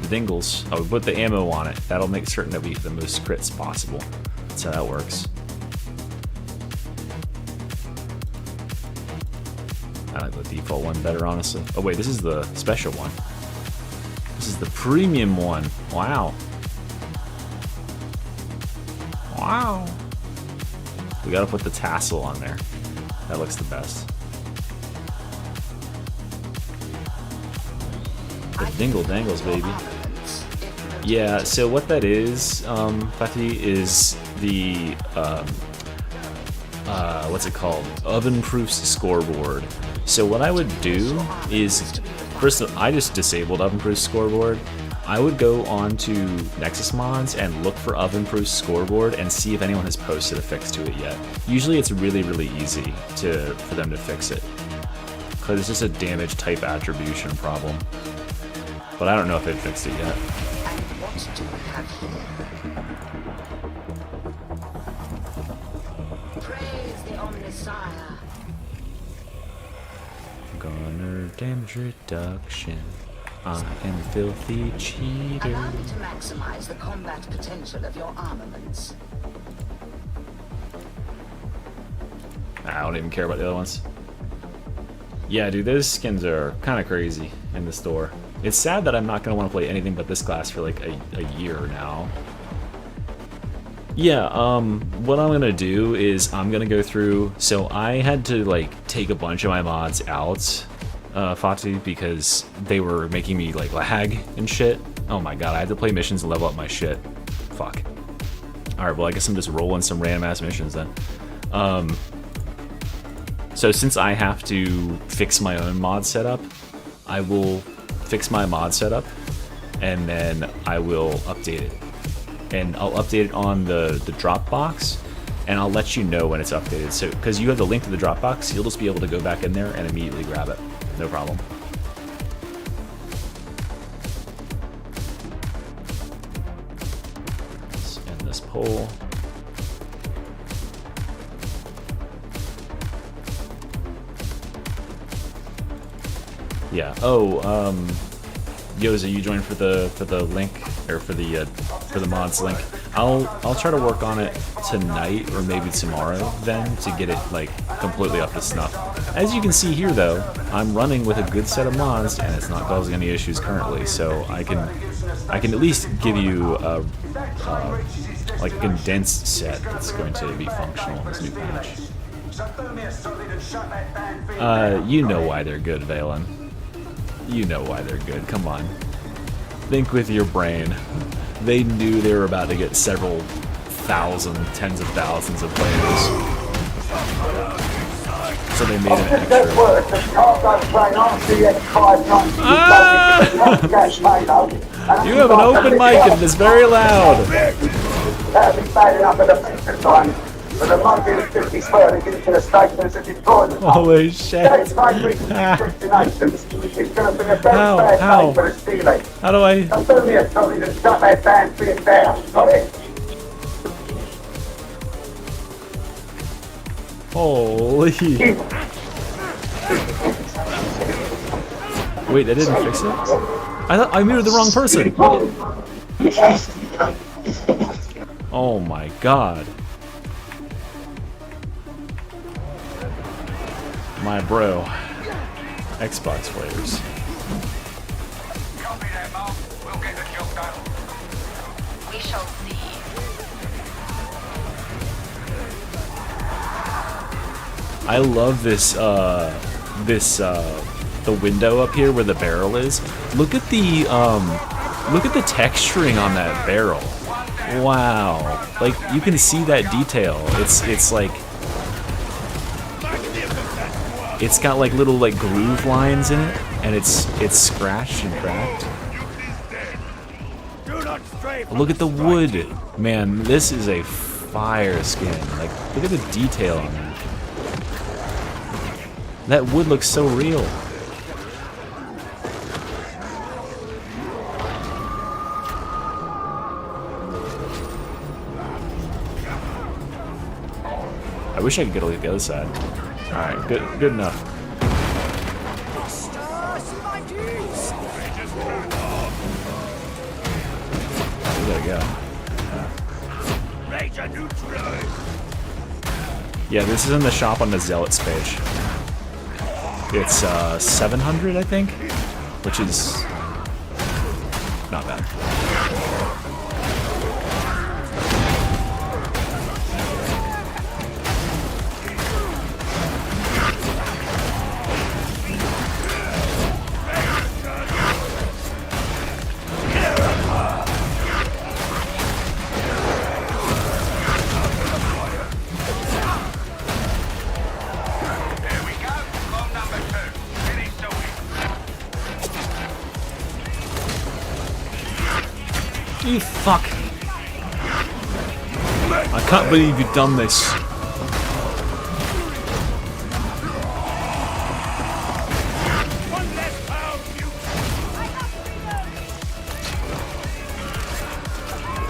dingles. Oh, we put the ammo on it. That'll make certain that we get the most crits possible. That's how that works. I like the default one better, honestly. Oh wait, this is the special one. This is the premium one. Wow. Wow. We gotta put the tassel on there. That looks the best. The dingle dangles, baby. Yeah, so what that is, Fatih, is the, what's it called? Oven-proof scoreboard. So what I would do is, first, I just disabled oven-proof scoreboard. I would go on to Nexus Mods and look for oven-proof scoreboard and see if anyone has posted a fix to it yet. Usually it's really, really easy for them to fix it, because it's just a damage type attribution problem. But I don't know if they've fixed it yet. And what do we have here? Praise the Omnissiah. Gunner damage reduction. I am filthy cheater. Allow me to maximize the combat potential of your armaments. I don't even care about the other ones. Yeah, dude, those skins are kind of crazy in the store. It's sad that I'm not going to want to play anything but this class for like a year now. Yeah, what I'm going to do is I'm going to go through... So I had to like take a bunch of my mods out, Fatih, because they were making me like lag and shit. Oh my god, I had to play missions and level up my shit. Fuck. Alright, well I guess I'm just rolling some random ass missions then. So since I have to fix my own mod setup, I will fix my mod setup and then I will update it. And I'll update it on the Dropbox, and I'll let you know when it's updated. So, because you have the link to the Dropbox, you'll just be able to go back in there and immediately grab it. No problem. Let's end this poll. Yeah. Oh, Yoza, you joined for the link or for the mods link. I'll try to work on it tonight or maybe tomorrow then to get it like completely up to snuff. As you can see here though, I'm running with a good set of mods and it's not causing any issues currently, so I can at least give you a like a condensed set that's going to be functional in this new patch. You know why they're good, Valen. You know why they're good. Come on. Think with your brain. They knew they were about to get several thousand, tens of thousands of players. So they made an extra. You have an open mic and it is very loud. Holy shit. How? How do I? Holy. Wait, I didn't fix it? I thought I muted the wrong person. Oh my god. My bro. Xbox players. Copy that, Mark. We'll get the job done. We shall see. I love this the window up here where the barrel is. Look at the texturing on that barrel. Wow. Like you can see that detail. It's like it's got like little like groove lines in it and it's scratched and cracked. Look at the wood. Man, this is a fire skin. Like look at the detail on that. That wood looks so real. I wish I could get a look at the other side. Alright, good enough. We gotta go. Yeah, this is in the shop on the Zealots page. It's 700, I think, which is not bad. You fuck. I can't believe you've done this.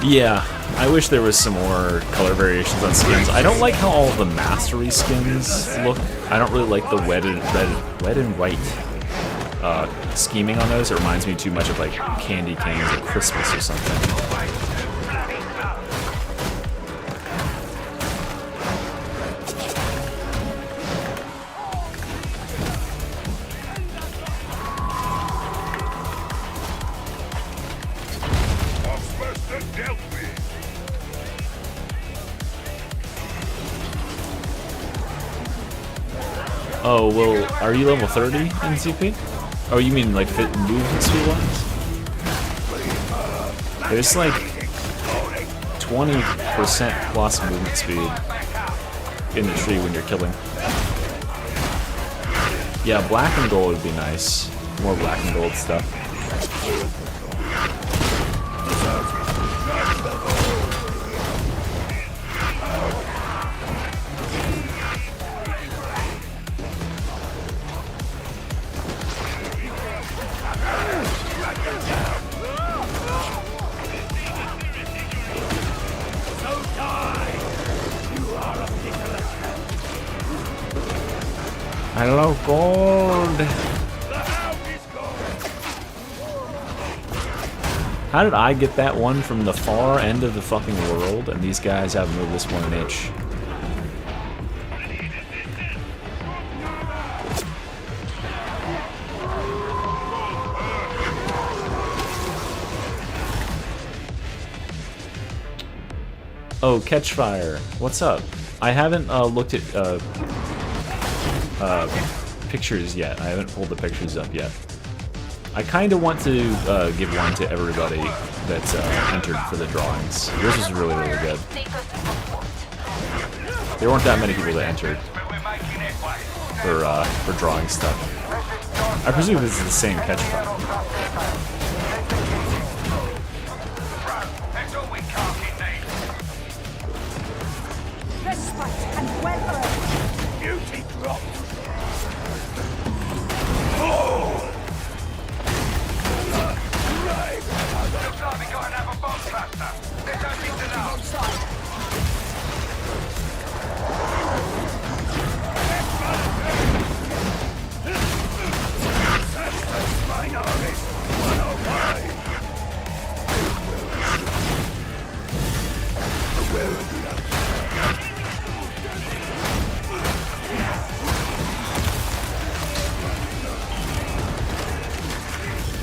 Yeah, I wish there was some more color variations on skins. I don't like how all the mastery skins look. I don't really like the red and white scheming on those. It reminds me too much of like candy canes or Christmas or something. Oh, well, are you level 30 in CP? Oh, you mean like fit movement speed wise? There's like 20% plus movement speed in the tree when you're killing. Yeah, black and gold would be nice. More black and gold stuff. Hello, gold. How did I get that one from the far end of the fucking world, and these guys haven't moved this one an inch? Oh, Catchfire, what's up? I haven't looked at pictures yet. I haven't pulled the pictures up yet. I kind of want to give one to everybody that's entered for the drawings. Yours was really, really good. There weren't that many people that entered for drawing stuff. I presume this is the same Catchfire. Respite and well-earned. Beauty drop. Looks like we got another bomb cluster. Let's hope it's enough.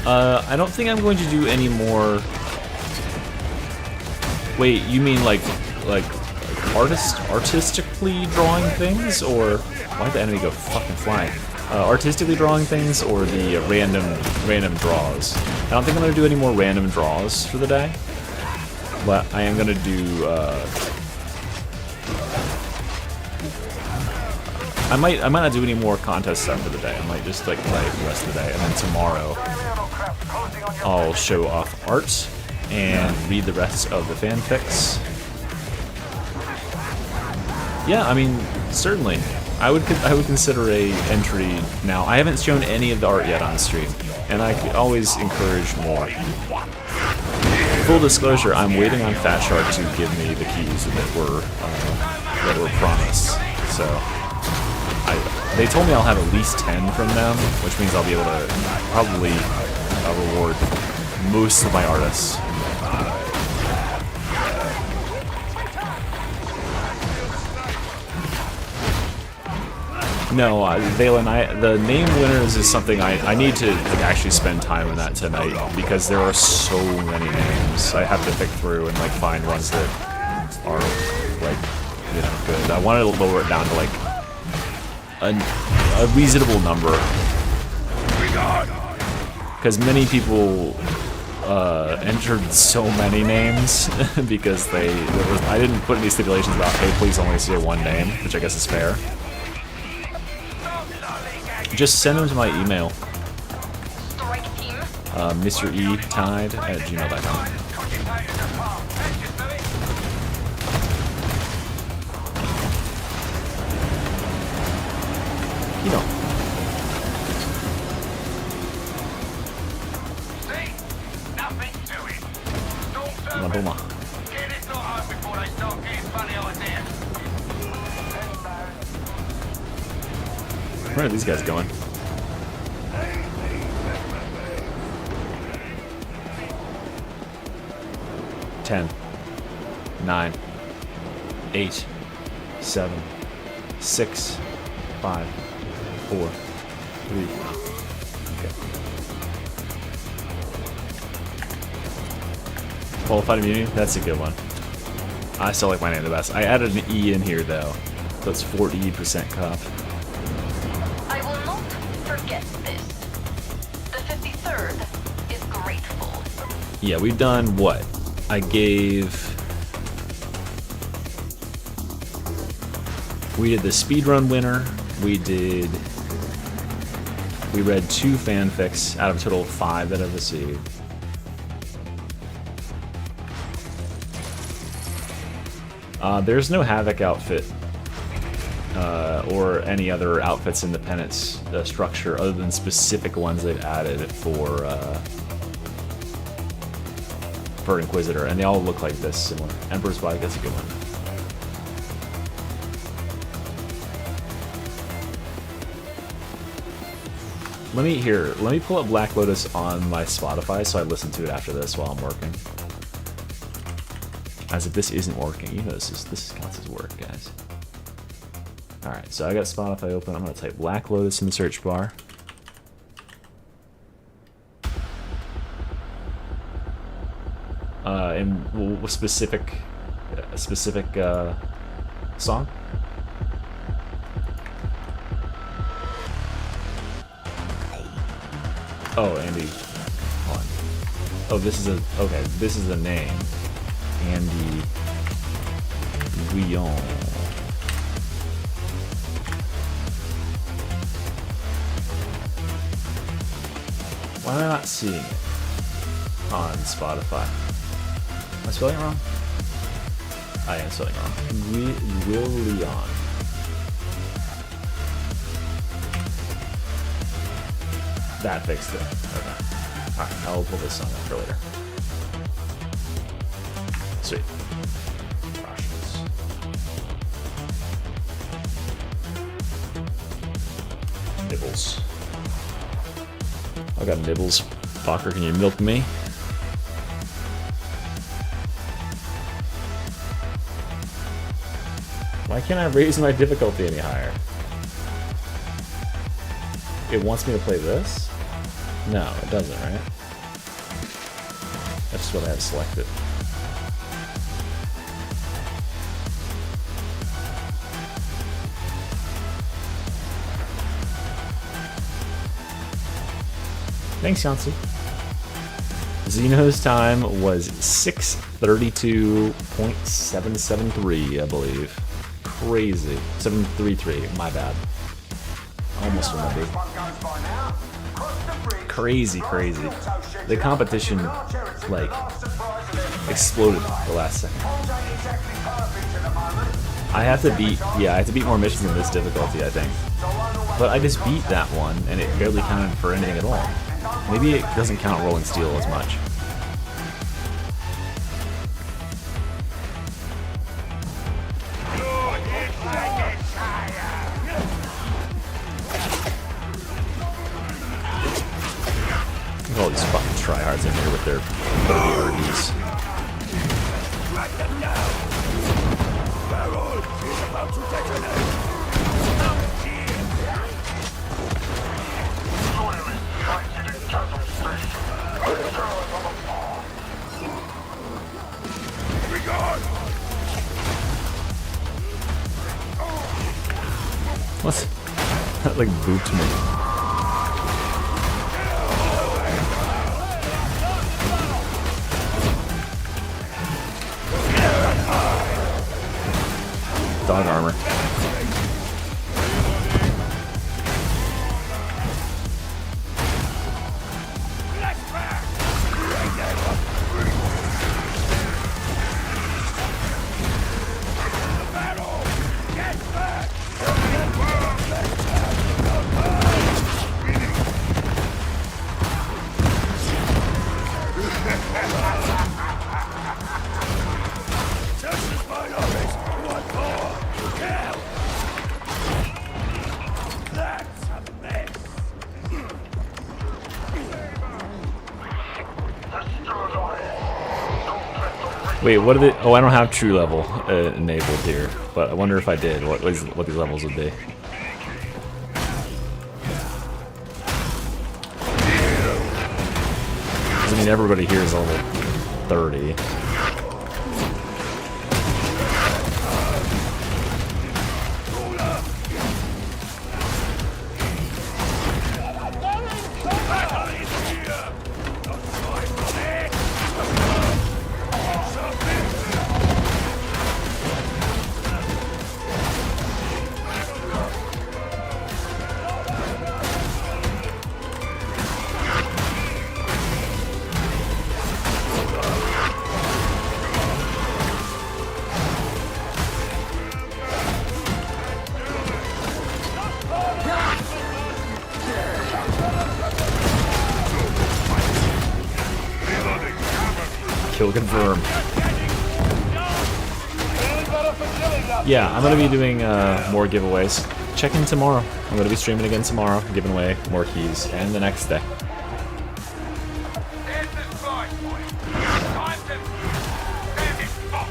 I don't think I'm going to do any more. Wait, you mean like artistically drawing things, or why'd the enemy go fucking flying? Artistically drawing things, or the random draws? I don't think I'm gonna do any more random draws for the day, but I am gonna do. I might not do any more contest stuff for the day. I might just like play the rest of the day, and then tomorrow I'll show off art and read the rest of the fanfics. Yeah, I mean, certainly, I would consider a entry now. I haven't shown any of the art yet on stream, and I could always encourage more. Full disclosure, I'm waiting on Fat Shark to give me the keys that were promised. So. They told me I'll have at least 10 from them, which means I'll be able to probably reward most of my artists. No, Valen, the name winners is something I need to actually spend time on that tonight, because there are so many names. I have to pick through and like find ones that are like, you know, good. I wanted to lower it down to like a reasonable number, because many people entered so many names because I didn't put any stipulations about, hey, please only say one name, which I guess is fair. Just send them to my email, MrETide@gmail.com. You know. Madonna. Where are these guys going? Ten, 9, 8, 7, 6, 5, 4, 3. Okay. Qualified immunity? That's a good one. I still like my name the best. I added an E in here though. So it's 40% cop. I will not forget this. The 53rd is grateful. Yeah, we've done what? I gave... We did the speedrun winner. We read 2 fanfics out of a total of 5 that I've received. There's no Havoc outfit or any other outfits in the penance structure other than specific ones they've added for Inquisitor, and they all look like this, similar. Emperor's Bike, that's a good one. Let me pull up Black Lotus on my Spotify so I listen to it after this while I'm working. As if this isn't working, even though this counts as work, guys. Alright, so I got Spotify open. I'm gonna type Black Lotus in the search bar. And a specific song? Oh, Andy. Hold on. Oh, this is a name. Andy Guillon. Why am I not seeing it on Spotify? Am I spelling it wrong? I am spelling it wrong. Willion. That fixed it. Okay. Alright, I'll pull this song up for later. Sweet. Russians. Nibbles. I got nibbles. Fokker, can you milk me? Why can't I raise my difficulty any higher? It wants me to play this? No, it doesn't, right? That's just what I have selected. Thanks, Yancy. Zeno's time was 6:32.773, I believe. Crazy. 733, my bad. Almost remembered. Crazy. The competition, like, exploded the last second. I have to beat more missions in this difficulty, I think. But I just beat that one, and it barely counted for anything at all. Maybe it doesn't count Rolling Steel as much. Look at all these fucking tryhards in here with their 30 Arbies. What? That like booped me. Dog armor. Wait, what are they? Oh, I don't have true level enabled here, but I wonder if I did, what these levels would be. I mean, everybody here is level 30. Kill confirmed. Yeah, I'm gonna be doing more giveaways. check in tomorrow. I'm gonna be streaming again tomorrow, giving away more keys, and the next day. There's the spy point. Time to... Damn it, fuck.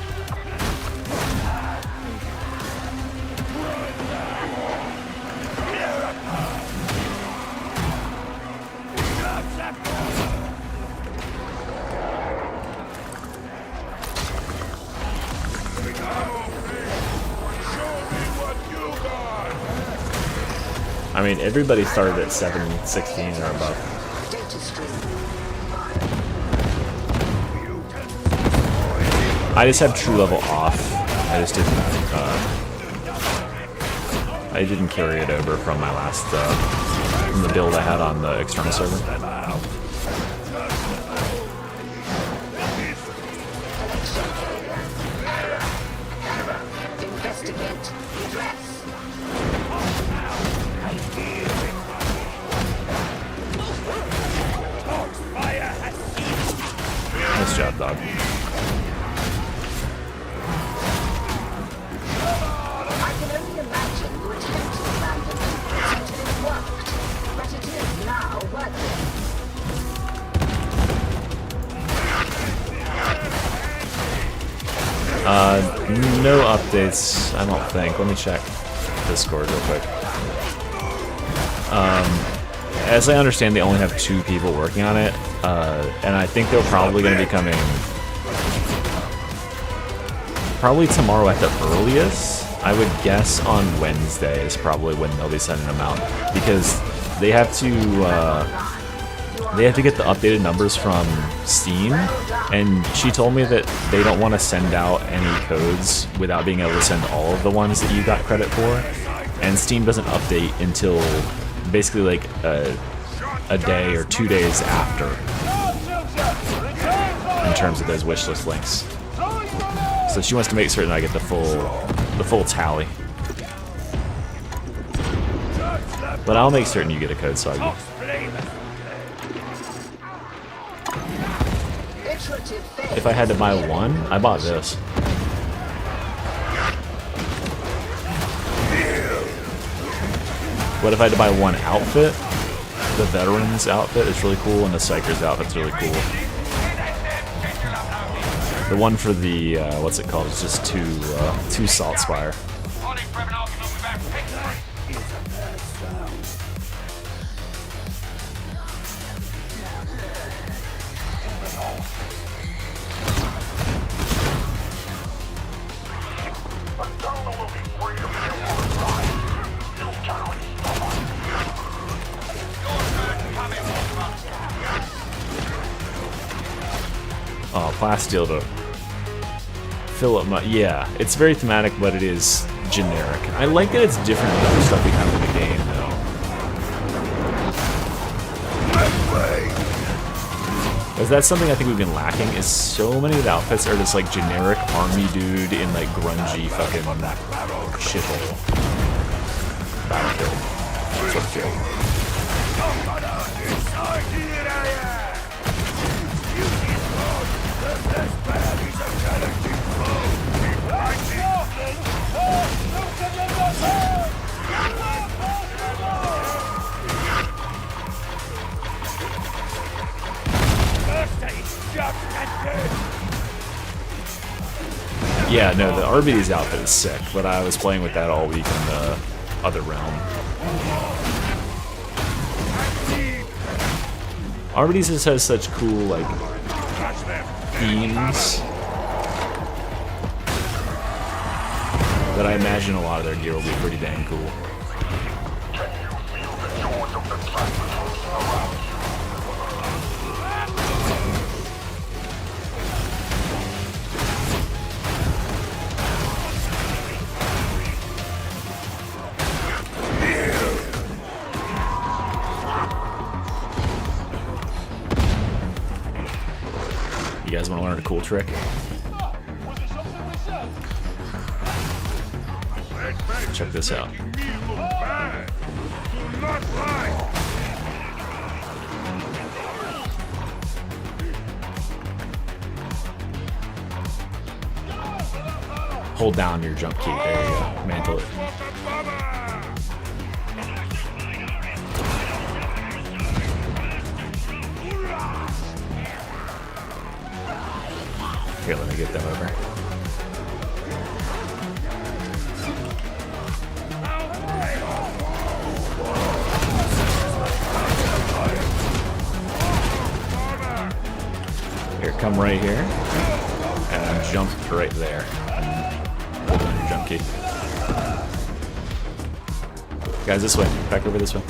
I mean, everybody started at 716 or above. I just have true level off. I just didn't. I didn't carry it over from my last from the build I had on the external server. Investigate. Nice job, dog. I can only imagine you attempted abandonment until it worked, but it is now working. No updates, I don't think. Let me check Discord real quick. As I understand, they only have 2 people working on it, and I think they're probably going to be coming probably tomorrow at the earliest. I would guess on Wednesday is probably when they'll be sending them out, because they have to get the updated numbers from Steam, and she told me that they don't want to send out any codes without being able to send all of the ones that you got credit for, and Steam doesn't update until basically like a day or 2 days after in terms of those wishlist links. So she wants to make certain I get the full tally. But I'll make certain you get a code, Soggy. If I had to buy one, I bought this. What if I had to buy one outfit? The Veterans outfit is really cool, and the Psyker's outfit's really cool. The one for the, what's it called, is just two Salt Spire. Oh, plasteel to fill up my... Yeah, it's very thematic, but it is generic. I like that it's different than other stuff we have in the game, though. Because that's something I think we've been lacking, is so many of the outfits are just like generic army dude in like grungy fucking shithole. Battlefield. Sort of feel. Yeah, no, the Arbites outfit is sick, but I was playing with that all week in the other realm. Arbites just has such cool, like, themes that I imagine a lot of their gear will be pretty dang cool. You guys want to learn a cool trick? Check this out. Hold down your jump key. There you go. Mantle it. Here, let me get them over. Here, come right here. And jump right there. Hold on your jump key. Guys, this way. Back over this way.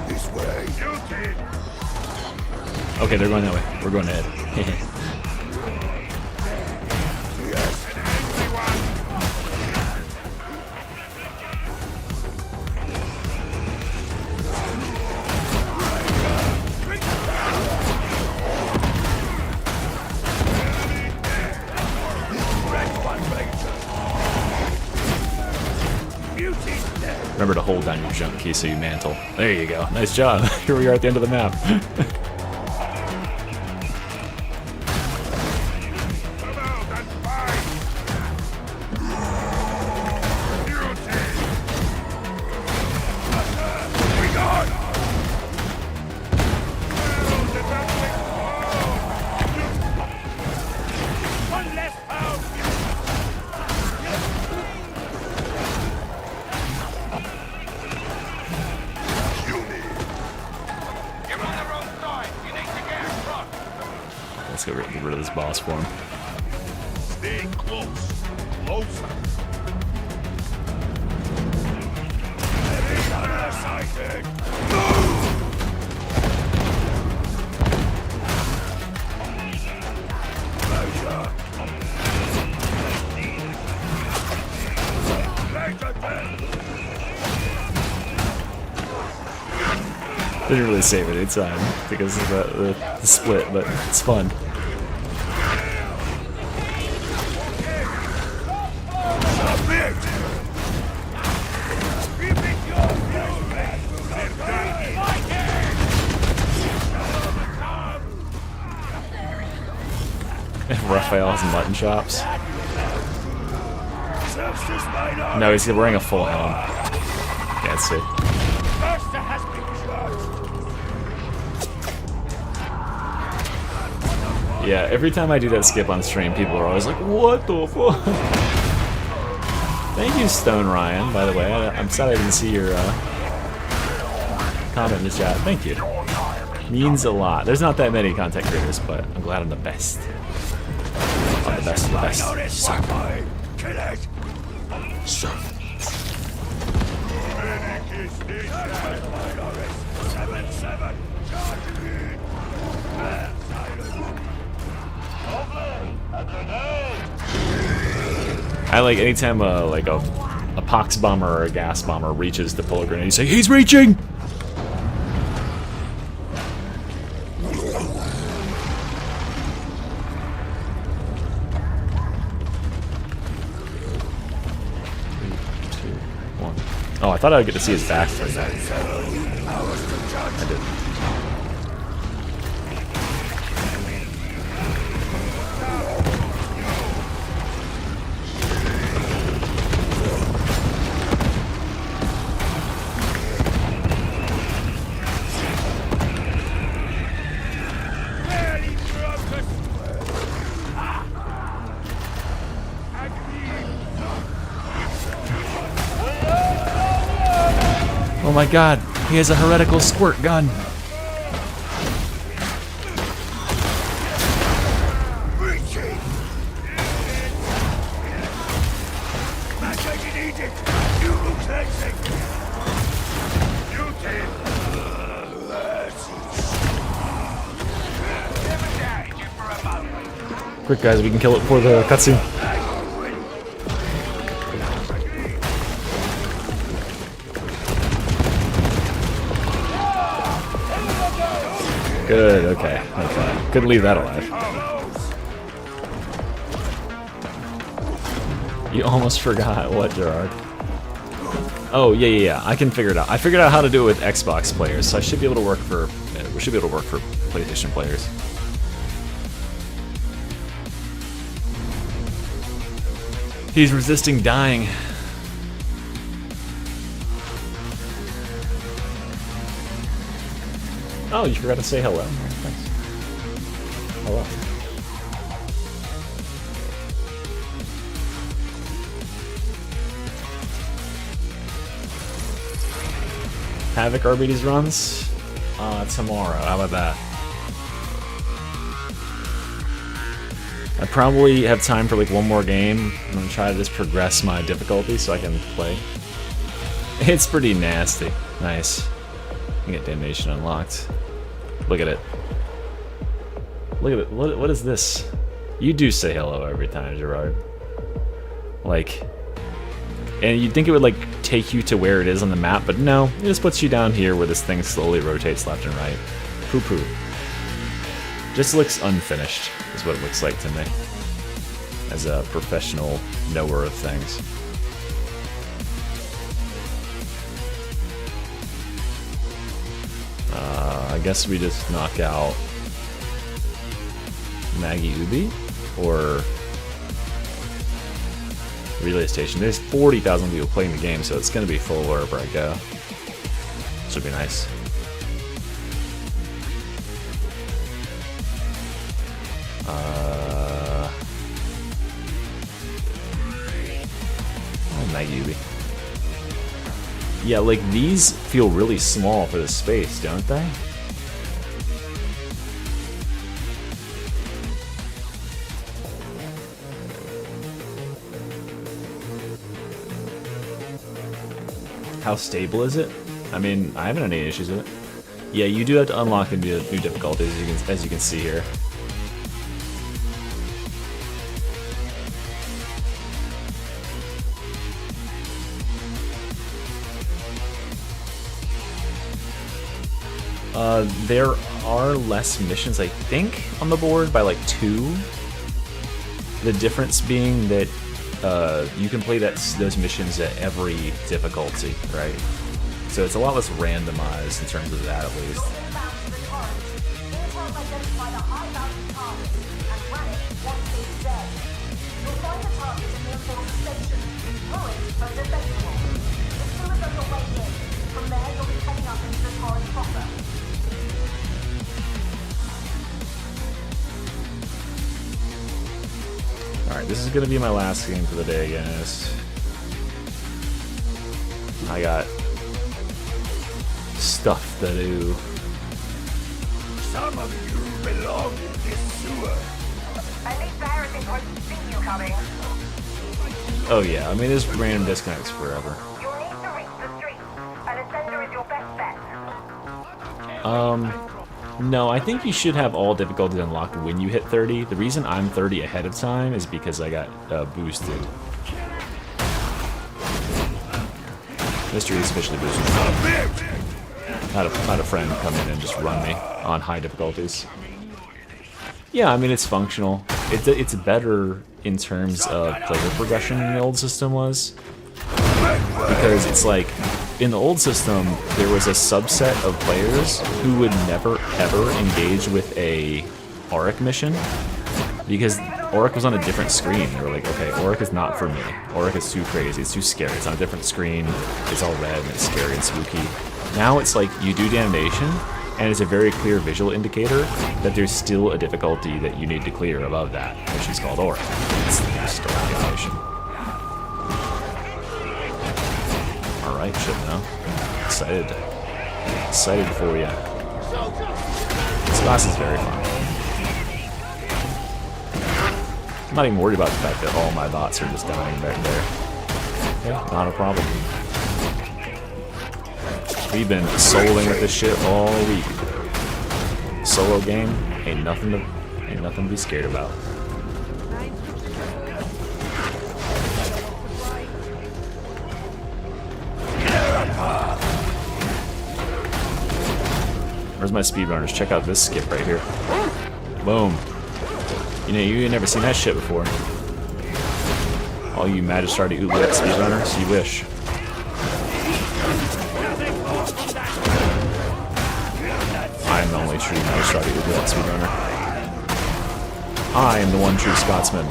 This way. Okay, they're going that way. We're going ahead. Remember to hold down your jump key so you mantle. There you go. Nice job. Here we are at the end of the map. Let's get rid of this boss for him. Stay close. Closer. Didn't really save it inside because of the split, but it's fun. Raphael's mutton chops. No, he's wearing a full helm. Can't see. Yeah, every time I do that skip on stream, people are always like, what the fuck? Thank you, Stone Ryan, by the way. I'm sad I didn't see your comment in the chat. Thank you. Means a lot. There's not that many content creators, but I'm glad I'm the best. I'm the best of the best. I like anytime like a pox bomber or a gas bomber reaches to pull a grenade, you say, he's reaching! Oh, I thought I would get to see his back for that. I didn't. Oh my god, he has a heretical squirt gun. Quick guys, we can kill it before the cutscene. Good, okay. Couldn't leave that alive. You almost forgot what, Gerard? Oh, yeah. I can figure it out. I figured out how to do it with Xbox players, so I should be able to work for... we should be able to work for PlayStation players. He's resisting dying. Oh, you forgot to say hello. Thanks. Hello. Havoc Arbites runs? Tomorrow. How about that? I probably have time for like one more game. I'm gonna try to just progress my difficulty so I can play. It's pretty nasty. Nice. I get Damnation unlocked. Look at it. Look at it. What is this? You do say hello every time, Gerard. Like, and you'd think it would like take you to where it is on the map, but no, it just puts you down here where this thing slowly rotates left and right. Poo poo. Just looks unfinished, is what it looks like to me. As a professional knower of things. I guess we just knock out Maggie Ubi or Relay Station. There's 40,000 people playing the game, so it's going to be full wherever I go. This would be nice. Oh, Maggie Ubi. Yeah, like these feel really small for the space, don't they? How stable is it? I mean, I haven't had any issues with it. Yeah, you do have to unlock new difficulties, as you can see here. There are less missions, I think, on the board by like 2. The difference being that you can play those missions at every difficulty, right? So it's a lot less randomized in terms of that, at least. Alright, this is gonna be my last game for the day, guys. I got stuff to do. Some of you belong in this sewer. At least the heretics won't see you coming. Oh yeah, I mean there's random disconnects forever. You'll need to reach the street. An ascender is your best bet. No, I think you should have all difficulties unlocked when you hit 30. The reason I'm 30 ahead of time is because I got boosted. Mystery is officially boosted. I had a friend come in and just run me on high difficulties. Yeah, I mean it's functional. It's better in terms of player progression than the old system was. Because it's like, in the old system, there was a subset of players who would never ever engage with a Auric mission because Auric was on a different screen. They were like, okay, Auric is not for me. Auric is too crazy, it's too scary, it's on a different screen, it's all red and it's scary and spooky. Now it's like, you do damnation, and it's a very clear visual indicator that there's still a difficulty that you need to clear above that, which is called Auric. It's still damnation. Alright, should know. Excited for you. This class is very fun. I'm not even worried about the fact that all my bots are just dying back there. Yeah, not a problem. We've been soloing with this shit all week. Solo game ain't nothing to be scared about. Where's my speedrunners? Check out this skip right here. Boom. You know, you ain't never seen that shit before. All you Magistrati Oubliette speedrunners, you wish. I am the only true Magistrati Oubliette speedrunner. I am the one true Scotsman.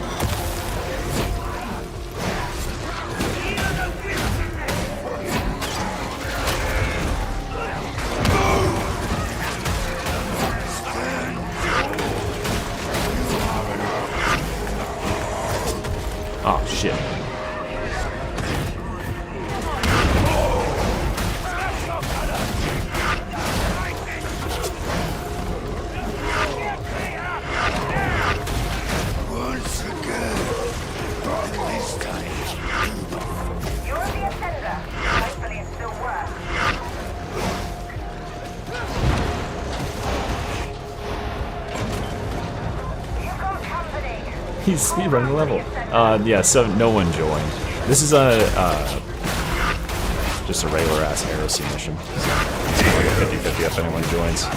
Oh, shit. He's speedrunning the level. Yeah, so no one joined. This is just a regular ass heresy mission. It's like a 50-50 if anyone joins.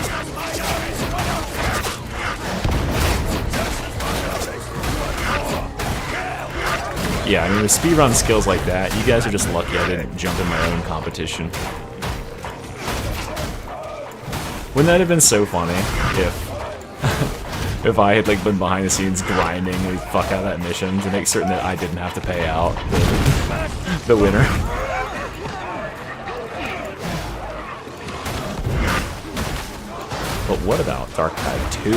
Yeah, I mean with speedrun skills like that, you guys are just lucky I didn't jump in my own competition. Wouldn't that have been so funny if I had like been behind the scenes grinding the fuck out of that mission to make certain that I didn't have to pay out the winner. But what about Dark Tide 2?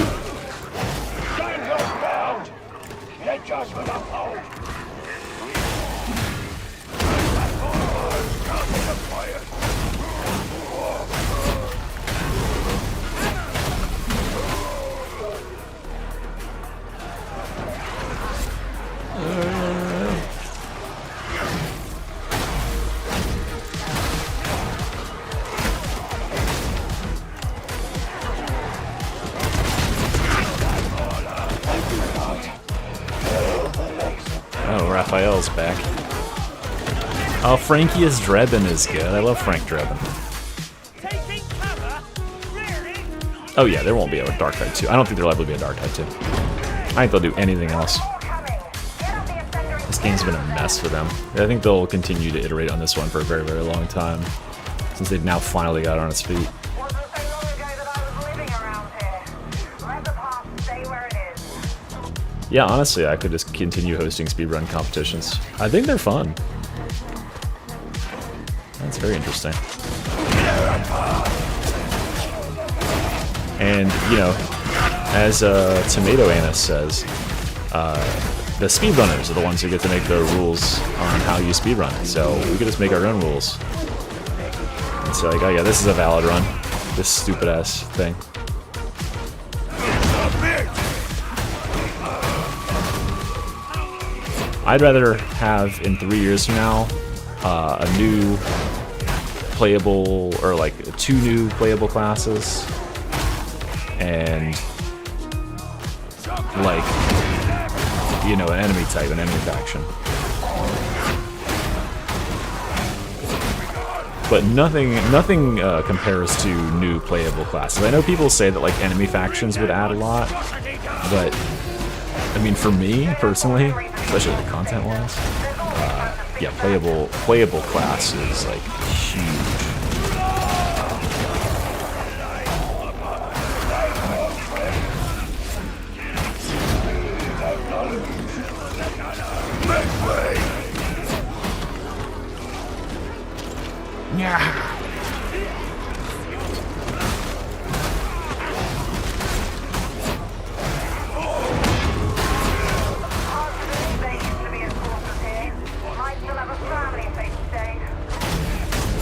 Oh, Raphael's back. Oh, Frankius Drebin is good. I love Frank Drebin. Oh yeah, there won't be a Dark Tide 2. I don't think there'll ever be a Dark Tide 2. I think they'll do anything else. This game's been a mess for them. I think they'll continue to iterate on this one for a very, very long time, since they've now finally got it on its feet. Yeah, honestly, I could just continue hosting speedrun competitions. I think they're fun. That's very interesting. And, you know, as Tomato Anna says, the speedrunners are the ones who get to make the rules on how you speedrun. So we could just make our own rules. And so like, oh yeah, this is a valid run. This stupid ass thing. I'd rather have, in 3 years from now, a new playable, or like 2 new playable classes, and like, you know, an enemy type, an enemy faction. But nothing compares to new playable classes. I know people say that like enemy factions would add a lot, but I mean, for me personally, especially like content-wise, yeah, playable class is like huge. Yeah.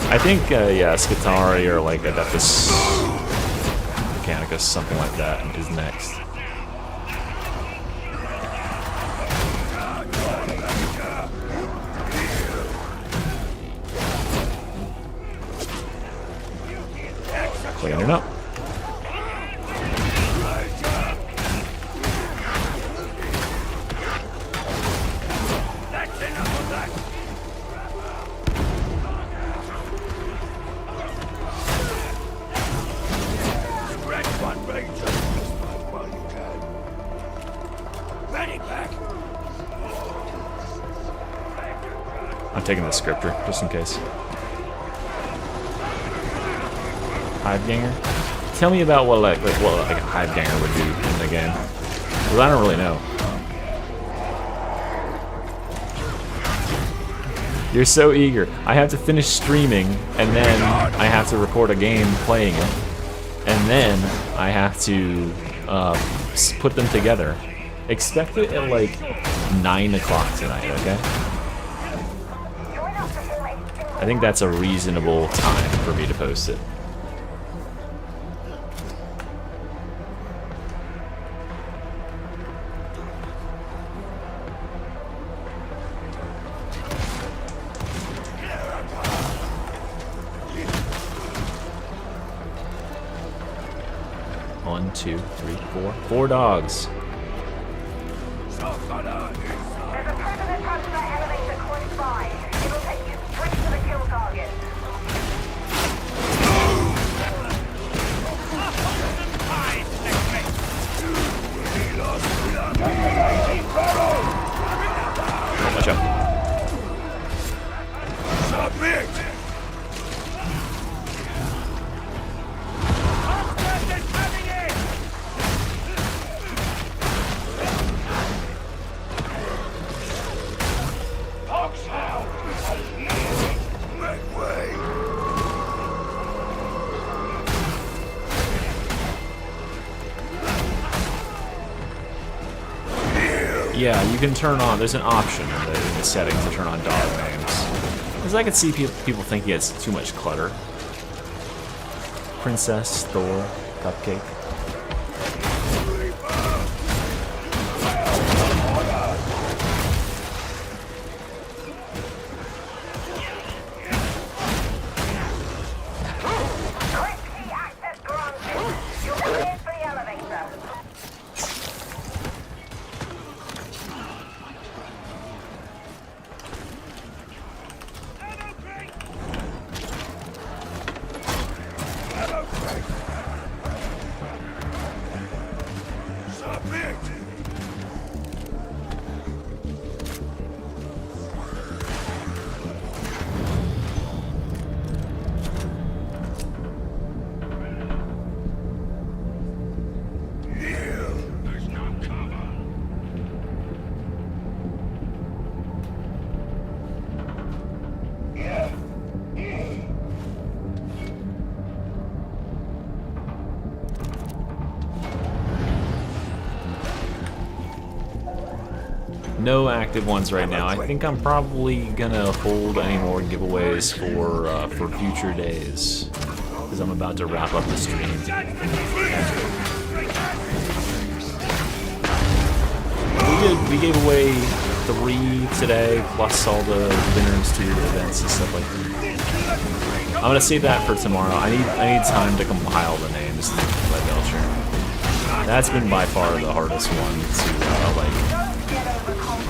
I think, yeah, Skitari or like Adeptus Mechanicus, something like that, is next. Cleaning it up. I'm taking the scripture, just in case. Hiveganger? Tell me about what like what a Hiveganger would do in the game. Because I don't really know. You're so eager. I have to finish streaming, and then I have to record a game playing it. And then I have to put them together. Expect it at like 9 o'clock tonight, okay? I think that's a reasonable time for me to post it. One, two, three, four. 4 dogs. Yeah, you can turn on, there's an option in the settings to turn on dog names. Because I could see people thinking it's too much clutter. Princess, Thor, Cupcake. No active ones right now. I think I'm probably gonna hold any more giveaways for future days, because I'm about to wrap up the stream. We gave away 3 today, plus all the winners to events and stuff like that. I'm gonna save that for tomorrow. I need time to compile the names by Belcher. That's been by far the hardest one to like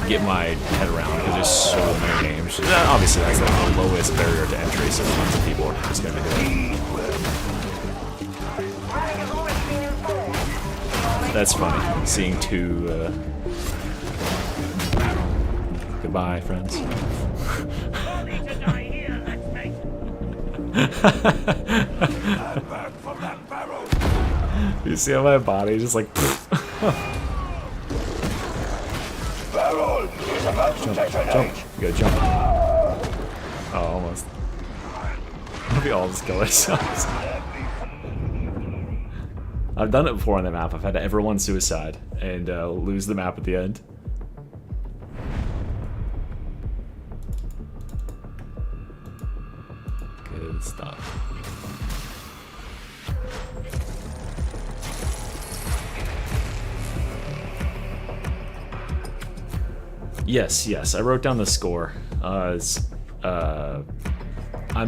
get my head around, because there's so many names. Obviously, that's like the lowest barrier to entry, so tons of people are just gonna do it. That's funny, seeing 2. Goodbye, friends. You see how my body just like. Jump. You gotta jump. Oh, almost. We all just kill ourselves. I've done it before on that map. I've had everyone suicide and lose the map at the end. Good stuff. Yes, I wrote down the score. I'm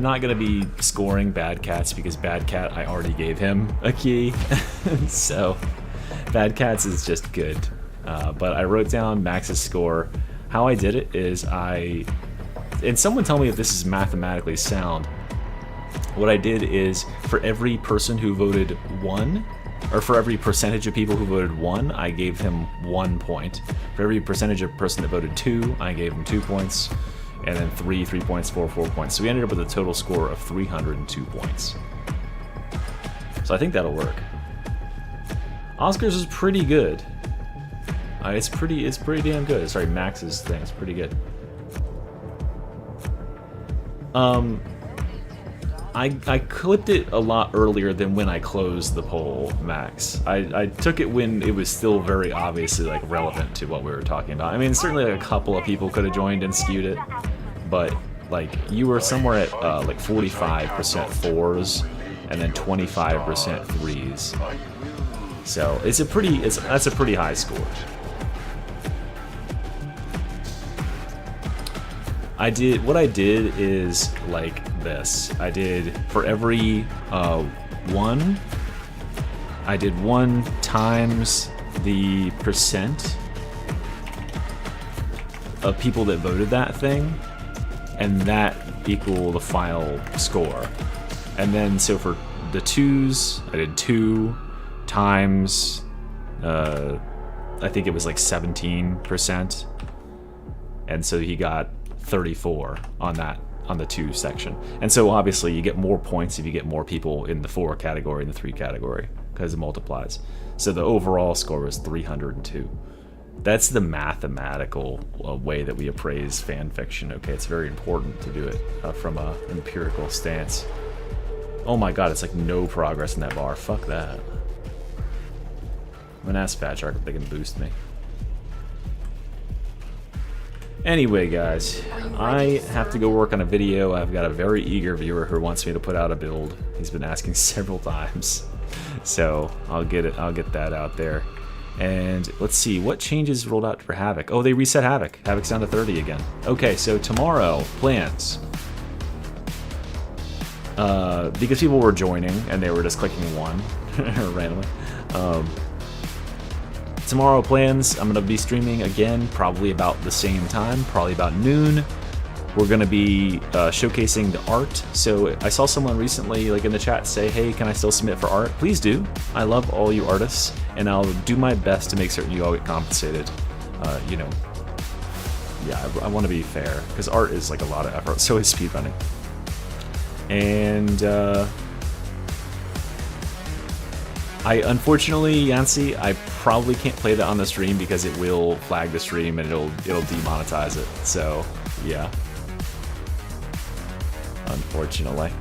not gonna be scoring Bad Cats because Bad Cat, I already gave him a key. So Bad Cats is just good. But I wrote down Max's score. How I did it is and someone tell me if this is mathematically sound. What I did is for every person who voted 1, or for every percentage of people who voted 1, I gave him 1 point. For every percentage of person that voted 2, I gave him 2 points. And then 3 points, 4 points. So we ended up with a total score of 302 points. So I think that'll work. Oscar's is pretty good. It's pretty damn good. Sorry, Max's thing is pretty good. I clipped it a lot earlier than when I closed the poll, Max. I took it when it was still very obviously like relevant to what we were talking about. I mean, certainly like, a couple of people could have joined and skewed it, but like you were somewhere at like 45% 4s and then 25% 3s. So it's that's a pretty high score. What I did is like this. I did for every 1, I did 1 times the percent of people that voted that thing, and that equal the final score. And then so for the 2s, I did 2 times I think it was like 17%, and so he got 34 on the 2 section. And so obviously you get more points if you get more people in the 4 category and the 3 category, because it multiplies. So the overall score was 302. That's the mathematical way that we appraise fan fiction. Okay, it's very important to do it from an empirical stance. Oh my god, it's like no progress in that bar. Fuck that. I'm gonna ask Fat Shark if they can boost me. Anyway, guys, I have to go work on a video. I've got a very eager viewer who wants me to put out a build. He's been asking several times, so I'll get that out there. And let's see, what changes rolled out for Havoc? Oh, they reset Havoc. Havoc's down to 30 again. Okay, so tomorrow, plans. Because people were joining and they were just clicking one randomly. Tomorrow plans, I'm going to be streaming again, probably about the same time, probably about noon. We're going to be showcasing the art. So I saw someone recently, like in the chat, say, hey, can I still submit for art? Please do. I love all you artists, and I'll do my best to make certain you all get compensated. You know, yeah, I want to be fair, because art is like a lot of effort. So is speedrunning. And unfortunately, Yancy, I probably can't play that on the stream because it will flag the stream and it'll demonetize it. So yeah, unfortunately.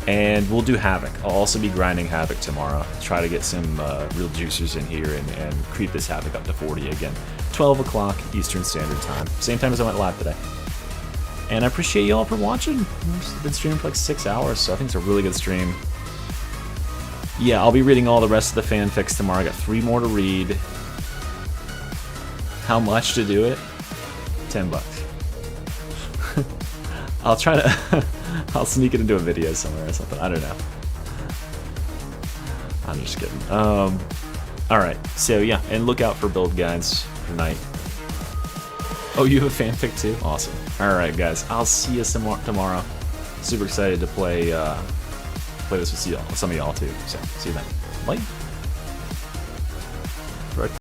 And we'll do Havoc. I'll also be grinding Havoc tomorrow. Try to get some real juicers in here and creep this Havoc up to 40 again. 12 o'clock Eastern Standard Time. Same time as I went live today. And I appreciate you all for watching. I've been streaming for like 6 hours, so I think it's a really good stream. Yeah, I'll be reading all the rest of the fanfics tomorrow. I got 3 more to read. How much to do it? $10. I'll try to... I'll sneak it into a video somewhere or something. I don't know. I'm just kidding. Alright, so yeah, and look out for build guides for tonight. Oh, you have a fanfic too? Awesome. Alright, guys, I'll see you tomorrow. Super excited to play this with some of y'all too. So, see you then. Bye.